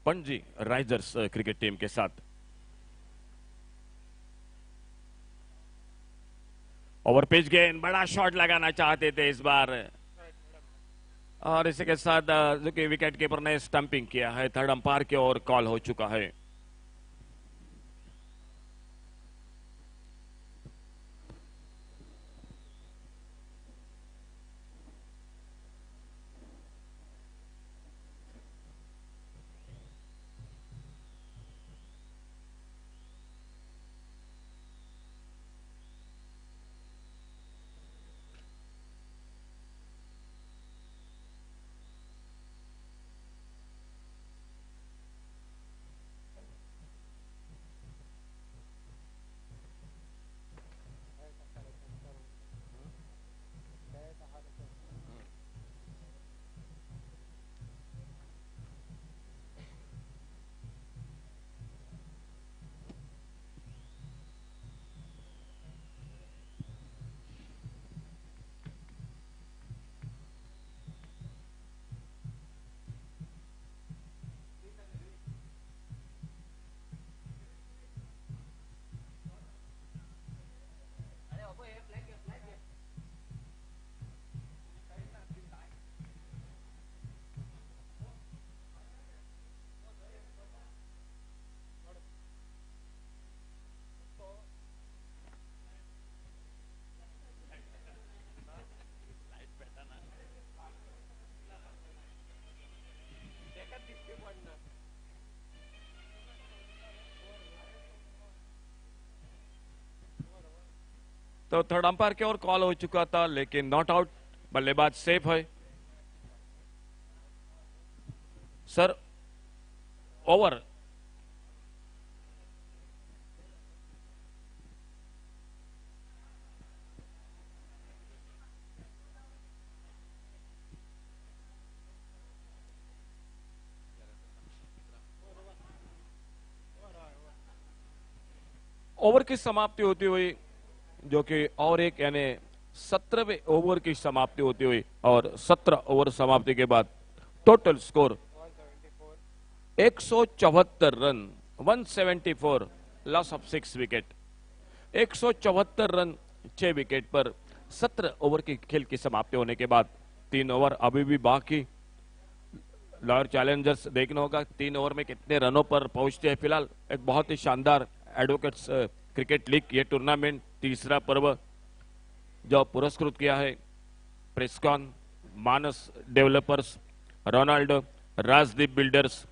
पणजी राइजर्स क्रिकेट टीम के साथ। ओवर पिच गेंद, बड़ा शॉट लगाना चाहते थे इस बार और इसी के साथ जो कि विकेट कीपर ने स्टंपिंग किया है। थर्ड अंपायर की ओर कॉल हो चुका है। तो थर्ड अंपायर की ओर कॉल हो चुका था, लेकिन नॉट आउट, बल्लेबाज सेफ है। सर ओवर ओवर की समाप्ति होती हुई, जो कि और एक यानी 17वें ओवर की समाप्ति होती हुई और 17 ओवर समाप्ति के बाद total score 174 run 174, loss of 6 wicket. 174 run 6 wicket पर 17 ओवर की खेल की समाप्ति होने के बाद 3 ओवर अभी भी बाकी। लॉयर चैलेंजर्स देखना होगा 3 ओवर में कितने रनों पर पहुंचते हैं। फिलहाल एक बहुत ही शानदार एडवोकेट्स क्रिकेट लीग ये टूर्नामेंट तीसरा पर्व जो पुरस्कृत किया है Prescon, Manas developers, Ronaldo, Rajdeep builders,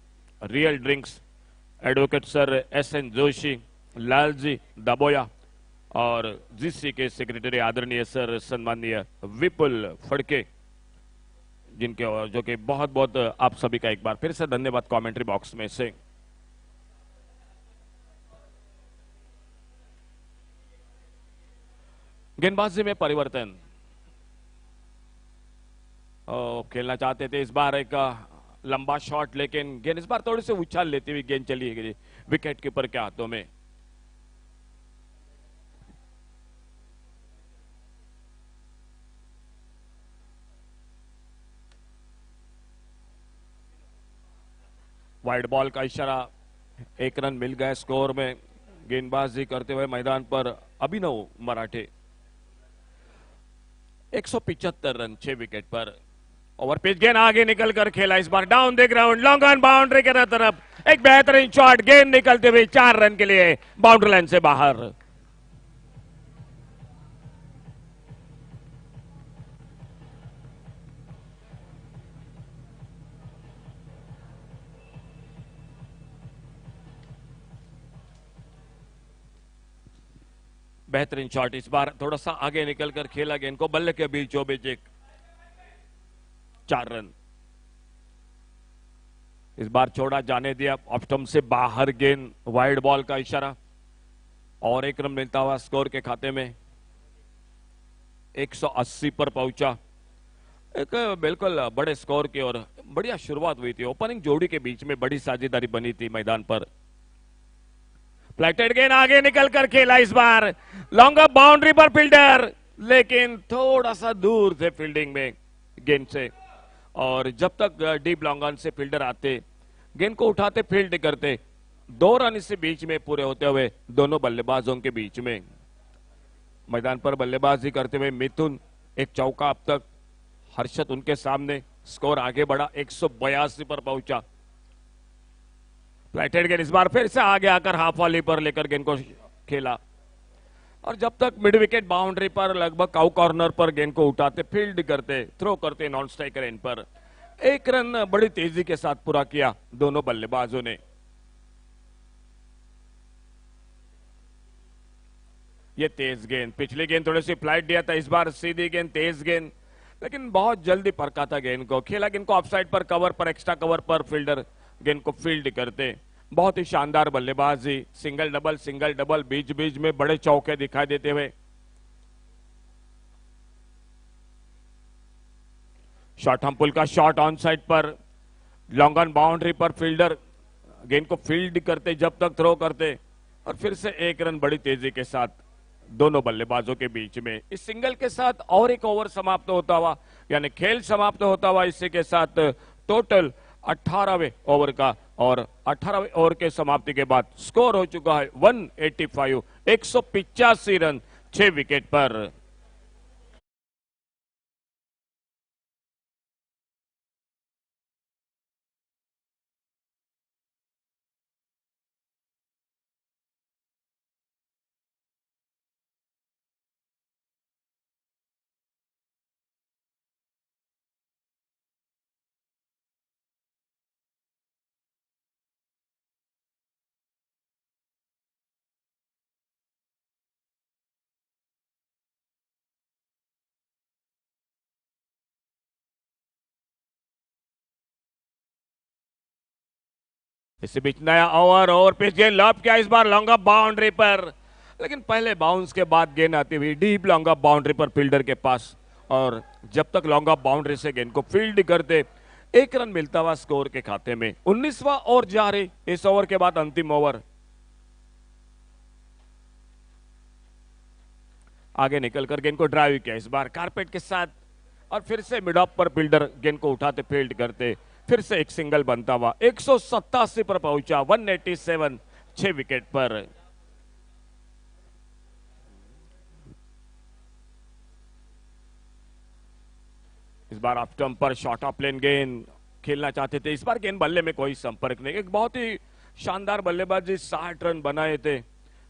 real drinks, advocate sir SN Joshi, Lalji Daboya और जीसी के सेक्रेटरी आदरणीय सर सम्माननीय विपुल फड़के, जिनके और जो कि बहुत बहुत आप सभी का एक बार फिर से धन्यवाद कमेंट्री बॉक्स में से। गेंदबाजी में परिवर्तन खेलना चाहते थे इस बार एक लंबा शॉट, लेकिन गेंद इस बार थोड़ी सी उछाल लेती हुई गेंद चली गई विकेट कीपर के हाथों में। वाइड बॉल का इशारा, एक रन मिल गया स्कोर में। गेंदबाजी करते हुए मैदान पर अभिनव मराठे 175 रन 6 विकेट पर। ओवर पिच गेंद आगे निकल कर खेला इस बार down the ground, long on boundary के तरफ एक बेहतरीन शॉट, गेंद निकलते हुए 4 रन के लिए बाउंड्री लाइन से बाहर। बेहतरीन शॉट, इस बार थोड़ा सा आगे निकल कर खेला गेंद को, बल्ले के बीचों बीच एक 4 रन। इस बार छोड़ा जाने दिया, ऑफ स्टंप से बाहर गेंद, वाइड बॉल का इशारा और 1 रन मिलता हुआ स्कोर के खाते में। 180 पर पहुंचा। एक बिल्कुल बड़े स्कोर की और बढ़िया शुरुआत हुई थी। ओपनिंग जोड़ी के बीच में बड़ी साझेदारी बनी थी मैदान पर। फ्लैटेड गेंद आगे निकल कर खेला इस बार, लॉन्ग ऑफ बाउंड्री पर फील्डर, लेकिन थोड़ा सा दूर थे फील्डिंग में गेंद से। और जब तक डीप लॉन्ग ऑन से फील्डर आते, गेंद को उठाते, फील्ड करते, 2 रन इससे बीच में पूरे होते हुए दोनों बल्लेबाजों के बीच में। मैदान पर बल्लेबाजी करते हुए मिथुन, एक चौका अब तक। हर्षद उनके सामने, स्कोर आगे बढ़ा, 182 पर पहुंचा। फ्लैटेड गेंद इस बार फिर से आगे आकर हाफ वाली पर लेकर गेंद को खेला और जब तक मिड विकेट बाउंड्री पर लगभग काउ कॉर्नर पर गेंद को उठाते, फील्ड करते, थ्रो करते नॉन स्ट्राइकर एंड पर 1 रन बड़ी तेजी के साथ पूरा किया दोनों बल्लेबाजों ने। ये तेज गेंद, पिछली गेंद थोड़ी सी फ्लाइट दिया था, इस बार सीधी गेंद, तेज गेंद, लेकिन बहुत जल्दी परखा था गेंद को, खेला गेंद को ऑफसाइड पर, कवर पर, एक्स्ट्रा कवर पर फील्डर गेंद को फील्ड करते। बहुत ही शानदार बल्लेबाजी, सिंगल डबल, बीच बीच में बड़े चौके दिखाई देते हुए। शॉर्ट हम पुल का शॉट ऑन साइड पर, लॉन्ग ऑन बाउंड्री पर फील्डर गेंद को फील्ड करते, जब तक थ्रो करते और फिर से 1 रन बड़ी तेजी के साथ दोनों बल्लेबाजों के बीच में। इस सिंगल के साथ और एक ओवर समाप्त होता हुआ, यानी खेल समाप्त होता हुआ, इसी के साथ टोटल 18वें ओवर का, और 18वें ओवर के समाप्ति के बाद स्कोर हो चुका है 185, 185 रन 6 विकेट पर। इसी बीच नया ओवर पिच गेंद लॉब किया इस बार लॉन्ग ऑफ बाउंड्री पर, लेकिन पहले बाउंस के बाद गेंद आती हुई डीप लॉन्ग ऑफ बाउंड्री पर फील्डर के पास, और जब तक लॉन्ग ऑफ बाउंड्री से गेंद को फील्ड करते 1 रन मिलता हुआ स्कोर के खाते में। 19वां ओवर जा रही, इस ओवर के बाद अंतिम ओवर। आगे निकलकर गेंद को ड्राइव किया इस बार कारपेट के साथ, और फिर से मिड ऑफ पर फील्डर गेंद को उठाते, फील्ड करते, फिर से एक सिंगल बनता हुआ 187 पर पहुंचा, 187 6 विकेट पर। इस बार ऑफ स्टंप पर शॉर्ट ऑफ लेन गेंद खेलना चाहते थे, इस बार गेंद बल्ले में कोई संपर्क नहीं। एक बहुत ही शानदार बल्लेबाजी, 60 रन बनाए थे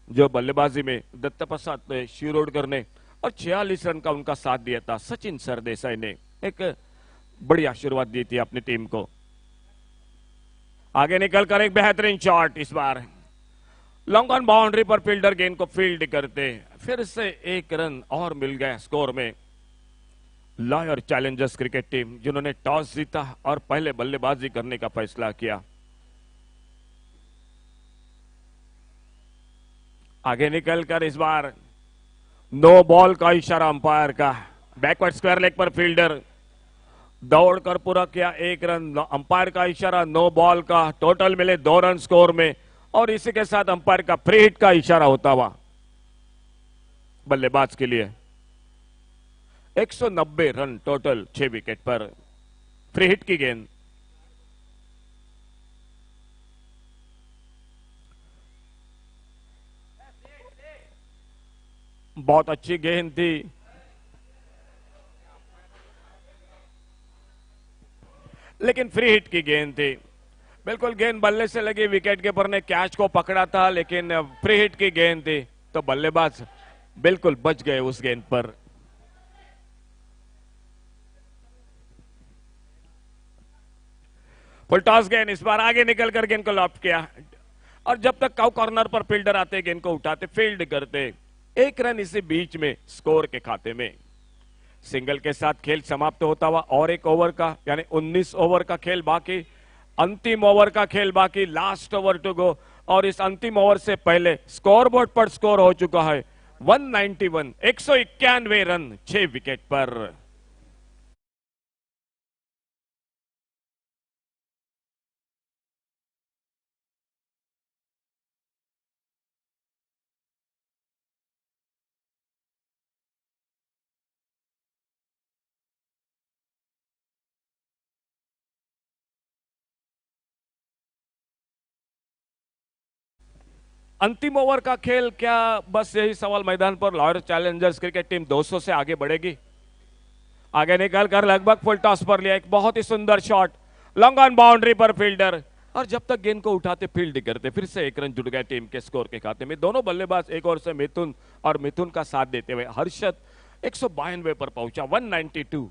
जो बल्लेबाजी में दत्ता प्रसाद ने शिरोडकर ने, और 46 रन का उनका साथ दिया था सचिन सरदेसाई ने। एक बढ़िया शुरुआत दी थी अपनी टीम को। आगे निकलकर एक बेहतरीन शॉट, इस बार लॉन्ग ऑन बाउंड्री पर फील्डर गेंद को फील्ड करते, फिर से 1 रन और मिल गया स्कोर में। लॉयर चैलेंजर्स क्रिकेट टीम जिन्होंने टॉस जीता और पहले बल्लेबाजी करने का फैसला किया। आगे निकलकर इस बार नो बॉल का इशारा अंपायर का, बैकवर्ड स्क्वायर लेग पर फील्डर दौड़कर पूरा किया 1 रन, अंपायर का इशारा नो बॉल का, टोटल मिले 2 रन स्कोर में, और इसी के साथ अंपायर का फ्री हिट का इशारा होता हुआ बल्लेबाज के लिए। 190 रन टोटल 6 विकेट पर, फ्री हिट की गेंद। बहुत अच्छी गेंद थी, लेकिन फ्री हिट की गेंद थी। बिल्कुल गेंद बल्ले से लगी, विकेट कीपर ने कैच को पकड़ा था, लेकिन फ्री हिट की गेंद थी तो बल्लेबाज बिल्कुल बच गए उस गेंद पर। फुल टॉस गेंद, इस बार आगे निकलकर गेंद को लॉफ्ट किया, और जब तक काउ कॉर्नर पर फील्डर आते गेंद को उठाते, फील्ड करते, 1 रन इसी बीच में स्कोर के खाते में। सिंगल के साथ खेल समाप्त होता हुआ और 1 ओवर का, यानी 19 ओवर का खेल बाकी। अंतिम ओवर का खेल बाकी, लास्ट ओवर टू गो। और इस अंतिम ओवर से पहले स्कोरबोर्ड पर स्कोर हो चुका है 191, 191 रन 6 विकेट पर। अंतिम ओवर का खेल, क्या बस यही सवाल मैदान पर लॉयर्स चैलेंजर्स क्रिकेट टीम 200 से आगे बढ़ेगी? आगे निकल कर लगभग फुल टॉस पर लिया, एक बहुत ही सुंदर शॉट, लॉन्ग ऑन बाउंड्री पर फील्डर, और जब तक गेंद को उठाते फील्ड नहीं करते, फिर से एक रन जुड़ गए टीम के स्कोर के खाते में। दोनों बल्लेबाज एक ओर से मिथुन और मिथुन का साथ देते हुए हर्षद 192 पर पहुंचा, 192।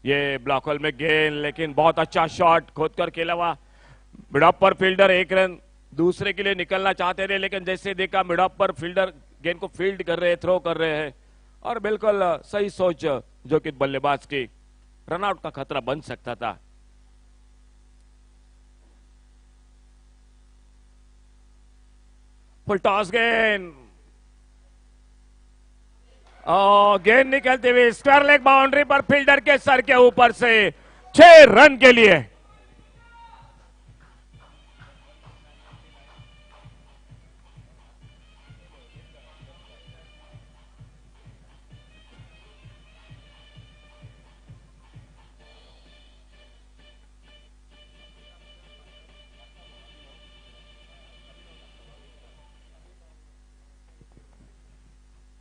ये ब्लॉक होल में गेंद, लेकिन बहुत अच्छा शॉट, खोद कर खेला हुआ, मिडऑफ पर फील्डर एक रन दूसरे के लिए निकलना चाहते थे, लेकिन जैसे देखा मिडऑफ पर फील्डर गेंद को फील्ड कर रहे हैं, थ्रो कर रहे हैं, और बिल्कुल सही सोच जो कि बल्लेबाज की, रनआउट का खतरा बन सकता था। फुल टॉस गेंद, गेंद निकलते हुए स्क्वायर लेग बाउंड्री पर फील्डर के सर के ऊपर से 6 रन के लिए।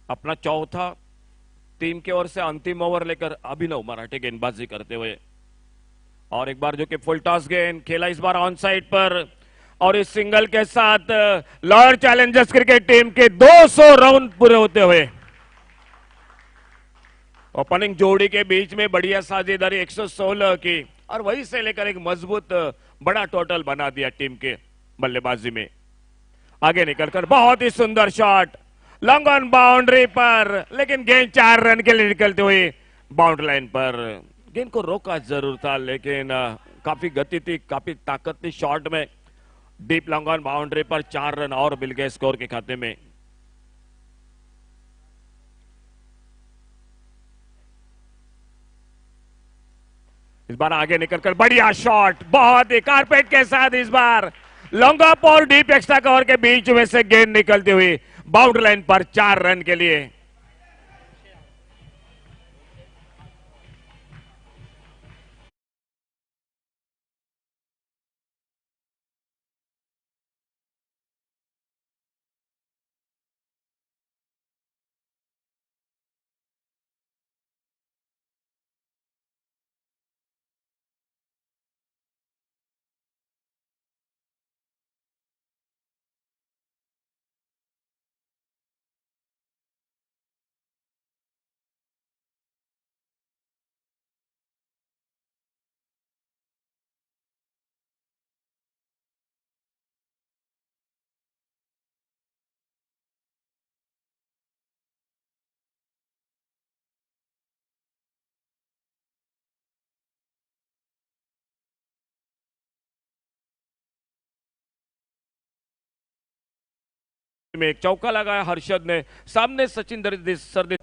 अपना चौथा टीम की ओर से अंतिम ओवर लेकर अभिनव मराठे गेंदबाजी करते हुए, और एक बार जो कि फुल टॉस गेंद खेला, इस बार ऑन साइड पर, और इस सिंगल के साथ लॉयर चैलेंजर्स क्रिकेट टीम के 200 रन पूरे होते हुए ओपनिंग जोड़ी के बीच में बढ़िया साझेदारी 116 की, और वहीं से लेकर एक मजबूत बड़ा टोटल बना दिया टीम के बल्लेबाजी में। आगे निकलकर बहुत ही सुंदर शॉट, लॉन्ग ऑन बाउंड्री पर, लेकिन गेंद 4 रन के लिए निकलते हुए बाउंड्री लाइन पर। गेंद को रोका जरूर था, लेकिन काफी गति थी, काफी ताकत थी शॉट में। डीप लॉन्ग ऑन बाउंड्री पर 4 रन और मिल गए स्कोर के खाते में। इस बार आगे निकलकर बढ़िया शॉट, बहुत ही कारपेट के साथ, इस बार लॉन्ग ऑफ और डीप एक्स्ट्रा कवर के बीच में से गेंद निकलती हुई बाउंड्री लाइन पर 4 रन के लिए। में एक चौका लगाया हर्षद ने, सामने सचिन सरदे।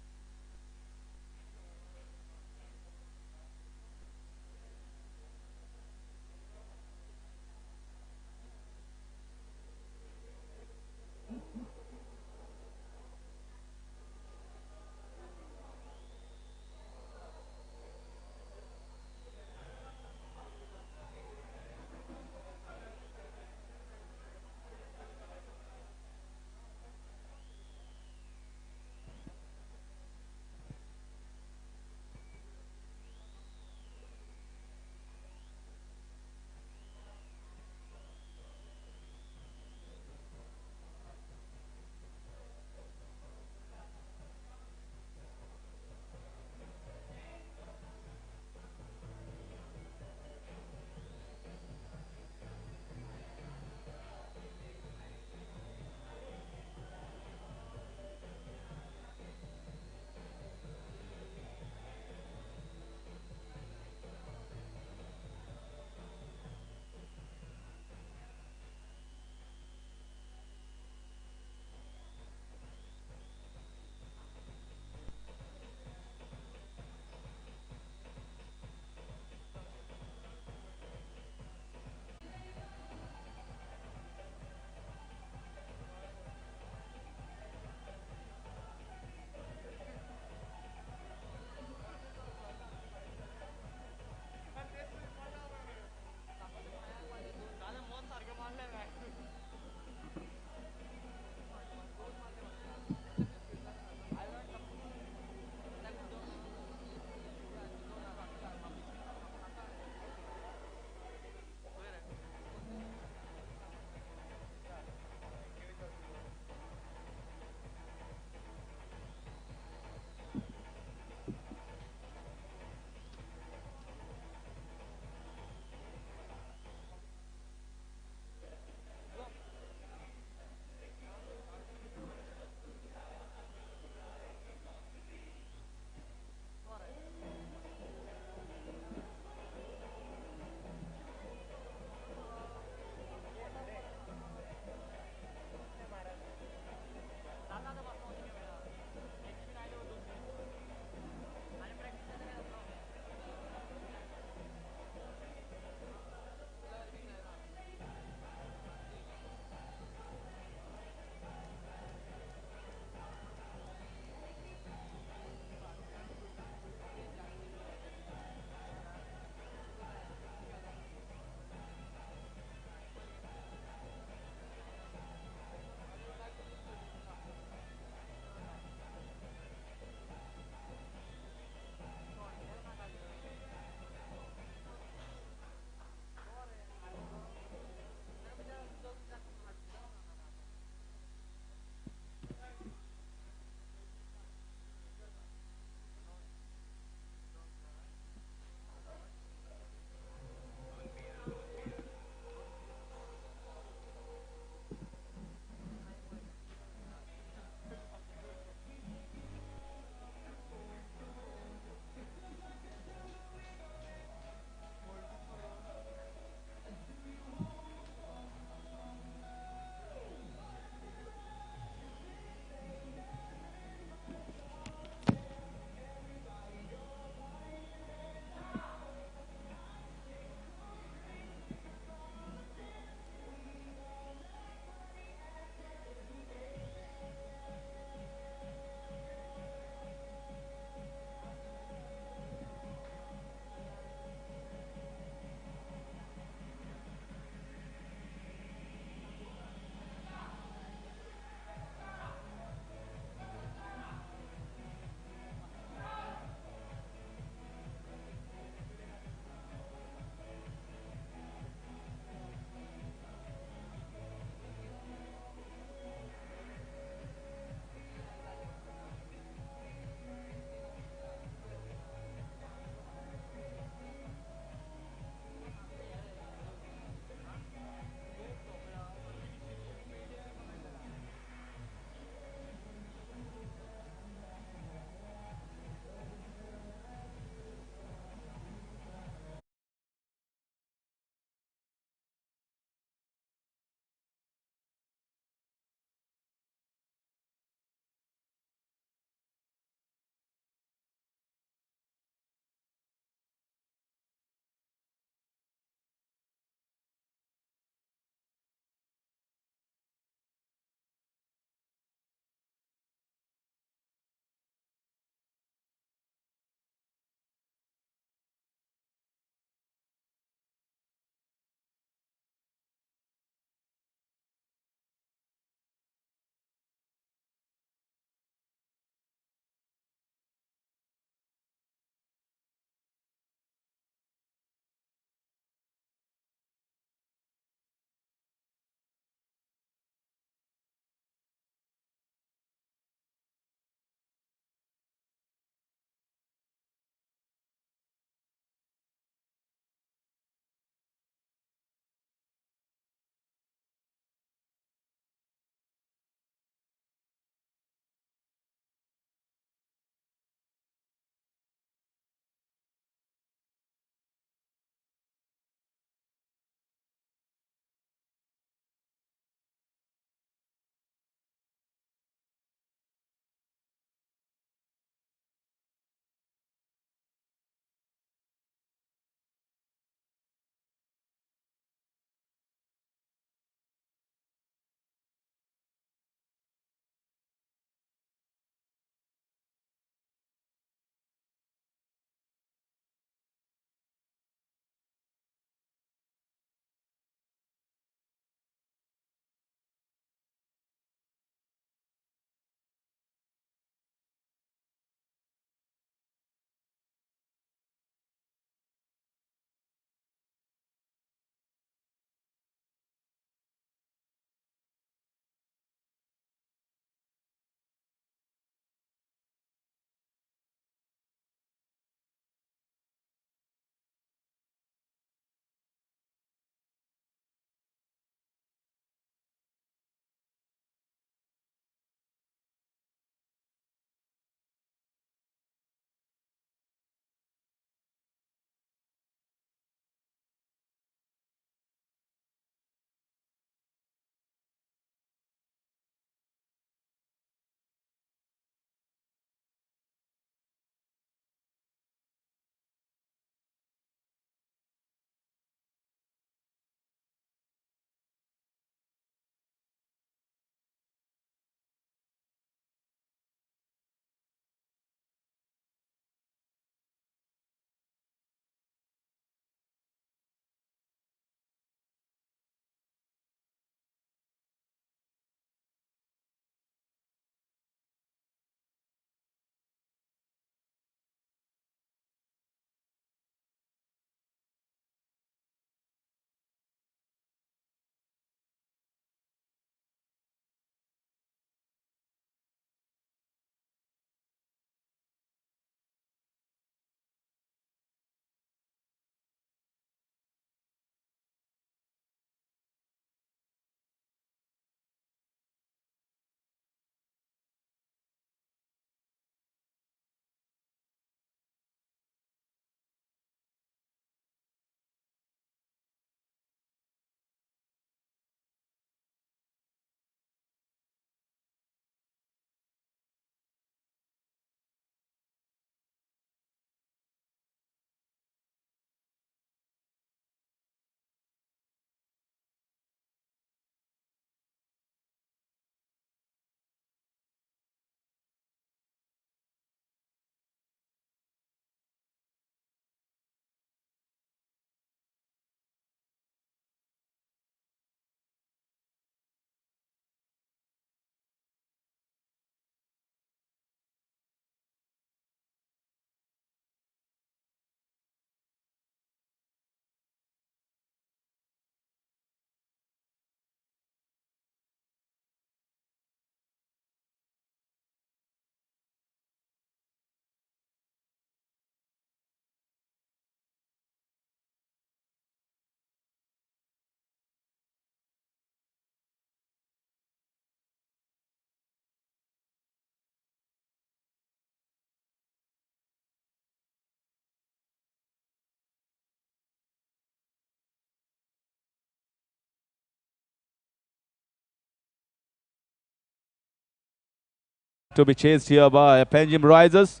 to be chased here by Panjim Risers.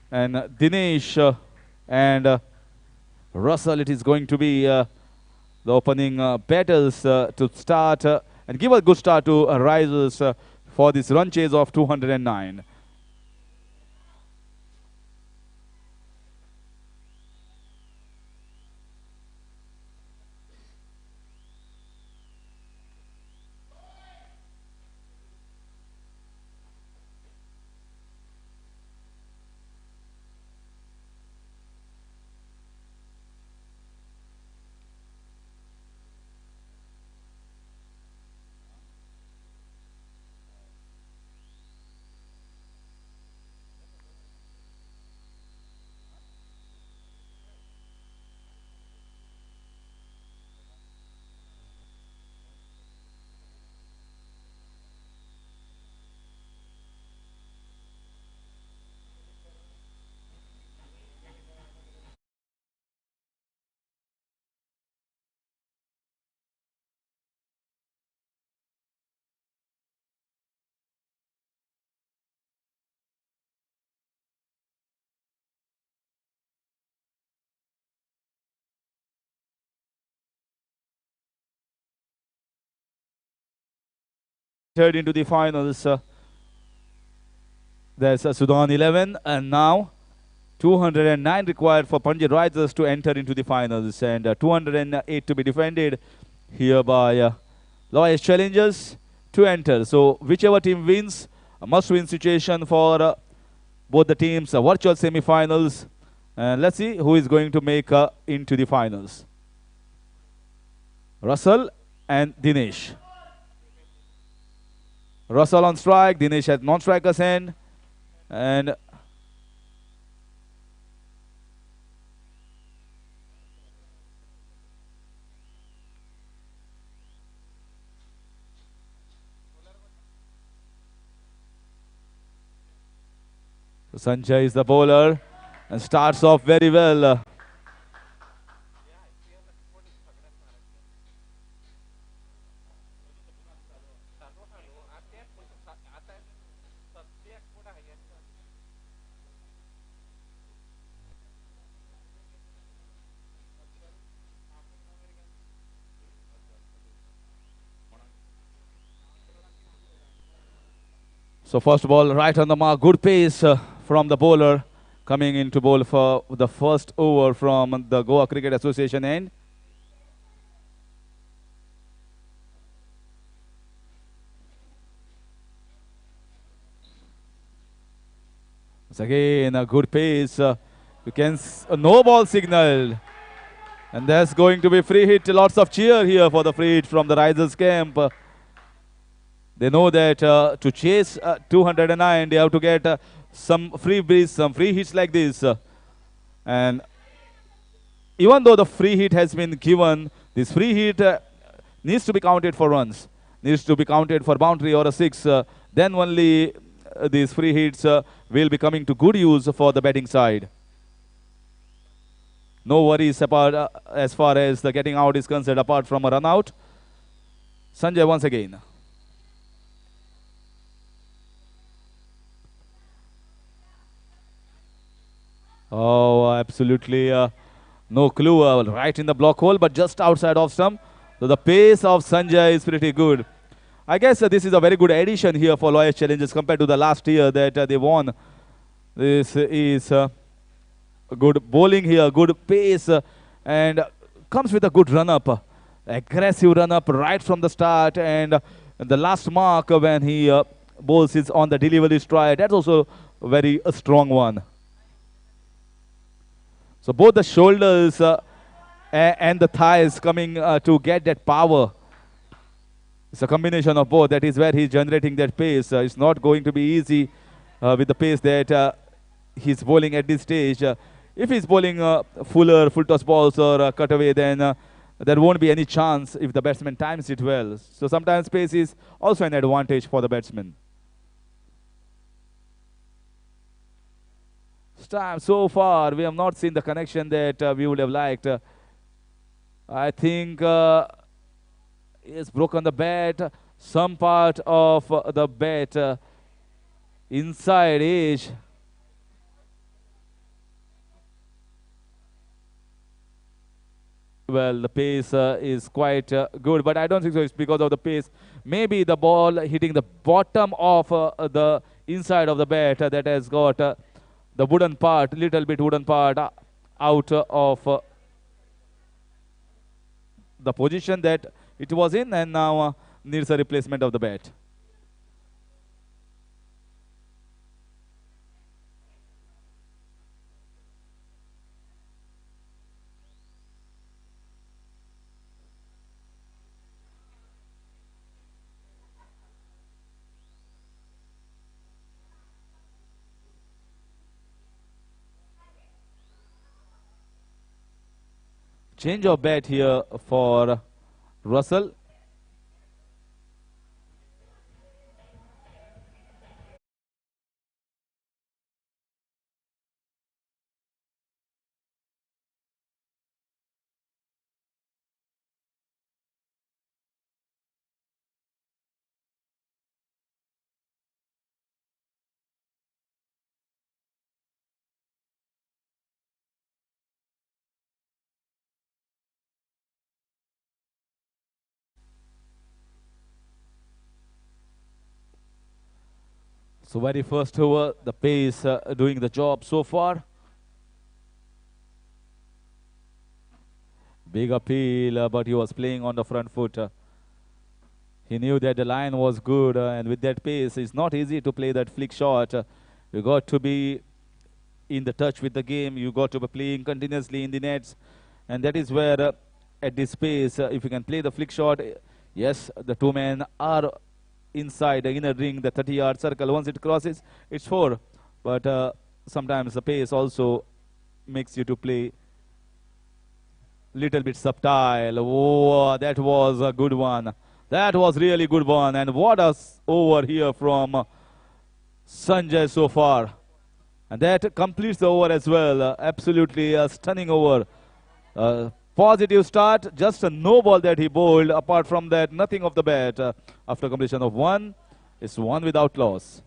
And Dinesh and Russell, it is going to be the opening battles to start and give a good start to Risers for this run chase of 209. Third into the finals. There's a Sudan 11, and now 209 required for Panjim Risers to enter into the finals, and 208 to be defended here by Loyalist Challengers to enter. So whichever team wins, a must-win situation for both the teams, virtual semi-finals, and let's see who is going to make into the finals. Russell and Dinesh. Russell on strike, Dinesh at non-striker's end, and Sanjay is the bowler and starts off very well. So first ball right on the mark, good pace from the bowler coming into bowl for the first over from the Goa Cricket Association end. It's again a good pace. You can a no ball signal. And there's going to be free hit. Lots of cheer here for the free hit from the Risers camp. They know that to chase 209, they have to get some free breeze, some free hits like this. And even though the free hit has been given, this free hit needs to be counted for runs, needs to be counted for boundary or a six. Then only these free hits will be coming to good use for the batting side. No worries apart as far as the getting out is concerned, apart from a run out. Sanjay once again. Oh, absolutely no clue. Right in the block hole, but just outside of stump. So the pace of Sanjay is pretty good. I guess this is a very good addition here for Loyalist Challengers compared to the last year that they won. This is good bowling here, good pace, and comes with a good run-up. Aggressive run-up right from the start, and the last mark when he bowls is on the delivery stride. That's also a very strong one. So both the shoulders and the thighs coming to get that power. It's a combination of both. That is where he's generating that pace. It's not going to be easy with the pace that he's bowling at this stage. If he's bowling full toss balls or cutaway, then there won't be any chance if the batsman times it well. So sometimes pace is also an advantage for the batsman. So far, we have not seen the connection that we would have liked. I think he's broken the bat. Some part of the bat inside edge. Well, the pace is quite good, but I don't think so. It's because of the pace. Maybe the ball hitting the bottom of the inside of the bat that has got the wooden part, little bit wooden part out of the position that it was in, and now needs a replacement of the bat. Change of bat here for Russell. So very first over, the pace doing the job so far. Big appeal, but he was playing on the front foot. He knew that the line was good, and with that pace, it's not easy to play that flick shot. You got to be in the touch with the game. You got to be playing continuously in the nets, and that is where, at this pace, if you can play the flick shot, yes, the two men are inside the inner ring, the 30-yard circle. Once it crosses, it's 4. But sometimes the pace also makes you to play little bit subtle. Oh, that was a good one. That was really good one. And what a over here from Sanjay so far. And that completes the over as well. Absolutely a stunning over. Positive start, just a no ball that he bowled. Apart from that, nothing of the bat. After completion of 1, it's 1 without loss.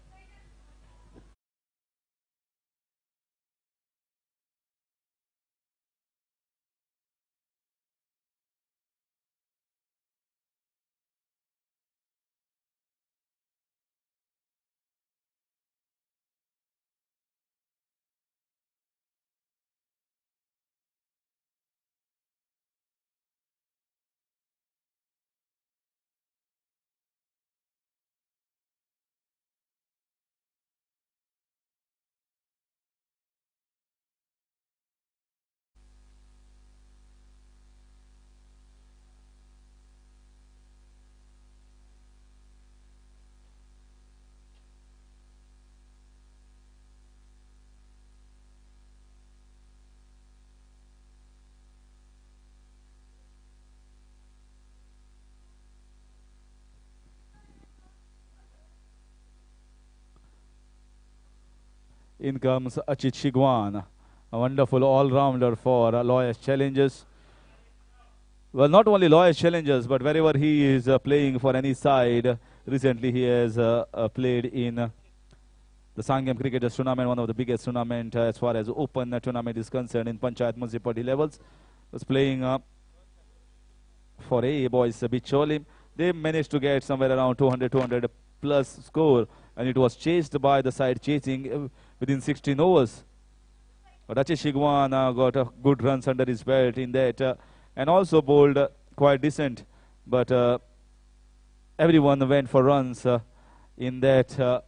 In comes Achit Shigwan, a wonderful all-rounder for Lawyers Challengers. Well, not only Lawyers Challengers, but wherever he is playing for any side. Recently, he has played in the Sangam Cricketers Tournament, one of the biggest tournament as far as open tournament is concerned in Panchayat Municipality levels. Was playing for A boys Bicholim. They managed to get somewhere around 200 plus score, and it was chased by the side chasing within 16 overs. But Achit Shigwan got good runs under his belt in that, and also bowled quite decent. But everyone went for runs in that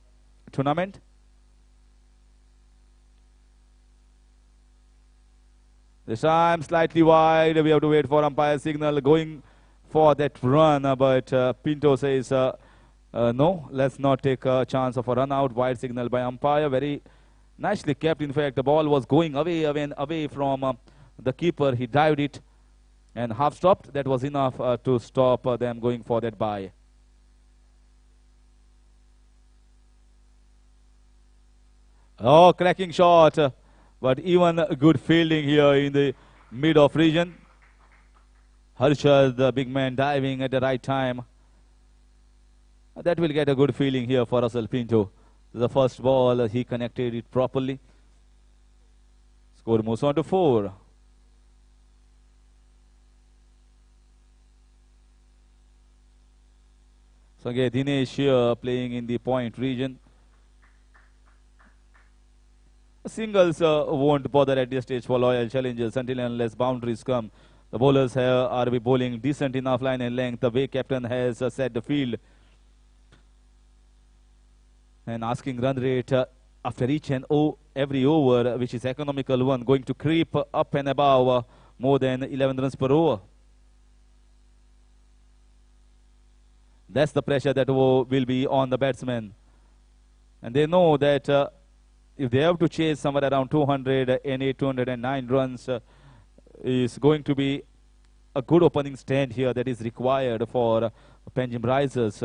tournament. This time slightly wide. We have to wait for umpire signal going for that run. But Pinto says, no, let's not take a chance of a run out. Wide signal by umpire. Very nicely kept. In fact, the ball was going away from the keeper. He dived it and half stopped. That was enough to stop them going for that bye. Oh, cracking shot. But even good fielding here in the mid-off region. Harshad, the big man, diving at the right time. That will get a good feeling here for Russell Pinto. The first ball, he connected it properly. Score moves on to 4. So again, Dinesh here playing in the point region. Singles won't bother at this stage for loyal challengers until and unless boundaries come. The bowlers here are bowling decent enough line and length. The way captain has set the field and asking run rate after each and every over, which is economical one, going to creep up and above more than 11 runs per over. That's the pressure that will be on the batsmen. And they know that if they have to chase somewhere around 208, 209 runs, is going to be a good opening stand here that is required for Panjim Risers,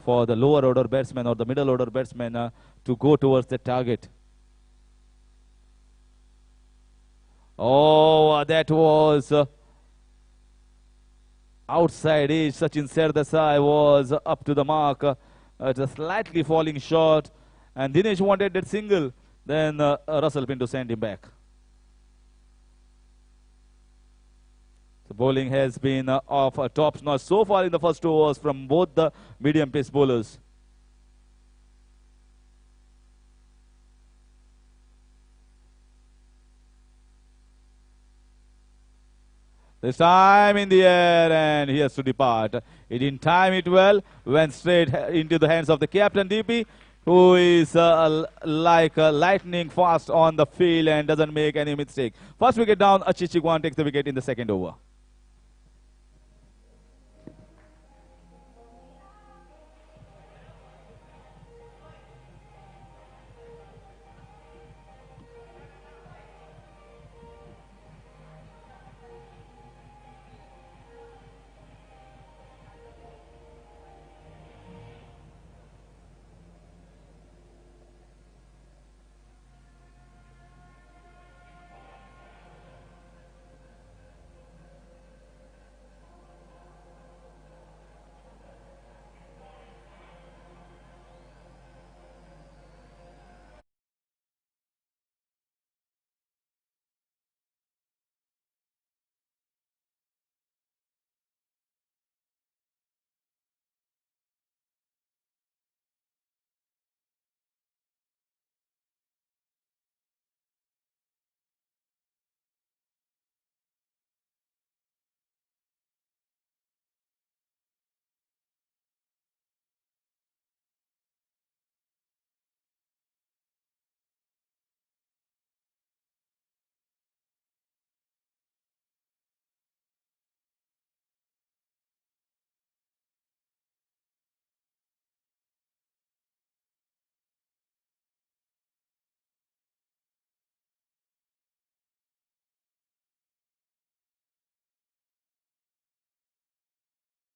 for the lower order batsmen or the middle order batsmen to go towards the target. Oh, that was outside edge. Sachin Serdesai was up to the mark. Just slightly falling short. And Dinesh wanted that single. Then Russell Pinto sent him back. The bowling has been of a top notch so far in the first 2 overs from both the medium pace bowlers. This time in the air, and he has to depart. He didn't time it well, went straight into the hands of the captain DP, who is like lightning fast on the field and doesn't make any mistake. First wicket down, Achichigwan takes the wicket in the second over.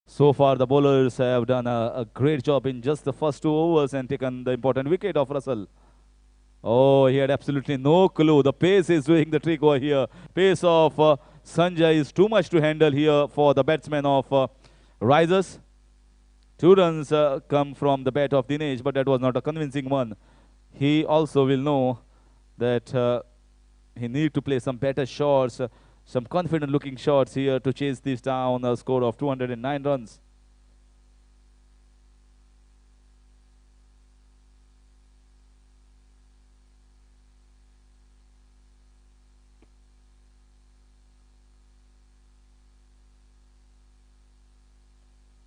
So far, the bowlers have done a great job in just the first 2 overs and taken the important wicket of Russell. Oh, he had absolutely no clue. The pace is doing the trick over here. Pace of Sanjay is too much to handle here for the batsman of Risers. 2 runs come from the bat of Dinesh, but that was not a convincing one. He also will know that he need to play some better shots, some confident looking shots here to chase this down, a score of 209 runs.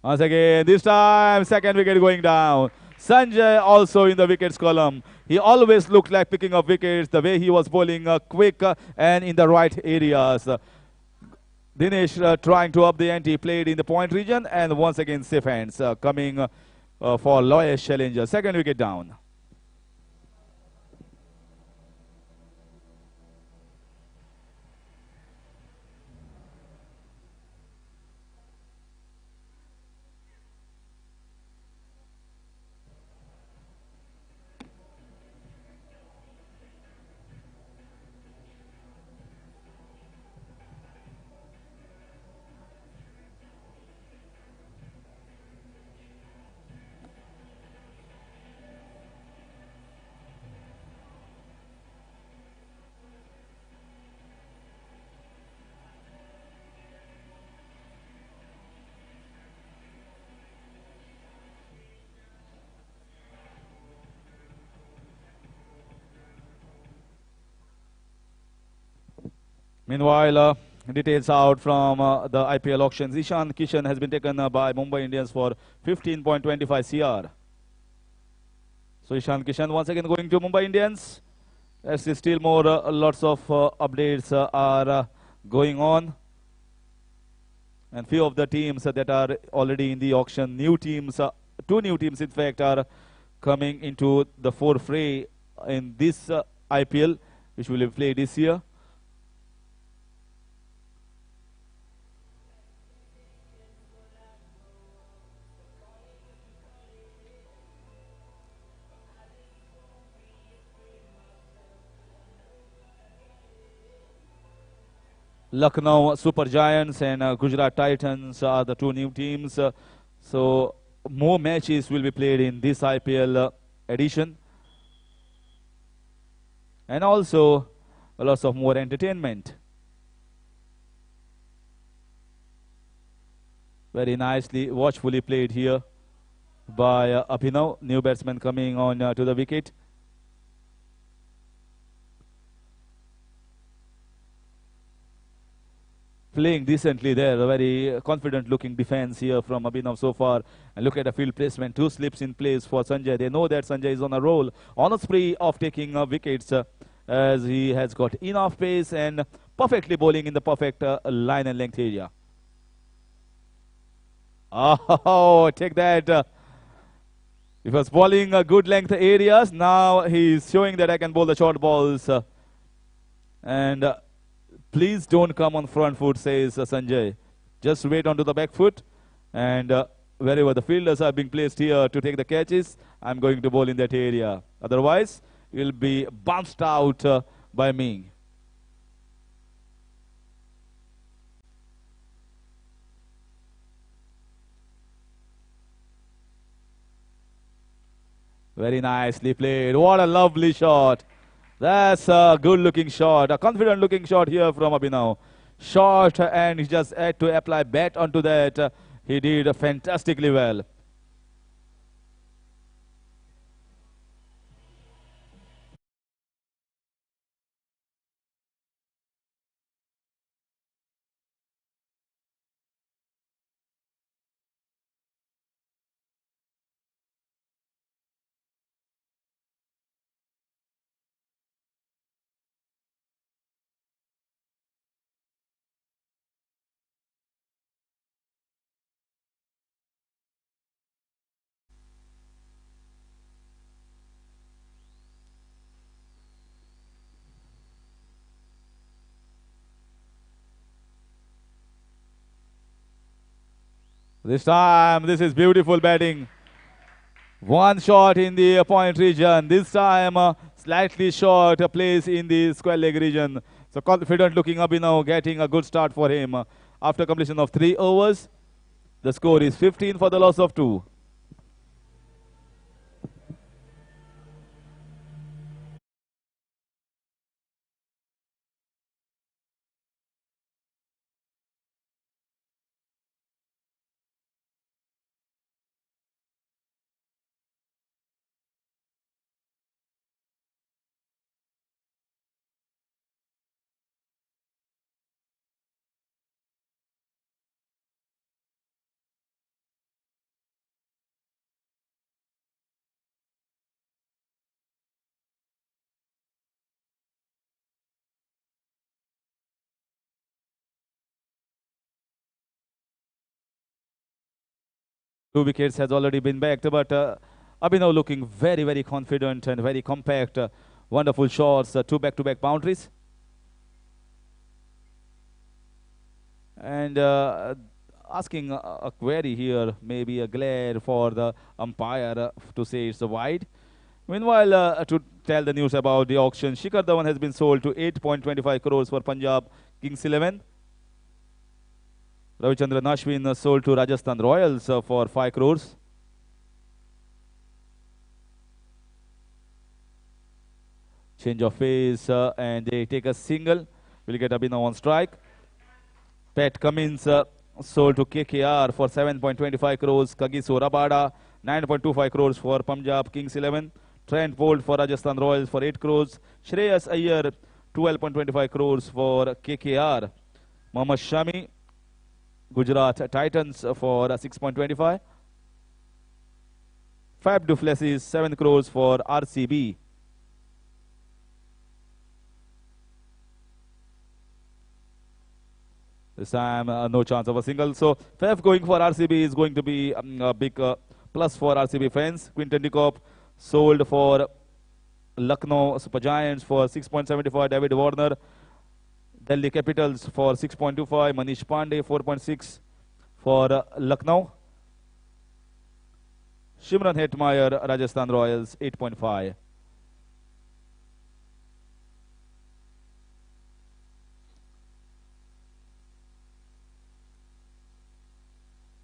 Once again, this time, second wicket going down. Sanjay also in the wickets column. He always looked like picking up wickets, the way he was bowling quick and in the right areas. Dinesh trying to up the ante, played in the point region, and once again safe hands coming for Loyesh challenger. Second wicket down. Meanwhile, details out from the IPL auctions. Ishan Kishan has been taken by Mumbai Indians for 15.25 CR. So Ishan Kishan once again going to Mumbai Indians. Let's see, still more lots of updates are going on. And few of the teams that are already in the auction, new teams, two new teams in fact are coming into the forefray in this IPL, which will be played this year. Lucknow Super Giants and Gujarat Titans are the two new teams. So more matches will be played in this IPL edition. And also lots of more entertainment. Very nicely, watchfully played here by Abhinav, new batsman coming on to the wicket. Playing decently there, a very confident looking defense here from Abhinav so far. And look at the field placement, two slips in place for Sanjay. They know that Sanjay is on a roll, on a spree of taking wickets as he has got enough pace and perfectly bowling in the perfect line and length area. Oh, take that. He was bowling good length areas. Now he's showing that I can bowl the short balls. And please don't come on front foot, says Sanjay. Just wait onto the back foot. And wherever the fielders are being placed here to take the catches, I'm going to bowl in that area. Otherwise, you'll be bounced out by me. Very nicely played. What a lovely shot. That's a good looking shot. A confident looking shot here from Abhinav. Shot, and he just had to apply bat onto that. He did fantastically well. This time, this is beautiful batting. One shot in the point region. This time, slightly short place in the square leg region. So confident looking Abhinav, getting a good start for him. After completion of 3 overs, the score is 15 for the loss of 2. Two wickets has already been backed, but Abhinav looking very, very confident and very compact. Wonderful shots, two back-to-back boundaries. And asking a query here, maybe a glare for the umpire to say it's wide. Meanwhile, to tell the news about the auction, Shikhar Dhawan has been sold to 8.25 crores for Punjab Kings 11. Ravichandran Ashwin sold to Rajasthan Royals for 5 crores. Change of pace and they take a single. We'll get Abhinav on strike. Pat Cummins sold to KKR for 7.25 crores. Kagiso Rabada 9.25 crores for Punjab Kings 11. Trent Bolt for Rajasthan Royals for 8 crores. Shreyas Iyer 12.25 crores for KKR. Mohammad Shami, Gujarat Titans for 6.25. Fab du Plessis 7 crores for RCB. This time no chance of a single. So Fab going for RCB is going to be a big plus for RCB fans. Quinton de Kock sold for Lucknow Super Giants for 6.75. David Warner, Delhi Capitals for 6.25. Manish Pandey 4.6 for Lucknow. Shimran Hetmeyer, Rajasthan Royals 8.5.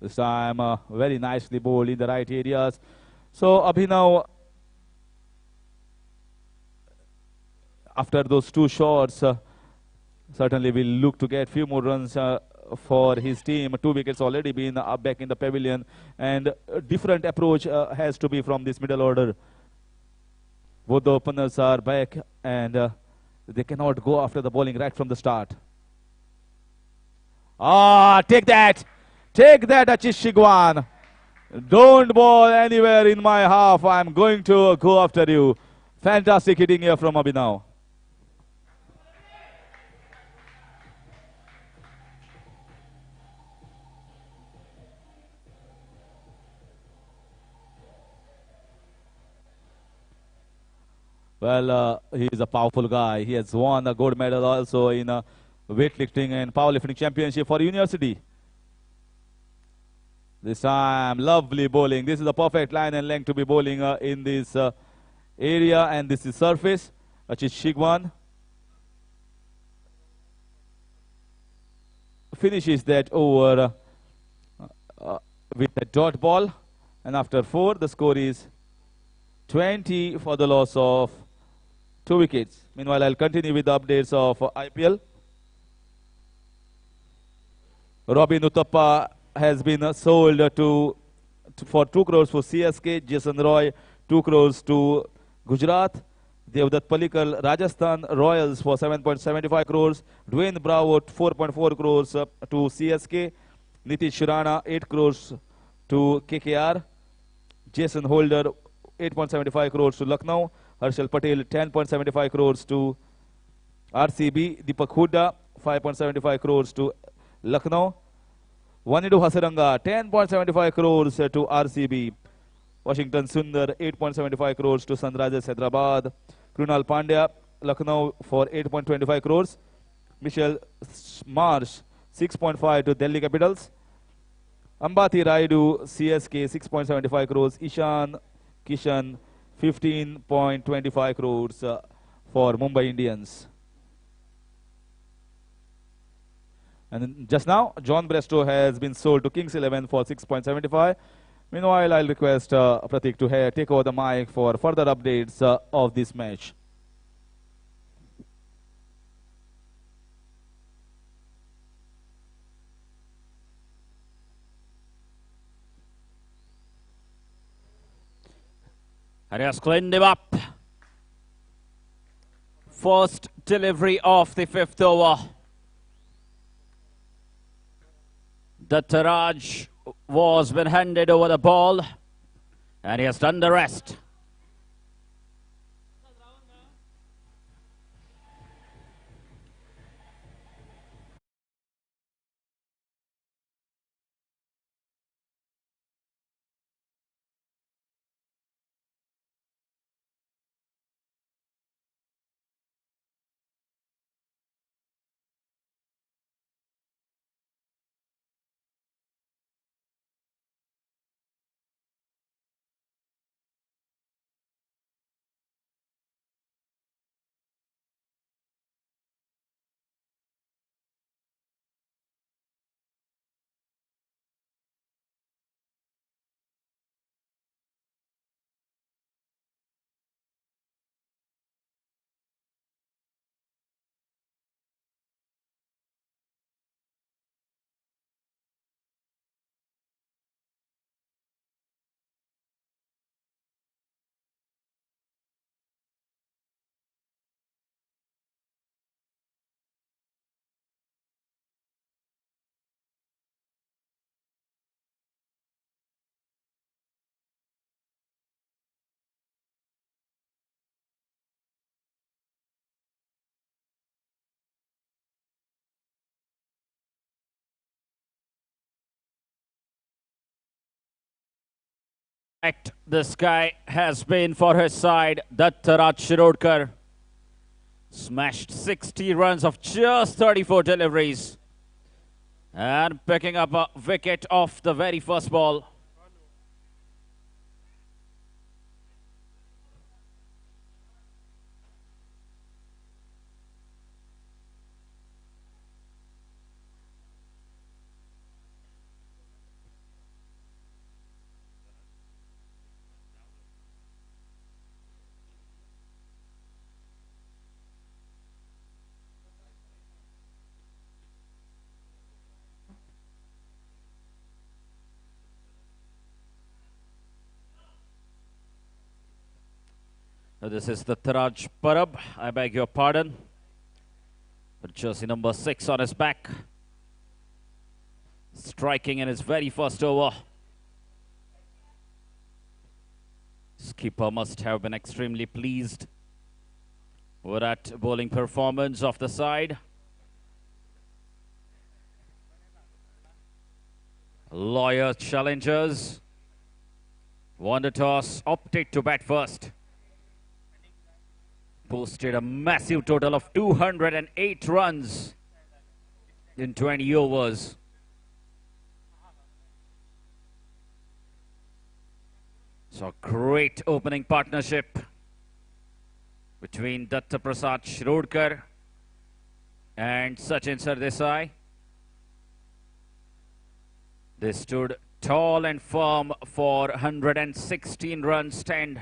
This time very nicely bowled in the right areas. So Abhinav, after those two shots, certainly will look to get few more runs for his team. 2 wickets already been back in the pavilion, and a different approach has to be from this middle order. Both the openers are back, and they cannot go after the bowling right from the start. Take that! Take that, Ashish Shigwan. Don't bowl anywhere in my half. I'm going to go after you. Fantastic hitting here from Abhinav. Well, he is a powerful guy. He has won a gold medal also in weightlifting and powerlifting championship for university. This time, lovely bowling. This is a perfect line and length to be bowling in this area, and this is surface. Ashish Shigwan finishes that over with a dot ball, and after 4, the score is 20 for the loss of 2 wickets. Meanwhile, I'll continue with the updates of IPL. Robin Uthappa has been sold for 2 crores for CSK. Jason Roy 2 crores to Gujarat. Devdutt Pallikal, Rajasthan Royals for 7.75 crores. Dwayne Bravo 4.4 crores to CSK. Nitish Rana 8 crores to KKR. Jason Holder 8.75 crores to Lucknow. Harshal Patel 10.75 crores to RCB. Deepak Hooda 5.75 crores to Lucknow. Vanidu Hasaranga 10.75 crores to RCB. Washington Sundar 8.75 crores to Sunrisers Hyderabad. Krunal Pandya, Lucknow for 8.25 crores. Michelle Marsh 6.5 to Delhi Capitals. Ambati Raidu CSK 6.75 crores. Ishan Kishan 15.25 crores for Mumbai Indians. And just now, John Brestow has been sold to Kings 11 for 6.75. Meanwhile, I'll request Pratik to take over the mic for further updates of this match. And he has cleaned him up. First delivery of the 5th over. Dattaraj was been handed over the ball, and he has done the rest. This guy has been for his side. Dattaraj Shirodkar smashed 60 runs of just 34 deliveries and picking up a wicket off the very first ball. Now this is the Taraj Parab. I beg your pardon. But jersey number 6 on his back. Striking in his very first over. Skipper must have been extremely pleased with that bowling performance of the side. Lawyer challengers. Won the toss, opted to bat first. Posted a massive total of 208 runs in 20 overs. So a great opening partnership between Datta Prasad Shirodkar and Sachin Sardesai. They stood tall and firm for 116 runs stand.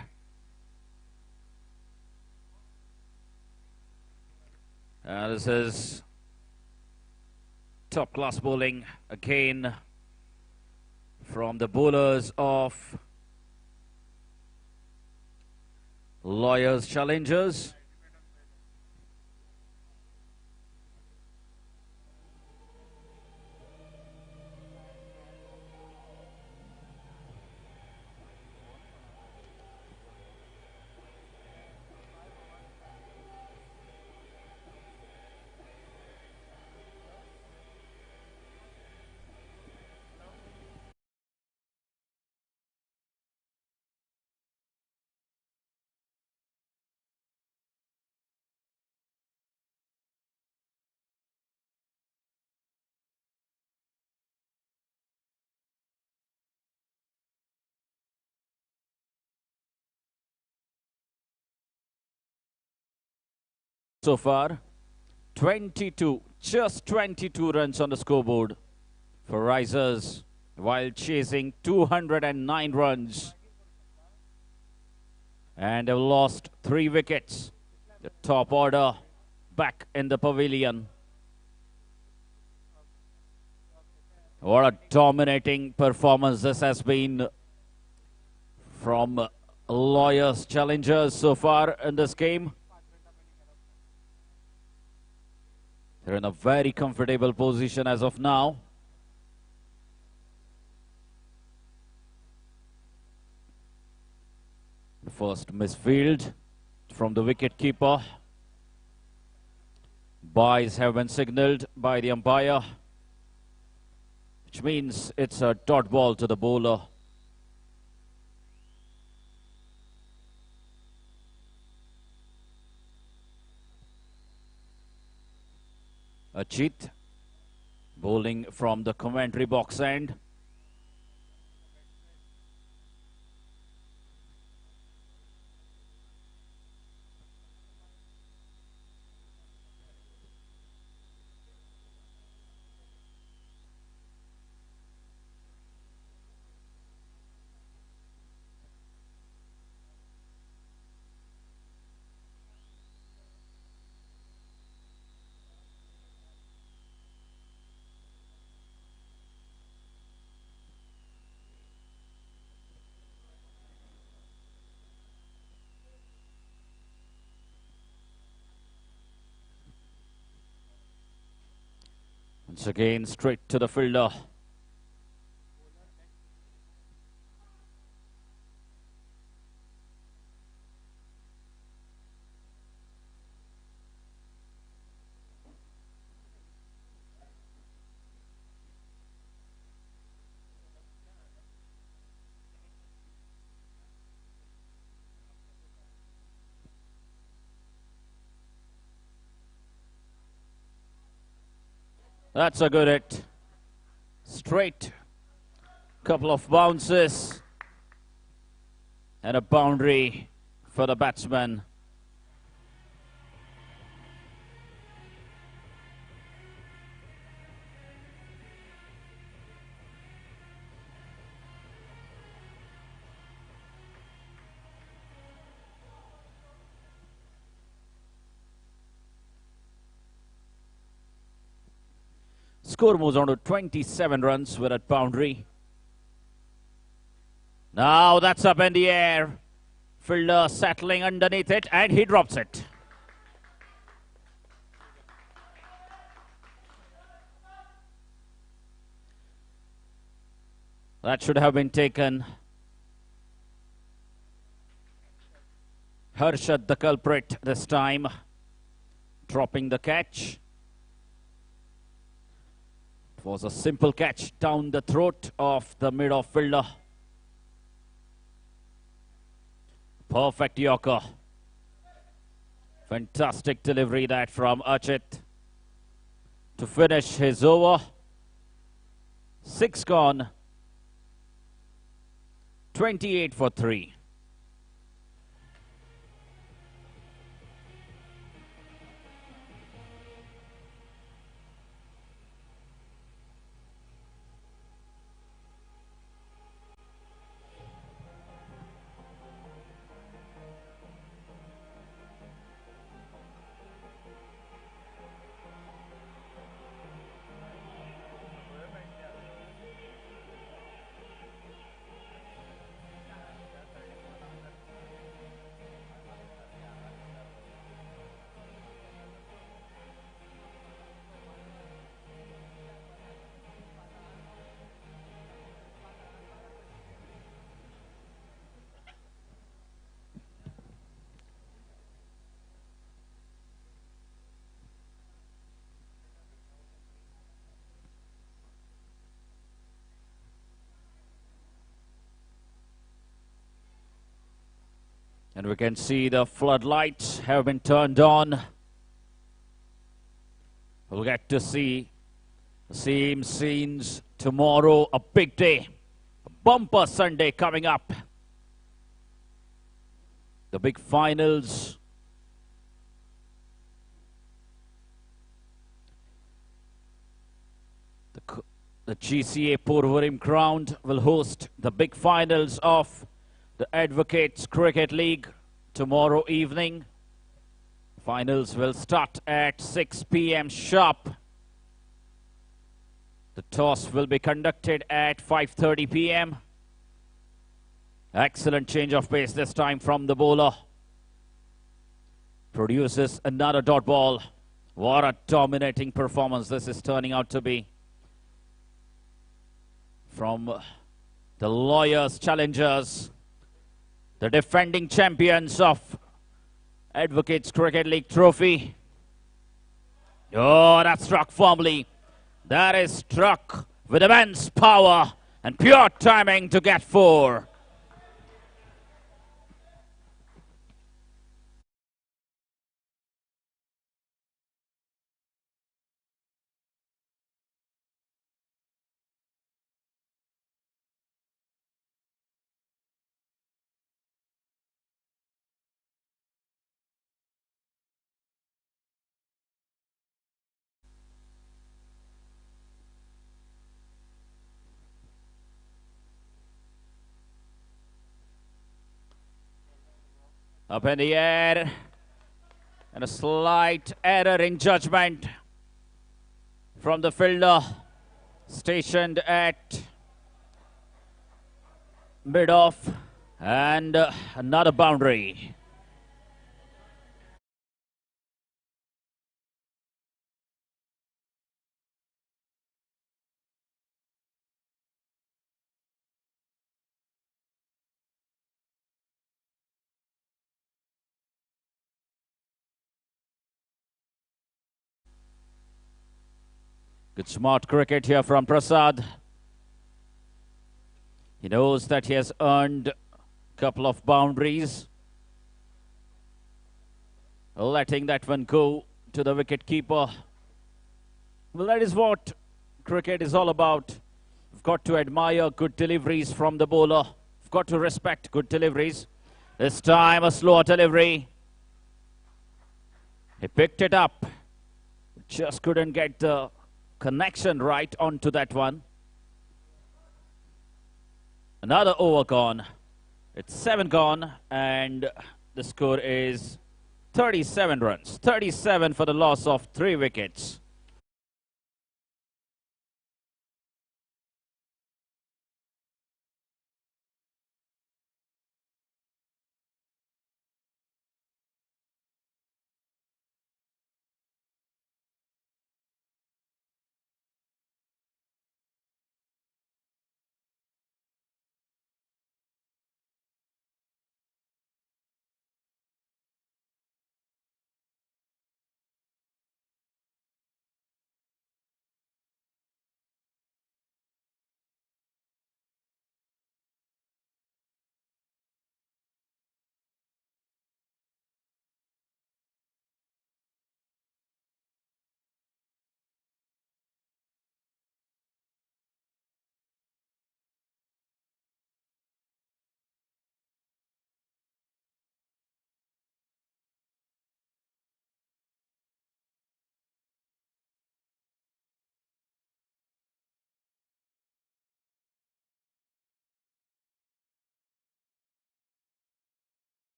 This is top class bowling again from the bowlers of Lawyers Challengers. So far, 22, just 22 runs on the scoreboard for Risers while chasing 209 runs. And they've lost 3 wickets. The top order back in the pavilion. What a dominating performance this has been from Lawyers Challengers so far in this game. They're in a very comfortable position as of now. The first misfield from the wicket keeper. Byes have been signalled by the umpire, which means it's a dot ball to the bowler. Ajit bowling from the commentary box end. Once again, straight to the fielder. That's a good hit. Straight. Couple of bounces. And a boundary for the batsman. Score moves on to 27 runs with that boundary. Now that's up in the air. Fielder settling underneath it and he drops it. That should have been taken. Harshad the culprit this time, dropping the catch. It was a simple catch down the throat of the mid-off fielder. Perfect Yorker. Fantastic delivery that from Archit to finish his over. 6 gone. 28 for 3. And we can see the floodlights have been turned on. We'll get to see the same scenes tomorrow. A big day. A bumper Sunday coming up. The big finals. The GCA Purvarim ground will host the big finals of the Advocates Cricket League tomorrow evening. Finals will start at 6 p.m. sharp. The toss will be conducted at 5:30 p.m. Excellent change of pace this time from the bowler. Produces another dot ball. What a dominating performance this is turning out to be from the Lawyers Challengers, the defending champions of Advocates Cricket League Trophy. Oh, that struck firmly. That is struck with immense power and pure timing to get 4. Up in the air, and a slight error in judgment from the fielder stationed at mid-off, and another boundary. Good smart cricket here from Prasad. He knows that he has earned a couple of boundaries. Letting that one go to the wicket keeper. Well, that is what cricket is all about. We've got to admire good deliveries from the bowler. We've got to respect good deliveries. This time a slower delivery. He picked it up. Just couldn't get the connection right onto that one. Another over gone. It's 7 gone and the score is 37 runs. 37 for the loss of 3 wickets.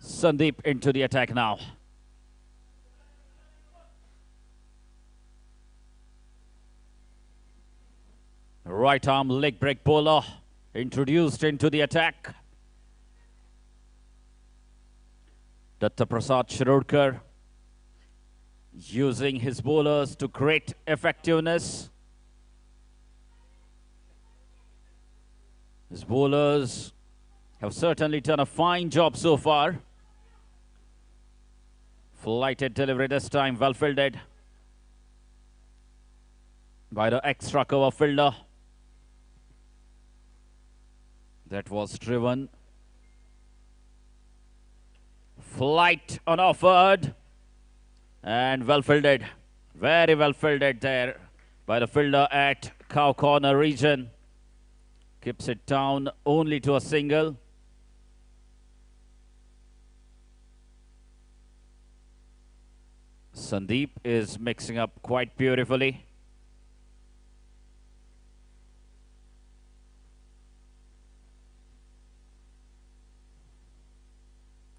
Sandeep into the attack now. Right arm leg break bowler introduced into the attack. Datta Prasad Shirudkar using his bowlers to great effectiveness. His bowlers have certainly done a fine job so far. Flighted delivery this time, well fielded by the extra cover fielder. That was driven. Flight unoffered and well fielded. Very well fielded there by the fielder at cow corner region. Keeps it down only to a single. Sandeep is mixing up quite beautifully.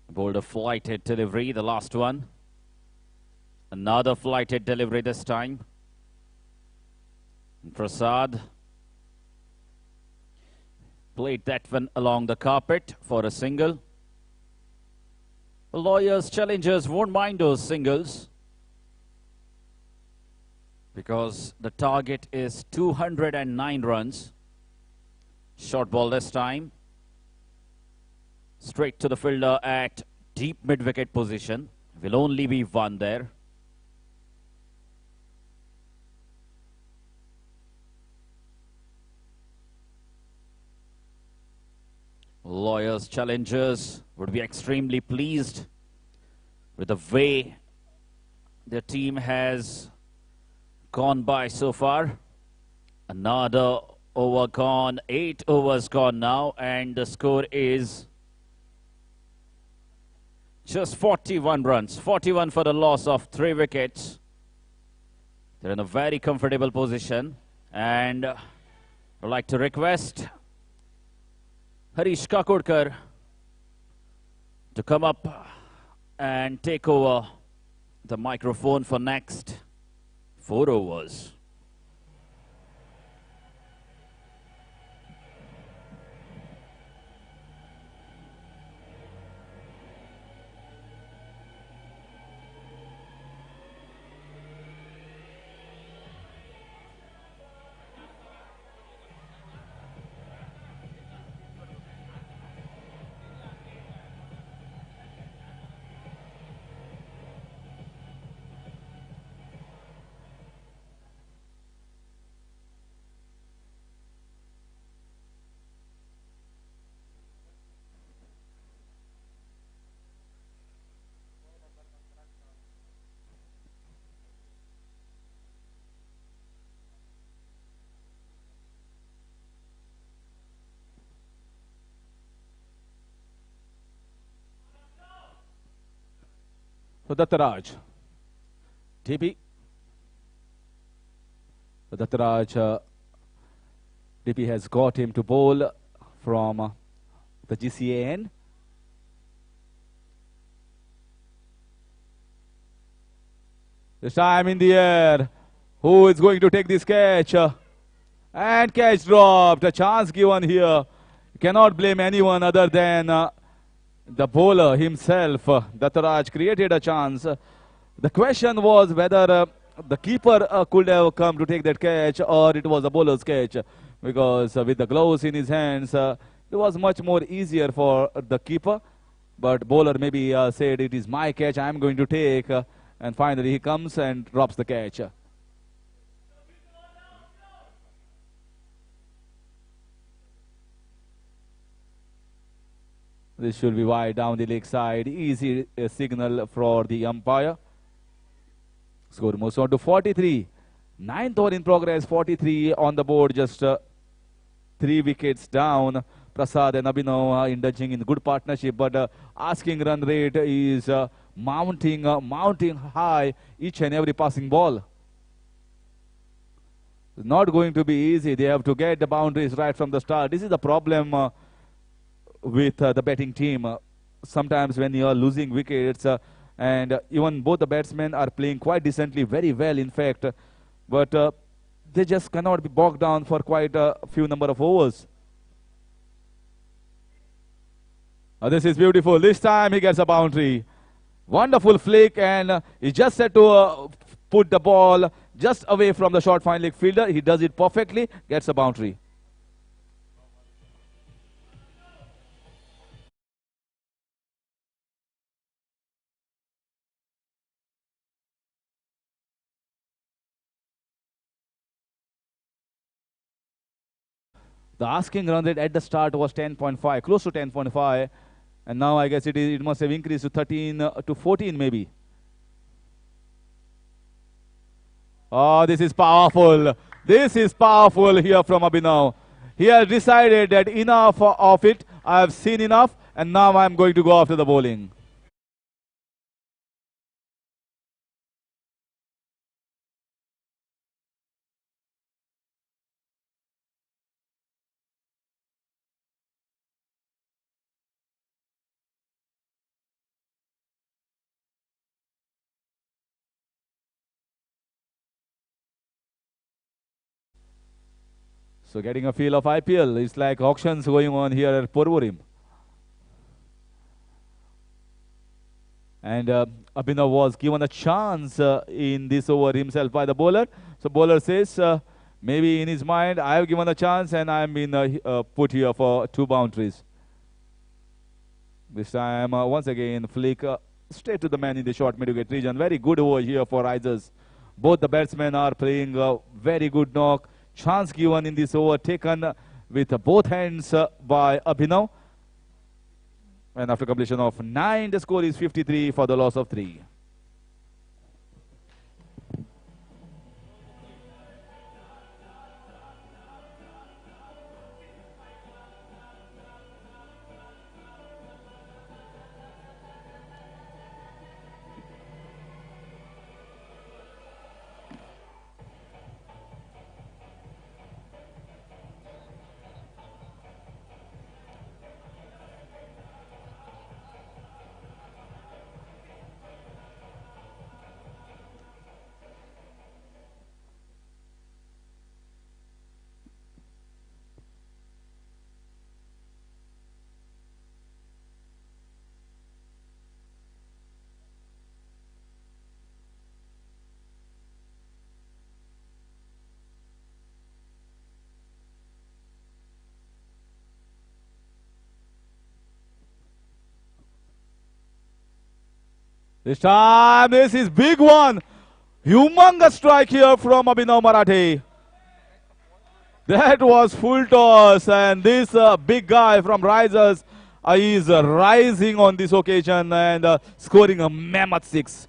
Bowled a flighted delivery, the last one. Another flighted delivery this time. And Prasad played that one along the carpet for a single. The lawyers, challengers won't mind those singles because the target is 209 runs. Short ball this time. Straight to the fielder at deep mid-wicket position. Will only be one there. Lawyers, challengers would be extremely pleased with the way their team has gone by so far. Another over gone, 8 overs gone now, and the score is just 41 runs. 41 for the loss of 3 wickets. They're in a very comfortable position, and I'd like to request Harish Kakodkar to come up and take over the microphone for next 4 overs. So Dattaraj. TP. Dattaraj, DP has got him to bowl from the GCAN. This time in the air. Who is going to take this catch? And catch dropped. A chance given here. You cannot blame anyone other than the bowler himself. Dattaraj created a chance. The question was whether the keeper could have come to take that catch or it was a bowler's catch. Because with the gloves in his hands, it was much more easier for the keeper. But bowler maybe said, it is my catch, I am going to take. And finally he comes and drops the catch. This should be wide down the leg side. Easy signal for the umpire. Score moves on to 43. Ninth over in progress. 43 on the board. Just 3 wickets down. Prasad and Abhinav indulging in good partnership. But asking run rate is mounting high each and every passing ball. It's not going to be easy. They have to get the boundaries right from the start. This is the problem with the batting team. Sometimes when you are losing wickets and even both the batsmen are playing quite decently, very well in fact, but they just cannot be bogged down for quite a few number of overs. This is beautiful. This time he gets a boundary. Wonderful flick, and he just had to put the ball just away from the short fine leg fielder. He does it perfectly, gets a boundary. The asking run rate at the start was 10.5, close to 10.5. And now I guess it must have increased to 13 to 14 maybe. Oh, this is powerful. This is powerful here from Abhinav. He has decided that enough of it. I have seen enough and now I am going to go after the bowling. So getting a feel of IPL. It's like auctions going on here at Porvorim. And Abhinav was given a chance in this over himself by the bowler. So bowler says, maybe in his mind, I have given a chance and I am being put here for 2 boundaries. This time, once again, flick straight to the man in the short mid-wicket region. Very good over here for Risers. Both the batsmen are playing a very good knock. Chance given in this over, taken with both hands by Abhinav. And after completion of 9, the score is 53 for the loss of 3. This time, this is big one. Humongous strike here from Abhinav Marathe. That was full toss, and this big guy from Risers is rising on this occasion and scoring a mammoth 6.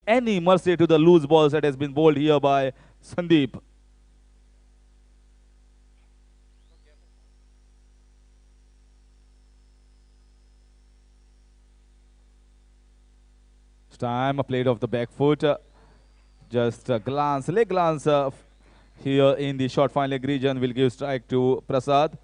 any mercy to the loose balls that has been bowled here by Sandeep. Time played off the back foot. Just a glance, leg glance here in the short fine leg region will give strike to Prasad.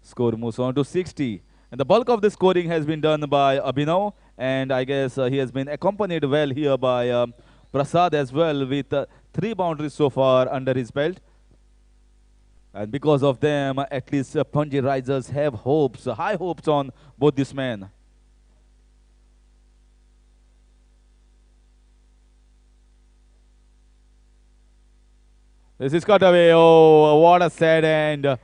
Score moves on to 60. And the bulk of the scoring has been done by Abhinav. And I guess he has been accompanied well here by Prasad as well with 3 boundaries so far under his belt. And because of them, at least Punji Risers have hopes, high hopes on both these men. This is cut away. Oh, what a sad end.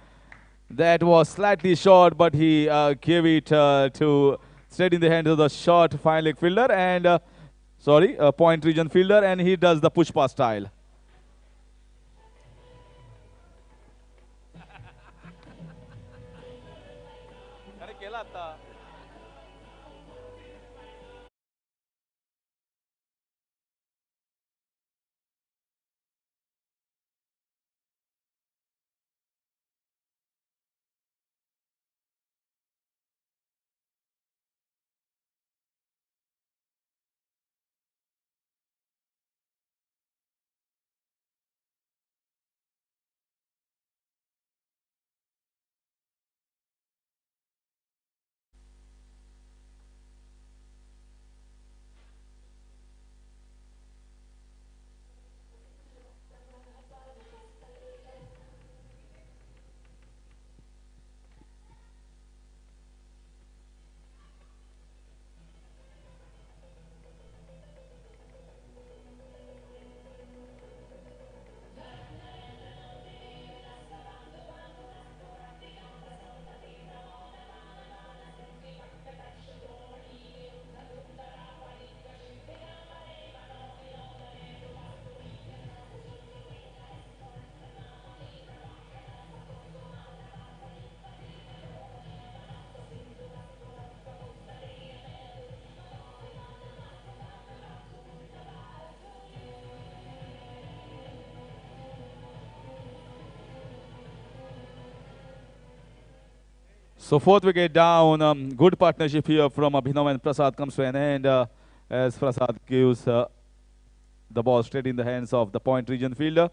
That was slightly short, but he gave it to straight in the hand of the short fine leg fielder and point region fielder, and he does the push pass style. So fourth wicket down. Good partnership here from Abhinav and Prasad comes to an end as Prasad gives the ball straight in the hands of the point region fielder.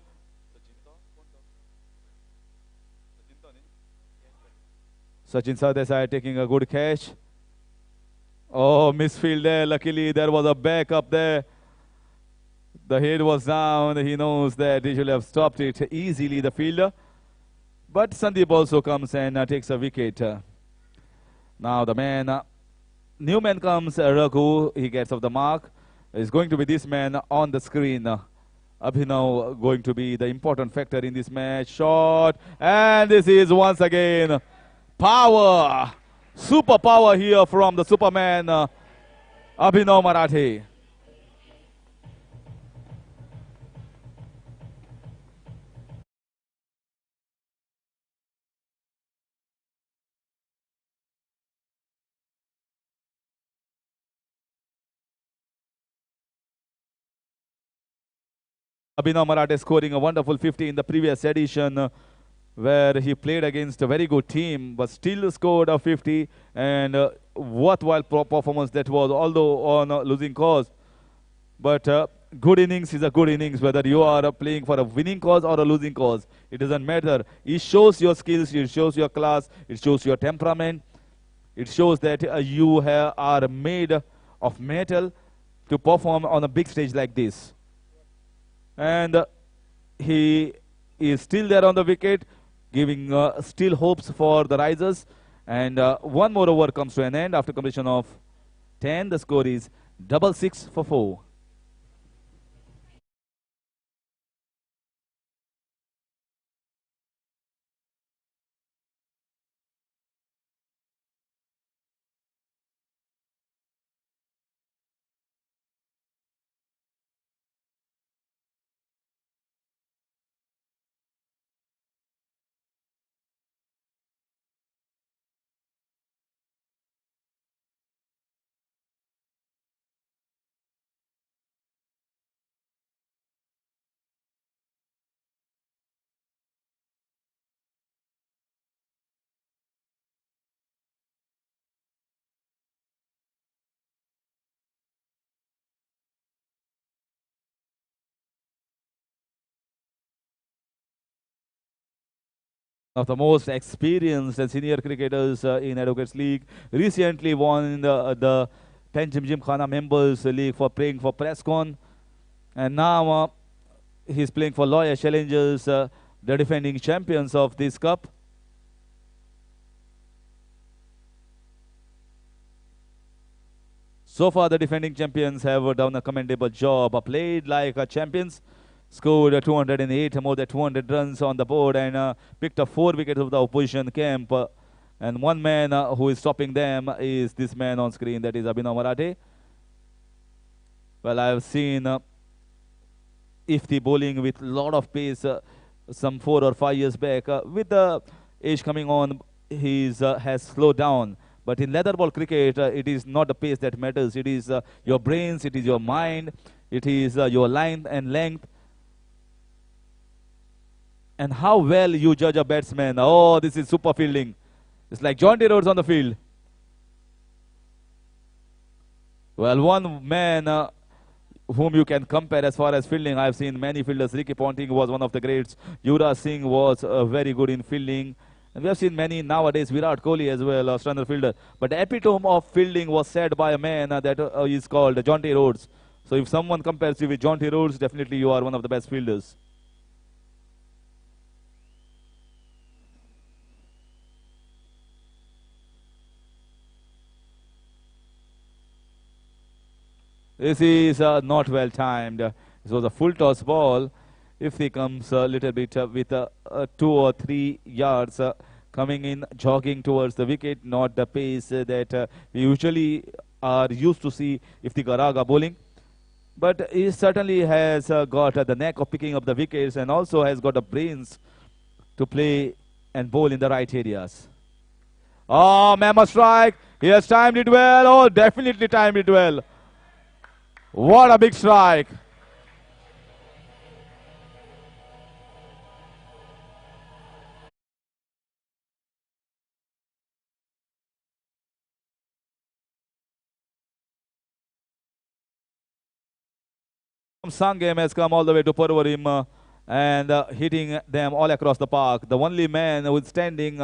Sachin Sardesai taking a good catch. Oh, misfield there. Luckily, there was a back up there. The head was down. He knows that he should have stopped it easily, the fielder. But Sandeep also comes and takes a wicket. Now the man, new man comes, Raghu. He gets off the mark. It's going to be this man on the screen. Abhinav going to be the important factor in this match. Shot. And this is once again power. Super power here from the Superman, Abhinav Marathe. Abhinav Marathe scoring a wonderful 50 in the previous edition where he played against a very good team but still scored a 50 and worthwhile performance that was, although on a losing cause. But good innings is a good innings whether you are playing for a winning cause or a losing cause. It doesn't matter. It shows your skills, it shows your class, it shows your temperament. It shows that you are made of metal to perform on a big stage like this. And he is still there on the wicket, giving still hopes for the risers. And one more over comes to an end after completion of 10. The score is 6 for 4. of the most experienced and senior cricketers in Advocates League. Recently won the Penjim Gymkhana Members League for playing for Prescon. And now he's playing for Lawyer Challengers, the defending champions of this cup. So far, the defending champions have done a commendable job, played like champions, scored 208, more than 200 runs on the board, and picked up 4 wickets of the opposition camp. And one man who is stopping them is this man on screen, that is Abhinav Marathe. Well, I have seen Ifti bowling with a lot of pace some 4 or 5 years back. With the age coming on, he has slowed down. But in leather ball cricket, it is not the pace that matters. It is your brains, it is your mind, it is your line and length. And how well you judge a batsman. Oh, this is super fielding. It's like John T. Rhodes on the field. Well, one man whom you can compare as far as fielding, I've seen many fielders. Ricky Ponting was one of the greats. Yuvraj Singh was very good in fielding. And we have seen many nowadays, Virat Kohli as well, a stunner fielder. But the epitome of fielding was said by a man that is called John T. Rhodes. So if someone compares you with John T. Rhodes, definitely you are one of the best fielders. This is not well timed. This was a full toss ball. If he comes a little bit with 2 or 3 yards coming in, jogging towards the wicket, not the pace that we usually are used to see if the Garaga bowling. But he certainly has got the knack of picking up the wickets and also has got the brains to play and bowl in the right areas. Oh, mammoth strike. He has timed it well. Oh, definitely timed it well. What a big strike. Sangam has come all the way to Parvarim and hitting them all across the park. The only man who is standing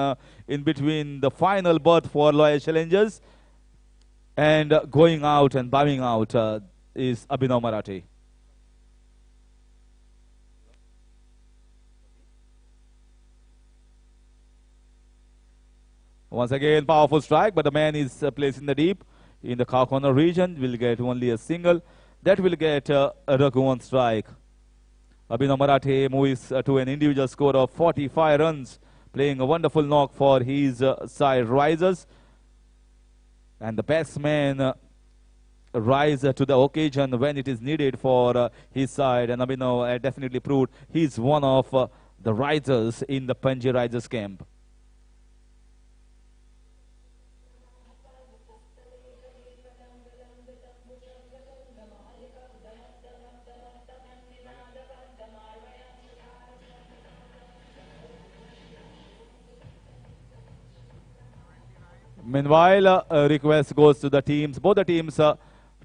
in between the final berth for Loyal Challengers and going out and bowing out is Abhinav Marathe. Once again, powerful strike, but the man is placed in the deep in the car corner region. Will get only a single. That will get a Raghuvan strike. Abhinav Marathe moves to an individual score of 45 runs, playing a wonderful knock for his side risers. And the batsman rise to the occasion when it is needed for his side. And Abhinav definitely proved he's one of the risers in the Panji Risers camp. Meanwhile, a request goes to the teams. Both the teams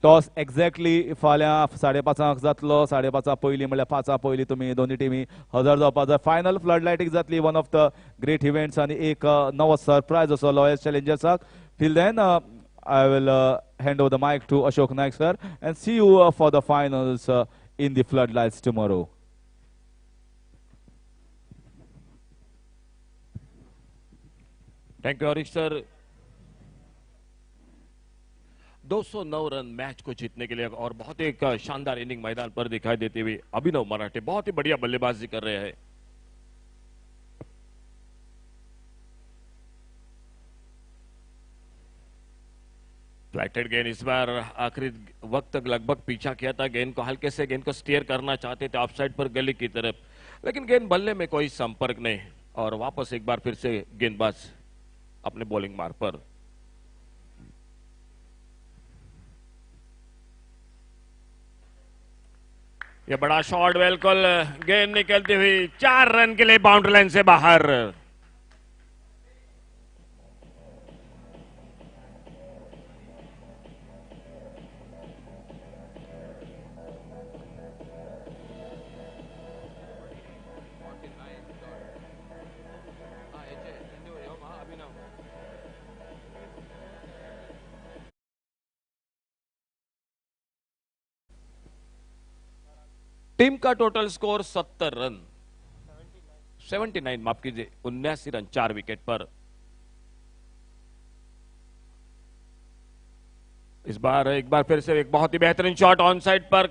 toss exactly फाल्यां 5:30 जातलो 5:30 पयलीं म्हळ्यार 5 पयलीं तुमी दोन्ही टिमी हजर जावपाक जाय. फायनल फ्लड लायटीक जातली one of the great events आनी एक नवो सरप्रायज असो lawyers चॅलेंजर्साक. Till then, I will hand over the mic to Ashok Naik sir and see you for the finals in the floodlights tomorrow. Thank you, Harish sir. 209 run match को जीतने के लिए और बहुत एक शानदार इनिंग मैदान पर दिखाई देते हुए अभिनव मराठे बहुत ही बढ़िया बल्लेबाजी कर रहे हैं. फ्लैटेड गेंद इस बार आखिरी वक्त तक लगभग पीछा किया था. गेंद को हल्के से गेंद को स्टीयर करना चाहते थे ऑफ साइड पर गली की तरफ, लेकिन गेंद बल्ले में कोई संपर्क नहीं और वापस एक बार फिर से गेंदबाज अपने बॉलिंग मार्ग पर. ये बड़ा शॉट बिल्कुल गेंद निकलती हुई 4 रन के लिए बाउंड्री लाइन से बाहर. टीम का टोटल स्कोर 70 रन, 79 माफ कीजिए, 79 रन 4 विकेट पर। इस बार एक बार फिर से एक बहुत ही बेहतरीन शॉट ऑन साइड पर,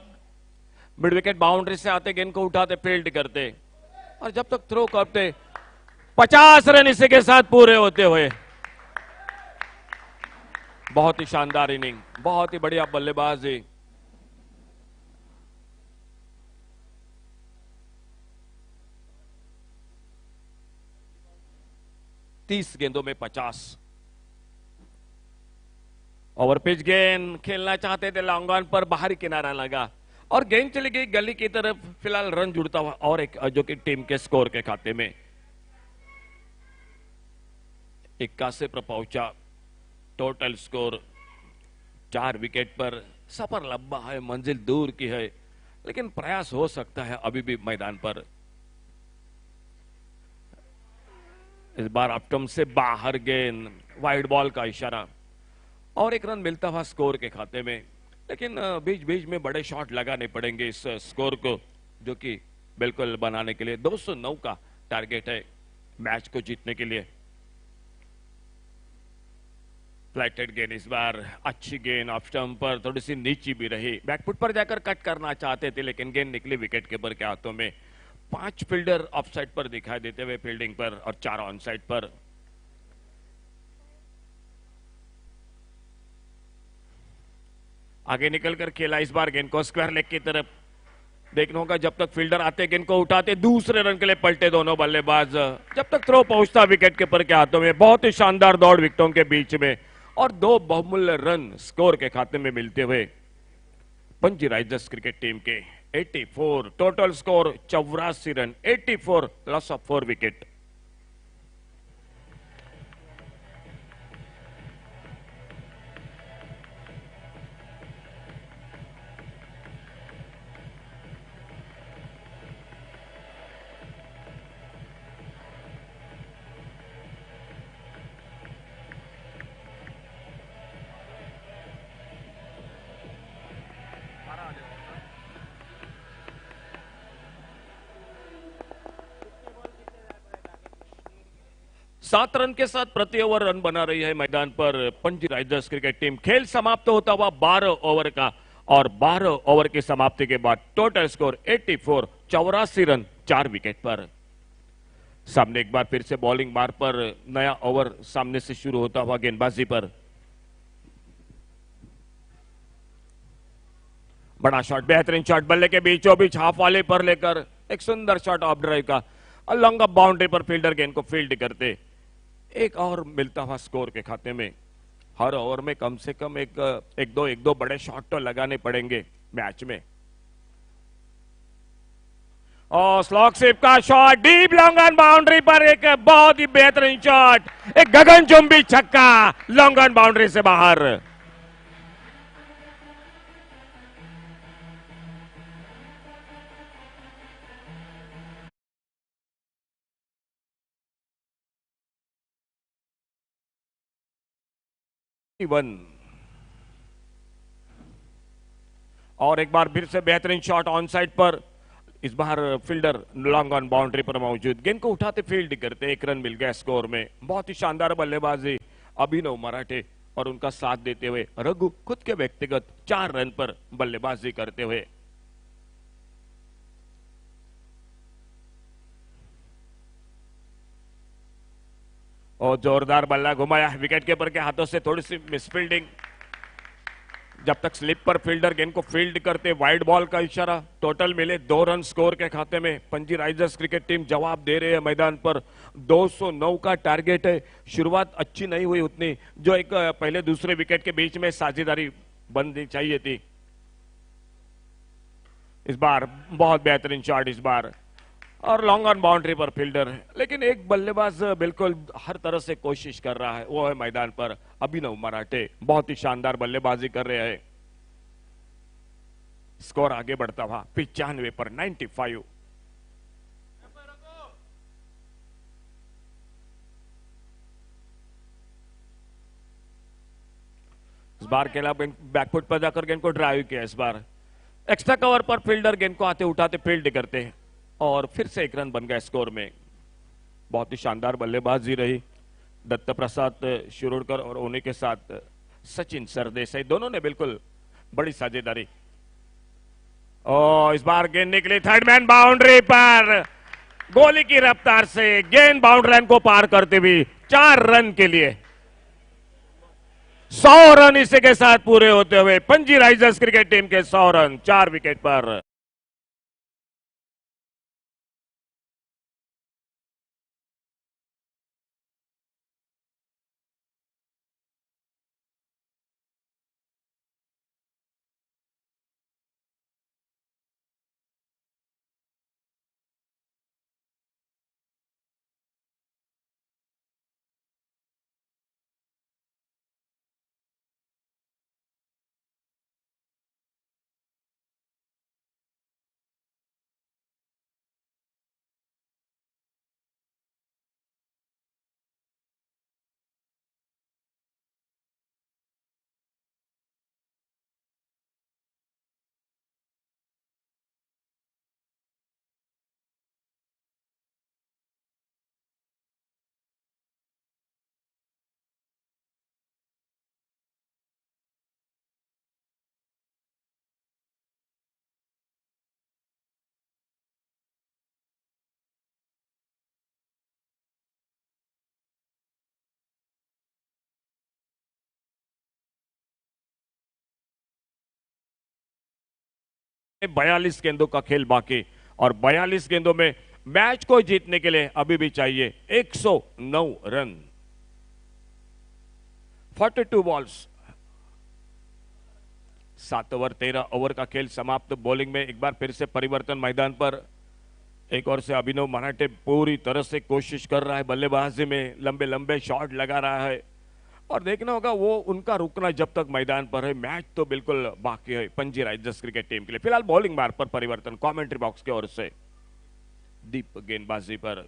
मिड विकेट बाउंड्री से आते गेंद को उठाते फील्ड करते और जब तक थ्रो करते 50 रन इसी के साथ पूरे होते हुए। बहुत ही शानदार इनिंग, बहुत ही बढ़िया बल्लेबाजी। तीस गेंदों में 50। ओवर पिच गेंद खेलना चाहते थे, लॉन्ग ऑन पर बाहरी किनारा लगा और गेंद चली गई गली की तरफ। फिलहाल रन जुड़ता हुआ और एक जो कि टीम के स्कोर के खाते में 81 पर पहुंचा। टोटल स्कोर 4 विकेट पर। सफर लंबा है, मंजिल दूर की है, लेकिन प्रयास हो सकता है अभी भी मैदान पर। इस बार अपटम से बाहर गेंद, वाइड बॉल का इशारा और एक रन मिलता हुआ स्कोर के खाते में। लेकिन बीच बीच में बड़े शॉट लगाने पड़ेंगे इस स्कोर को, जो कि बिल्कुल बनाने के लिए 209 का टारगेट है मैच को जीतने के लिए। फ्लैटेड गेंद इस बार अच्छी गेंद, ऑफ स्टंप पर थोड़ी सी नीची भी रही। बैकफुट पर जाकर कट करना चाहते थे, लेकिन गेंद निकली विकेट कीपर के हाथों में। 5 फील्डर ऑफ साइड पर दिखाई देते हुए फील्डिंग पर और 4 ऑन साइड पर। आगे निकलकर खेला इस बार गेंद को स्क्वायर लेग की तरफ। देखना होगा जब तक फील्डर आते गेंद को उठाते, दूसरे रन के लिए पलटे दोनों बल्लेबाज। जब तक थ्रो पहुंचता विकेट कीपर के हाथों में। बहुत ही शानदार दौड़ विकेटों के बीच में और 2 बहुमूल्य रन स्कोर के खाते में मिलते हुए पंजी राइजर्स क्रिकेट टीम के 84। Total score 84 run, 84 loss of 4 wicket. सात रन के साथ प्रति ओवर रन बना रही है मैदान पर पंजी राइजर्स क्रिकेट टीम। खेल समाप्त होता हुआ 12 ओवर का और 12 ओवर की समाप्ति के बाद टोटल स्कोर 84, 84 रन 4 विकेट पर। सामने एक बार फिर से बॉलिंग मार पर नया ओवर सामने से शुरू होता हुआ गेंदबाजी पर। बड़ा शॉट, बेहतरीन शॉट, बल्ले के बीचों बीच हाफ वाले पर लेकर एक सुंदर शॉट ऑफ ड्राइव का। लॉन्ग ऑफ बाउंड्री पर फील्डर गेंद को फील्ड करते एक और मिलता हुआ स्कोर के खाते में। हर ओवर में कम से कम एक दो बड़े शॉट तो लगाने पड़ेंगे मैच में। और स्लॉग स्वीप का shot deep long on boundary पर, एक बहुत ही बेहतरीन शॉट, एक गगनचुंबी छक्का लॉन्ग ऑन बाउंड्री से बाहर। वन और एक बार फिर से बेहतरीन शॉट ऑन साइड पर। इस बार फील्डर लॉन्ग ऑन बाउंड्री पर मौजूद, गेंद को उठाते फील्ड करते, एक रन मिल गया स्कोर में। बहुत ही शानदार बल्लेबाजी अभिनव मराठे और उनका साथ देते हुए रघु खुद के व्यक्तिगत 4 रन पर बल्लेबाजी करते हुए। और जोरदार बल्ला घुमाया विकेट कीपर के हाथों से, थोड़ी सी मिसफील्डिंग। जब तक स्लिप पर फील्डर गेंद को फील्ड करते, वाइड बॉल का इशारा। टोटल मिले 2 रन स्कोर के खाते में। पंजी राइजर्स क्रिकेट टीम जवाब दे रही है मैदान पर। 209 का टारगेट है। शुरुआत अच्छी नहीं हुई उतनी, जो एक पहले दूसरे विकेट के बीच में साझेदारी बननी चाहिए थी। इस बार बहुत बेहतरीन शॉट इस बार और लॉन्ग ऑन बाउंड्री पर फील्डर, लेकिन एक बल्लेबाज बिल्कुल हर तरह से कोशिश कर रहा है, वो है मैदान पर अभिनव मराठे। बहुत ही शानदार बल्लेबाजी कर रहे हैं। स्कोर आगे बढ़ता हुआ 95 पर 95। इस बार खेला बैकफुट पर जाकर गेंद को ड्राइव किया। इस बार एक्स्ट्रा कवर पर फील्डर गेंद को आते उठाते फील्ड करते हैं और फिर से 1 रन बन गया स्कोर में। बहुत ही शानदार बल्लेबाजी रही दत्त प्रसाद शिरोडकर और उन्हीं के साथ सचिन सरदेसाई, दोनों ने बिल्कुल बड़ी साझेदारी। और इस बार गेंद निकली थर्ड मैन बाउंड्री पर, गोली की रफ्तार से गेंद बाउंड्री लाइन को पार करते हुए 4 रन के लिए 100 रन इसी के साथ पूरे होते हुए पंजी राइजर्स क्रिकेट टीम के 100 रन 4 विकेट पर। बयालीस गेंदों का खेल बाकी और 42 गेंदों में मैच को जीतने के लिए अभी भी चाहिए 109 रन। 42 बॉल्स, 7 ओवर 13 ओवर का खेल समाप्त। बॉलिंग में एक बार फिर से परिवर्तन मैदान पर। एक और से अभिनव मराठे पूरी तरह से कोशिश कर रहा है बल्लेबाजी में, लंबे लंबे शॉट लगा रहा है और देखना होगा वो उनका रुकना जब तक मैदान पर है। मैच तो बिल्कुल बाकी है पंजी राइजर्स क्रिकेट टीम के लिए। फिलहाल बॉलिंग मार्ग पर परिवर्तन कमेंट्री बॉक्स की ओर से। डीप गेंदबाजी पर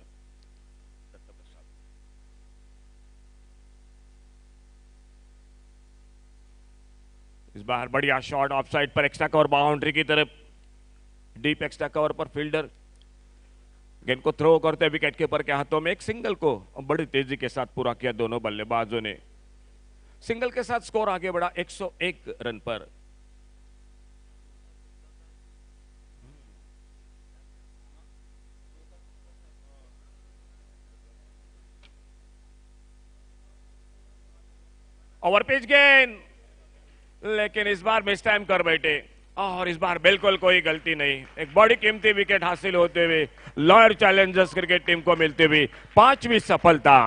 इस बार बढ़िया शॉट ऑफ साइड पर, एक्स्ट्रा कवर बाउंड्री की तरफ। डीप एक्स्ट्रा कवर पर फील्डर गेंद को थ्रो करते विकेट कीपर के हाथों में। एक सिंगल को बड़ी तेजी के साथ पूरा किया दोनों बल्लेबाजों ने। सिंगल के साथ स्कोर आगे बढ़ा 101 रन पर। ओवर पिच गेंद, लेकिन इस बार मिस टाइम कर बैठे और इस बार बिल्कुल कोई गलती नहीं। एक बड़ी कीमती विकेट हासिल होते हुए लॉयर चैलेंजर्स क्रिकेट टीम को मिलती हुई 5वीं सफलता।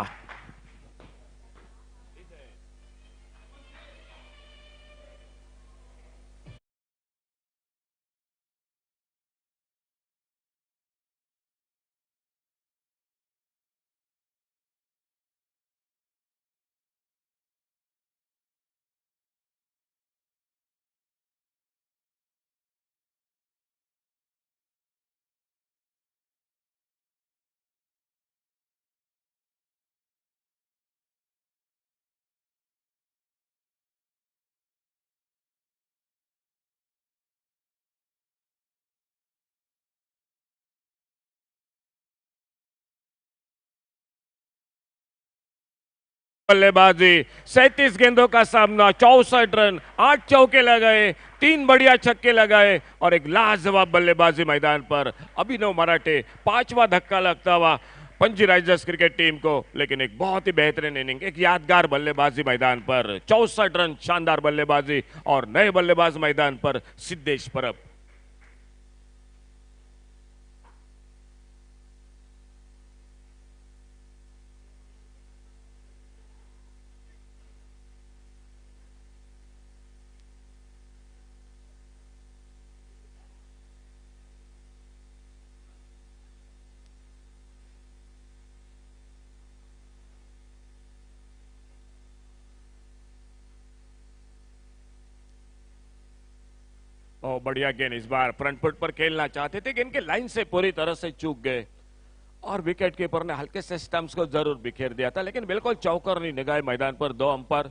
बल्लेबाजी 37 गेंदों का सामना, 64 रन, 8 चौके लगाए, 3 बढ़िया छक्के लगाए और एक लाजवाब बल्लेबाजी मैदान पर। अभिनव मराठे 5वां धक्का लगता हुआ पंजी राइजर्स क्रिकेट टीम को, लेकिन एक बहुत ही बेहतरीन इनिंग, एक यादगार बल्लेबाजी मैदान पर। 64 रन, शानदार बल्लेबाजी और नए बल्लेबाज मैदान पर सिद्धेश परब। और बढ़िया गेंद, इस बार फ्रंट फुट पर खेलना चाहते थे, गेंद के लाइन से पूरी तरह से चूक गए और विकेट कीपर ने हल्के से स्टंप्स को जरूर बिखेर दिया था, लेकिन बिल्कुल चौकरनी निगाह मैदान पर। 2 अंपायर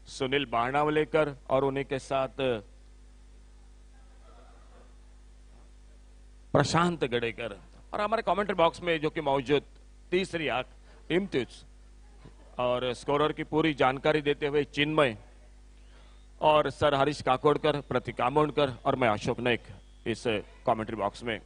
सुनील बाणावलेकर और उन्हीं के साथ प्रशांत गडेकर और हमारे कमेंट्री बॉक्स में जो कि मौजूद तीसरी आंख इम्तिज और स्कोरर की पूरी जानकारी देते हुए चिन्मय और सर हरीश काकोड़कर, प्रतीक आमोणकर और मैं अशोक नाइक इस कमेंट्री बॉक्स में।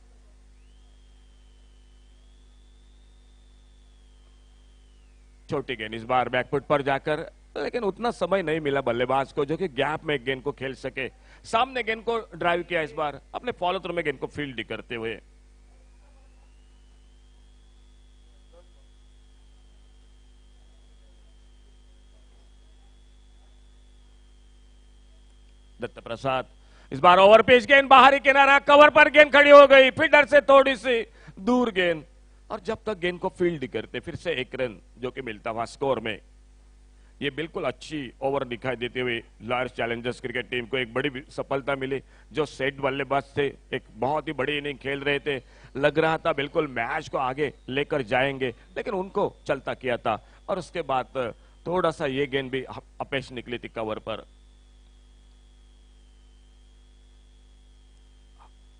छोटी गेंद इस बार बैकफुट पर जाकर, लेकिन उतना समय नहीं मिला बल्लेबाज को जो कि गैप में गेंद को खेल सके। सामने गेंद को ड्राइव किया इस बार अपने फॉलो थ्रू में गेंद को फील्ड करते हुए। दत्त प्रसाद इस बार ओवर पेज गेंद बाहरी किनारा, कवर पर गेंद खड़ी हो गई, फील्डर से थोड़ी सी दूर गेंद और जब तक गेंद को फील्ड करते फिर से एक रन जो कि मिलता हुआ स्कोर में। ये बिल्कुल अच्छी ओवर दिखाई देते हुए लार्ज चैलेंजर्स क्रिकेट टीम को एक बड़ी सफलता मिली। जो सेट बल्लेबाज थे एक बहुत ही बड़ी इनिंग खेल रहे थे, लग रहा था बिल्कुल मैच को आगे लेकर जाएंगे, लेकिन उनको चलता किया था और उसके बाद थोड़ा सा ये गेंद भी अपेश निकली थी कवर पर।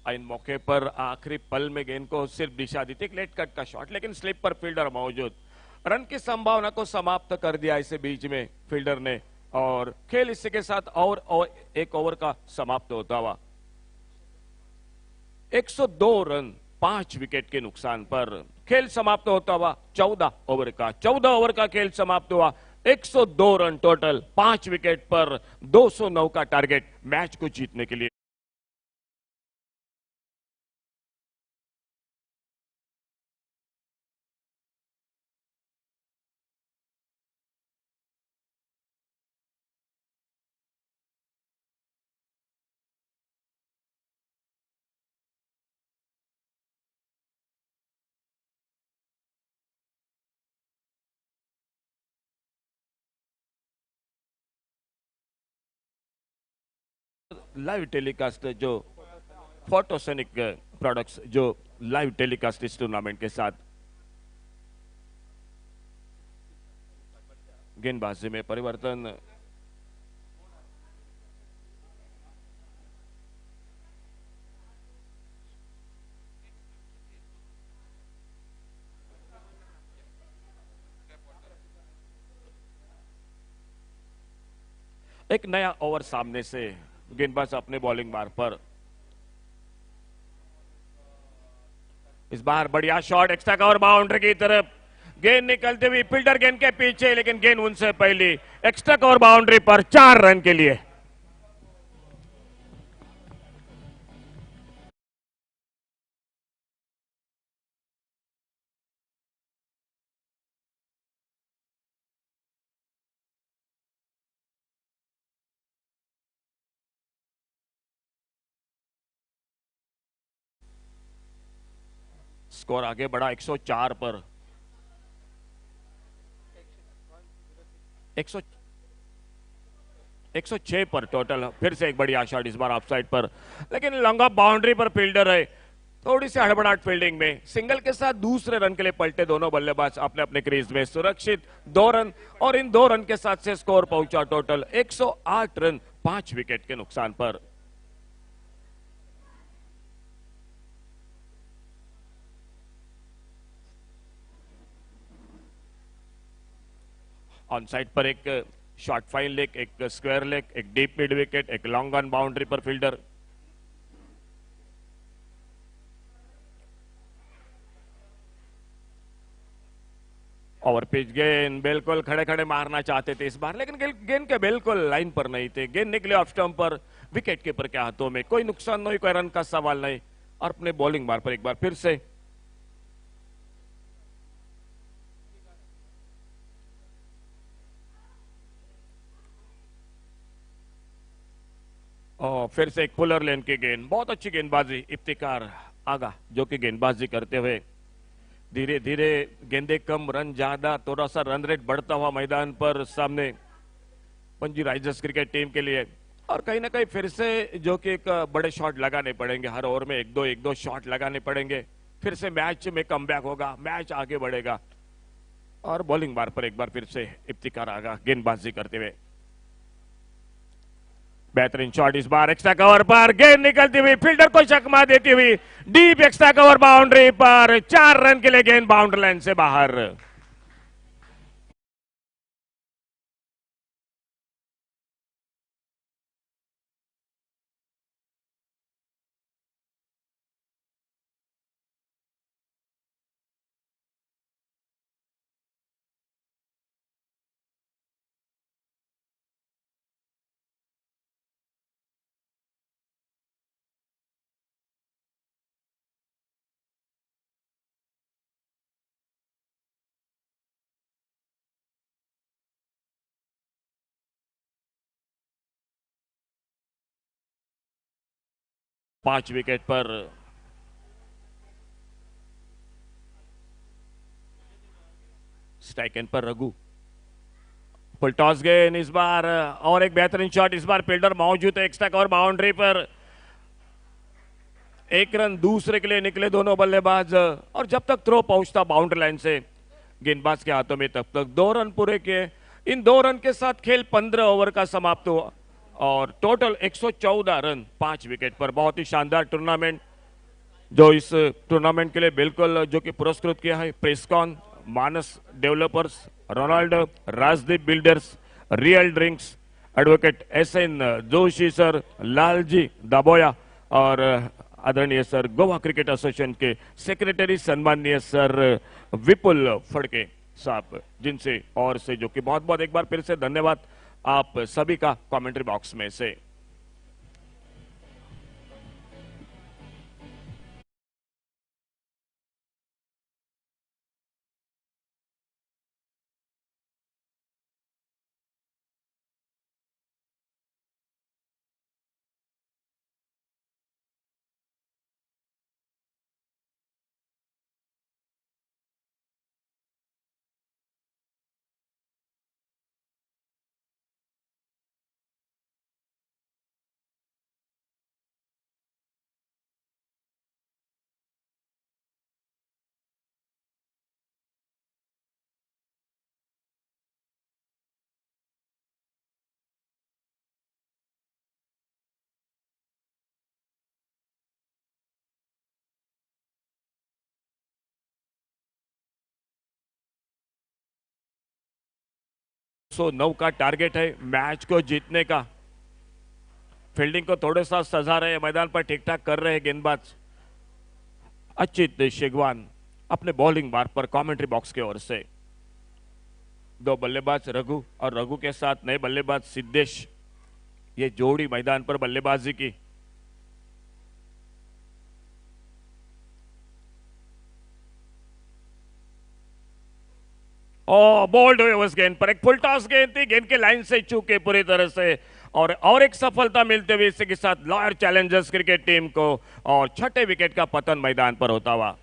इन मौके पर आखिरी पल में गेंद को सिर्फ दिशा दी थी, एक लेट कट का शॉट, लेकिन स्लिप पर फील्डर मौजूद, रन की संभावना को समाप्त कर दिया इसे बीच में फील्डर ने और खेल इसी के साथ और एक ओवर का समाप्त होता हुआ। 102 रन 5 विकेट के नुकसान पर खेल समाप्त होता हुआ। 14 ओवर का खेल समाप्त हुआ। 102 रन टोटल, 5 विकेट पर 209 का टारगेट मैच को जीतने के लिए। लाइव टेलीकास्ट जो फोटोसेनिक प्रोडक्ट्स जो लाइव टेलीकास्ट इस टूर्नामेंट के साथ। गेंदबाजी में परिवर्तन, एक नया ओवर सामने से, गेंदबाज अपने बॉलिंग मार्ग पर। इस बार बढ़िया शॉट एक्स्ट्रा कवर बाउंड्री की तरफ, गेंद निकलते हुई फील्डर गेंद के पीछे, लेकिन गेंद उनसे पहले एक्स्ट्रा कवर बाउंड्री पर 4 रन के लिए। स्कोर आगे बढ़ा 104 पर। 106 पर टोटल। फिर से एक बढ़िया शॉट इस बार ऑफसाइड पर, लेकिन लॉन्ग ऑफ बाउंड्री पर फील्डर है, थोड़ी सी हड़बड़ाहट फील्डिंग में। सिंगल के साथ दूसरे रन के लिए पलटे दोनों बल्लेबाज अपने अपने क्रीज में। सुरक्षित 2 रन और इन 2 रन के साथ से स्कोर पहुंचा टोटल 108 रन 5 विकेट के नुकसान पर। ऑन साइड पर एक शॉर्ट फाइन लेग, एक स्क्वायर लेग, एक डीप मिड विकेट, एक लॉन्ग ऑन बाउंड्री पर फील्डर। ओवर पिच गेंद बिल्कुल खड़े खड़े मारना चाहते थे इस बार, लेकिन गेंद के बिल्कुल लाइन पर नहीं थे। गेंद निकले ऑफ स्टंप पर, विकेट कीपर के हाथों में। कोई नुकसान नहीं, कोई रन का सवाल नहीं और अपने बॉलिंग बार पर एक बार फिर से और फिर से एक पुलर लेन की गेंद। बहुत अच्छी गेंदबाजी इफ्तिकार आगा जो कि गेंदबाजी करते हुए धीरे धीरे गेंदे कम रन ज्यादा, थोड़ा सा रन रेट बढ़ता हुआ मैदान पर सामने पंजी राइजर्स क्रिकेट टीम के लिए। और कहीं ना कहीं फिर से जो कि एक बड़े शॉट लगाने पड़ेंगे, हर ओवर में एक दो शॉट लगाने पड़ेंगे। फिर से मैच में कमबैक होगा, मैच आगे बढ़ेगा। और बॉलिंग बार पर एक बार फिर से इफ्तिकार आगा गेंदबाजी करते हुए। बेहतरीन शॉट इस बार एक्स्ट्रा कवर पर, गेंद निकलती हुई फील्डर को चकमा देती हुई डीप एक्स्ट्रा कवर बाउंड्री पर, 4 रन के लिए गेंद बाउंड्री लाइन से बाहर। पांच विकेट पर स्ट्राइक एंड पर रघु, फुल टॉस गेंद इस बार और एक बेहतरीन शॉट इस बार, फील्डर मौजूद है एक्स्ट्रा कवर बाउंड्री पर, 1 रन दूसरे के लिए निकले दोनों बल्लेबाज, और जब तक थ्रो पहुंचता बाउंड्री लाइन से गेंदबाज के हाथों में तब तक 2 रन पूरे किए। इन 2 रन के साथ खेल 15 ओवर का समाप्त हुआ और टोटल 114 रन 5 विकेट पर। बहुत ही शानदार टूर्नामेंट जो इस टूर्नामेंट के लिए बिल्कुल जो कि पुरस्कृत किया है Prescon, Manas developers, Ronaldo, Rajdeep builders, real drinks, advocate SN Joshi sir, Lalji Daboya और आदरणीय सर गोवा क्रिकेट एसोसिएशन के सेक्रेटरी सम्माननीय सर विपुल फड़के साहब, जिनसे और से जो कि बहुत बहुत एक बार फिर से धन्यवाद आप सभी का कमेंट्री बॉक्स में से। सो 9 का टारगेट है मैच को जीतने का। फील्डिंग को थोड़ा सा सजा रहे, मैदान पर ठीक ठाक कर रहे हैं गेंदबाज। अचित शेगवान अपने बॉलिंग बार पर कमेंट्री बॉक्स की ओर से। 2 बल्लेबाज रघु और रघु के साथ नए बल्लेबाज सिद्धेश, ये जोड़ी मैदान पर बल्लेबाजी की। बोल्ड हुए उस गेंद पर, एक फुल टॉस गेंद थी, गेंद के लाइन से चूके पूरी तरह से, और एक सफलता मिलते हुए इसी के साथ लॉयर चैलेंजर्स क्रिकेट टीम को, और छठे विकेट का पतन मैदान पर होता हुआ।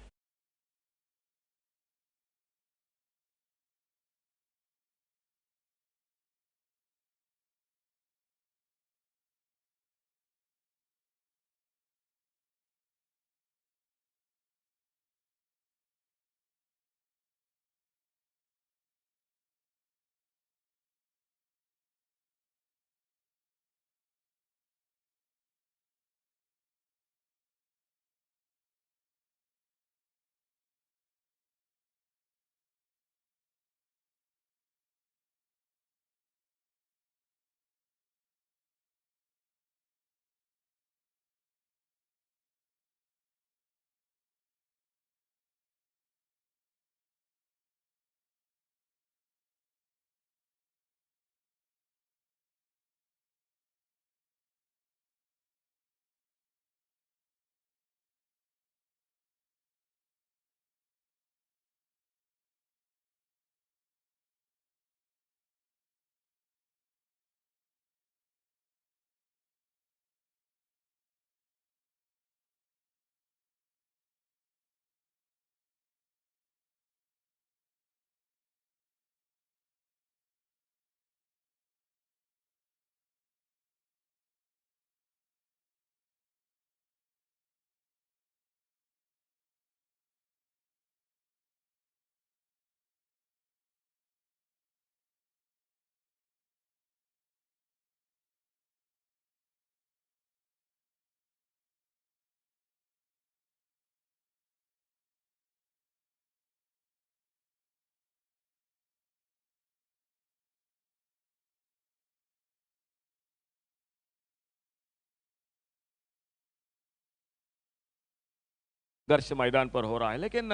संघर्ष मैदान पर हो रहा है, लेकिन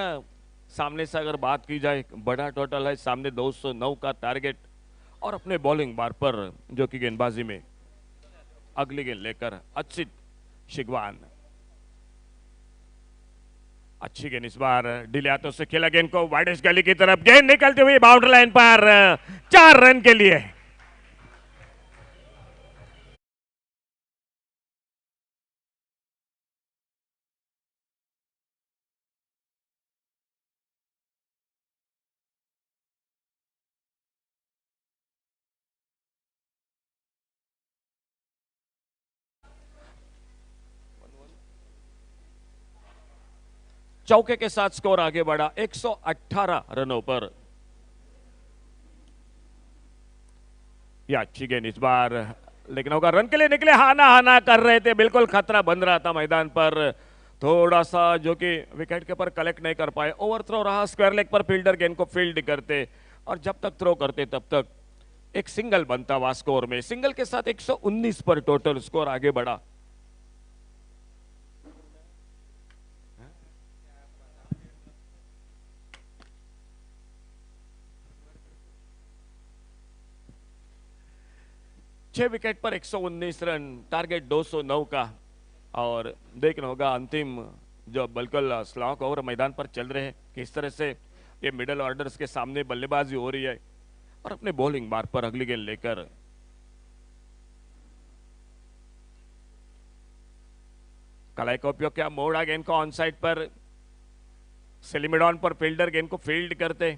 सामने से अगर बात की जाए, बड़ा टोटल है, सामने 209 का टारगेट और अपने बॉलिंग बार पर जो कि गेंदबाजी में अगली गेंद लेकर अचित शिगवान, अच्छी गेंद इस बार डिले हाथों से खेला गेंद को वाइडेस्ट गली की तरफ, गेंद निकलती हुई बाउंड्री लाइन पर 4 रन के लिए। चौके के साथ स्कोर आगे बढ़ा 118 रनों पर। यह अच्छी गेंद इस बार, लेकिन होगा रन के लिए निकले, हाना हाना कर रहे थे, बिल्कुल खतरा बन रहा था मैदान पर, थोड़ा सा जो कि विकेट के पर कलेक्ट नहीं कर पाए। ओवर थ्रो रहा, स्क्वायर लेग पर फील्डर गेंद को फील्ड करते और जब तक थ्रो करते तब तक एक सिंगल बनता हुआ स्कोर में। सिंगल के साथ 119 पर टोटल स्कोर आगे बढ़ा। छह विकेट पर 119 रन, टारगेट 209 का। और देखना होगा अंतिम जो बिल्कुल स्लॉक ओवर मैदान पर चल रहे हैं, किस तरह से ये मिडिल ऑर्डर्स के सामने बल्लेबाजी हो रही है और अपने बॉलिंग बार पर अगली गेंद लेकर कलाई का उपयोग किया, मोड़ा गेंद को ऑन साइड पर, सेलिमिडॉन पर फील्डर गेंद को फील्ड करते,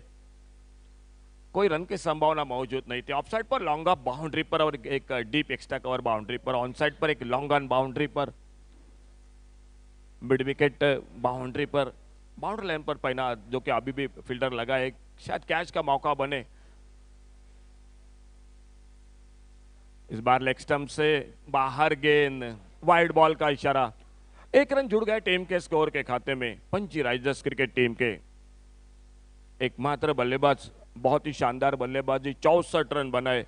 कोई रन की संभावना मौजूद नहीं थी। ऑफ साइड पर लॉन्ग ऑफ बाउंड्री पर और एक डीप एक्स्ट्रा कवर बाउंड्री पर, ऑन साइड पर एक लॉन्ग ऑन बाउंड्री पर, मिड विकेट बाउंड्री पर, बाउंड्री लाइन पर पहना जो कि अभी भी फील्डर लगा है, शायद कैच का मौका बने। इस बार लेग स्टंप से बाहर गेंद, वाइड बॉल का इशारा। 1 रन जुड़ गए टीम के स्कोर के खाते में। पंची राइजर्स क्रिकेट टीम के एकमात्र बल्लेबाज, बहुत ही शानदार बल्लेबाजी, 64 रन बनाए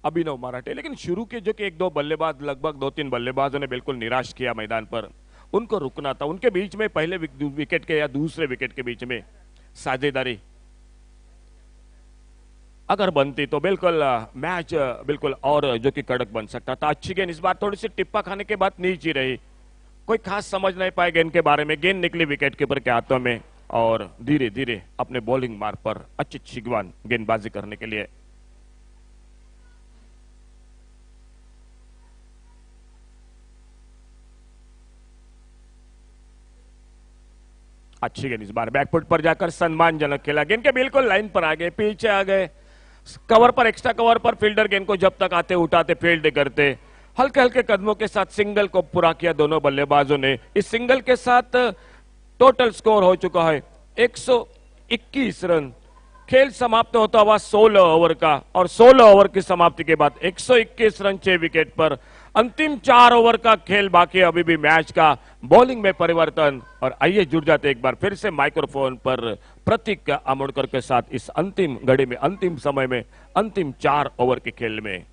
अभिनव मराठे। लेकिन शुरू के जो कि 1-2 बल्लेबाज, लगभग 2-3 बल्लेबाजों ने बिल्कुल निराश किया मैदान पर, उनको रुकना था। उनके बीच में पहले विकेट के या दूसरे विकेट के बीच में साझेदारी अगर बनती तो बिल्कुल मैच बिल्कुल और जो कि कड़क बन सकता था। अच्छी गेंद इस बार, थोड़ी सी टिप्पा खाने के बाद नीचे रही, कोई खास समझ नहीं पाए गेंद के बारे में। गेंद निकली विकेट कीपर के हाथों में और धीरे धीरे अपने बॉलिंग मार्ग पर अच्छी शिगवान गेंदबाजी करने के लिए। अच्छी गेंद इस बार बैकफुट पर जाकर सम्मानजनक खेला, गेंद के बिल्कुल लाइन पर आ गए, पीछे आ गए, कवर पर, एक्स्ट्रा कवर पर फील्डर गेंद को जब तक आते उठाते फील्ड करते, हल्के हल्के कदमों के साथ सिंगल को पूरा किया दोनों बल्लेबाजों ने। इस सिंगल के साथ टोटल स्कोर हो चुका है 121 रन। खेल समाप्त होता हुआ 16 ओवर का, और 16 ओवर की समाप्ति के बाद 121 रन 6 विकेट पर। अंतिम 4 ओवर का खेल बाकी, अभी भी मैच का। बॉलिंग में परिवर्तन, और आइए जुड़ जाते एक बार फिर से माइक्रोफोन पर प्रतीक आमोड़कर के साथ इस अंतिम घड़ी में, अंतिम समय में, अंतिम 4 ओवर के खेल में।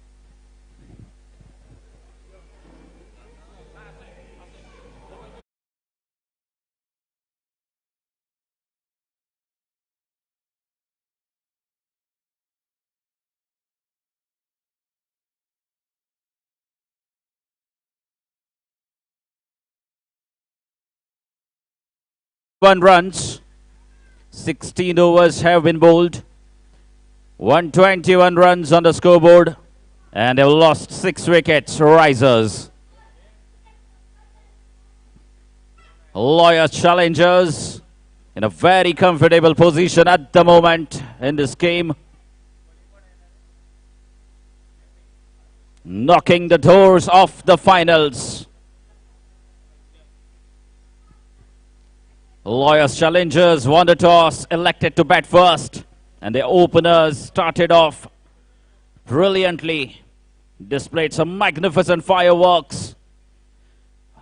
One runs, 16 overs have been bowled, 121 runs on the scoreboard, and they've lost 6 wickets. Risers, Lawyers challengers in a very comfortable position at the moment in this game, knocking the doors off the finals. Lawyers challengers won the toss, elected to bat first, and the openers started off brilliantly, displayed some magnificent fireworks.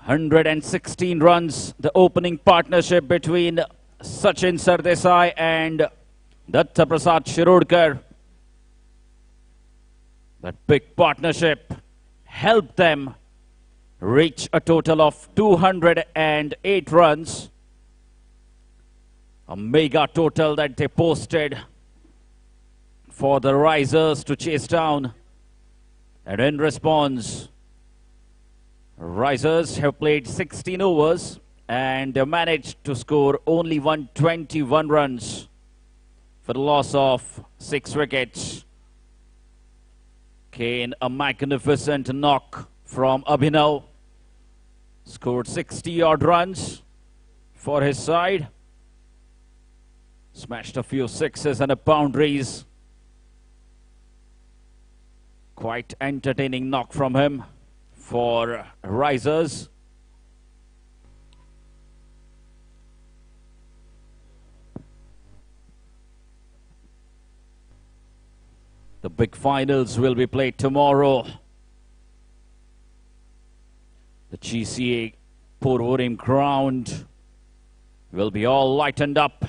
116 runs, the opening partnership between Sachin Sardesai and Datta Prasad Shirudkar. That big partnership helped them reach a total of 208 runs. A mega total that they posted for the risers to chase down. And in response, risers have played 16 overs and they managed to score only 121 runs for the loss of 6 wickets. Kane, a magnificent knock from Abhinav, scored 60-odd runs for his side. Smashed a few sixes and a boundaries. Quite entertaining knock from him for risers. The big finals will be played tomorrow. The GCA Porvorim ground will be all lightened up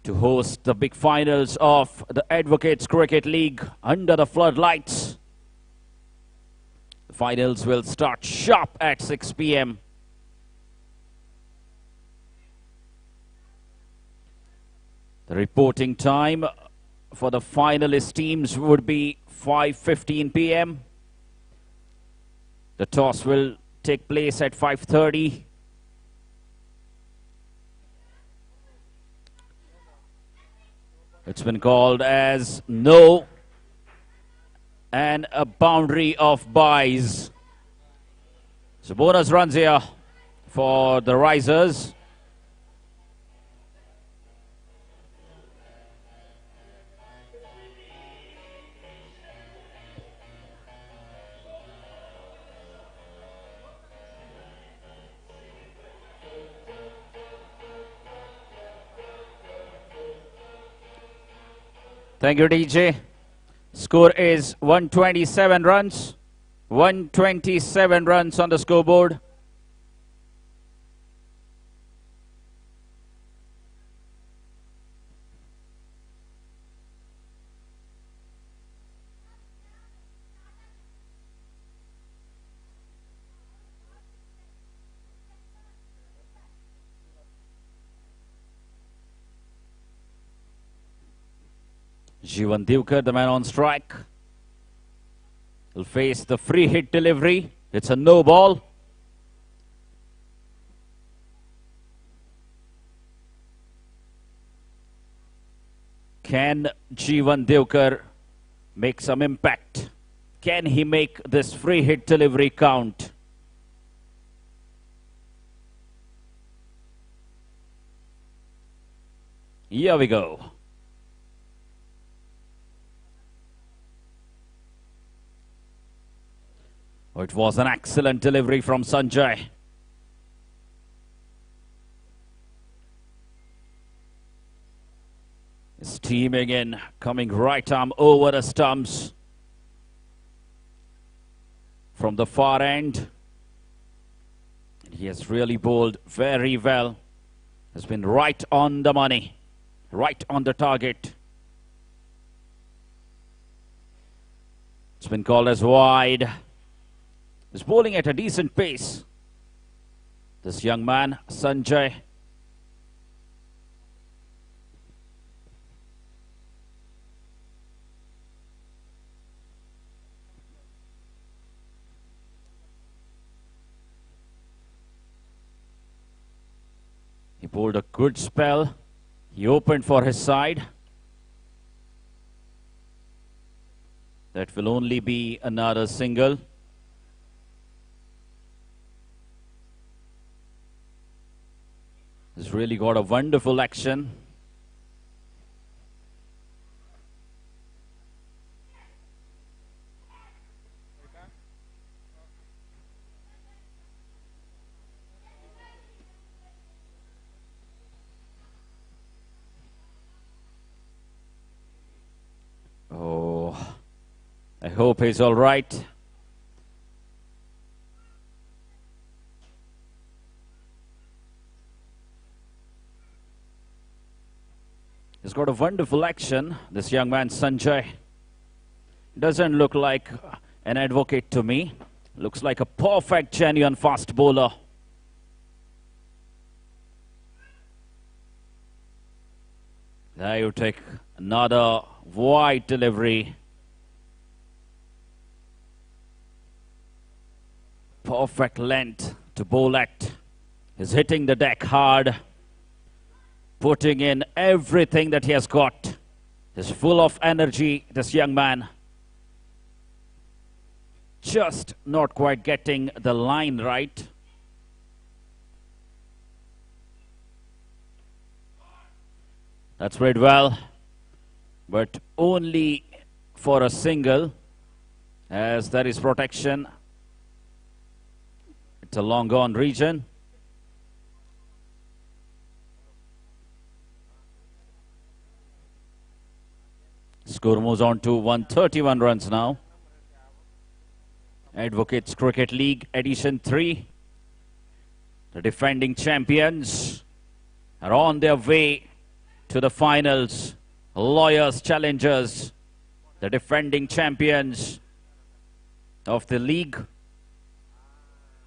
to host the big finals of the Advocates Cricket League under the floodlights. The finals will start sharp at 6 p.m. The reporting time for the finalist teams would be 5:15 p.m. The toss will take place at 5:30. It's been called as no and a boundary of buys. So bonus runs here for the risers. Thank you, DJ. Score is 127 runs. 127 runs on the scoreboard. Jivan Divkar, the man on strike, will face the free hit delivery. It's a no ball. Can Jivan Divkar make some impact? Can he make this free hit delivery count? Here we go. Oh, it was an excellent delivery from Sanjay. Steaming in, coming right arm over the stumps from the far end. He has really bowled very well. Has been right on the money, right on the target. It's been called as wide. He's bowling at a decent pace. This young man, Sanjay. He bowled a good spell. He opened for his side. That will only be another single. He's really got a wonderful action. Oh, I hope he's all right. He's got a wonderful action, this young man Sanjay. Doesn't look like an advocate to me. Looks like a perfect, genuine fast bowler. There you take another wide delivery. Perfect length to bowl at. He's hitting the deck hard, putting in everything that he has got. He's full of energy, this young man. Just not quite getting the line right. That's played well, but only for a single, as there is protection. It's a long gone region. Score moves on to 131 runs now. Advocates Cricket League Edition 3. The defending champions are on their way to the finals. Lawyers challengers, the defending champions of the league.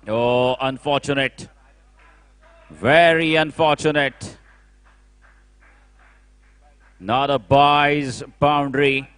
Oh, unfortunate. Very unfortunate. Not a byes boundary.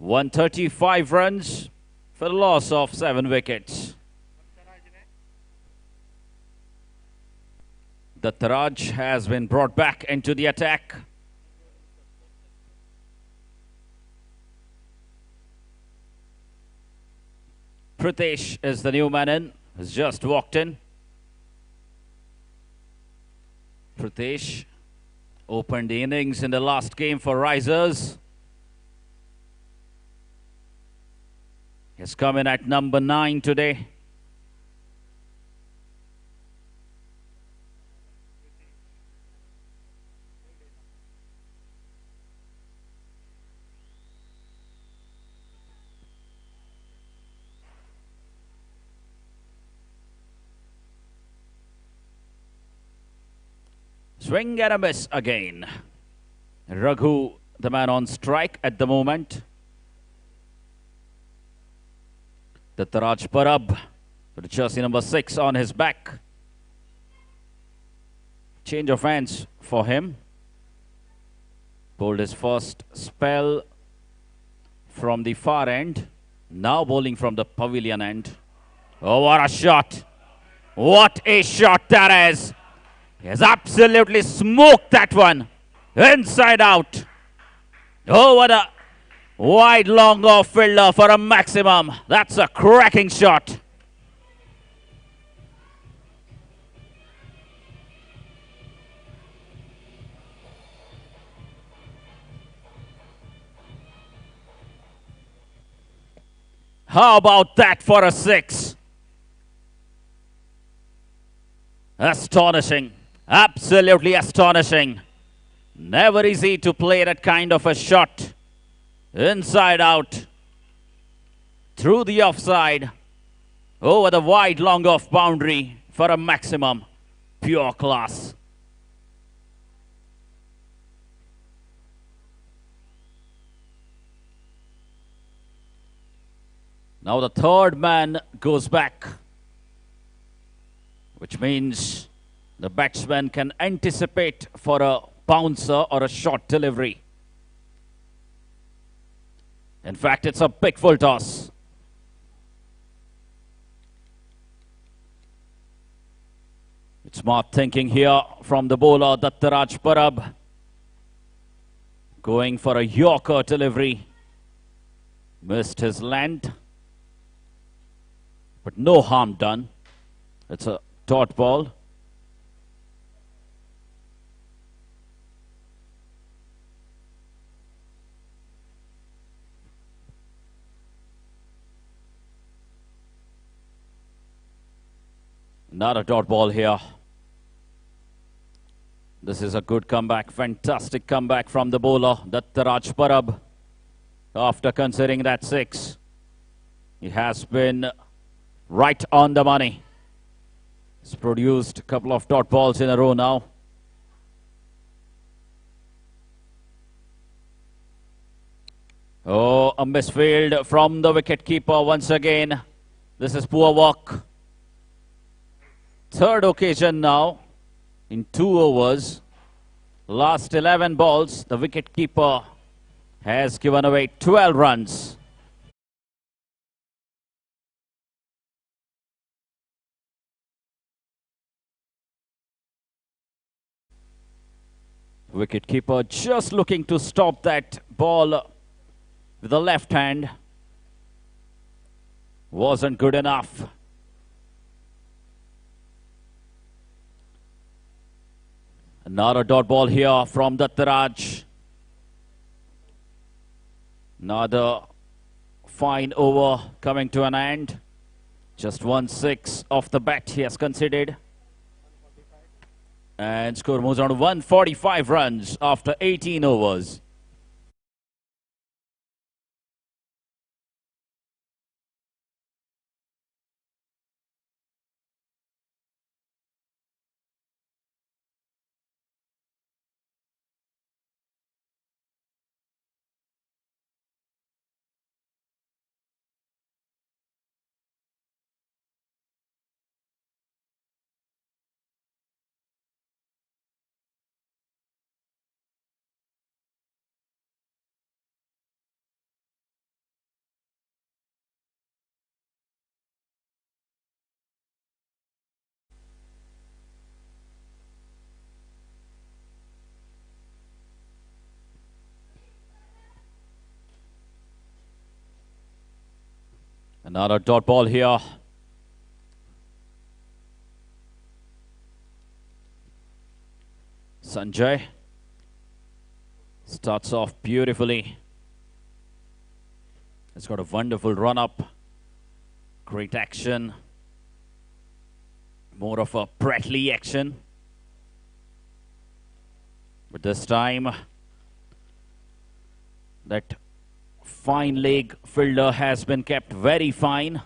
.135 runs for the loss of 7 wickets. The Taraj has been brought back into the attack. Pritesh is the new man in, has just walked in. Pritesh opened the innings in the last game for Risers. He's come in at number 9 today. Swing and a miss again. Raghu, the man on strike at the moment. The Taraj Parab With jersey number 6 on his back. Change of hands for him. Bowled his first spell from the far end. Now bowling from the pavilion end. Oh, what a shot. What a shot that is. He has absolutely smoked that one. Inside out. Oh, what a wide long off fielder for a maximum. That's a cracking shot. How about that for a 6? Astonishing. Absolutely astonishing. Never easy to play that kind of a shot. Inside out. Through the offside. Over the wide long off boundary for a maximum. Pure class. Now the third man goes back, which means the batsman can anticipate for a bouncer or a short delivery. In fact, it's a big full toss. It's smart thinking here from the bowler Dattaraj Parab. Going for a Yorker delivery. Missed his length. But no harm done. It's a dot ball. Not a dot ball here. This is a good comeback. Fantastic comeback from the bowler Dattaraj Parab. After considering that 6, he has been right on the money. He's produced a couple of dot balls in a row now. Oh, a misfield from the wicket keeper once again. This is poor work. Third occasion now in 2 overs. Last 11 balls, the wicket keeper has given away 12 runs. Wicketkeeper just looking to stop that ball with the left hand. Wasn't good enough. Another dot ball here from Dattaraj. Another fine over coming to an end. Just 1/6 off the bat he has conceded. And score moves on to 145 runs after 18 overs. Another dot ball here. Sanjay starts off beautifully. It's got a wonderful run up. Great action. More of a Pratley action. But this time, that fine leg fielder has been kept very fine.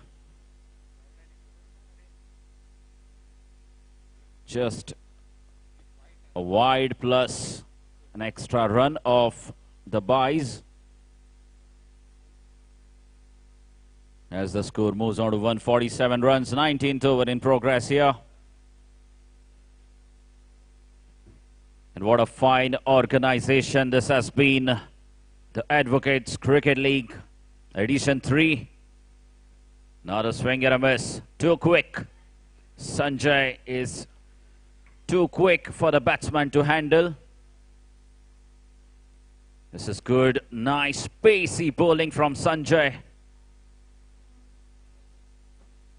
Just a wide plus an extra run of the buys. as the score moves on to 147 runs, 19th over in progress here. And what a fine organization this has been. The Advocates Cricket League, Edition 3. Not a swing and a miss. Too quick. Sanjay is too quick for the batsman to handle. This is good, nice, pacey bowling from Sanjay.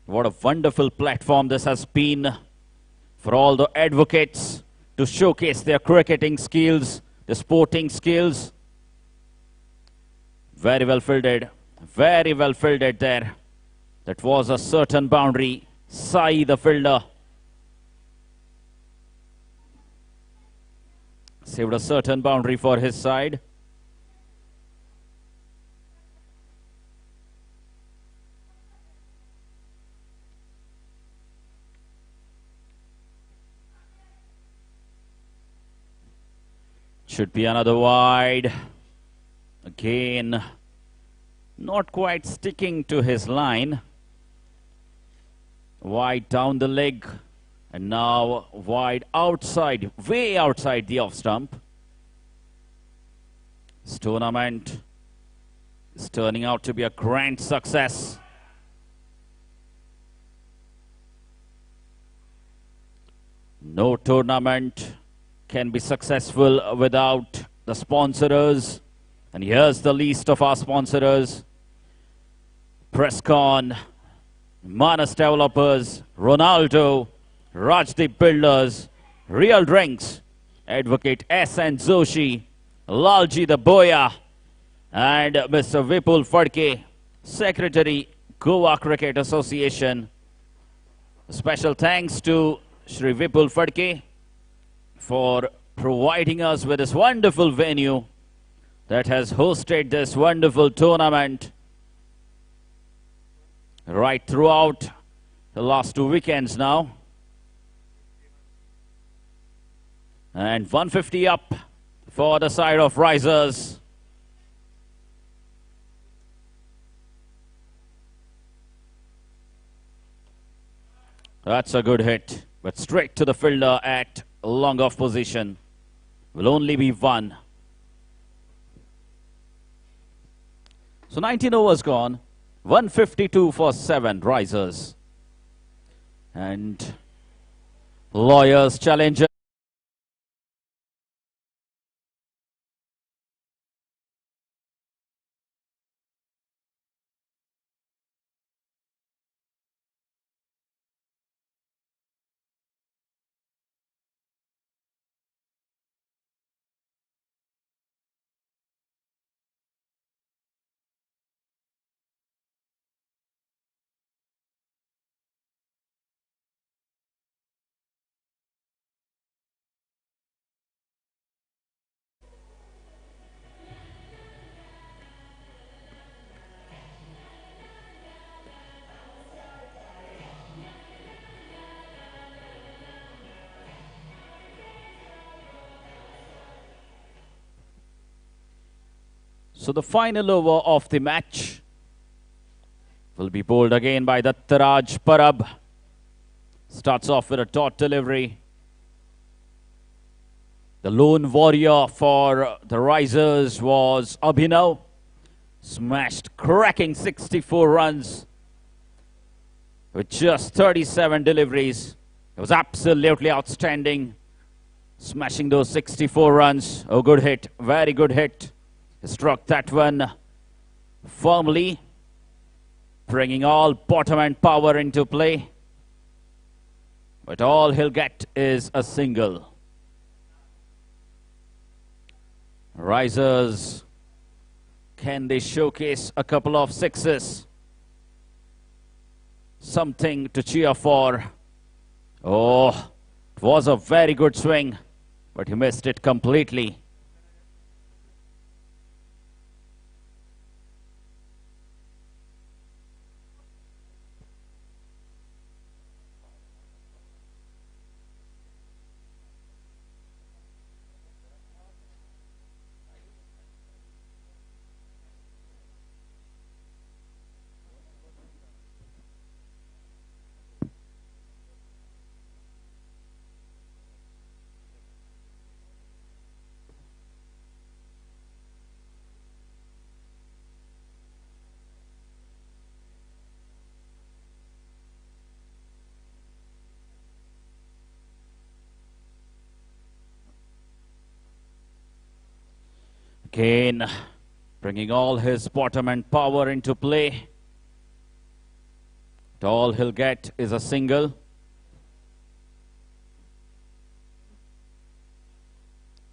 What a wonderful platform this has been for all the advocates to showcase their cricketing skills, the sporting skills. Very well fielded there. That was a certain boundary. Sai, the fielder, saved a certain boundary for his side. Should be another wide. Again, not quite sticking to his line. Wide down the leg. And now wide outside, way outside the off stump. This tournament is turning out to be a grand success. No tournament can be successful without the sponsors. And here's the list of our sponsors. Presscon, Manas Developers, Ronaldo, Rajdeep Builders, Real Drinks, Advocate S.N. Joshi, Lalji the Boya, and Mr. Vipul Fadke, Secretary, Goa Cricket Association. Special thanks to Shri Vipul Fadke for providing us with this wonderful venue that has hosted this wonderful tournament right throughout the last 2 weekends now. And 150 up for the side of Risers. That's a good hit, but straight to the fielder at long off position. Will only be one. So 19 overs gone. 152 for 7 Risers. And Lawyers challenger. So the final over of the match will be bowled again by Dattaraj Parab. Starts off with a dot delivery. The lone warrior for the Risers was Abhinav. Smashed, cracking 64 runs with just 37 deliveries. It was absolutely outstanding. Smashing those 64 runs. Oh, good hit. Very good hit. He struck that one firmly, bringing all bottom end power into play. But all he'll get is a single. Risers, can they showcase a couple of sixes? Something to cheer for. Oh, it was a very good swing, but he missed it completely. Again, bringing all his bottom and power into play. But all he'll get is a single.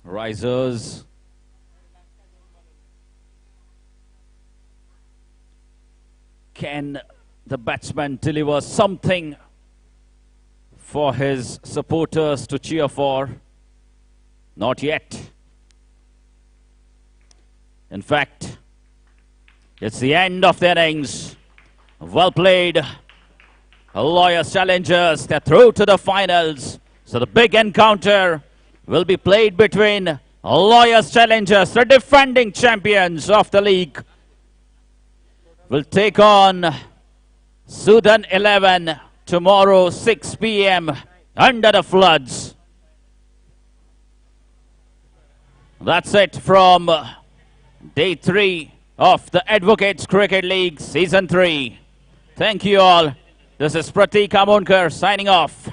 Risers. Can the batsman deliver something for his supporters to cheer for? Not yet. In fact, it's the end of the innings. Well played. Lawyers challengers, they're through to the finals. So the big encounter will be played between Lawyers challengers, the defending champions of the league, will take on Sudan 11 tomorrow 6 p.m. under the floods. That's it from Day 3 of the Advocates Cricket League Season 3. Thank you all. This is Pratik Amonkar signing off.